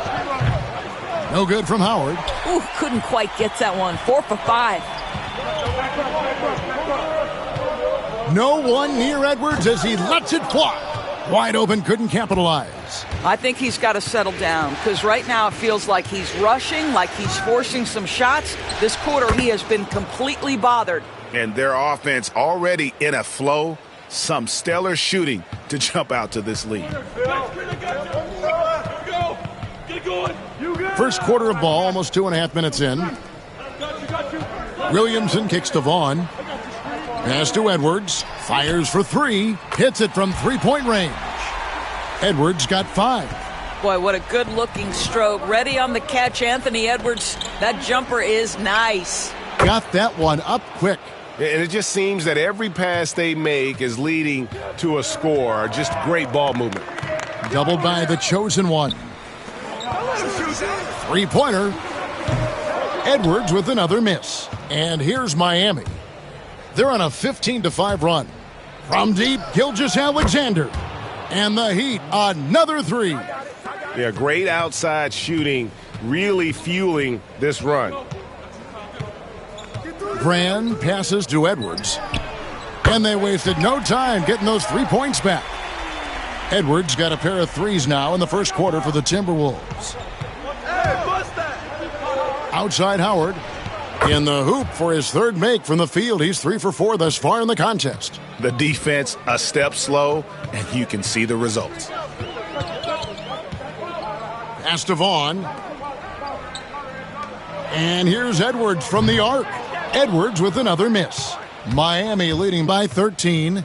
No good from Howard. Ooh, couldn't quite get that one. 4 for 5. No one near Edwards as he lets it fly. Wide open, couldn't capitalize. I think he's got to settle down because right now it feels like he's rushing, like he's forcing some shots. This quarter he has been completely bothered. And their offense already in a flow. Some stellar shooting to jump out to this lead. First quarter of ball, almost 2.5 minutes in. Williamson kicks to Vaughn. Pass to Edwards. Fires for 3. Hits it from three-point range. Edwards got 5. Boy, what a good-looking stroke. Ready on the catch, Anthony Edwards. That jumper is nice. Got that one up quick. And it just seems that every pass they make is leading to a score. Just great ball movement. Doubled by the chosen one. Three-pointer. Edwards with another miss. And here's Miami. They're on a 15-5 run. From deep, Gilgeous-Alexander. And the Heat, another 3. Yeah, great outside shooting, really fueling this run. Brand passes to Edwards. And they wasted no time getting those 3 points back. Edwards got a pair of 3s now in the first quarter for the Timberwolves. Outside Howard. In the hoop for his 3rd make from the field. He's 3 for 4 thus far in the contest. The defense a step slow, and you can see the results. Pass to Vaughn. And here's Edwards from the arc. Edwards with another miss. Miami leading by 13.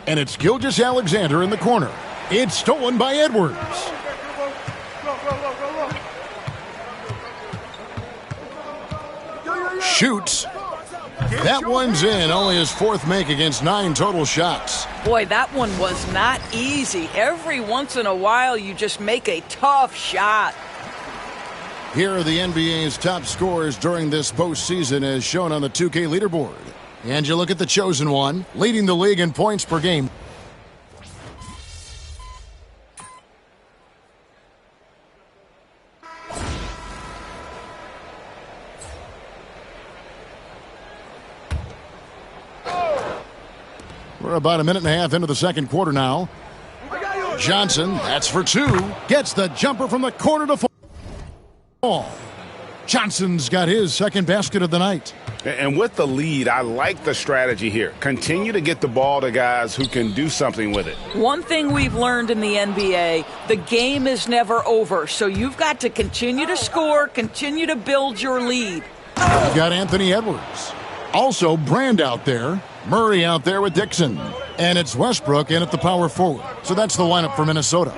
And it's Gilgeous-Alexander in the corner. It's stolen by Edwards. Shoots. That one's in. Only his 4th make against 9 total shots. Boy, that one was not easy. Every once in a while, you just make a tough shot. Here are the NBA's top scorers during this postseason as shown on the 2K leaderboard. And you look at the chosen one, leading the league in points per game. We're about a minute and a half into the second quarter now. Johnson, that's for 2. Gets the jumper from the corner to fall. Johnson's got his 2nd basket of the night. And with the lead, I like the strategy here. Continue to get the ball to guys who can do something with it. One thing we've learned in the NBA, the game is never over. So you've got to continue to score, continue to build your lead. You've got Anthony Edwards. Also, Brand out there. Murray out there with Dixon. And it's Westbrook in at the power forward. So that's the lineup for Minnesota.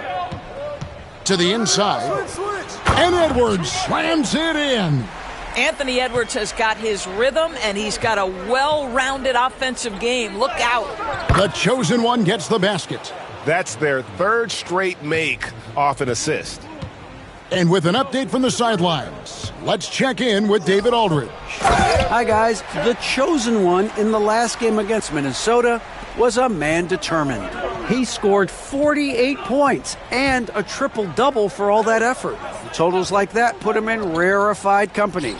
To the inside. And Edwards slams it in. Anthony Edwards has got his rhythm, and he's got a well-rounded offensive game. Look out. The chosen one gets the basket. That's their third straight make off an assist. And with an update from the sidelines, let's check in with David Aldridge. Hi, guys. The chosen one in the last game against Minnesota was a man determined. He scored 48 points and a triple-double for all that effort. Totals like that put him in rarefied company.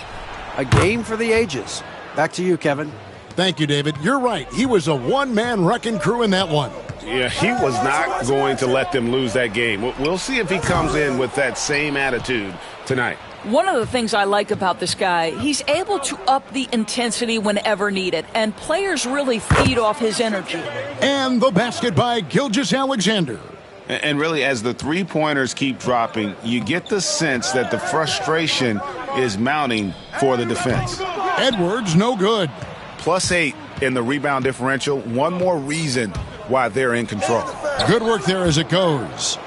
A game for the ages. Back to you, Kevin. Thank you, David. You're right. He was a one-man wrecking crew in that one. Yeah, he was not going to let them lose that game. We'll see if he comes in with that same attitude tonight. One of the things I like about this guy, he's able to up the intensity whenever needed, and players really feed off his energy. And the basket by Gilgeous-Alexander. And really, as the three-pointers keep dropping, you get the sense that the frustration is mounting for the defense. Edwards, no good. +8 in the rebound differential. One more reason why they're in control. Good work there as it goes.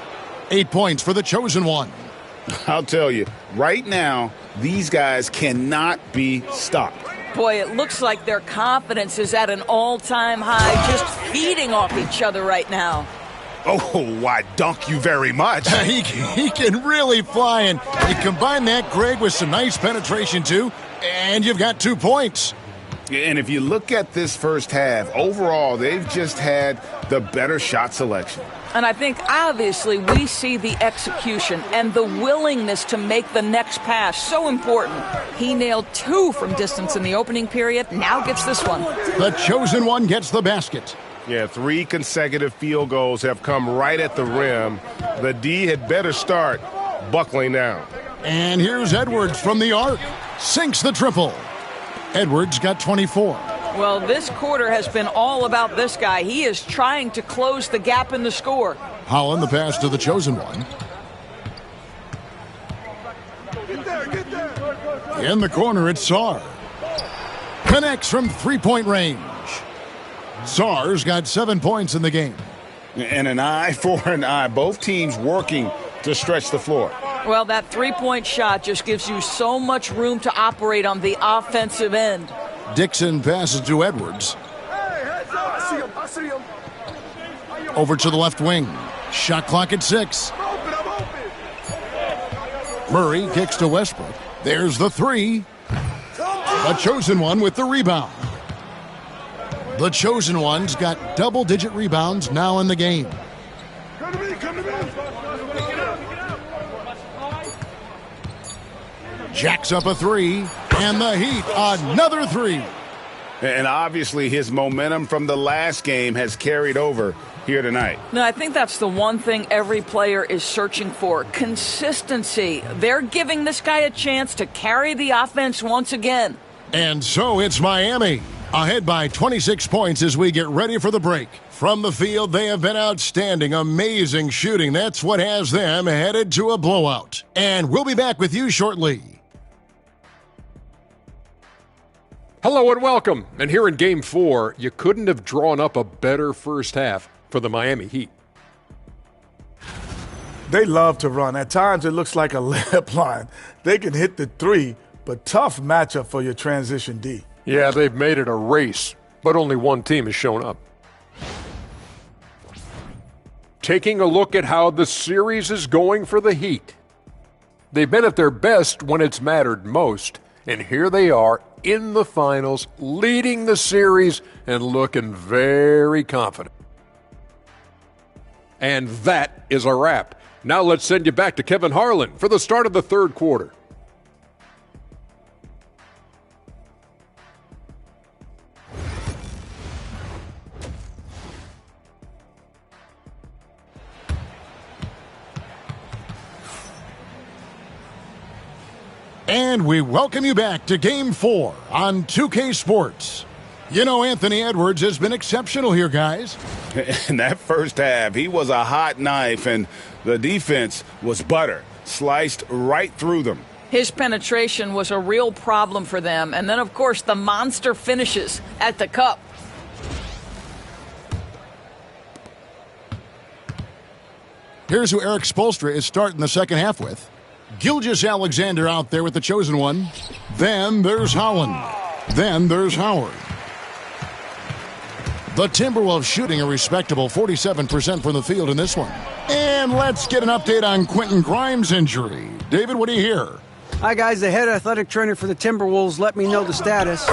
8 points for the chosen one. I'll tell you, right now, these guys cannot be stopped. Boy, it looks like their confidence is at an all-time high, just feeding off each other right now. Oh, why, dunk you very much. He can really fly, and you combine that, Greg, with some nice penetration, too, and you've got 2 points. And if you look at this first half, overall, they've just had the better shot selection. And I think, obviously, we see the execution and the willingness to make the next pass so important. He nailed 2 from distance in the opening period, now gets this one. The chosen one gets the basket. Yeah, 3 consecutive field goals have come right at the rim. The D had better start buckling down. And here's Edwards from the arc. Sinks the triple. Edwards got 24. Well, this quarter has been all about this guy. He is trying to close the gap in the score. Holland, the pass to the chosen one. In the corner, it's Sarr. Connects from three-point range. Sarr's got 7 points in the game. And an eye for an eye. Both teams working to stretch the floor. Well, that three-point shot just gives you so much room to operate on the offensive end. Dixon passes to Edwards. I see him. Over to the left wing. Shot clock at 6. Murray kicks to Westbrook. There's the 3. The chosen one with the rebound. The chosen one's got double-digit rebounds now in the game. Come to me. Jacks up a 3. And the Heat, another 3. And obviously his momentum from the last game has carried over here tonight. No, I think that's the one thing every player is searching for. Consistency. They're giving this guy a chance to carry the offense once again. And so it's Miami, ahead by 26 points as we get ready for the break. From the field, they have been outstanding, amazing shooting. That's what has them headed to a blowout. And we'll be back with you shortly. Hello and welcome. And here in Game 4, you couldn't have drawn up a better first half for the Miami Heat. They love to run. At times, it looks like a layup line. They can hit the 3, but tough matchup for your transition D. Yeah, they've made it a race, but only one team has shown up. Taking a look at how the series is going for the Heat. They've been at their best when it's mattered most, and here they are in the finals, leading the series and looking very confident. And that is a wrap. Now let's send you back to Kevin Harlan for the start of the third quarter. And we welcome you back to Game 4 on 2K Sports. You know, Anthony Edwards has been exceptional here, guys. In that first half, he was a hot knife, and the defense was butter, sliced right through them. His penetration was a real problem for them. And then, of course, the monster finishes at the cup. Here's who Eric Spoelstra is starting the second half with. Gilgeous-Alexander out there with the chosen one. Then there's Holland. Then there's Howard. The Timberwolves shooting a respectable 47% from the field in this one. And let's get an update on Quentin Grimes' injury. David, what do you hear? Hi, guys. The head athletic trainer for the Timberwolves let me know the status.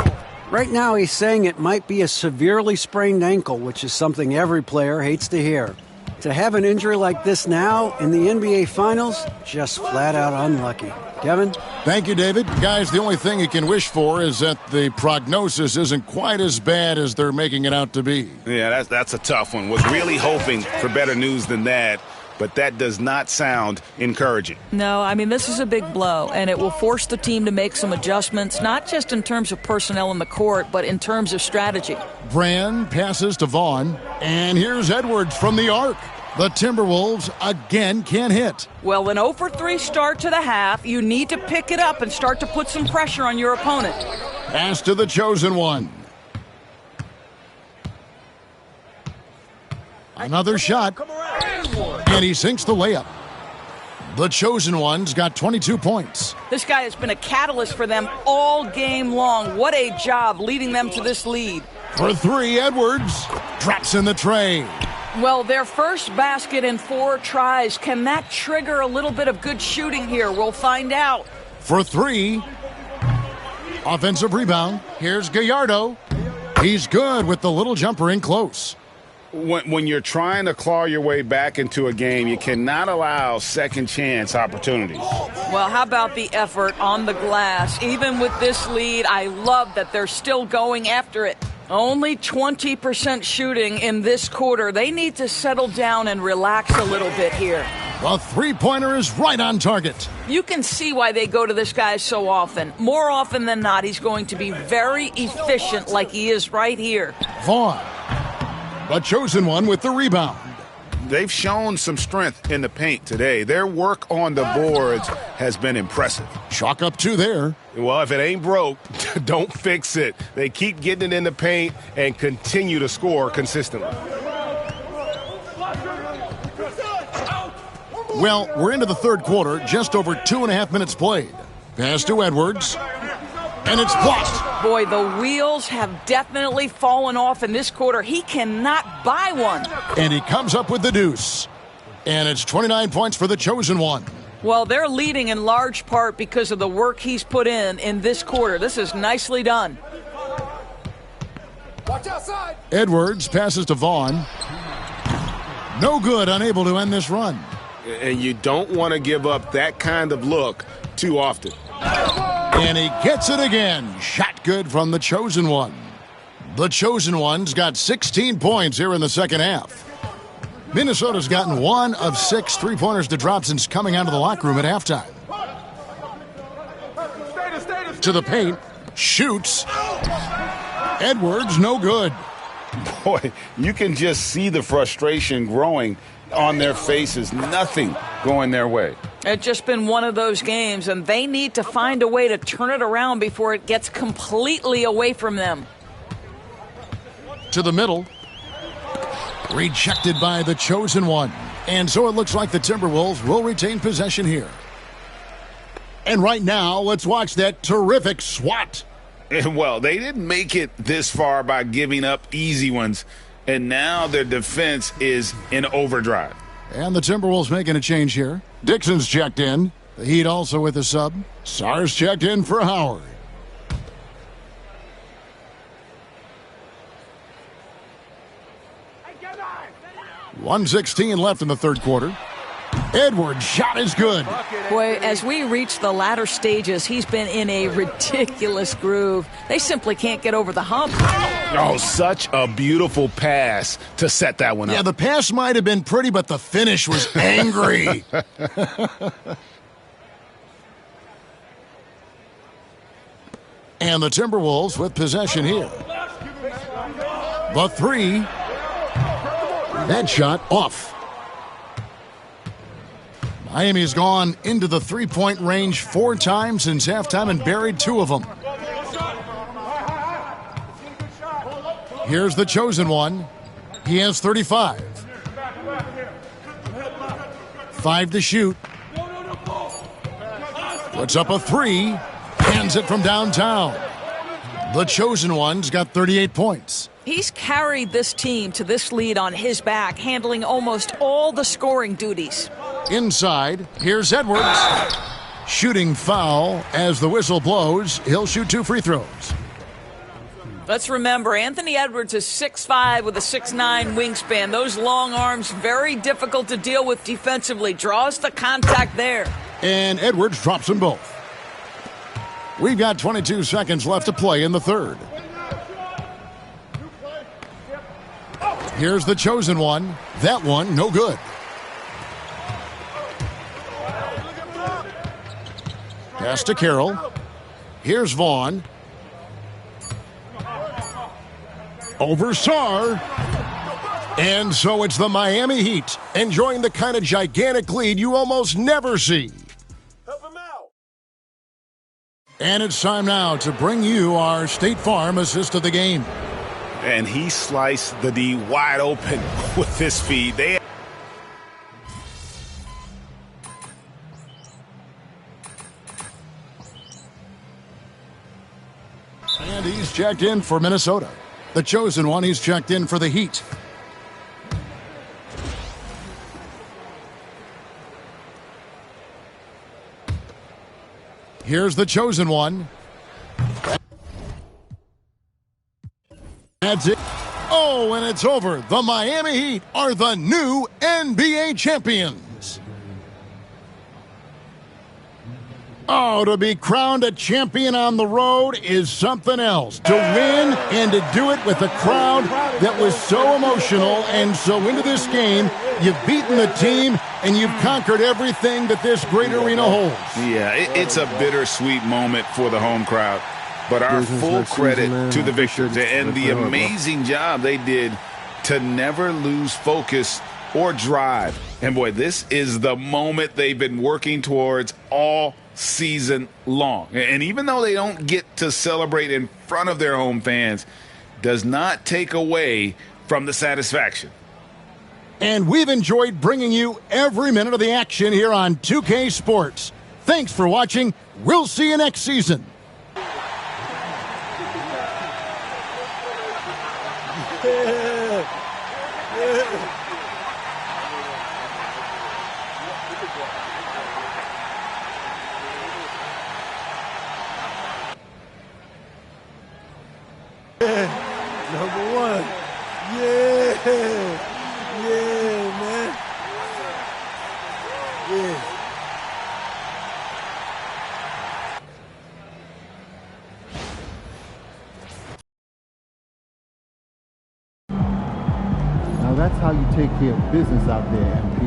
Right now, he's saying it might be a severely sprained ankle, which is something every player hates to hear. To have an injury like this now in the NBA Finals, just flat out unlucky. Kevin? Thank you, David. Guys, the only thing you can wish for is that the prognosis isn't quite as bad as they're making it out to be. Yeah, that's a tough one. Was really hoping for better news than that, but that does not sound encouraging. No, I mean, this is a big blow, and it will force the team to make some adjustments, not just in terms of personnel in the court, but in terms of strategy. Brand passes to Vaughn, and here's Edwards from the arc. The Timberwolves again can't hit. Well, an 0-for-3 start to the half. You need to pick it up and start to put some pressure on your opponent. Pass to the chosen one. Another shot, and he sinks the layup. The chosen one's got 22 points. This guy has been a catalyst for them all game long. What a job leading them to this lead. For three, Edwards drops in the tray. Well, their first basket in 4 tries. Can that trigger a little bit of good shooting here? We'll find out. For three, offensive rebound. Here's Gallardo. He's good with the little jumper in close. When you're trying to claw your way back into a game, you cannot allow second chance opportunities. Well, how about the effort on the glass? Even with this lead, I love that they're still going after it. Only 20% shooting in this quarter. They need to settle down and relax a little bit here. The three-pointer is right on target. You can see why they go to this guy so often. More often than not, he's going to be very efficient like he is right here. Vaughn, the chosen one with the rebound. They've shown some strength in the paint today. Their work on the boards has been impressive. Chalk up 2 there. Well, if it ain't broke, don't fix it. They keep getting it in the paint and continue to score consistently. Well, we're into the third quarter, just over 2.5 minutes played. Pass to Edwards, and it's blocked. Boy, the wheels have definitely fallen off in this quarter. He cannot buy one. And he comes up with the deuce. And it's 29 points for the chosen one. Well, they're leading in large part because of the work he's put in this quarter. This is nicely done. Watch outside. Edwards passes to Vaughn. No good, unable to end this run. And you don't want to give up that kind of look too often. And he gets it again. Shot good from the chosen one. The chosen one's got 16 points here in the second half. Minnesota's gotten 1 of 6 three-pointers to drop since coming out of the locker room at halftime. To the paint. Shoots. Edwards, no good. Boy, you can just see the frustration growing on their faces. Nothing going their way. It's just been one of those games, and they need to find a way to turn it around before it gets completely away from them. To the middle. Rejected by the chosen one. And so it looks like the Timberwolves will retain possession here. And right now, let's watch that terrific swat. Well, they didn't make it this far by giving up easy ones, and now their defense is in overdrive. And the Timberwolves making a change here. Dixon's checked in. The Heat also with a sub. Sar's checked in for Howard. .116 left in the third quarter. Edwards' shot is good. Boy, as we reach the latter stages, he's been in a ridiculous groove. They simply can't get over the hump. Oh, such a beautiful pass to set that one up. Yeah, the pass might have been pretty, but the finish was angry. And the Timberwolves with possession here. The three. That shot off. Miami's gone into the three-point range 4 times since halftime and buried 2 of them. Here's the chosen one. He has 35. 5 to shoot. Puts up a three. Hands it from downtown. The chosen one's got 38 points. He's carried this team to this lead on his back, handling almost all the scoring duties. Inside, here's Edwards. Shooting foul as the whistle blows. He'll shoot 2 free throws. Let's remember, Anthony Edwards is 6'5" with a 6'9" wingspan. Those long arms, very difficult to deal with defensively. Draws the contact there. And Edwards drops them both. We've got 22 seconds left to play in the third. Here's the chosen one. That one, no good. Pass to Carroll. Here's Vaughn. Over Sarr. And so it's the Miami Heat enjoying the kind of gigantic lead you almost never see. And it's time now to bring you our State Farm assist of the game. And he sliced the D wide open with this feed. And he's checked in for Minnesota. The chosen one, he's checked in for the Heat. Here's the chosen one. That's it. Oh, and it's over. The Miami Heat are the new NBA champions. Oh, to be crowned a champion on the road is something else. To win and to do it with a crowd that was so emotional and so into this game, you've beaten the team and you've conquered everything that this great arena holds. Yeah, it's a bittersweet moment for the home crowd. But our full credit to the victors and the amazing job they did to never lose focus or drive. And boy, this is the moment they've been working towards all season long. And even though they don't get to celebrate in front of their home fans, does not take away from the satisfaction. And we've enjoyed bringing you every minute of the action here on 2K Sports. Thanks for watching. We'll see you next season. Number one. Yeah. Yeah, man. Yeah. Now that's how you take care of business out there, MP.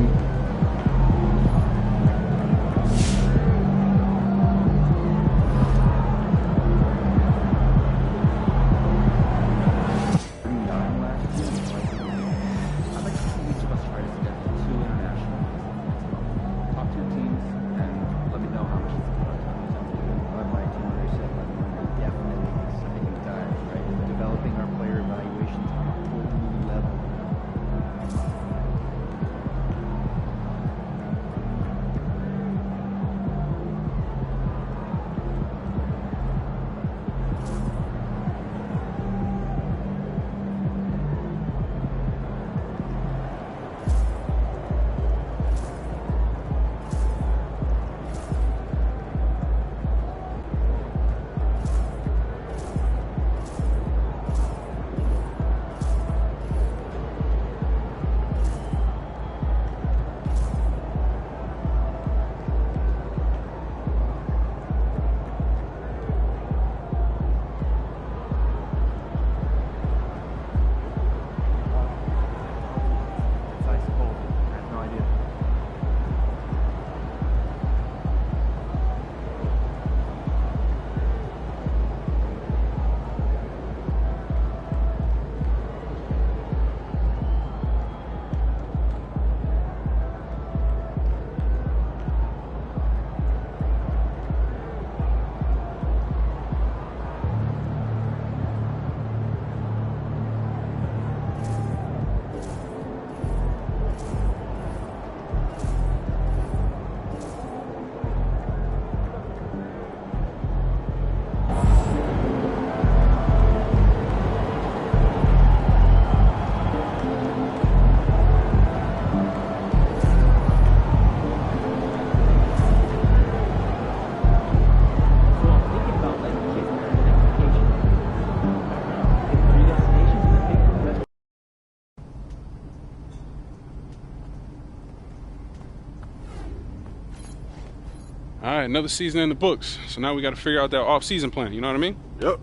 All right, another season in the books. So now we got to figure out that off-season plan. You know what I mean? Yep.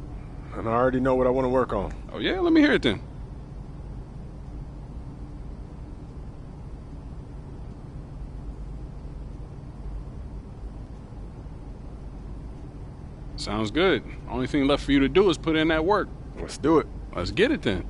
And I already know what I want to work on. Oh, yeah? Let me hear it then. Sounds good. Only thing left for you to do is put in that work. Let's do it. Let's get it then.